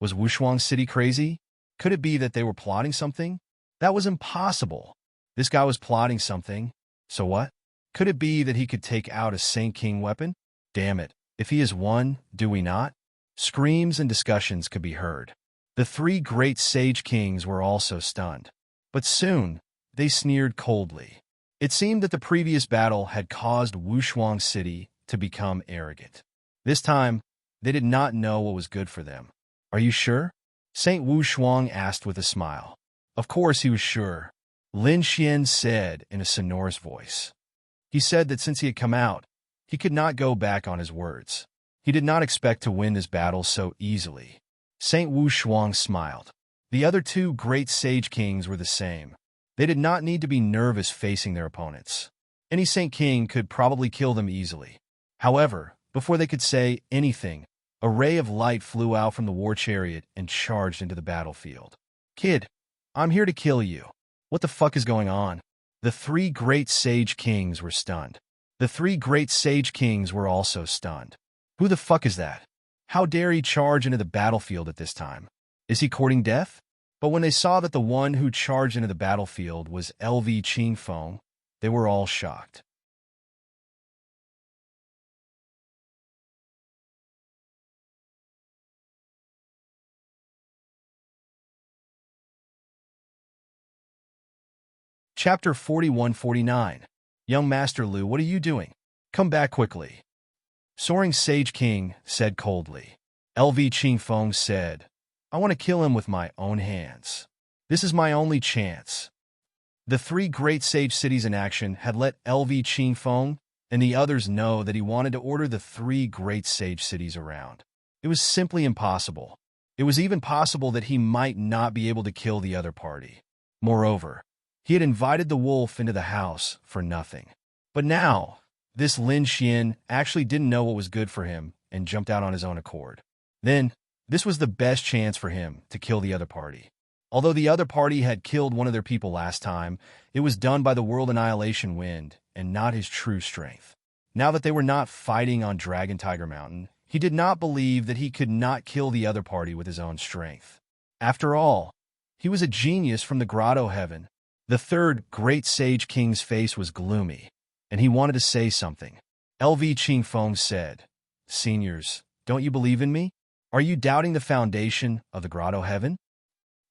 Was Wushuang City crazy? Could it be that they were plotting something? That was impossible. This guy was plotting something. So what? Could it be that he could take out a Saint King weapon? Damn it. If he is one, do we not? Screams and discussions could be heard. The three great sage kings were also stunned. But soon, they sneered coldly. It seemed that the previous battle had caused Wushuang City to become arrogant. This time, they did not know what was good for them. Are you sure? Saint Wu Shuang asked with a smile. Of course he was sure. Lin Xian said in a sonorous voice. He said that since he had come out, he could not go back on his words. He did not expect to win this battle so easily. Saint Wu Shuang smiled. The other two great sage kings were the same. They did not need to be nervous facing their opponents. Any Saint King could probably kill them easily. However, before they could say anything, a ray of light flew out from the war chariot and charged into the battlefield. Kid, I'm here to kill you. What the fuck is going on? The three great sage kings were stunned. The three great sage kings were also stunned. Who the fuck is that? How dare he charge into the battlefield at this time? Is he courting death? But when they saw that the one who charged into the battlefield was LV Qingfeng, they were all shocked. Chapter 41-49. Young Master Lu, what are you doing? Come back quickly. Soaring Sage King said coldly. LV Qingfeng said, I want to kill him with my own hands. This is my only chance. The three great sage cities in action had let LV Qingfeng and the others know that he wanted to order the three great sage cities around. It was simply impossible. It was even possible that he might not be able to kill the other party. Moreover, he had invited the wolf into the house for nothing. But now, this Lin Xian actually didn't know what was good for him and jumped out on his own accord. Then, this was the best chance for him to kill the other party. Although the other party had killed one of their people last time, it was done by the World Annihilation Wind and not his true strength. Now that they were not fighting on Dragon Tiger Mountain, he did not believe that he could not kill the other party with his own strength. After all, he was a genius from the Grotto Heaven. The third great sage king's face was gloomy, and he wanted to say something. LV Qingfeng said, Seniors, don't you believe in me? Are you doubting the foundation of the Grotto Heaven?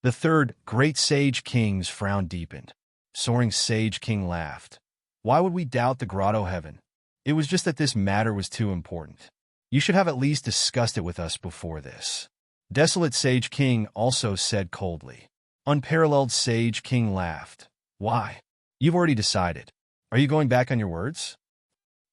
The third great sage king's frown deepened. Soaring Sage King laughed. Why would we doubt the Grotto Heaven? It was just that this matter was too important. You should have at least discussed it with us before this. Desolate Sage King also said coldly. Unparalleled Sage King laughed. Why? You've already decided. Are you going back on your words?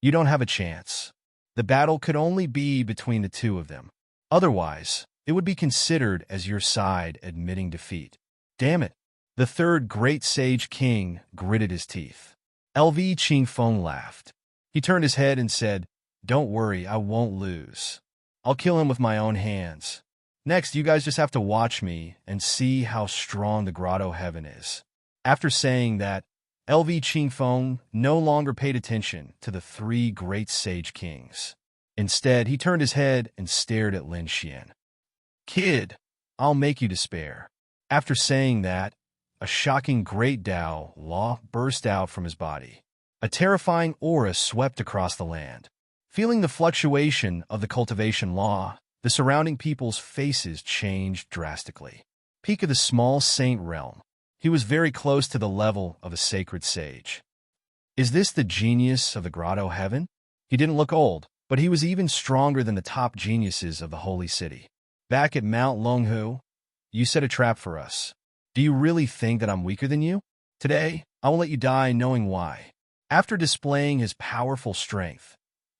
You don't have a chance. The battle could only be between the two of them. Otherwise, it would be considered as your side admitting defeat. Damn it. The third great Sage King gritted his teeth. LV Qingfeng laughed. He turned his head and said, Don't worry, I won't lose. I'll kill him with my own hands. Next, you guys just have to watch me and see how strong the Grotto Heaven is. After saying that, LV Qingfeng no longer paid attention to the three great Sage Kings. Instead, he turned his head and stared at Lin Xian. Kid, I'll make you despair. After saying that, a shocking great Dao law burst out from his body. A terrifying aura swept across the land. Feeling the fluctuation of the cultivation law, the surrounding people's faces changed drastically. Peak of the small saint realm. He was very close to the level of a sacred sage. Is this the genius of the Grotto Heaven? He didn't look old, but he was even stronger than the top geniuses of the holy city. Back at Mount Longhu, you set a trap for us. Do you really think that I'm weaker than you? Today, I will let you die knowing why. After displaying his powerful strength,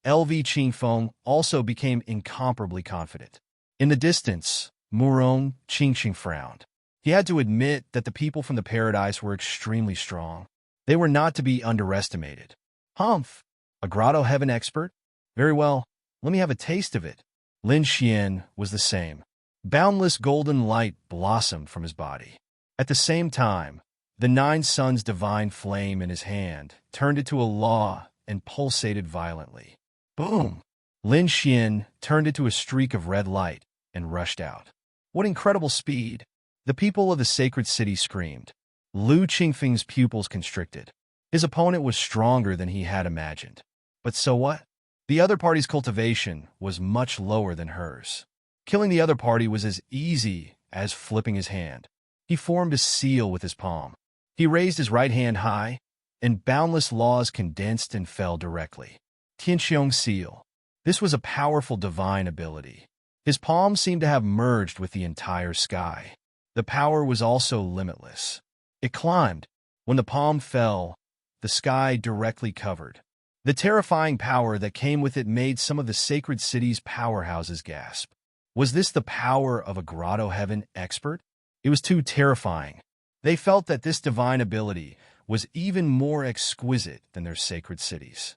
LV Qingfeng also became incomparably confident. In the distance, Murong Qingqing frowned. He had to admit that the people from the paradise were extremely strong. They were not to be underestimated. Humph! A Grotto Heaven expert? Very well, let me have a taste of it. Lin Xian was the same. Boundless golden light blossomed from his body. At the same time, the Nine Suns' divine flame in his hand turned into a law and pulsated violently. Boom! Lin Xian turned into a streak of red light and rushed out. What incredible speed! The people of the sacred city screamed. Lu Qingfeng's pupils constricted. His opponent was stronger than he had imagined. But so what? The other party's cultivation was much lower than hers. Killing the other party was as easy as flipping his hand. He formed a seal with his palm. He raised his right hand high, and boundless laws condensed and fell directly. Tianqiong Seal. This was a powerful divine ability. His palm seemed to have merged with the entire sky. The power was also limitless. It climbed. When the palm fell, the sky directly covered. The terrifying power that came with it made some of the sacred city's powerhouses gasp. Was this the power of a Grotto Heaven expert? It was too terrifying. They felt that this divine ability was even more exquisite than their sacred cities.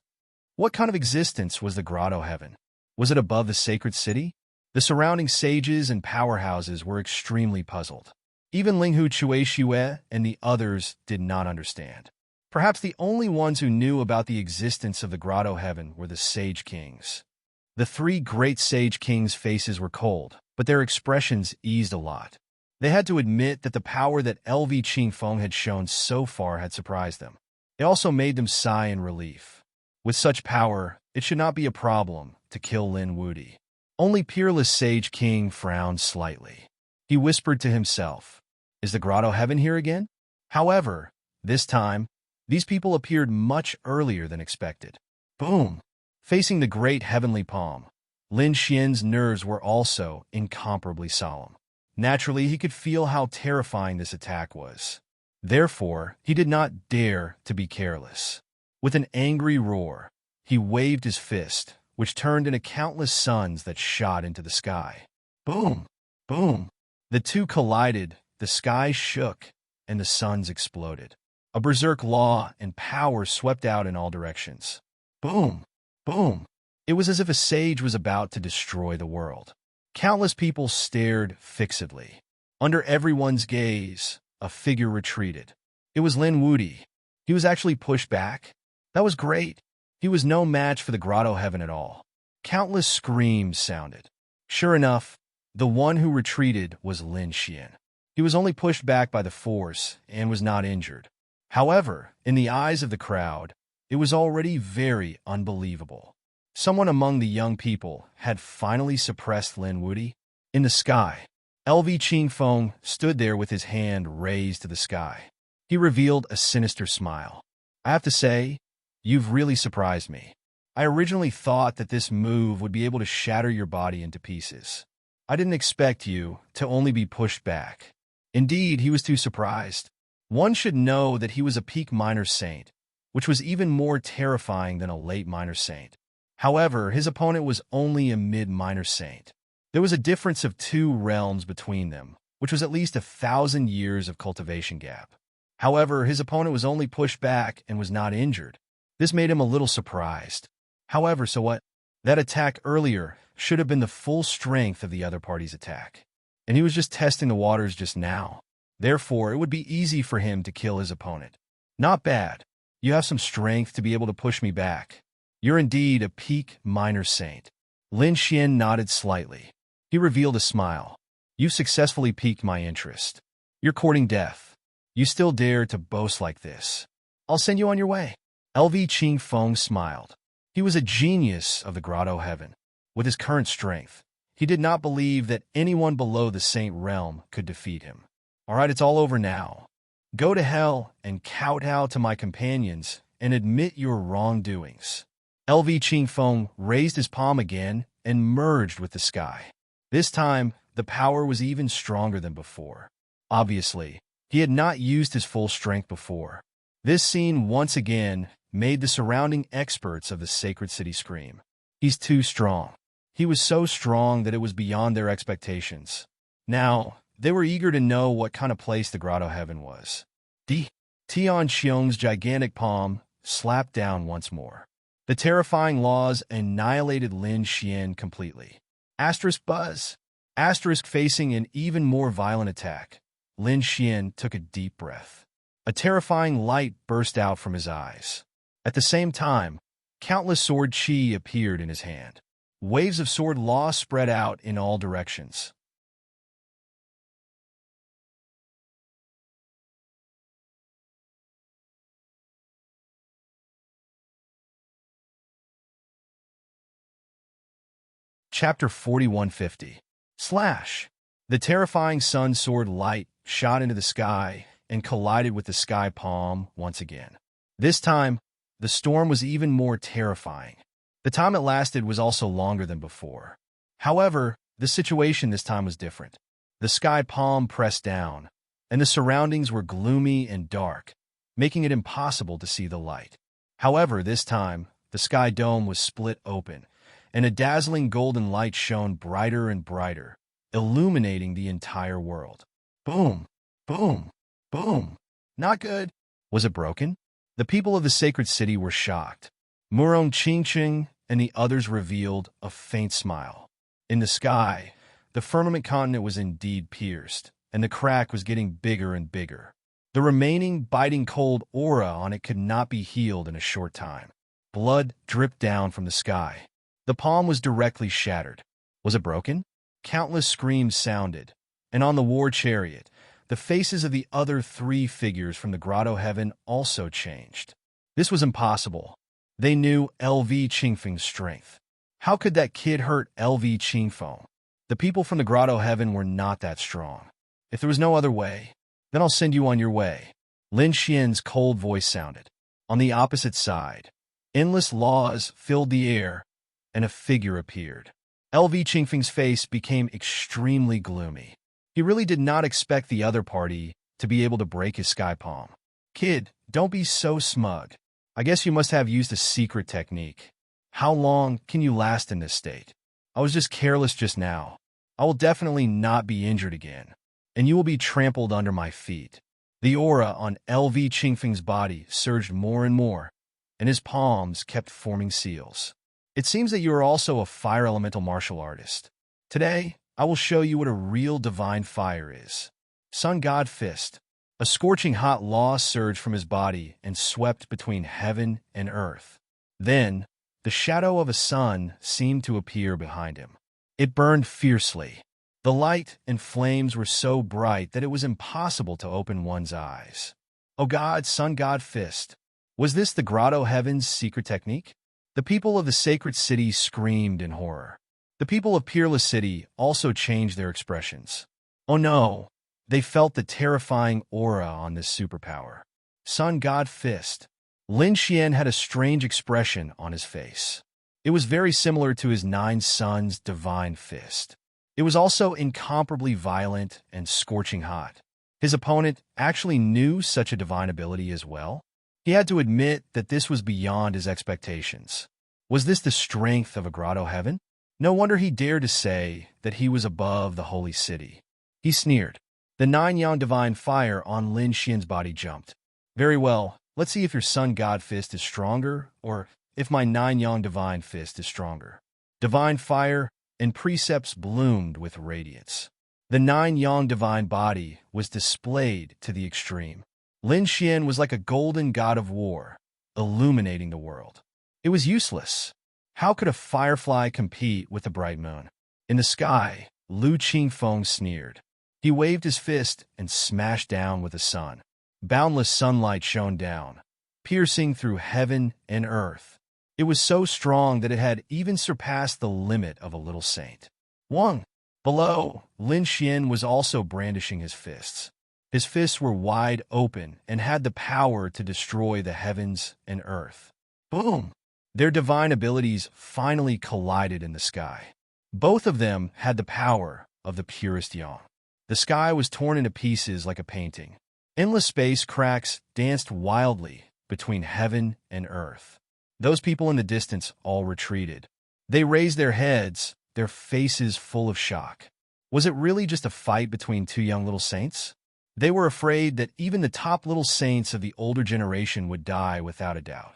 What kind of existence was the Grotto Heaven? Was it above the sacred city? The surrounding sages and powerhouses were extremely puzzled. Even Linghu Chuexue and the others did not understand. Perhaps the only ones who knew about the existence of the Grotto Heaven were the Sage Kings. The three great Sage Kings' faces were cold, but their expressions eased a lot. They had to admit that the power that LV Qingfeng had shown so far had surprised them. It also made them sigh in relief. With such power, it should not be a problem to kill Lin Wudi. Only Peerless Sage King frowned slightly. He whispered to himself, Is the Grotto Heaven here again? However, This time, these people appeared much earlier than expected. Boom! Facing the great heavenly palm, Lin Xian's nerves were also incomparably solemn. Naturally, he could feel how terrifying this attack was. Therefore, he did not dare to be careless. With an angry roar, he waved his fist, which turned into countless suns that shot into the sky. Boom! Boom! The two collided, the sky shook, and the suns exploded. A berserk law and power swept out in all directions. Boom! Boom! It was as if a sage was about to destroy the world. Countless people stared fixedly. Under everyone's gaze, a figure retreated. It was Lin Wudi. He was actually pushed back. That was great. He was no match for the grotto heaven at all. Countless screams sounded. Sure enough, the one who retreated was Lin Xian. He was only pushed back by the force and was not injured. However, in the eyes of the crowd, it was already very unbelievable. Someone among the young people had finally suppressed Lin Wudi. In the sky, LV Qingfeng stood there with his hand raised to the sky. He revealed a sinister smile. I have to say, you've really surprised me. I originally thought that this move would be able to shatter your body into pieces. I didn't expect you to only be pushed back. Indeed, he was too surprised. One should know that he was a peak minor saint, which was even more terrifying than a late minor saint. However, his opponent was only a mid-minor saint. There was a difference of 2 realms between them, which was at least 1,000 years of cultivation gap. However, his opponent was only pushed back and was not injured. This made him a little surprised. However, so what? That attack earlier should have been the full strength of the other party's attack. And he was just testing the waters just now. Therefore, it would be easy for him to kill his opponent. Not bad. You have some strength to be able to push me back. You're indeed a peak minor saint. Lin Xian nodded slightly. He revealed a smile. You've successfully piqued my interest. You're courting death. You still dare to boast like this. I'll send you on your way. LV Qingfeng smiled. He was a genius of the grotto heaven. With his current strength, he did not believe that anyone below the saint realm could defeat him. All right, it's all over now. Go to hell and kowtow to my companions and admit your wrongdoings. LV Qingfeng raised his palm again and merged with the sky. This time, the power was even stronger than before. Obviously, he had not used his full strength before. This scene once again made the surrounding experts of the sacred city scream. He's too strong. He was so strong that it was beyond their expectations. Now, they were eager to know what kind of place the grotto heaven was. Tian Xiong's gigantic palm slapped down once more. The terrifying laws annihilated Lin Xian completely. Asterisk buzz. Asterisk facing an even more violent attack. Lin Xian took a deep breath. A terrifying light burst out from his eyes. At the same time, countless sword chi appeared in his hand. Waves of sword law spread out in all directions. Chapter 4150. Slash. The terrifying sun sword light shot into the sky and collided with the sky palm once again. This time, the storm was even more terrifying. The time it lasted was also longer than before. However, the situation this time was different. The sky palm pressed down, and the surroundings were gloomy and dark, making it impossible to see the light. However, this time, the sky dome was split open, and a dazzling golden light shone brighter and brighter, illuminating the entire world. Boom! Boom! Boom! Not good. Was it broken? The people of the sacred city were shocked. Murong Qingqing and the others revealed a faint smile. In the sky, the firmament continent was indeed pierced, and the crack was getting bigger and bigger. The remaining biting cold aura on it could not be healed in a short time. Blood dripped down from the sky. The palm was directly shattered. Was it broken? Countless screams sounded, and on the war chariot, the faces of the other 3 figures from the grotto heaven also changed. This was impossible. They knew LV Qingfeng's strength. How could that kid hurt LV Qingfeng? The people from the grotto heaven were not that strong. If there was no other way, then I'll send you on your way. Lin Xian's cold voice sounded. On the opposite side, endless laws filled the air, and a figure appeared. LV Qingfeng's face became extremely gloomy. He really did not expect the other party to be able to break his sky palm. Kid, don't be so smug. I guess you must have used a secret technique. How long can you last in this state? I was just careless just now. I will definitely not be injured again, and you will be trampled under my feet. The aura on LV Qingfeng's body surged more and more, and his palms kept forming seals. It seems that you are also a fire elemental martial artist. Today, I will show you what a real divine fire is. Sun God Fist. A scorching hot law surged from his body and swept between heaven and earth. Then, the shadow of a sun seemed to appear behind him. It burned fiercely. The light and flames were so bright that it was impossible to open one's eyes. Oh God, Sun God Fist. Was this the Grotto Heaven's secret technique? The people of the sacred city screamed in horror. The people of Peerless City also changed their expressions. Oh no! They felt the terrifying aura on this superpower. Sun God Fist. Lin Xian had a strange expression on his face. It was very similar to his 9 sons' divine fist. It was also incomparably violent and scorching hot. His opponent actually knew such a divine ability as well. He had to admit that this was beyond his expectations. Was this the strength of a Grotto Heaven? No wonder he dared to say that he was above the holy city. He sneered. The 9 Yang divine fire on Lin Xian's body jumped. Very well, let's see if your Sun God Fist is stronger, or if my 9 Yang divine fist is stronger. Divine fire and precepts bloomed with radiance. The 9 Yang divine body was displayed to the extreme. Lin Xian was like a golden god of war, illuminating the world. It was useless. How could a firefly compete with the bright moon? In the sky, Lu Qingfeng sneered. He waved his fist and smashed down with the sun. Boundless sunlight shone down, piercing through heaven and earth. It was so strong that it had even surpassed the limit of a little saint. Wang! Below, Lin Xian was also brandishing his fists. His fists were wide open and had the power to destroy the heavens and earth. Boom! Their divine abilities finally collided in the sky. Both of them had the power of the purest Yang. The sky was torn into pieces like a painting. Endless space cracks danced wildly between heaven and earth. Those people in the distance all retreated. They raised their heads, their faces full of shock. Was it really just a fight between 2 young little saints? They were afraid that even the top little saints of the older generation would die without a doubt.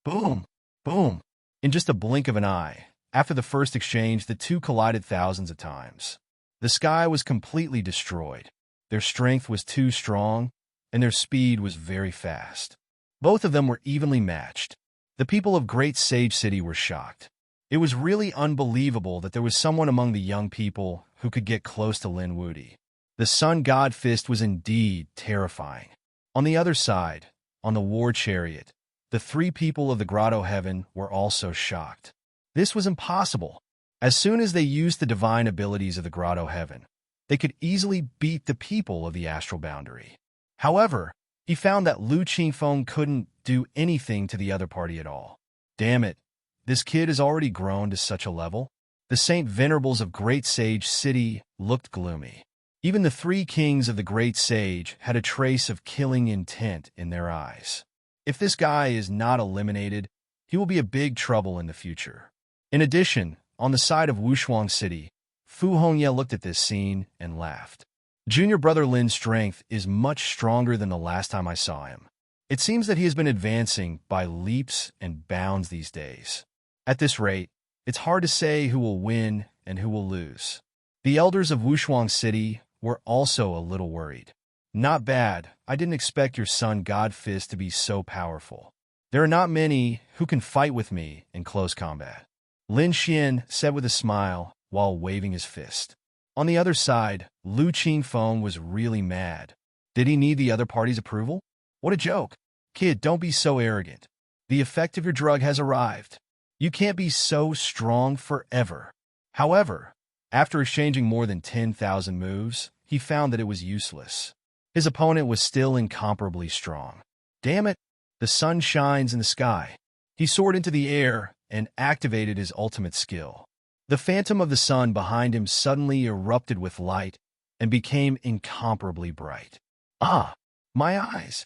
Boom! Boom! In just a blink of an eye, after the first exchange, the two collided thousands of times. The sky was completely destroyed. Their strength was too strong, and their speed was very fast. Both of them were evenly matched. The people of Great Sage City were shocked. It was really unbelievable that there was someone among the young people who could get close to Lin Wudi. The Sun God Fist was indeed terrifying. On the other side, on the war chariot, the 3 people of the Grotto Heaven were also shocked. This was impossible. As soon as they used the divine abilities of the Grotto Heaven, they could easily beat the people of the astral boundary. However, he found that Lu Qingfeng couldn't do anything to the other party at all. Damn it, this kid has already grown to such a level. The Saint Venerables of Great Sage City looked gloomy. Even the 3 kings of the Great Sage had a trace of killing intent in their eyes. If this guy is not eliminated, he will be a big trouble in the future. In addition, on the side of Wushuang City, Fu Hongye looked at this scene and laughed. Junior brother Lin's strength is much stronger than the last time I saw him. It seems that he has been advancing by leaps and bounds these days. At this rate, it's hard to say who will win and who will lose. The elders of Wushuang City were also a little worried. Not bad. I didn't expect your Sun God Fist to be so powerful. There are not many who can fight with me in close combat. Lin Xian said with a smile while waving his fist. On the other side, Lu Qingfeng was really mad. Did he need the other party's approval? What a joke. Kid, don't be so arrogant. The effect of your drug has arrived. You can't be so strong forever. However, after exchanging more than 10,000 moves, he found that it was useless. His opponent was still incomparably strong. Damn it! The sun shines in the sky. He soared into the air and activated his ultimate skill. The phantom of the sun behind him suddenly erupted with light and became incomparably bright. Ah, my eyes!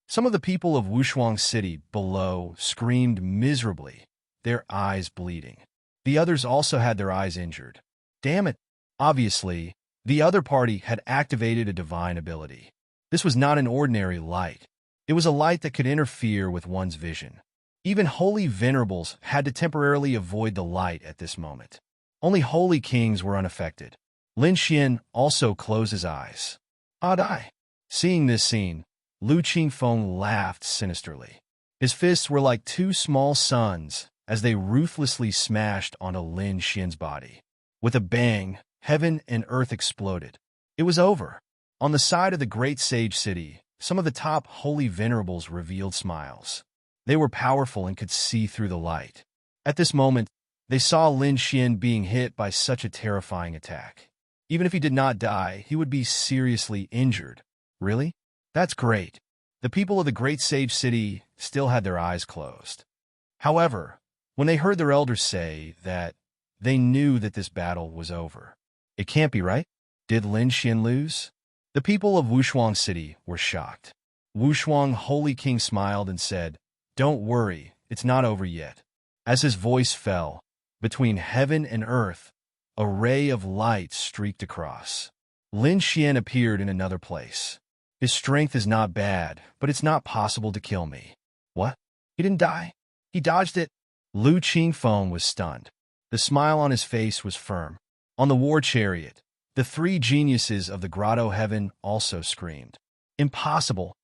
Some of the people of Wushuang City below screamed miserably, their eyes bleeding. The others also had their eyes injured. Damn it! Obviously, the other party had activated a divine ability. This was not an ordinary light. It was a light that could interfere with one's vision. Even holy venerables had to temporarily avoid the light at this moment. Only holy kings were unaffected. Lin Xian also closed his eyes. Odd eye. Seeing this scene, Lu Qingfeng laughed sinisterly. His fists were like two small suns as they ruthlessly smashed onto Lin Xian's body. With a bang, heaven and earth exploded. It was over. On the side of the great sage city, some of the top holy venerables revealed smiles. They were powerful and could see through the light. At this moment, they saw Lin Xian being hit by such a terrifying attack. Even if he did not die, he would be seriously injured. Really? That's great. The people of the great sage city still had their eyes closed. However, when they heard their elders say that, they knew that this battle was over. It can't be right. Did Lin Xian lose? The people of Wushuang City were shocked. Wushuang Holy King smiled and said, "Don't worry, it's not over yet." As his voice fell, between heaven and earth, a ray of light streaked across. Lin Xian appeared in another place. His strength is not bad, but it's not possible to kill me. What? He didn't die? He dodged it? Lu Qingfeng was stunned. The smile on his face was firm. On the war chariot, the three geniuses of the Grotto Heaven also screamed. Impossible!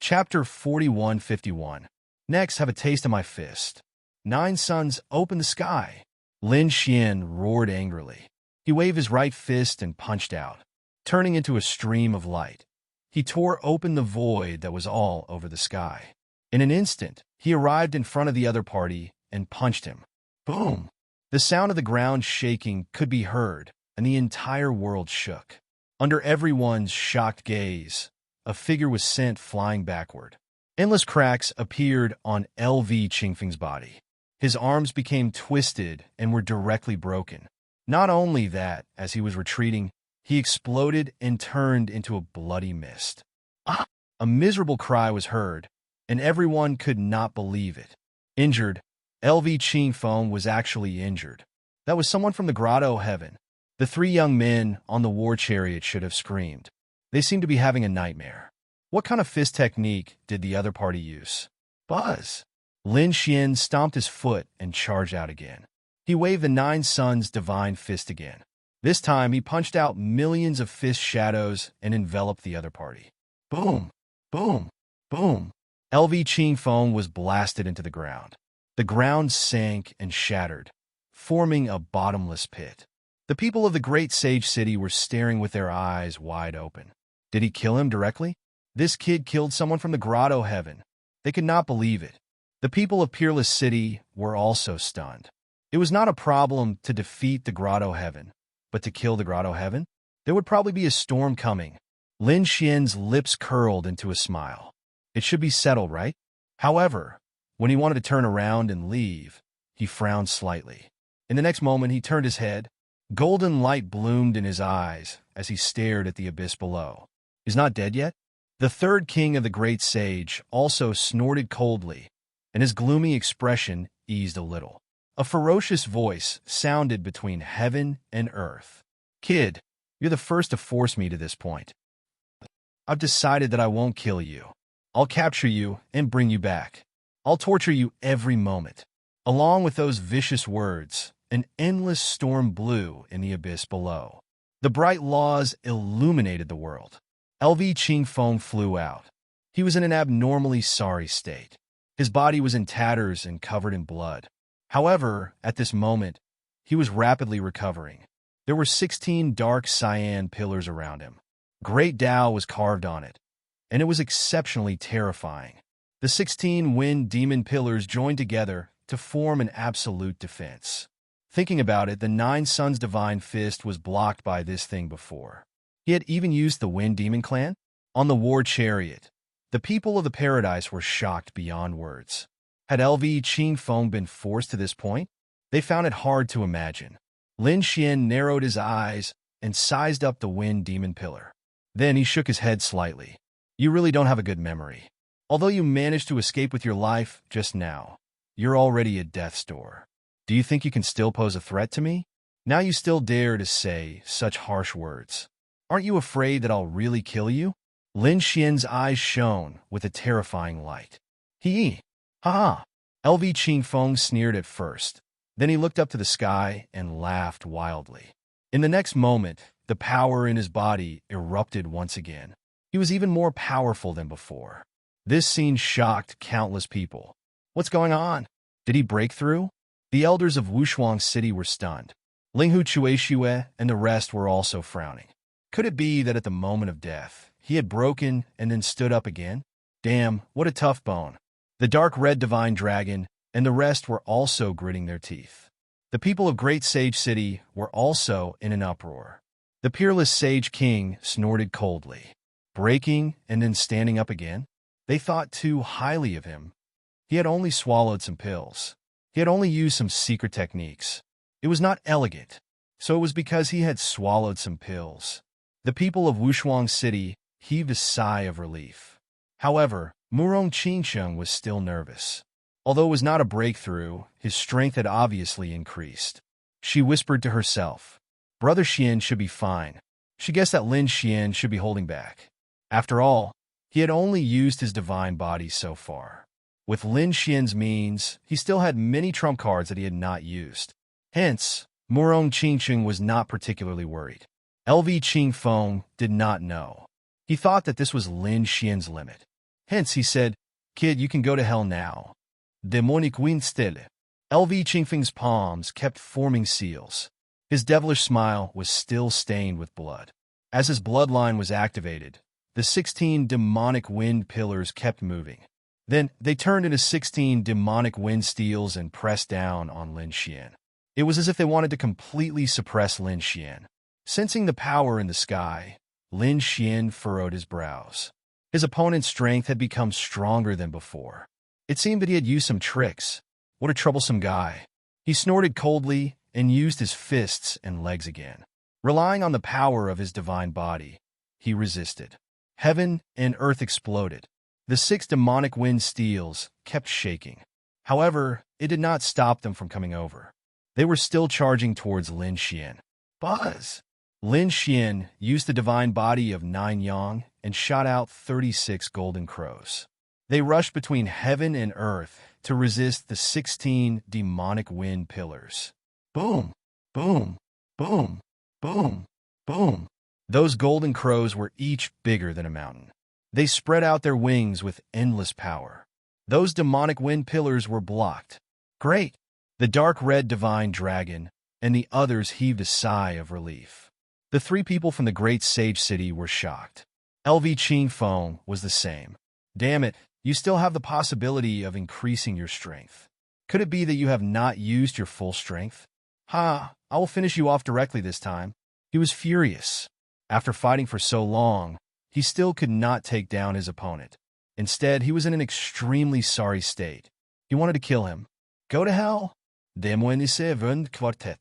Chapter 4151. Next, have a taste of my fist. 9 suns open the sky. Lin Xian roared angrily. He waved his right fist and punched out, turning into a stream of light. He tore open the void that was all over the sky. In an instant, he arrived in front of the other party and punched him. Boom! The sound of the ground shaking could be heard, and the entire world shook. Under everyone's shocked gaze, a figure was sent flying backward. Endless cracks appeared on LV Qingfeng's body. His arms became twisted and were directly broken. Not only that, as he was retreating, he exploded and turned into a bloody mist. Ah! A miserable cry was heard, and everyone could not believe it. Injured, LV Qingfeng was actually injured. That was someone from the Grotto Heaven. The 3 young men on the war chariot should have screamed. They seemed to be having a nightmare. What kind of fist technique did the other party use? Buzz! Lin Xian stomped his foot and charged out again. He waved the 9 suns' divine fist again. This time, he punched out millions of fist shadows and enveloped the other party. Boom! Boom! Boom! LV Qingfeng was blasted into the ground. The ground sank and shattered, forming a bottomless pit. The people of the great sage city were staring with their eyes wide open. Did he kill him directly? This kid killed someone from the Grotto Heaven. They could not believe it. The people of Peerless City were also stunned. It was not a problem to defeat the Grotto Heaven, but to kill the Grotto Heaven? There would probably be a storm coming. Lin Xian's lips curled into a smile. It should be settled, right? However, when he wanted to turn around and leave, he frowned slightly. In the next moment, he turned his head. Golden light bloomed in his eyes as he stared at the abyss below. He's not dead yet? The 3rd king of the great sage also snorted coldly, and his gloomy expression eased a little. A ferocious voice sounded between heaven and earth. Kid, you're the first to force me to this point. I've decided that I won't kill you. I'll capture you and bring you back. I'll torture you every moment. Along with those vicious words, an endless storm blew in the abyss below. The bright laws illuminated the world. LV Qingfeng flew out. He was in an abnormally sorry state. His body was in tatters and covered in blood. However, at this moment, he was rapidly recovering. There were 16 dark cyan pillars around him. Great Tao was carved on it, and it was exceptionally terrifying. The 16 wind demon pillars joined together to form an absolute defense. Thinking about it, the Nine Suns' divine fist was blocked by this thing before. He had even used the Wind Demon clan on the war chariot. The people of the paradise were shocked beyond words. Had LV Qing Feng been forced to this point? They found it hard to imagine. Lin Xian narrowed his eyes and sized up the Wind Demon pillar. Then he shook his head slightly. You really don't have a good memory. Although you managed to escape with your life just now, you're already at death's door. Do you think you can still pose a threat to me? Now you still dare to say such harsh words. Aren't you afraid that I'll really kill you? Lin Xian's eyes shone with a terrifying light. Ha ha! LV Qing Feng sneered at first. Then he looked up to the sky and laughed wildly. In the next moment, the power in his body erupted once again. He was even more powerful than before. This scene shocked countless people. What's going on? Did he break through? The elders of Wushuang City were stunned. Linghu Chuexue and the rest were also frowning. Could it be that at the moment of death, he had broken and then stood up again? Damn, what a tough bone. The dark red divine dragon and the rest were also gritting their teeth. The people of Great Sage City were also in an uproar. The peerless Sage King snorted coldly. Breaking and then standing up again? They thought too highly of him. He had only swallowed some pills. He had only used some secret techniques. It was not elegant, so it was because he had swallowed some pills. The people of Wushuang City heaved a sigh of relief. However, Murong Qingsheng was still nervous. Although it was not a breakthrough, his strength had obviously increased. She whispered to herself, Brother Xian should be fine. She guessed that Lin Xian should be holding back. After all, he had only used his divine body so far. With Lin Xian's means, he still had many trump cards that he had not used. Hence, Murong Qingsheng was not particularly worried. LV Qing Feng did not know. He thought that this was Lin Xian's limit. Hence, he said, Kid, you can go to hell now. Demonic wind stille. LV Qingfeng's palms kept forming seals. His devilish smile was still stained with blood. As his bloodline was activated, the 16 demonic wind pillars kept moving. Then they turned into 16 demonic wind steels and pressed down on Lin Xian. It was as if they wanted to completely suppress Lin Xian. Sensing the power in the sky, Lin Xian furrowed his brows. His opponent's strength had become stronger than before. It seemed that he had used some tricks. What a troublesome guy. He snorted coldly and used his fists and legs again. Relying on the power of his divine body, he resisted. Heaven and earth exploded. The 6 demonic wind steels kept shaking. However, it did not stop them from coming over. They were still charging towards Lin Xian. Buzz! Lin Xian used the divine body of 9 Yang and shot out 36 golden crows. They rushed between heaven and earth to resist the 16 demonic wind pillars. Boom! Boom! Boom! Boom! Boom! Those golden crows were each bigger than a mountain. They spread out their wings with endless power. Those demonic wind pillars were blocked. Great! The dark red divine dragon and the others heaved a sigh of relief. The 3 people from the Great Sage City were shocked. LV Qing Feng was the same. Damn it, you still have the possibility of increasing your strength. Could it be that you have not used your full strength? Ha, I will finish you off directly this time. He was furious. After fighting for so long, he still could not take down his opponent. Instead, he was in an extremely sorry state. He wanted to kill him. Go to hell. Demoinise quartet.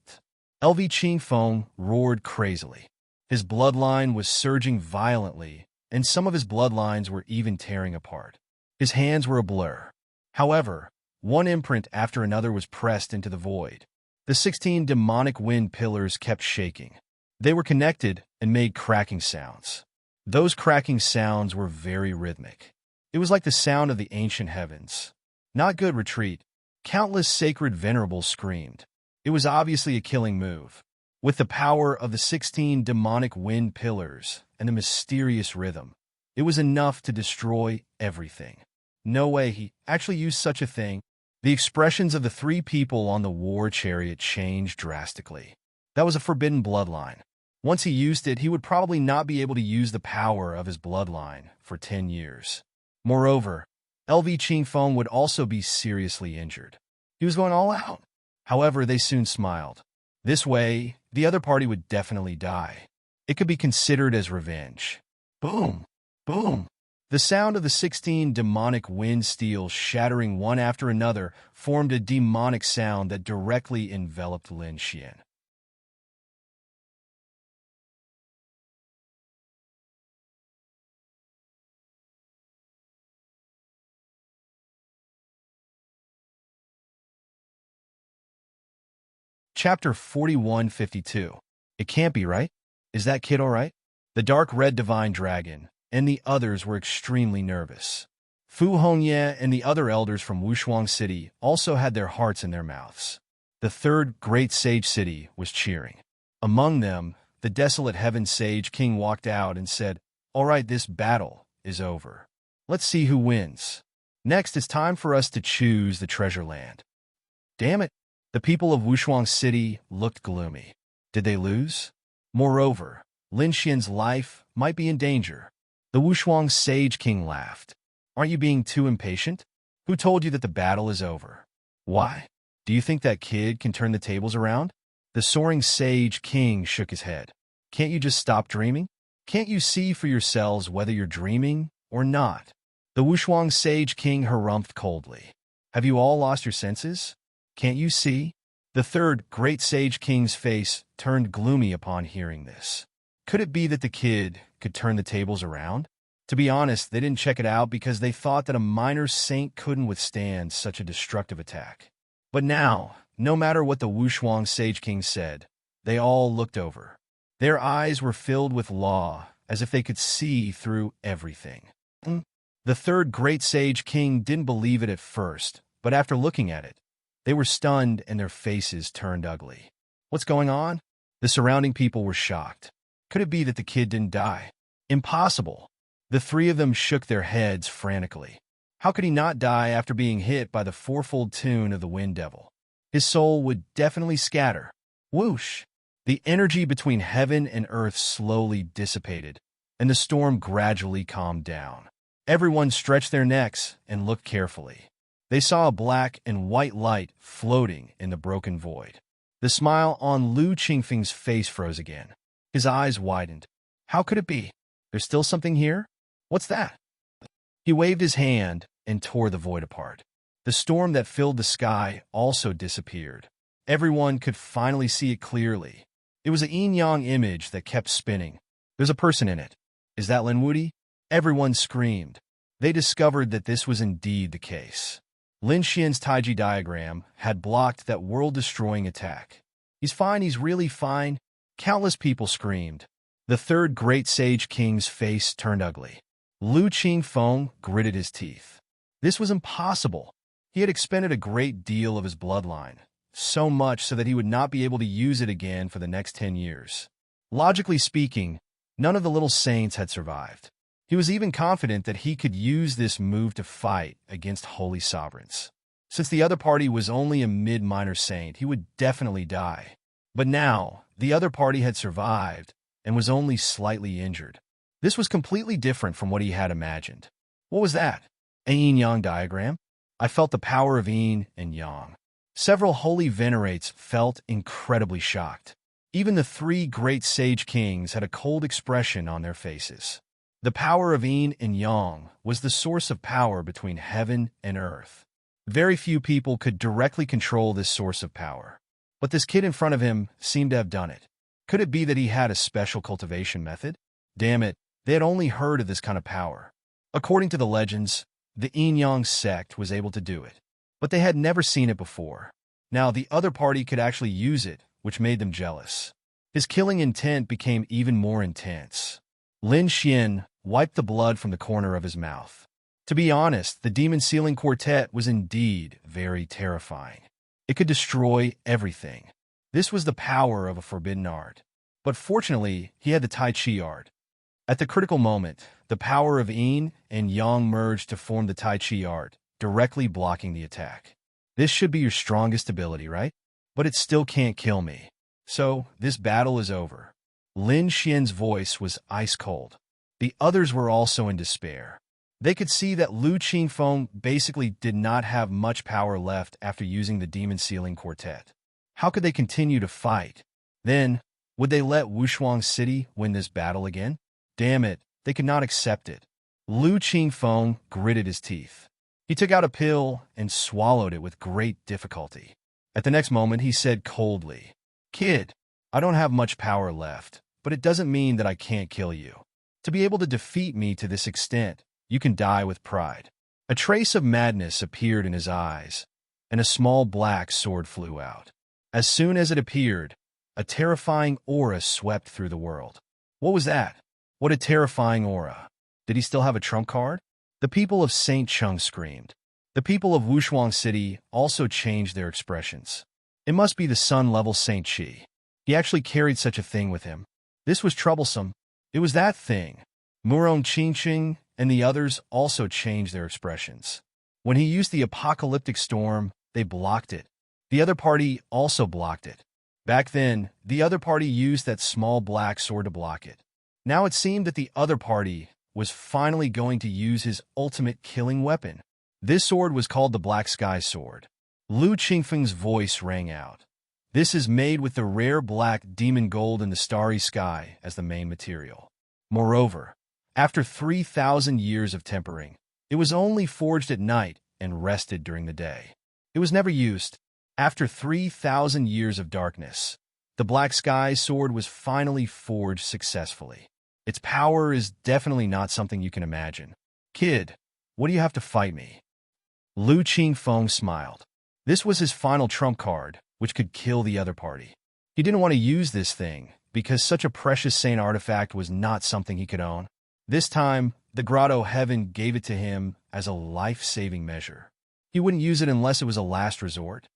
LV Qing Feng roared crazily. His bloodline was surging violently, and some of his bloodlines were even tearing apart. His hands were a blur. However, one imprint after another was pressed into the void. The 16 demonic wind pillars kept shaking. They were connected and made cracking sounds. Those cracking sounds were very rhythmic. It was like the sound of the ancient heavens. Not good, retreat. Countless sacred venerables screamed. It was obviously a killing move. With the power of the 16 demonic wind pillars and the mysterious rhythm, it was enough to destroy everything. No way he actually used such a thing. The expressions of the 3 people on the war chariot changed drastically. That was a forbidden bloodline. Once he used it, he would probably not be able to use the power of his bloodline for 10 years. Moreover, LV Qingfeng would also be seriously injured. He was going all out. However, they soon smiled. This way, the other party would definitely die. It could be considered as revenge. Boom! Boom! The sound of the 16 demonic wind steels shattering one after another formed a demonic sound that directly enveloped Lin Xian. Chapter 4152. It can't be right? Is that kid all right? The dark red divine dragon and the others were extremely nervous. Fu Hongye and the other elders from Wushuang City also had their hearts in their mouths. The third great sage city was cheering. Among them, the desolate heaven sage king walked out and said, "All right, this battle is over. Let's see who wins. Next, it's time for us to choose the treasure land." Damn it! The people of Wushuang City looked gloomy. Did they lose? Moreover, Lin Xian's life might be in danger. The Wushuang Sage King laughed. "Aren't you being too impatient? Who told you that the battle is over? Why? Do you think that kid can turn the tables around?" The soaring Sage King shook his head. "Can't you just stop dreaming? Can't you see for yourselves whether you're dreaming or not?" The Wushuang Sage King harumphed coldly. "Have you all lost your senses? Can't you see?" The third great Sage King's face turned gloomy upon hearing this. Could it be that the kid could turn the tables around? To be honest, they didn't check it out because they thought that a minor saint couldn't withstand such a destructive attack. But now, no matter what the Wushuang Sage King said, they all looked over. Their eyes were filled with awe, as if they could see through everything. The third great Sage King didn't believe it at first, but after looking at it, they were stunned and their faces turned ugly. What's going on? The surrounding people were shocked. Could it be that the kid didn't die? Impossible. The three of them shook their heads frantically. How could he not die after being hit by the fourfold tune of the Wind Devil? His soul would definitely scatter. Whoosh! The energy between heaven and earth slowly dissipated, and the storm gradually calmed down. Everyone stretched their necks and looked carefully. They saw a black and white light floating in the broken void. The smile on Lu Qingfeng's face froze again. His eyes widened. How could it be? There's still something here? What's that? He waved his hand and tore the void apart. The storm that filled the sky also disappeared. Everyone could finally see it clearly. It was a yin-yang image that kept spinning. There's a person in it. Is that Lin Wudi? Everyone screamed. They discovered that this was indeed the case. Lin Xian's Taiji diagram had blocked that world-destroying attack. "He's fine, he's really fine." Countless people screamed. The third great Sage King's face turned ugly. Lu Qingfeng gritted his teeth. This was impossible. He had expended a great deal of his bloodline, so much so that he would not be able to use it again for the next 10 years. Logically speaking, none of the little saints had survived. He was even confident that he could use this move to fight against holy sovereigns. Since the other party was only a mid-minor saint, he would definitely die. But now, the other party had survived and was only slightly injured. This was completely different from what he had imagined. What was that? A yin-yang diagram? I felt the power of yin and yang. Several holy venerates felt incredibly shocked. Even the three great sage kings had a cold expression on their faces. The power of yin and yang was the source of power between heaven and earth. Very few people could directly control this source of power. But this kid in front of him seemed to have done it. Could it be that he had a special cultivation method? Damn it, they had only heard of this kind of power. According to the legends, the yin-yang sect was able to do it, but they had never seen it before. Now the other party could actually use it, which made them jealous. His killing intent became even more intense. Lin Xian wiped the blood from the corner of his mouth. To be honest, the Demon Sealing Quartet was indeed very terrifying. It could destroy everything. This was the power of a forbidden art. But fortunately, he had the Tai Chi art. At the critical moment, the power of yin and yang merged to form the Tai Chi art, directly blocking the attack. This should be your strongest ability, right? But it still can't kill me. So, this battle is over. Lin Xian's voice was ice cold. The others were also in despair. They could see that Lu Qingfeng basically did not have much power left after using the Demon Sealing Quartet. How could they continue to fight? Then, would they let Wushuang City win this battle again? Damn it, they could not accept it. Lu Qingfeng gritted his teeth. He took out a pill and swallowed it with great difficulty. At the next moment, he said coldly, "Kid, I don't have much power left, but it doesn't mean that I can't kill you. To be able to defeat me to this extent, you can die with pride." A trace of madness appeared in his eyes, and a small black sword flew out. As soon as it appeared, a terrifying aura swept through the world. What was that? What a terrifying aura. Did he still have a trump card? The people of St. Chung screamed. The people of Wushuang City also changed their expressions. It must be the sun-level St. Chi. He actually carried such a thing with him. This was troublesome. It was that thing. Murong Qingqing and the others also changed their expressions. When he used the apocalyptic storm, they blocked it. The other party also blocked it. Back then, the other party used that small black sword to block it. Now it seemed that the other party was finally going to use his ultimate killing weapon. This sword was called the Black Sky Sword. Lu Qingfeng's voice rang out. This is made with the rare black demon gold in the starry sky as the main material. Moreover, after 3,000 years of tempering, it was only forged at night and rested during the day. It was never used. After 3,000 years of darkness, the Black Sky Sword was finally forged successfully. Its power is definitely not something you can imagine. Kid, what do you have to fight me? Lu Qingfeng smiled. This was his final trump card, which could kill the other party. He didn't want to use this thing, because such a precious saint artifact was not something he could own. This time, the Grotto Heaven gave it to him as a life-saving measure. He wouldn't use it unless it was a last resort.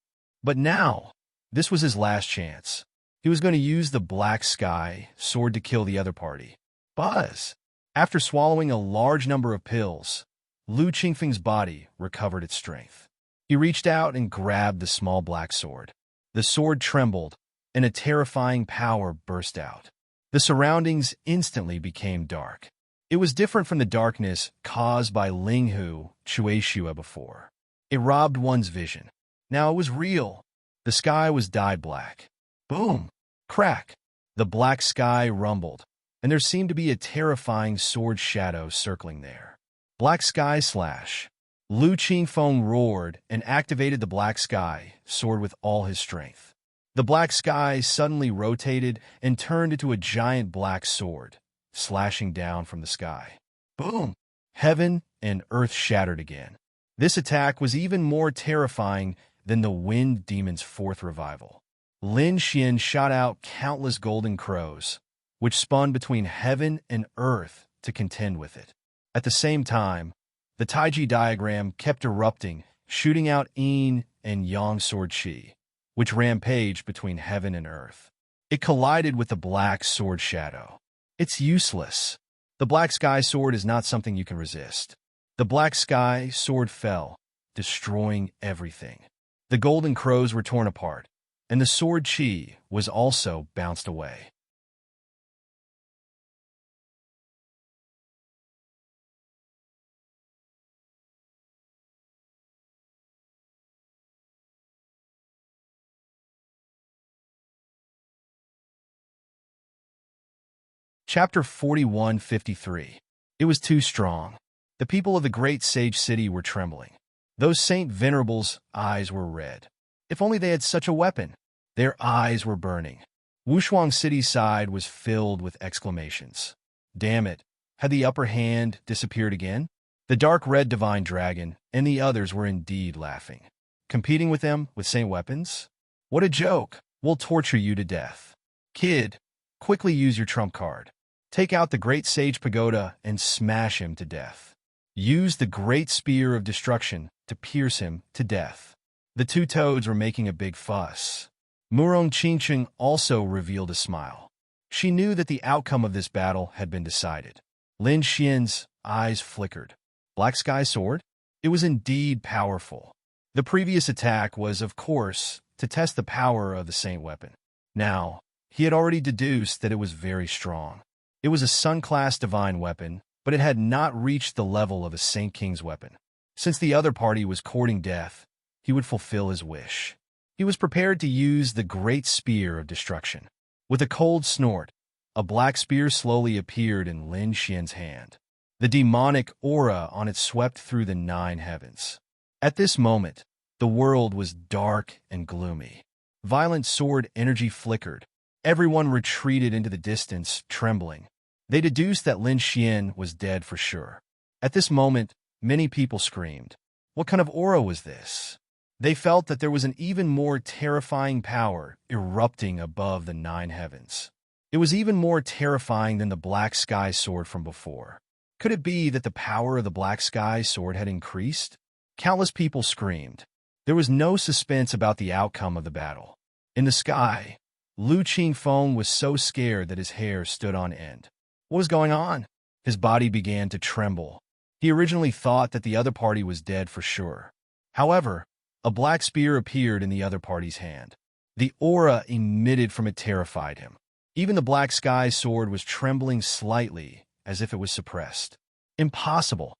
But now, this was his last chance. He was going to use the Black Sky Sword to kill the other party. Buzz! After swallowing a large number of pills, Lu Qingfeng's body recovered its strength. He reached out and grabbed the small black sword. The sword trembled, and a terrifying power burst out. The surroundings instantly became dark. It was different from the darkness caused by Linghu Chueshua before. It robbed one's vision. Now it was real. The sky was dyed black. Boom! Crack! The black sky rumbled, and there seemed to be a terrifying sword shadow circling there. Black Sky Slash. Lu Qingfeng roared and activated the Black Sky Sword with all his strength. The black sky suddenly rotated and turned into a giant black sword, slashing down from the sky. Boom! Heaven and earth shattered again. This attack was even more terrifying than the Wind Demon's fourth revival. Lin Xian shot out countless golden crows, which spun between heaven and earth to contend with it. At the same time, the Taiji diagram kept erupting, shooting out yin and yang sword chi, which rampaged between heaven and earth. It collided with the black sword shadow. It's useless. The Black Sky Sword is not something you can resist. The Black Sky Sword fell, destroying everything. The golden crows were torn apart, and the sword chi was also bounced away. Chapter 4153. It was too strong. The people of the great sage city were trembling. Those Saint Venerable's eyes were red. If only they had such a weapon. Their eyes were burning. Wushuang City's side was filled with exclamations. Damn it, had the upper hand disappeared again? The dark red divine dragon and the others were indeed laughing. Competing with them with same weapons? What a joke! We'll torture you to death. Kid, quickly use your trump card. Take out the Great Sage Pagoda and smash him to death. Use the Great Spear of Destruction to pierce him to death. The two toads were making a big fuss. Murong Qingqing also revealed a smile. She knew that the outcome of this battle had been decided. Lin Xian's eyes flickered. Black Sky Sword? It was indeed powerful. The previous attack was, of course, to test the power of the Saint weapon. Now, he had already deduced that it was very strong. It was a Sun-class divine weapon, but it had not reached the level of a Saint King's weapon. Since the other party was courting death, he would fulfill his wish. He was prepared to use the great spear of destruction. With a cold snort, a black spear slowly appeared in Lin Xian's hand. The demonic aura on it swept through the 9 heavens. At this moment, the world was dark and gloomy. Violent sword energy flickered. Everyone retreated into the distance, trembling. They deduced that Lin Xian was dead for sure. At this moment, many people screamed. What kind of aura was this? They felt that there was an even more terrifying power erupting above the 9 heavens. It was even more terrifying than the black sky sword from before. Could it be that the power of the black sky sword had increased? Countless people screamed. There was no suspense about the outcome of the battle. In the sky, Lu Qingfeng was so scared that his hair stood on end. What was going on? His body began to tremble. He originally thought that the other party was dead for sure. However, a black spear appeared in the other party's hand. The aura emitted from it terrified him. Even the black sky sword was trembling slightly, as if it was suppressed. Impossible.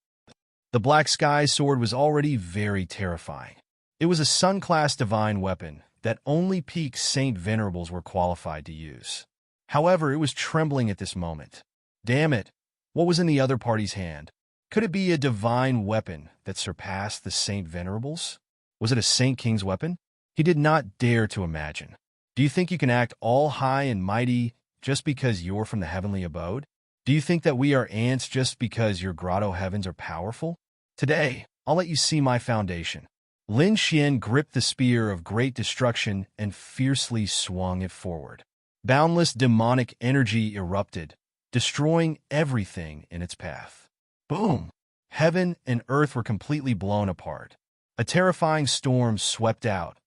The black sky sword was already very terrifying. It was a sun-class divine weapon that only peak Saint Venerables were qualified to use. However, it was trembling at this moment. Damn it! What was in the other party's hand? Could it be a divine weapon that surpassed the Saint Venerables? Was it a Saint King's weapon? He did not dare to imagine. Do you think you can act all high and mighty just because you're from the heavenly abode? Do you think that we are ants just because your grotto heavens are powerful? Today, I'll let you see my foundation. Lin Xian gripped the spear of great destruction and fiercely swung it forward. Boundless demonic energy erupted, destroying everything in its path. Boom! Heaven and earth were completely blown apart. A terrifying storm swept out,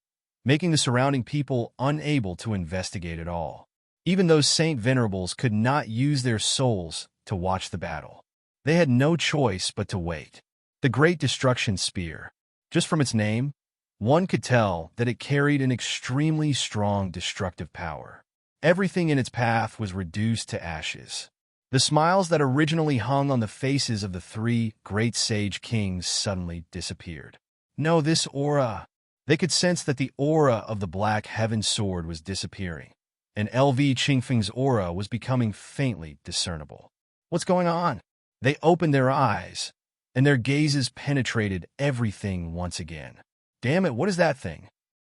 making the surrounding people unable to investigate at all. Even those Saint Venerables could not use their souls to watch the battle. They had no choice but to wait. The Great Destruction Spear. Just from its name, one could tell that it carried an extremely strong destructive power. Everything in its path was reduced to ashes. The smiles that originally hung on the faces of the 3 great sage kings suddenly disappeared. No, this aura. They could sense that the aura of the Black Heaven Sword was disappearing, and LV Qingfeng's aura was becoming faintly discernible. What's going on? They opened their eyes, and their gazes penetrated everything once again. Damn it, what is that thing?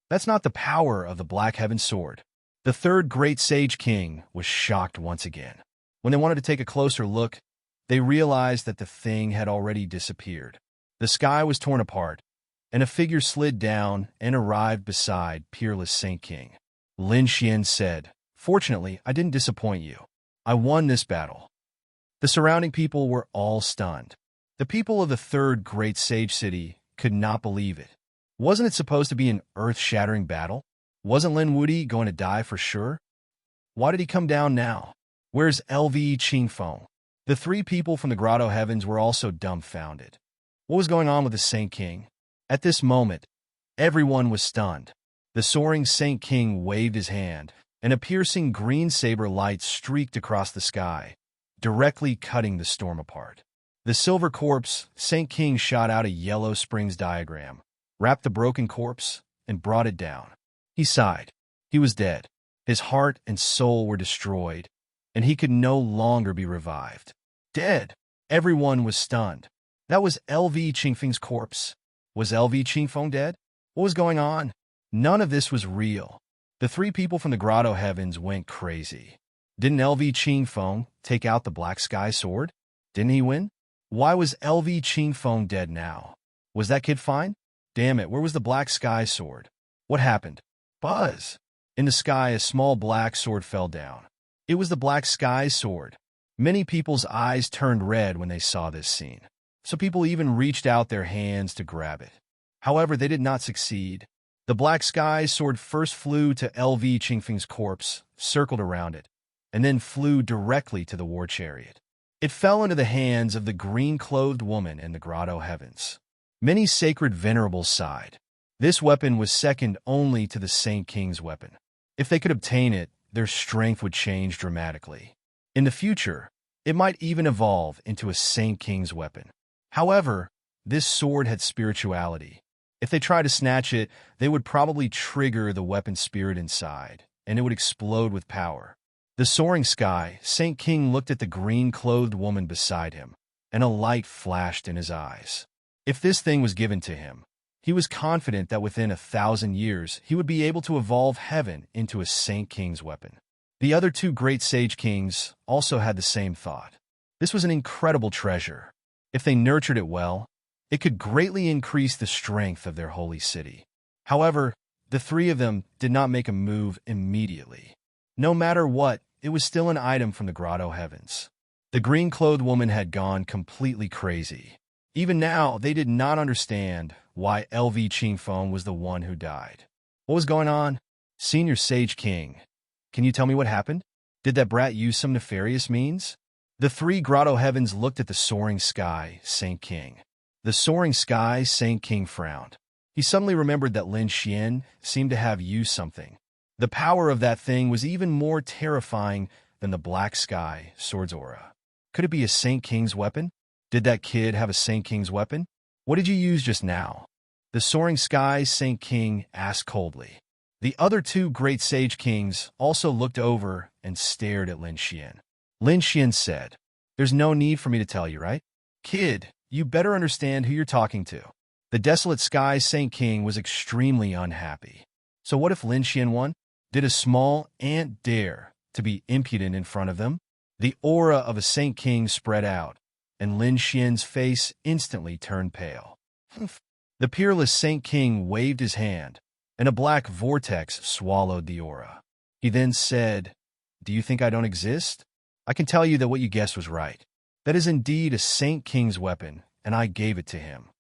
That's not the power of the Black Heaven Sword. The 3rd Great Sage King was shocked once again. When they wanted to take a closer look, they realized that the thing had already disappeared. The sky was torn apart, and a figure slid down and arrived beside Peerless Saint King. Lin Xian said, "Fortunately, I didn't disappoint you. I won this battle." The surrounding people were all stunned. The people of the 3rd Great Sage City could not believe it. Wasn't it supposed to be an earth-shattering battle? Wasn't Lin Wudi going to die for sure? Why did he come down now? Where's LV Qingfeng? The 3 people from the Grotto Heavens were also dumbfounded. What was going on with the Saint King? At this moment, everyone was stunned. The soaring Saint King waved his hand, and a piercing green saber light streaked across the sky, directly cutting the storm apart. The silver corpse, Saint King shot out a yellow springs diagram, wrapped the broken corpse, and brought it down. He sighed. He was dead. His heart and soul were destroyed, and he could no longer be revived. Dead! Everyone was stunned. That was LV Qingfeng's corpse. Was LV Qingfeng dead? What was going on? None of this was real. The 3 people from the Grotto Heavens went crazy. Didn't LV Qingfeng take out the Black Sky Sword? Didn't he win? Why was LV Qingfeng dead now? Was that kid fine? Damn it, where was the Black Sky Sword? What happened? Buzz! In the sky, a small black sword fell down. It was the Black Sky Sword. Many people's eyes turned red when they saw this scene. So people even reached out their hands to grab it. However, they did not succeed. The Black Sky Sword first flew to LV Qingfeng's corpse, circled around it, and then flew directly to the war chariot. It fell into the hands of the green-clothed woman in the Grotto Heavens. Many sacred venerables sighed. This weapon was second only to the Saint King's weapon. If they could obtain it, their strength would change dramatically. In the future, It might even evolve into a Saint King's weapon. However, this sword had spirituality. If they tried to snatch it, they would probably trigger the weapon spirit inside, and it would explode with power. The soaring sky, Saint King looked at the green-clothed woman beside him, and a light flashed in his eyes. If this thing was given to him, he was confident that within 1,000 years he would be able to evolve heaven into a Saint King's weapon. The other two great sage kings also had the same thought. This was an incredible treasure. If they nurtured it well, it could greatly increase the strength of their holy city. However, the three of them did not make a move immediately. No matter what, it was still an item from the grotto heavens. The green-clothed woman had gone completely crazy. Even now, they did not understand why LV Qingfeng was the one who died. What was going on? Senior Sage King, can you tell me what happened? Did that brat use some nefarious means? The three grotto heavens looked at the soaring sky, Saint King. The soaring sky, Saint King frowned. He suddenly remembered that Lin Xian seemed to have used something. The power of that thing was even more terrifying than the black sky, sword's aura. Could it be a Saint King's weapon? Did that kid have a Saint King's weapon? What did you use just now? The soaring sky, Saint King asked coldly. The other two great sage kings also looked over and stared at Lin Xian. Lin Xian said, "There's no need for me to tell you, right? Kid, you better understand who you're talking to." The desolate sky Saint King was extremely unhappy. So what if Lin Xian won? Did a small ant dare to be impudent in front of them? The aura of a Saint King spread out, and Lin Xian's face instantly turned pale. The peerless Saint King waved his hand, and a black vortex swallowed the aura. He then said, "Do you think I don't exist? I can tell you that what you guessed was right. That is indeed a Saint King's weapon, and I gave it to him."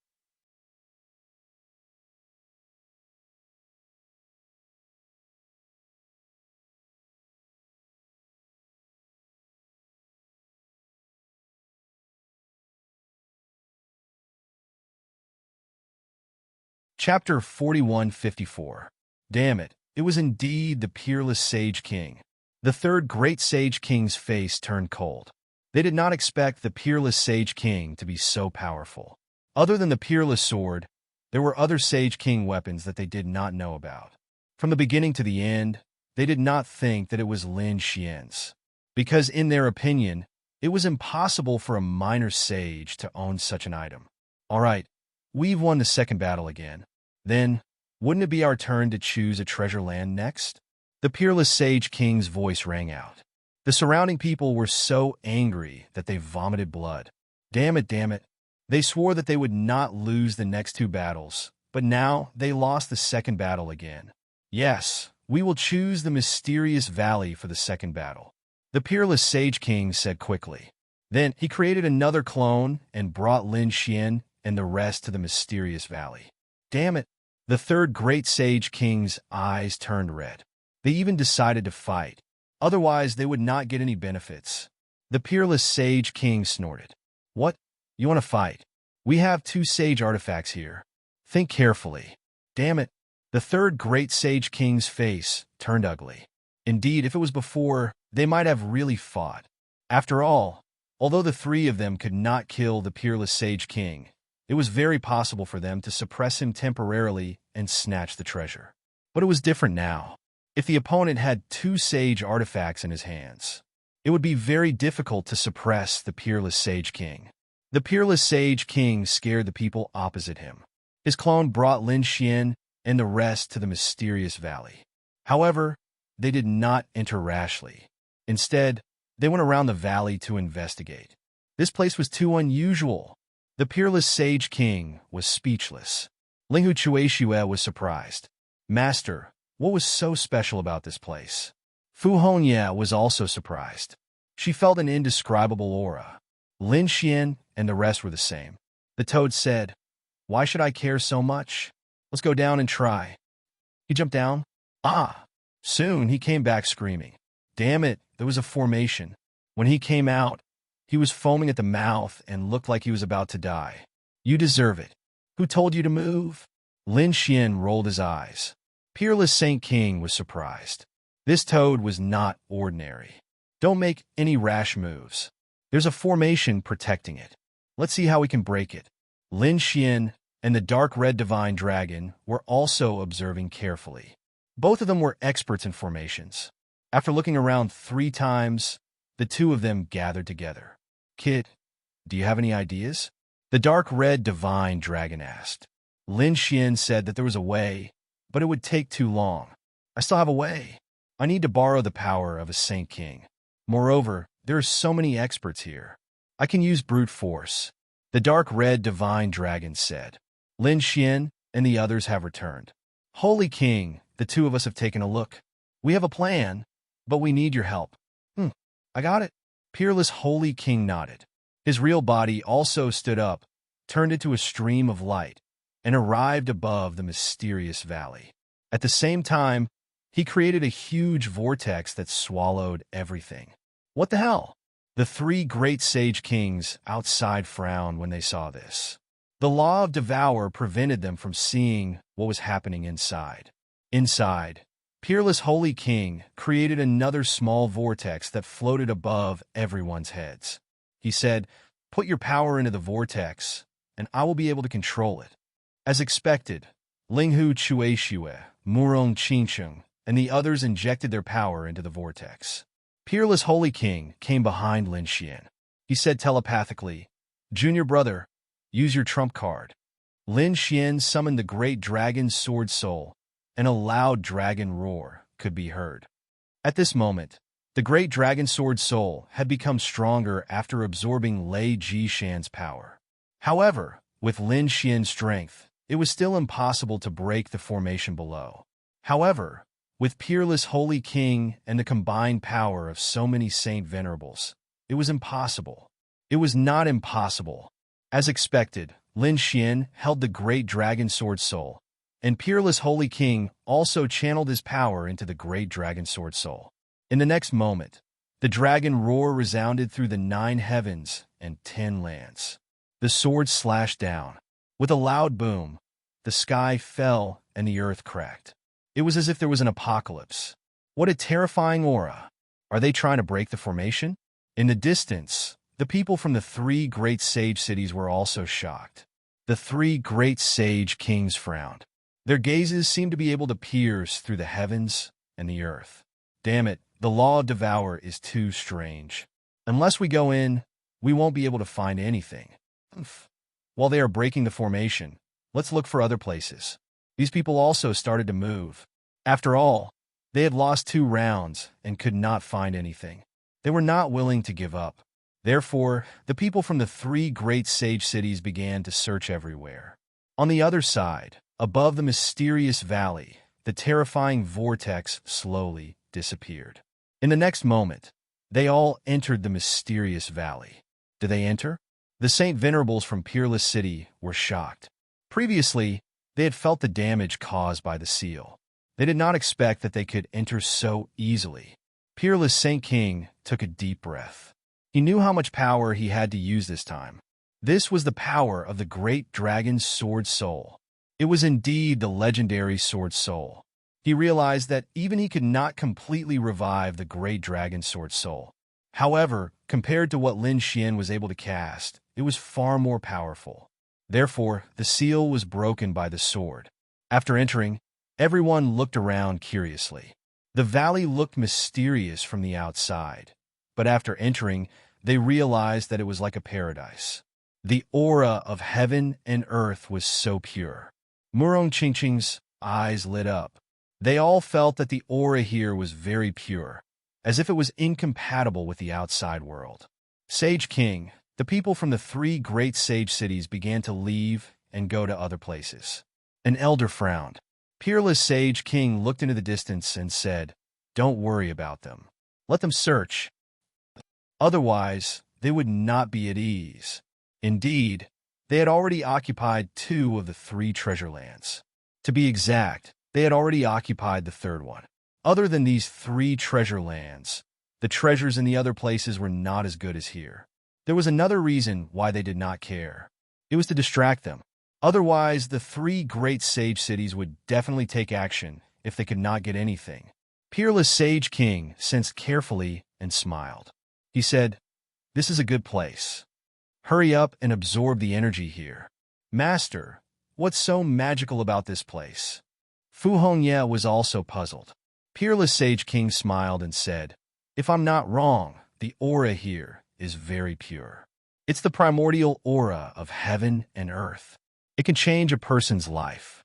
Chapter 4154. Damn it, it was indeed the peerless Sage King. The third great Sage King's face turned cold. They did not expect the peerless Sage King to be so powerful. Other than the peerless sword, there were other Sage King weapons that they did not know about. From the beginning to the end, they did not think that it was Lin Xian's, because in their opinion, it was impossible for a minor sage to own such an item. All right, we've won the second battle again. Then, wouldn't it be our turn to choose a treasure land next? The peerless Sage King's voice rang out. The surrounding people were so angry that they vomited blood. Damn it, damn it. They swore that they would not lose the next two battles, but now they lost the second battle again. Yes, we will choose the mysterious valley for the second battle. The peerless Sage King said quickly. Then he created another clone and brought Lin Xian and the rest to the mysterious valley. Damn it. The third great Sage King's eyes turned red. They even decided to fight. Otherwise, they would not get any benefits. The peerless Sage King snorted. What? You want to fight? We have two sage artifacts here. Think carefully. Damn it. The third great Sage King's face turned ugly. Indeed, if it was before, they might have really fought. After all, although the three of them could not kill the peerless Sage King, it was very possible for them to suppress him temporarily and snatch the treasure. But it was different now. If the opponent had two sage artifacts in his hands, it would be very difficult to suppress the peerless Sage King. The peerless Sage King scared the people opposite him. His clone brought Lin Xian and the rest to the mysterious valley. However, they did not enter rashly. Instead, they went around the valley to investigate. This place was too unusual. The peerless Sage King was speechless. Linghu Chueshue was surprised. Master, what was so special about this place? Fu Hongye was also surprised. She felt an indescribable aura. Lin Xian and the rest were the same. The toad said, "Why should I care so much? Let's go down and try." He jumped down. Soon he came back screaming. Damn it, there was a formation. When he came out, he was foaming at the mouth and looked like he was about to die. "You deserve it. Who told you to move?" Lin Xian rolled his eyes. Peerless Saint King was surprised. This toad was not ordinary. "Don't make any rash moves. There's a formation protecting it. Let's see how we can break it. Lin Xian and the dark red divine dragon were also observing carefully. Both of them were experts in formations. After looking around 3 times, the two of them gathered together. Kid, do you have any ideas? The dark red divine dragon asked. Lin Xian said that there was a way, but it would take too long. I still have a way. I need to borrow the power of a Saint King. Moreover, there are so many experts here. I can use brute force. The dark red divine dragon said. Lin Xian and the others have returned. Holy King, the two of us have taken a look. We have a plan, but we need your help. I got it. Peerless Holy King nodded. His real body also stood up, turned into a stream of light, and arrived above the mysterious valley. At the same time, he created a huge vortex that swallowed everything. What the hell? The 3 great sage kings outside frowned when they saw this. The law of devour prevented them from seeing what was happening inside. Inside, Peerless Holy King created another small vortex that floated above everyone's heads. He said, "Put your power into the vortex, and I will be able to control it." As expected, Linghu Chueshue, Murong Qingcheng, and the others injected their power into the vortex. Peerless Holy King came behind Lin Xian. He said telepathically, "Junior brother, use your trump card." Lin Xian summoned the great dragon Sword Soul, and a loud dragon roar could be heard. At this moment, the great dragon Sword Soul had become stronger after absorbing Lei Jishan's power. However, with Lin Xian's strength, it was still impossible to break the formation below. However, with Peerless Holy King and the combined power of so many Saint Venerables, it was impossible. It was not impossible. As expected, Lin Xian held the great dragon Sword Soul, and Peerless Holy King also channeled his power into the great dragon Sword Soul. In the next moment, the dragon roar resounded through the 9 heavens and 10 lands. The sword slashed down. With a loud boom, the sky fell and the earth cracked. It was as if there was an apocalypse. What a terrifying aura! Are they trying to break the formation? In the distance, the people from the 3 great sage cities were also shocked. The 3 great sage kings frowned. Their gazes seemed to be able to pierce through the heavens and the earth. Damn it, the law of devour is too strange. Unless we go in, we won't be able to find anything. While they are breaking the formation, let's look for other places. These people also started to move. After all, they had lost 2 rounds and could not find anything. They were not willing to give up. Therefore, the people from the 3 great sage cities began to search everywhere. On the other side, above the mysterious valley, the terrifying vortex slowly disappeared. In the next moment, they all entered the mysterious valley. Did they enter? The Saint Venerables from Peerless City were shocked. Previously, they had felt the damage caused by the seal. They did not expect that they could enter so easily. Peerless Saint King took a deep breath. He knew how much power he had to use this time. This was the power of the great dragon's Sword Soul. It was indeed the legendary Sword Soul. He realized that even he could not completely revive the great dragon Sword Soul. However, compared to what Lin Xian was able to cast, it was far more powerful. Therefore, the seal was broken by the sword. After entering, everyone looked around curiously. The valley looked mysterious from the outside, but after entering, they realized that it was like a paradise. The aura of heaven and earth was so pure. Murong Qingcheng's eyes lit up. They all felt that the aura here was very pure, as if it was incompatible with the outside world. Sage King, the people from the 3 great sage cities began to leave and go to other places. An elder frowned. Peerless Sage King looked into the distance and said, "Don't worry about them. Let them search. Otherwise, they would not be at ease." Indeed, they had already occupied 2 of the 3 treasure lands. To be exact, they had already occupied the 3rd one. Other than these 3 treasure lands, the treasures in the other places were not as good as here. There was another reason why they did not care. It was to distract them. Otherwise, the 3 great sage cities would definitely take action if they could not get anything. Peerless Sage King sensed carefully and smiled. He said, This is a good place. Hurry up and absorb the energy here. Master, what's so magical about this place? Fu Hongye was also puzzled. Peerless Sage King smiled and said, if I'm not wrong, the aura here is very pure. It's the primordial aura of heaven and earth. It can change a person's life.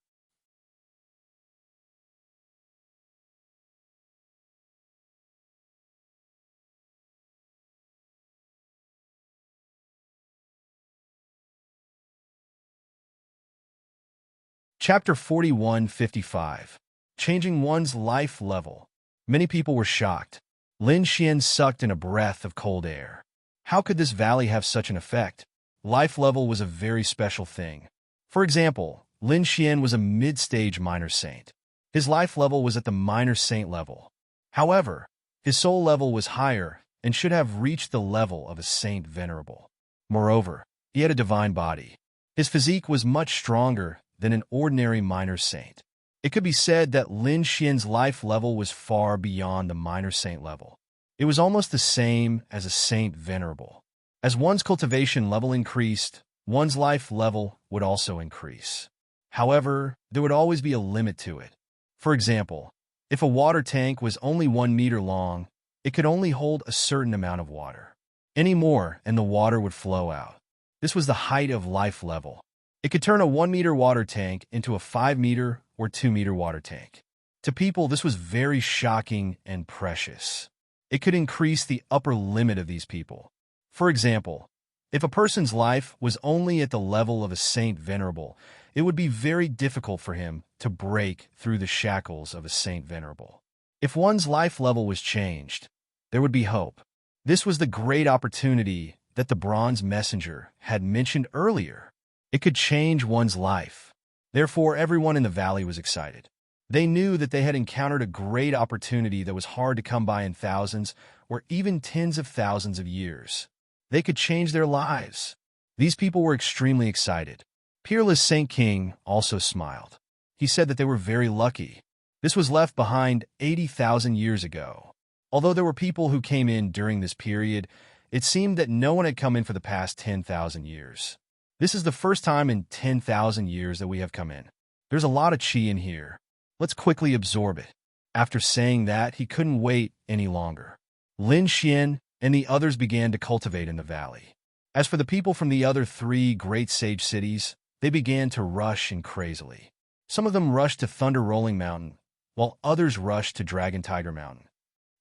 Chapter 41:55. Changing one's life level. Many people were shocked. Lin Xian sucked in a breath of cold air. How could this valley have such an effect? Life level was a very special thing. For example, Lin Xian was a mid-stage minor saint. His life level was at the minor saint level. However, his soul level was higher and should have reached the level of a saint venerable. Moreover, he had a divine body. His physique was much stronger than an ordinary minor saint. It could be said that Lin Xian's life level was far beyond the minor saint level. It was almost the same as a saint venerable. As one's cultivation level increased, one's life level would also increase. However, there would always be a limit to it. For example, if a water tank was only 1 meter long, it could only hold a certain amount of water. Any more, and the water would flow out. This was the height of life level. It could turn a 1-meter water tank into a 5-meter or 2-meter water tank. To people, this was very shocking and precious. It could increase the upper limit of these people. For example, if a person's life was only at the level of a saint venerable, it would be very difficult for him to break through the shackles of a saint venerable. If one's life level was changed, there would be hope. This was the great opportunity that the bronze messenger had mentioned earlier. It could change one's life. Therefore, everyone in the valley was excited. They knew that they had encountered a great opportunity that was hard to come by in thousands or even tens of thousands of years. They could change their lives. These people were extremely excited. Peerless Saint King also smiled. He said that they were very lucky. This was left behind 80,000 years ago. Although there were people who came in during this period, it seemed that no one had come in for the past 10,000 years. This is the first time in 10,000 years that we have come in. There's a lot of qi in here. Let's quickly absorb it. After saying that, he couldn't wait any longer. Lin Xian and the others began to cultivate in the valley. As for the people from the other 3 great sage cities, they began to rush in crazily. Some of them rushed to Thunder Rolling Mountain, while others rushed to Dragon Tiger Mountain.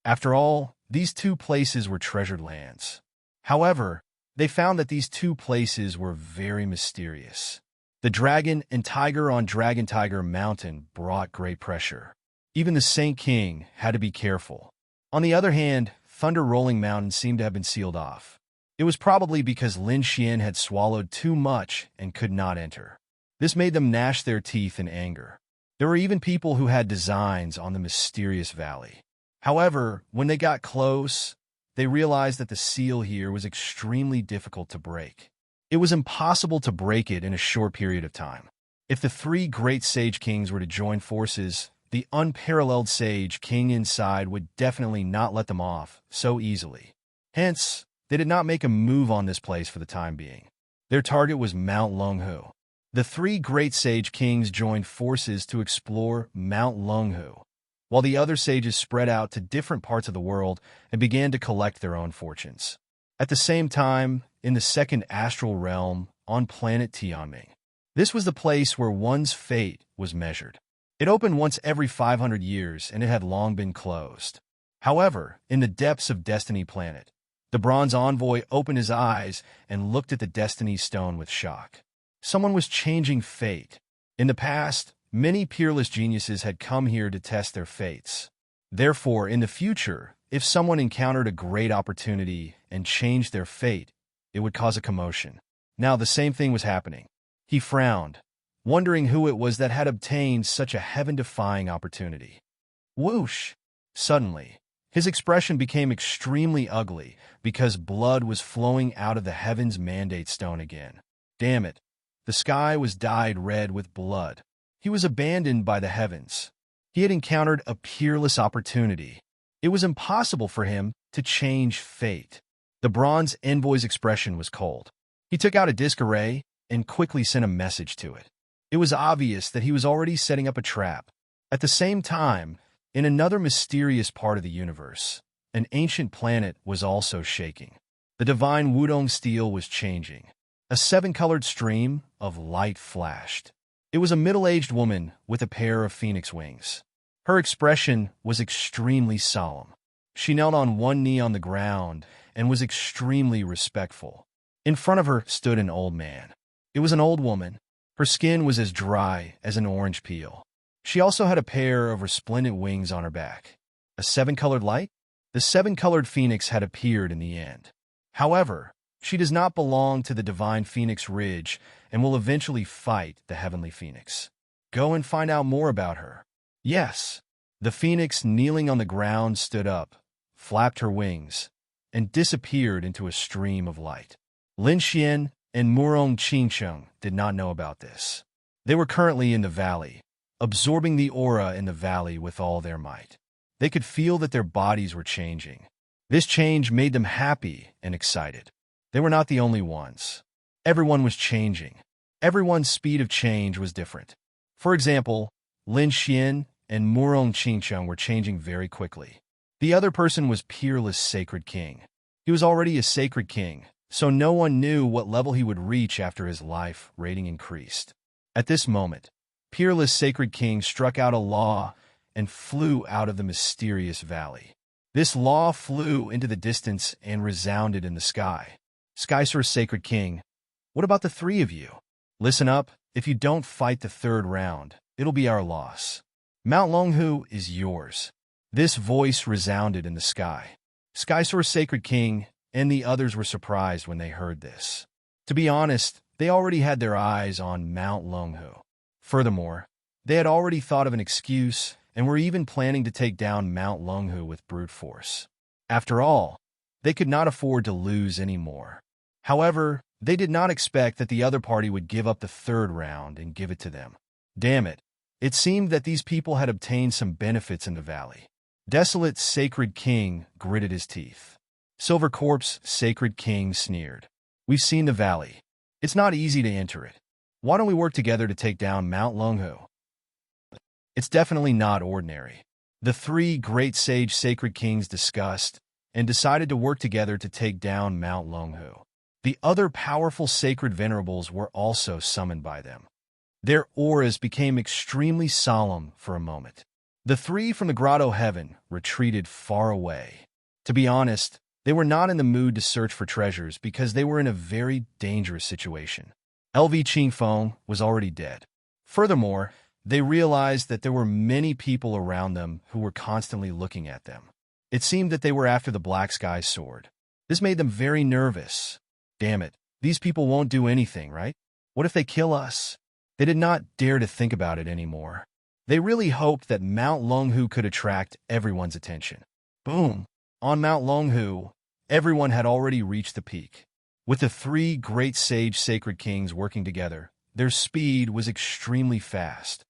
After all, these 2 places were treasured lands. However, they found that these 2 places were very mysterious. The dragon and tiger on Dragon Tiger Mountain brought great pressure. Even the Saint King had to be careful. On the other hand, Thunder Rolling Mountain seemed to have been sealed off. It was probably because Lin Xian had swallowed too much and could not enter. This made them gnash their teeth in anger. There were even people who had designs on the mysterious valley. However, when they got close, they realized that the seal here was extremely difficult to break. It was impossible to break it in a short period of time. If the 3 great sage kings were to join forces, the unparalleled sage king inside would definitely not let them off so easily. Hence, they did not make a move on this place for the time being. Their target was Mount Longhu. The 3 great sage kings joined forces to explore Mount Longhu, while the other sages spread out to different parts of the world and began to collect their own fortunes. At the same time, in the second astral realm on planet Tianming, this was the place where one's fate was measured. It opened once every 500 years and it had long been closed. However, in the depths of Destiny Planet, the bronze envoy opened his eyes and looked at the Destiny Stone with shock. Someone was changing fate. In the past, many peerless geniuses had come here to test their fates. Therefore, in the future, if someone encountered a great opportunity and changed their fate, it would cause a commotion. Now the same thing was happening. He frowned, wondering who it was that had obtained such a heaven-defying opportunity. Whoosh! Suddenly, his expression became extremely ugly because blood was flowing out of the heaven's mandate stone again. Damn it! The sky was dyed red with blood. He was abandoned by the heavens. He had encountered a peerless opportunity. It was impossible for him to change fate. The The bronze envoy's expression was cold. He took out a disc array and quickly sent a message to it. It was obvious that he was already setting up a trap. At the same time, in another mysterious part of the universe, an ancient planet was also shaking. The divine Wudong steel was changing. A seven-colored stream of light flashed. It was a middle-aged woman with a pair of phoenix wings. Her expression was extremely solemn. She knelt on one knee on the ground and was extremely respectful. In front of her stood an old man. It was an old woman. Her skin was as dry as an orange peel. She also had a pair of resplendent wings on her back. A seven-colored light? The seven-colored phoenix had appeared in the end. However, she does not belong to the divine Phoenix Ridge and will eventually fight the heavenly phoenix. Go and find out more about her. Yes. The phoenix, kneeling on the ground, stood up, flapped her wings, and disappeared into a stream of light. Lin Xian and Murong Qingcheng did not know about this. They were currently in the valley, absorbing the aura in the valley with all their might. They could feel that their bodies were changing. This change made them happy and excited. They were not the only ones. Everyone was changing. Everyone's speed of change was different. For example, Lin Xian and Murong Qingcheng were changing very quickly. The other person was Peerless Sacred King. He was already a Sacred King, so no one knew what level he would reach after his life rating increased. At this moment, Peerless Sacred King struck out a law and flew out of the mysterious valley. This law flew into the distance and resounded in the sky. Skysource Sacred King, what about the three of you? Listen up, if you don't fight the third round, it'll be our loss. Mount Longhu is yours. This voice resounded in the sky. Skysource Sacred King and the others were surprised when they heard this. To be honest, they already had their eyes on Mount Longhu. Furthermore, they had already thought of an excuse and were even planning to take down Mount Longhu with brute force. After all, they could not afford to lose anymore. However, they did not expect that the other party would give up the third round and give it to them. Damn it. It seemed that these people had obtained some benefits in the valley. Desolate Sacred King gritted his teeth. Silver Corpse Sacred King sneered. We've seen the valley. It's not easy to enter it. Why don't we work together to take down Mount Longhu? It's definitely not ordinary. The three great sage Sacred Kings discussed and decided to work together to take down Mount Longhu. The other powerful sacred venerables were also summoned by them. Their auras became extremely solemn for a moment. The three from the Grotto Heaven retreated far away. To be honest, they were not in the mood to search for treasures because they were in a very dangerous situation. LV Qingfeng was already dead. Furthermore, they realized that there were many people around them who were constantly looking at them. It seemed that they were after the Black Sky Sword. This made them very nervous. Damn it, these people won't do anything, right? What if they kill us? They did not dare to think about it anymore. They really hoped that Mount Longhu could attract everyone's attention. Boom! On Mount Longhu, everyone had already reached the peak. With the three great sage Sacred Kings working together, their speed was extremely fast.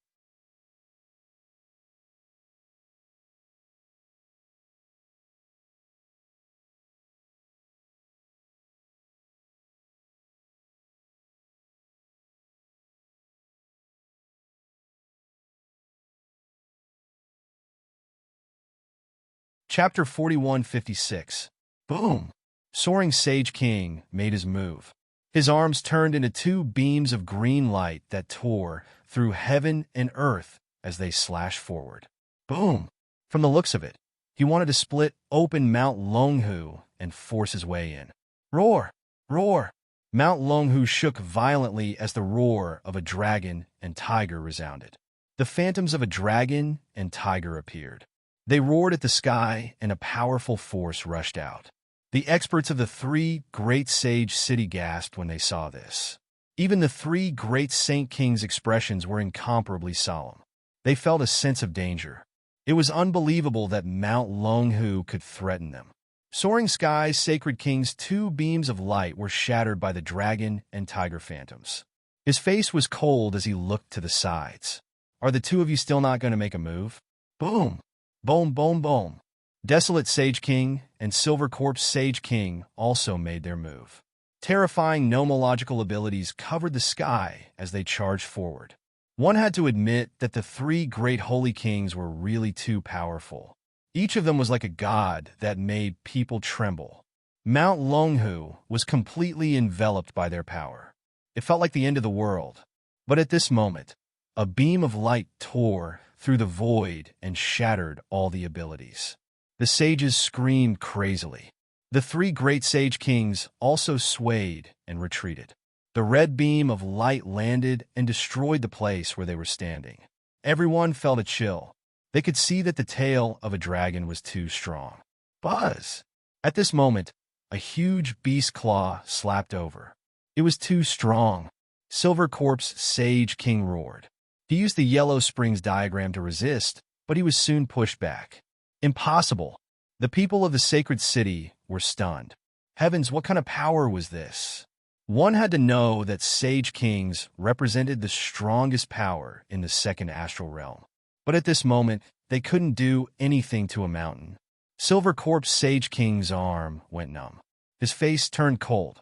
Chapter 4156. Boom! Soaring Sage King made his move. His arms turned into two beams of green light that tore through heaven and earth as they slashed forward. Boom! From the looks of it, he wanted to split open Mount Longhu and force his way in. Roar! Roar! Mount Longhu shook violently as the roar of a dragon and tiger resounded. The phantoms of a dragon and tiger appeared. They roared at the sky, and a powerful force rushed out. The experts of the three great sage city gasped when they saw this. Even the three great Saint Kings' expressions were incomparably solemn. They felt a sense of danger. It was unbelievable that Mount Longhu could threaten them. Soaring Sky's Sacred King's two beams of light were shattered by the dragon and tiger phantoms. His face was cold as he looked to the sides. Are the two of you still not going to make a move? Boom! Boom, boom, boom. Desolate Sage King and Silver Corpse Sage King also made their move. Terrifying nomological abilities covered the sky as they charged forward. One had to admit that the three great holy kings were really too powerful. Each of them was like a god that made people tremble. Mount Longhu was completely enveloped by their power. It felt like the end of the world. But at this moment, a beam of light tore through the void and shattered all the abilities. The sages screamed crazily. The three great sage kings also swayed and retreated. The red beam of light landed and destroyed the place where they were standing. Everyone felt a chill. They could see that the tail of a dragon was too strong. Buzz! At this moment, a huge beast claw slapped over. It was too strong. Silver Corpse Sage King roared. He used the Yellow Springs diagram to resist, but he was soon pushed back. Impossible! The people of the sacred city were stunned. Heavens, what kind of power was this? One had to know that Sage Kings represented the strongest power in the second astral realm. But at this moment, they couldn't do anything to a mountain. Silver Corpse Sage King's arm went numb. His face turned cold.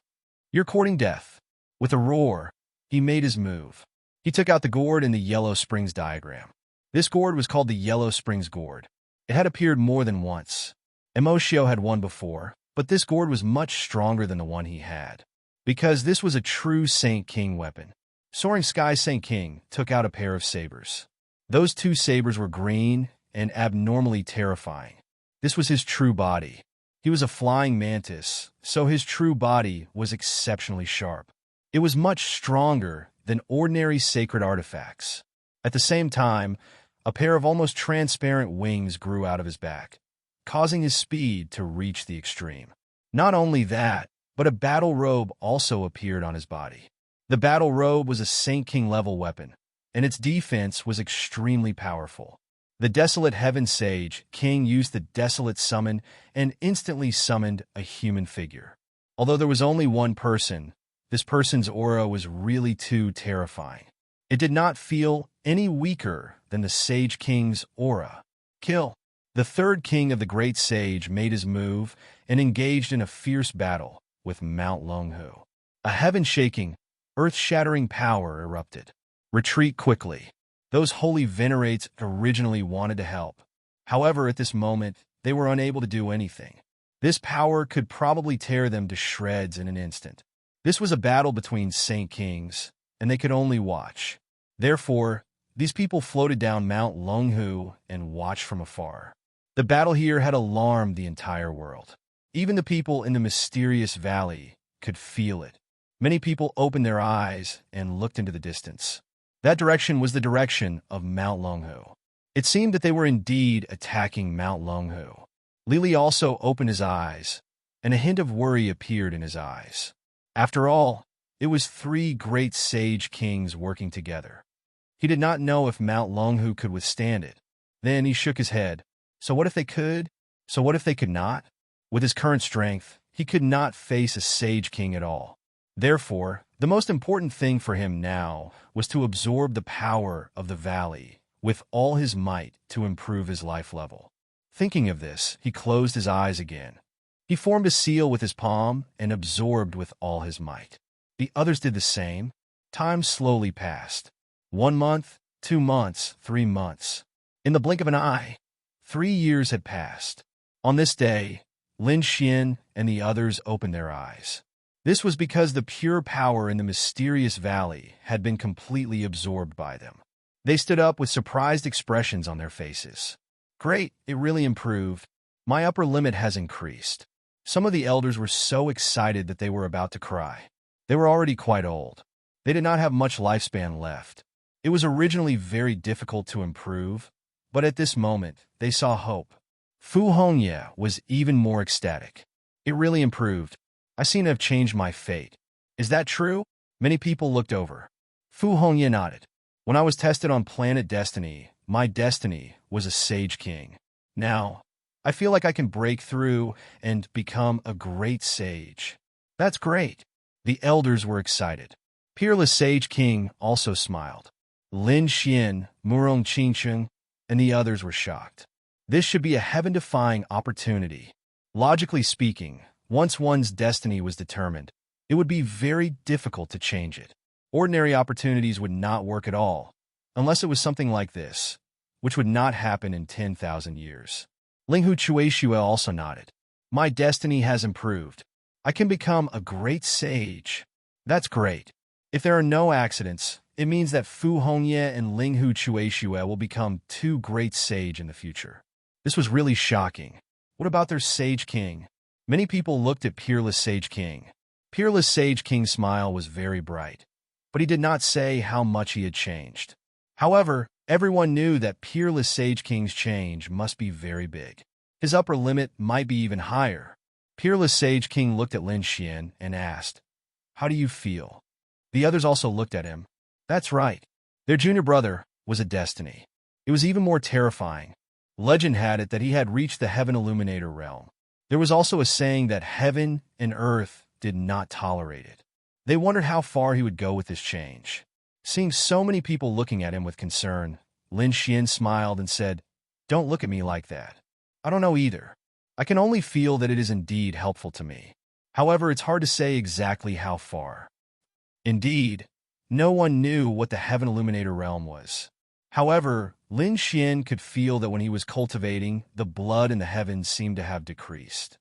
"You're courting death." With a roar, he made his move. He took out the gourd in the Yellow Springs diagram. This gourd was called the Yellow Springs gourd. It had appeared more than once. Emoshio had one before, but this gourd was much stronger than the one he had. Because this was a true Saint King weapon. Soaring Sky Saint King took out a pair of sabers. Those two sabers were green and abnormally terrifying. This was his true body. He was a flying mantis, so his true body was exceptionally sharp. It was much stronger than ordinary sacred artifacts. At the same time, a pair of almost transparent wings grew out of his back, causing his speed to reach the extreme. Not only that, but a battle robe also appeared on his body. The battle robe was a Saint King level weapon, and its defense was extremely powerful. The Desolate Heaven Sage King used the Desolate Summon and instantly summoned a human figure. Although there was only one person, this person's aura was really too terrifying. It did not feel any weaker than the Sage King's aura. Kill. The third king of the Great Sage made his move and engaged in a fierce battle with Mount Longhu. A heaven-shaking, earth-shattering power erupted. Retreat quickly. Those holy venerates originally wanted to help. However, at this moment, they were unable to do anything. This power could probably tear them to shreds in an instant. This was a battle between Saint Kings, and they could only watch. Therefore, these people floated down Mount Longhu and watched from afar. The battle here had alarmed the entire world. Even the people in the mysterious valley could feel it. Many people opened their eyes and looked into the distance. That direction was the direction of Mount Longhu. It seemed that they were indeed attacking Mount Longhu. Lili also opened his eyes, and a hint of worry appeared in his eyes. After all, it was three great sage kings working together. He did not know if Mount Longhu could withstand it. Then he shook his head. So what if they could? So what if they could not? With his current strength, he could not face a sage king at all. Therefore, the most important thing for him now was to absorb the power of the valley with all his might to improve his life level. Thinking of this, he closed his eyes again. He formed a seal with his palm and absorbed with all his might. The others did the same. Time slowly passed. 1 month, 2 months, 3 months. In the blink of an eye, 3 years had passed. On this day, Lin Xian and the others opened their eyes. This was because the pure power in the mysterious valley had been completely absorbed by them. They stood up with surprised expressions on their faces. Great, it really improved. My upper limit has increased. Some of the elders were so excited that they were about to cry. They were already quite old. They did not have much lifespan left. It was originally very difficult to improve, but at this moment, they saw hope. Fu Hongye was even more ecstatic. It really improved. I seem to have changed my fate. Is that true? Many people looked over. Fu Hongye nodded. When I was tested on Planet Destiny, my destiny was a Sage King. Now, I feel like I can break through and become a great sage. That's great. The elders were excited. Peerless Sage King also smiled. Lin Xian, Murong Qingsheng, and the others were shocked. This should be a heaven-defying opportunity. Logically speaking, once one's destiny was determined, it would be very difficult to change it. Ordinary opportunities would not work at all, unless it was something like this, which would not happen in 10,000 years. Linghu Chueshue also nodded. My destiny has improved. I can become a great sage. That's great. If there are no accidents, it means that Fu Hongye and Linghu Chueshue will become two great sage in the future. This was really shocking. What about their Sage King? Many people looked at Peerless Sage King. Peerless Sage King's smile was very bright, but he did not say how much he had changed. However, everyone knew that Peerless Sage King's change must be very big. His upper limit might be even higher. Peerless Sage King looked at Lin Xian and asked, "How do you feel?" The others also looked at him. That's right. Their junior brother was a destiny. It was even more terrifying. Legend had it that he had reached the Heaven Illuminator realm. There was also a saying that heaven and earth did not tolerate it. They wondered how far he would go with this change. Seeing so many people looking at him with concern, Lin Xian smiled and said, "Don't look at me like that. I don't know either. I can only feel that it is indeed helpful to me. However, it's hard to say exactly how far." Indeed, no one knew what the Heaven Illuminator realm was. However, Lin Xian could feel that when he was cultivating, the blood in the heavens seemed to have decreased.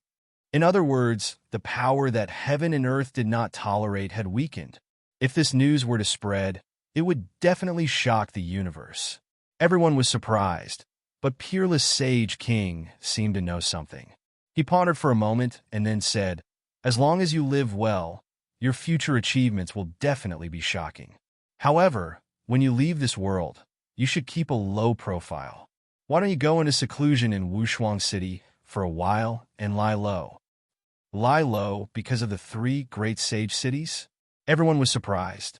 In other words, the power that heaven and earth did not tolerate had weakened. If this news were to spread, it would definitely shock the universe. Everyone was surprised, but Peerless Sage King seemed to know something. He pondered for a moment and then said, "As long as you live well, your future achievements will definitely be shocking. However, when you leave this world, you should keep a low profile. Why don't you go into seclusion in Wushuang City for a while and lie low?" Lie low because of the three great sage cities? Everyone was surprised.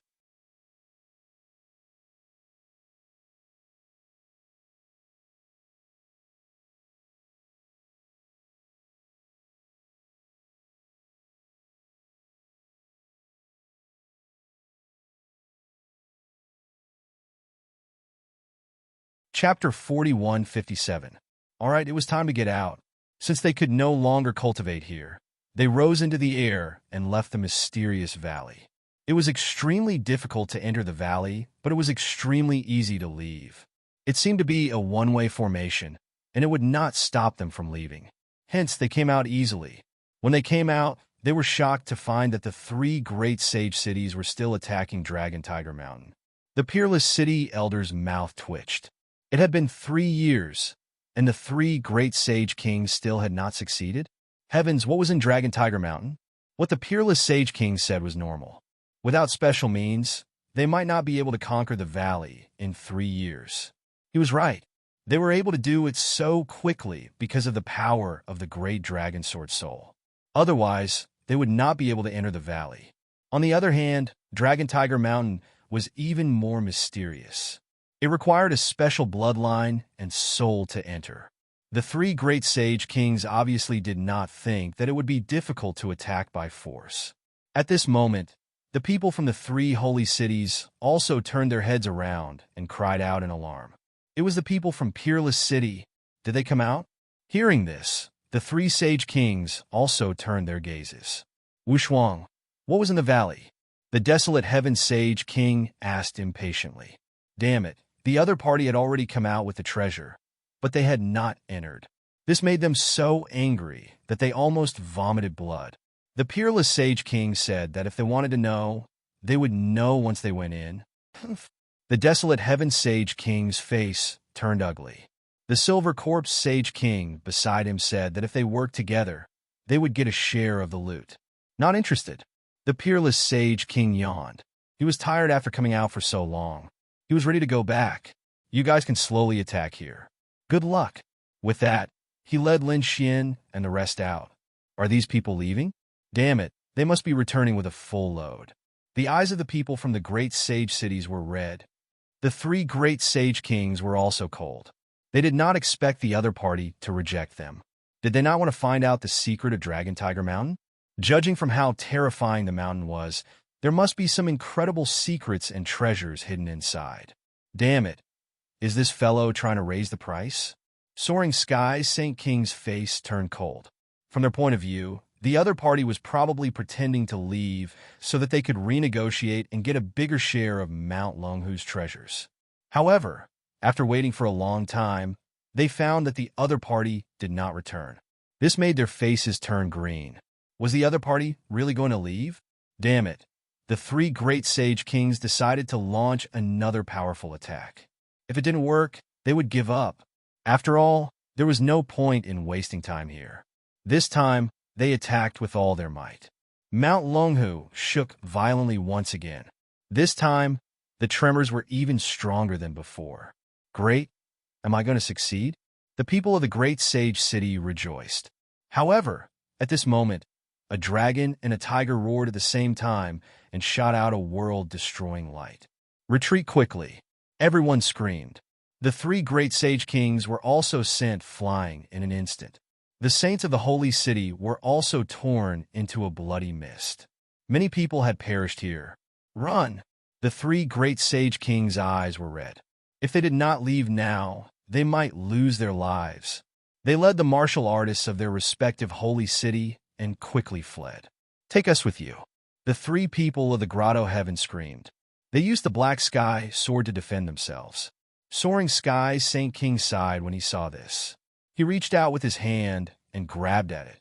Chapter 4157. All right, it was time to get out. Since they could no longer cultivate here, they rose into the air and left the mysterious valley. It was extremely difficult to enter the valley, but it was extremely easy to leave. It seemed to be a one-way formation, and it would not stop them from leaving. Hence, they came out easily. When they came out, they were shocked to find that the three great sage cities were still attacking Dragon Tiger Mountain. The Peerless City Elder's mouth twitched. It had been 3 years, and the three great sage kings still had not succeeded? Heavens, what was in Dragon Tiger Mountain? What the Peerless Sage King said was normal. Without special means, they might not be able to conquer the valley in 3 years. He was right. They were able to do it so quickly because of the power of the great dragon sword soul. Otherwise, they would not be able to enter the valley. On the other hand, Dragon Tiger Mountain was even more mysterious. It required a special bloodline and soul to enter. The three great sage kings obviously did not think that it would be difficult to attack by force. At this moment, the people from the three holy cities also turned their heads around and cried out in alarm. It was the people from Peerless City. Did they come out? Hearing this, the three sage kings also turned their gazes. Wushuang, what was in the valley? The desolate heaven sage king asked impatiently. Damn it, the other party had already come out with the treasure, but they had not entered. This made them so angry that they almost vomited blood. The Peerless Sage King said that if they wanted to know, they would know once they went in. The desolate Heaven Sage King's face turned ugly. The Silver Corpse Sage King beside him said that if they worked together, they would get a share of the loot. Not interested. The Peerless Sage King yawned. He was tired after coming out for so long. He was ready to go back. You guys can slowly attack here. Good luck. With that, he led Lin Xian and the rest out. Are these people leaving? Damn it, they must be returning with a full load. The eyes of the people from the great sage cities were red. The three great sage kings were also cold. They did not expect the other party to reject them. Did they not want to find out the secret of Dragon Tiger Mountain? Judging from how terrifying the mountain was, there must be some incredible secrets and treasures hidden inside. Damn it. Is this fellow trying to raise the price? Soaring skies, Saint King's face turned cold. From their point of view, the other party was probably pretending to leave so that they could renegotiate and get a bigger share of Mount Longhu's treasures. However, after waiting for a long time, they found that the other party did not return. This made their faces turn green. Was the other party really going to leave? Damn it. The three great sage kings decided to launch another powerful attack. If it didn't work, they would give up. After all, there was no point in wasting time here. This time, they attacked with all their might. Mount Longhu shook violently once again. This time, the tremors were even stronger than before. Great. Am I going to succeed? The people of the great sage city rejoiced. However, at this moment, a dragon and a tiger roared at the same time and shot out a world-destroying light. Retreat quickly. Everyone screamed. The three great sage kings were also sent flying in an instant. The saints of the holy city were also torn into a bloody mist. Many people had perished here. Run! The three great sage kings' eyes were red. If they did not leave now, they might lose their lives. They led the martial artists of their respective holy city and quickly fled. Take us with you. The three people of the grotto heaven screamed. They used the black sky sword to defend themselves. Soaring skies, Saint King sighed when he saw this. He reached out with his hand and grabbed at it.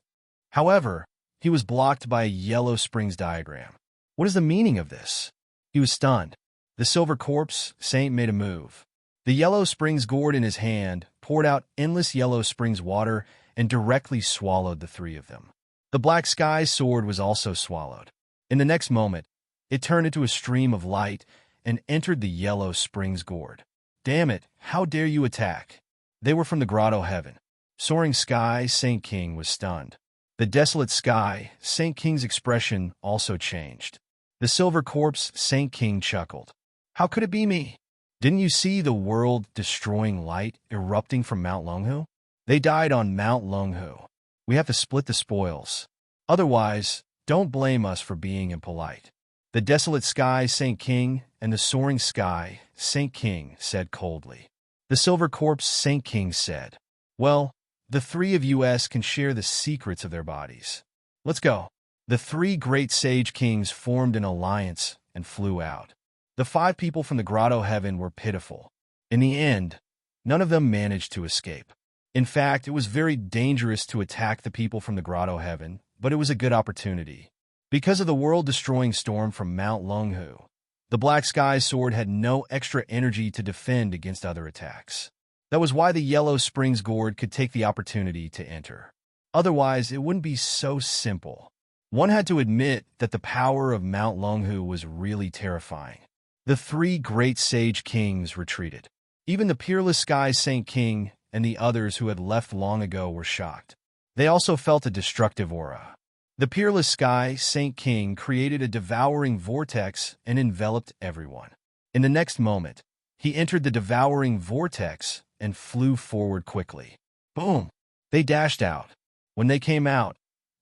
However, he was blocked by a yellow springs diagram. What is the meaning of this? He was stunned. The silver corpse, Saint made a move. The yellow springs gourd in his hand poured out endless yellow springs water and directly swallowed the three of them. The black sky sword was also swallowed. In the next moment, it turned into a stream of light and entered the yellow springs gourd. Damn it, how dare you attack? They were from the grotto heaven. Soaring sky, Saint King was stunned. The desolate sky, Saint King's expression also changed. The silver corpse, Saint King chuckled. How could it be me? Didn't you see the world-destroying light erupting from Mount Longhu? They died on Mount Longhu. We have to split the spoils. Otherwise, don't blame us for being impolite. The desolate sky, Saint King, and the soaring sky, Saint King, said coldly. The silver corpse, Saint King, said, well, the three of us can share the secrets of their bodies. Let's go. The three great sage kings formed an alliance and flew out. The five people from the grotto heaven were pitiful. In the end, none of them managed to escape. In fact, it was very dangerous to attack the people from the grotto heaven, but it was a good opportunity. Because of the world-destroying storm from Mount Longhu, the Black Sky Sword had no extra energy to defend against other attacks. That was why the Yellow Springs Gourd could take the opportunity to enter. Otherwise, it wouldn't be so simple. One had to admit that the power of Mount Longhu was really terrifying. The three great sage kings retreated. Even the peerless Sky Saint King and the others who had left long ago were shocked. They also felt a destructive aura. The peerless Sky Saint King created a devouring vortex and enveloped everyone. In the next moment, he entered the devouring vortex and flew forward quickly. Boom! They dashed out. When they came out,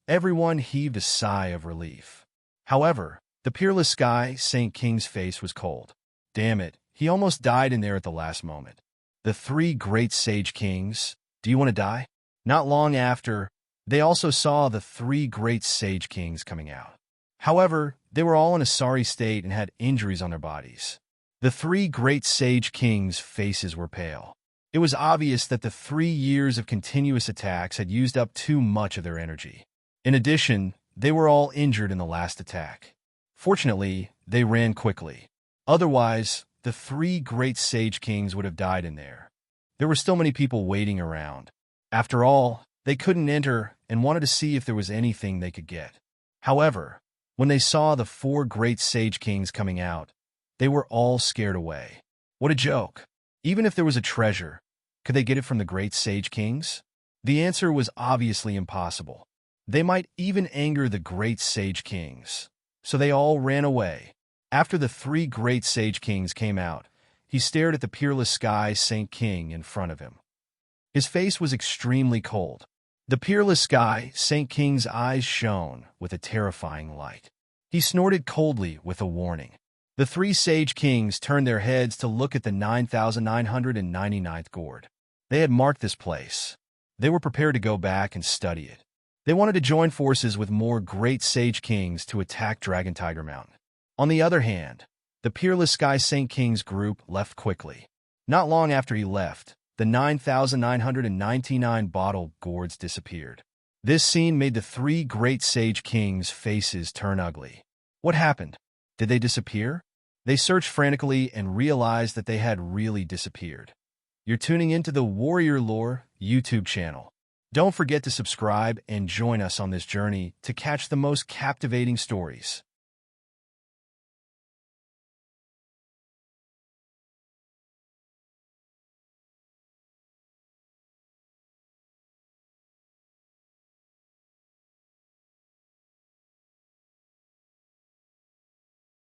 everyone heaved a sigh of relief. However, the peerless Sky Saint King's face was cold. Damn it, he almost died in there at the last moment. The three great sage kings, do you want to die? Not long after, they also saw the three great sage kings coming out. However, they were all in a sorry state and had injuries on their bodies. The three great sage kings' faces were pale. It was obvious that the 3 years of continuous attacks had used up too much of their energy. In addition, they were all injured in the last attack. Fortunately, they ran quickly. Otherwise, the three great sage kings would have died in there. There were still many people waiting around. After all, they couldn't enter and wanted to see if there was anything they could get. However, when they saw the 4 great sage kings coming out, they were all scared away. What a joke! Even if there was a treasure, could they get it from the great sage kings? The answer was obviously impossible. They might even anger the great sage kings. So they all ran away. After the 3 great sage kings came out, he stared at the peerless Sky Saint King in front of him. His face was extremely cold. The peerless Sky Saint King's eyes shone with a terrifying light. He snorted coldly with a warning. The 3 sage kings turned their heads to look at the 9,999th gourd. They had marked this place. They were prepared to go back and study it. They wanted to join forces with more great sage kings to attack Dragon Tiger Mountain. On the other hand, the peerless Sky Saint King's group left quickly. Not long after he left, the 9,999 bottle gourds disappeared. This scene made the three great sage kings' faces turn ugly. What happened? Did they disappear? They searched frantically and realized that they had really disappeared. You're tuning into the Warrior Lore YouTube channel. Don't forget to subscribe and join us on this journey to catch the most captivating stories.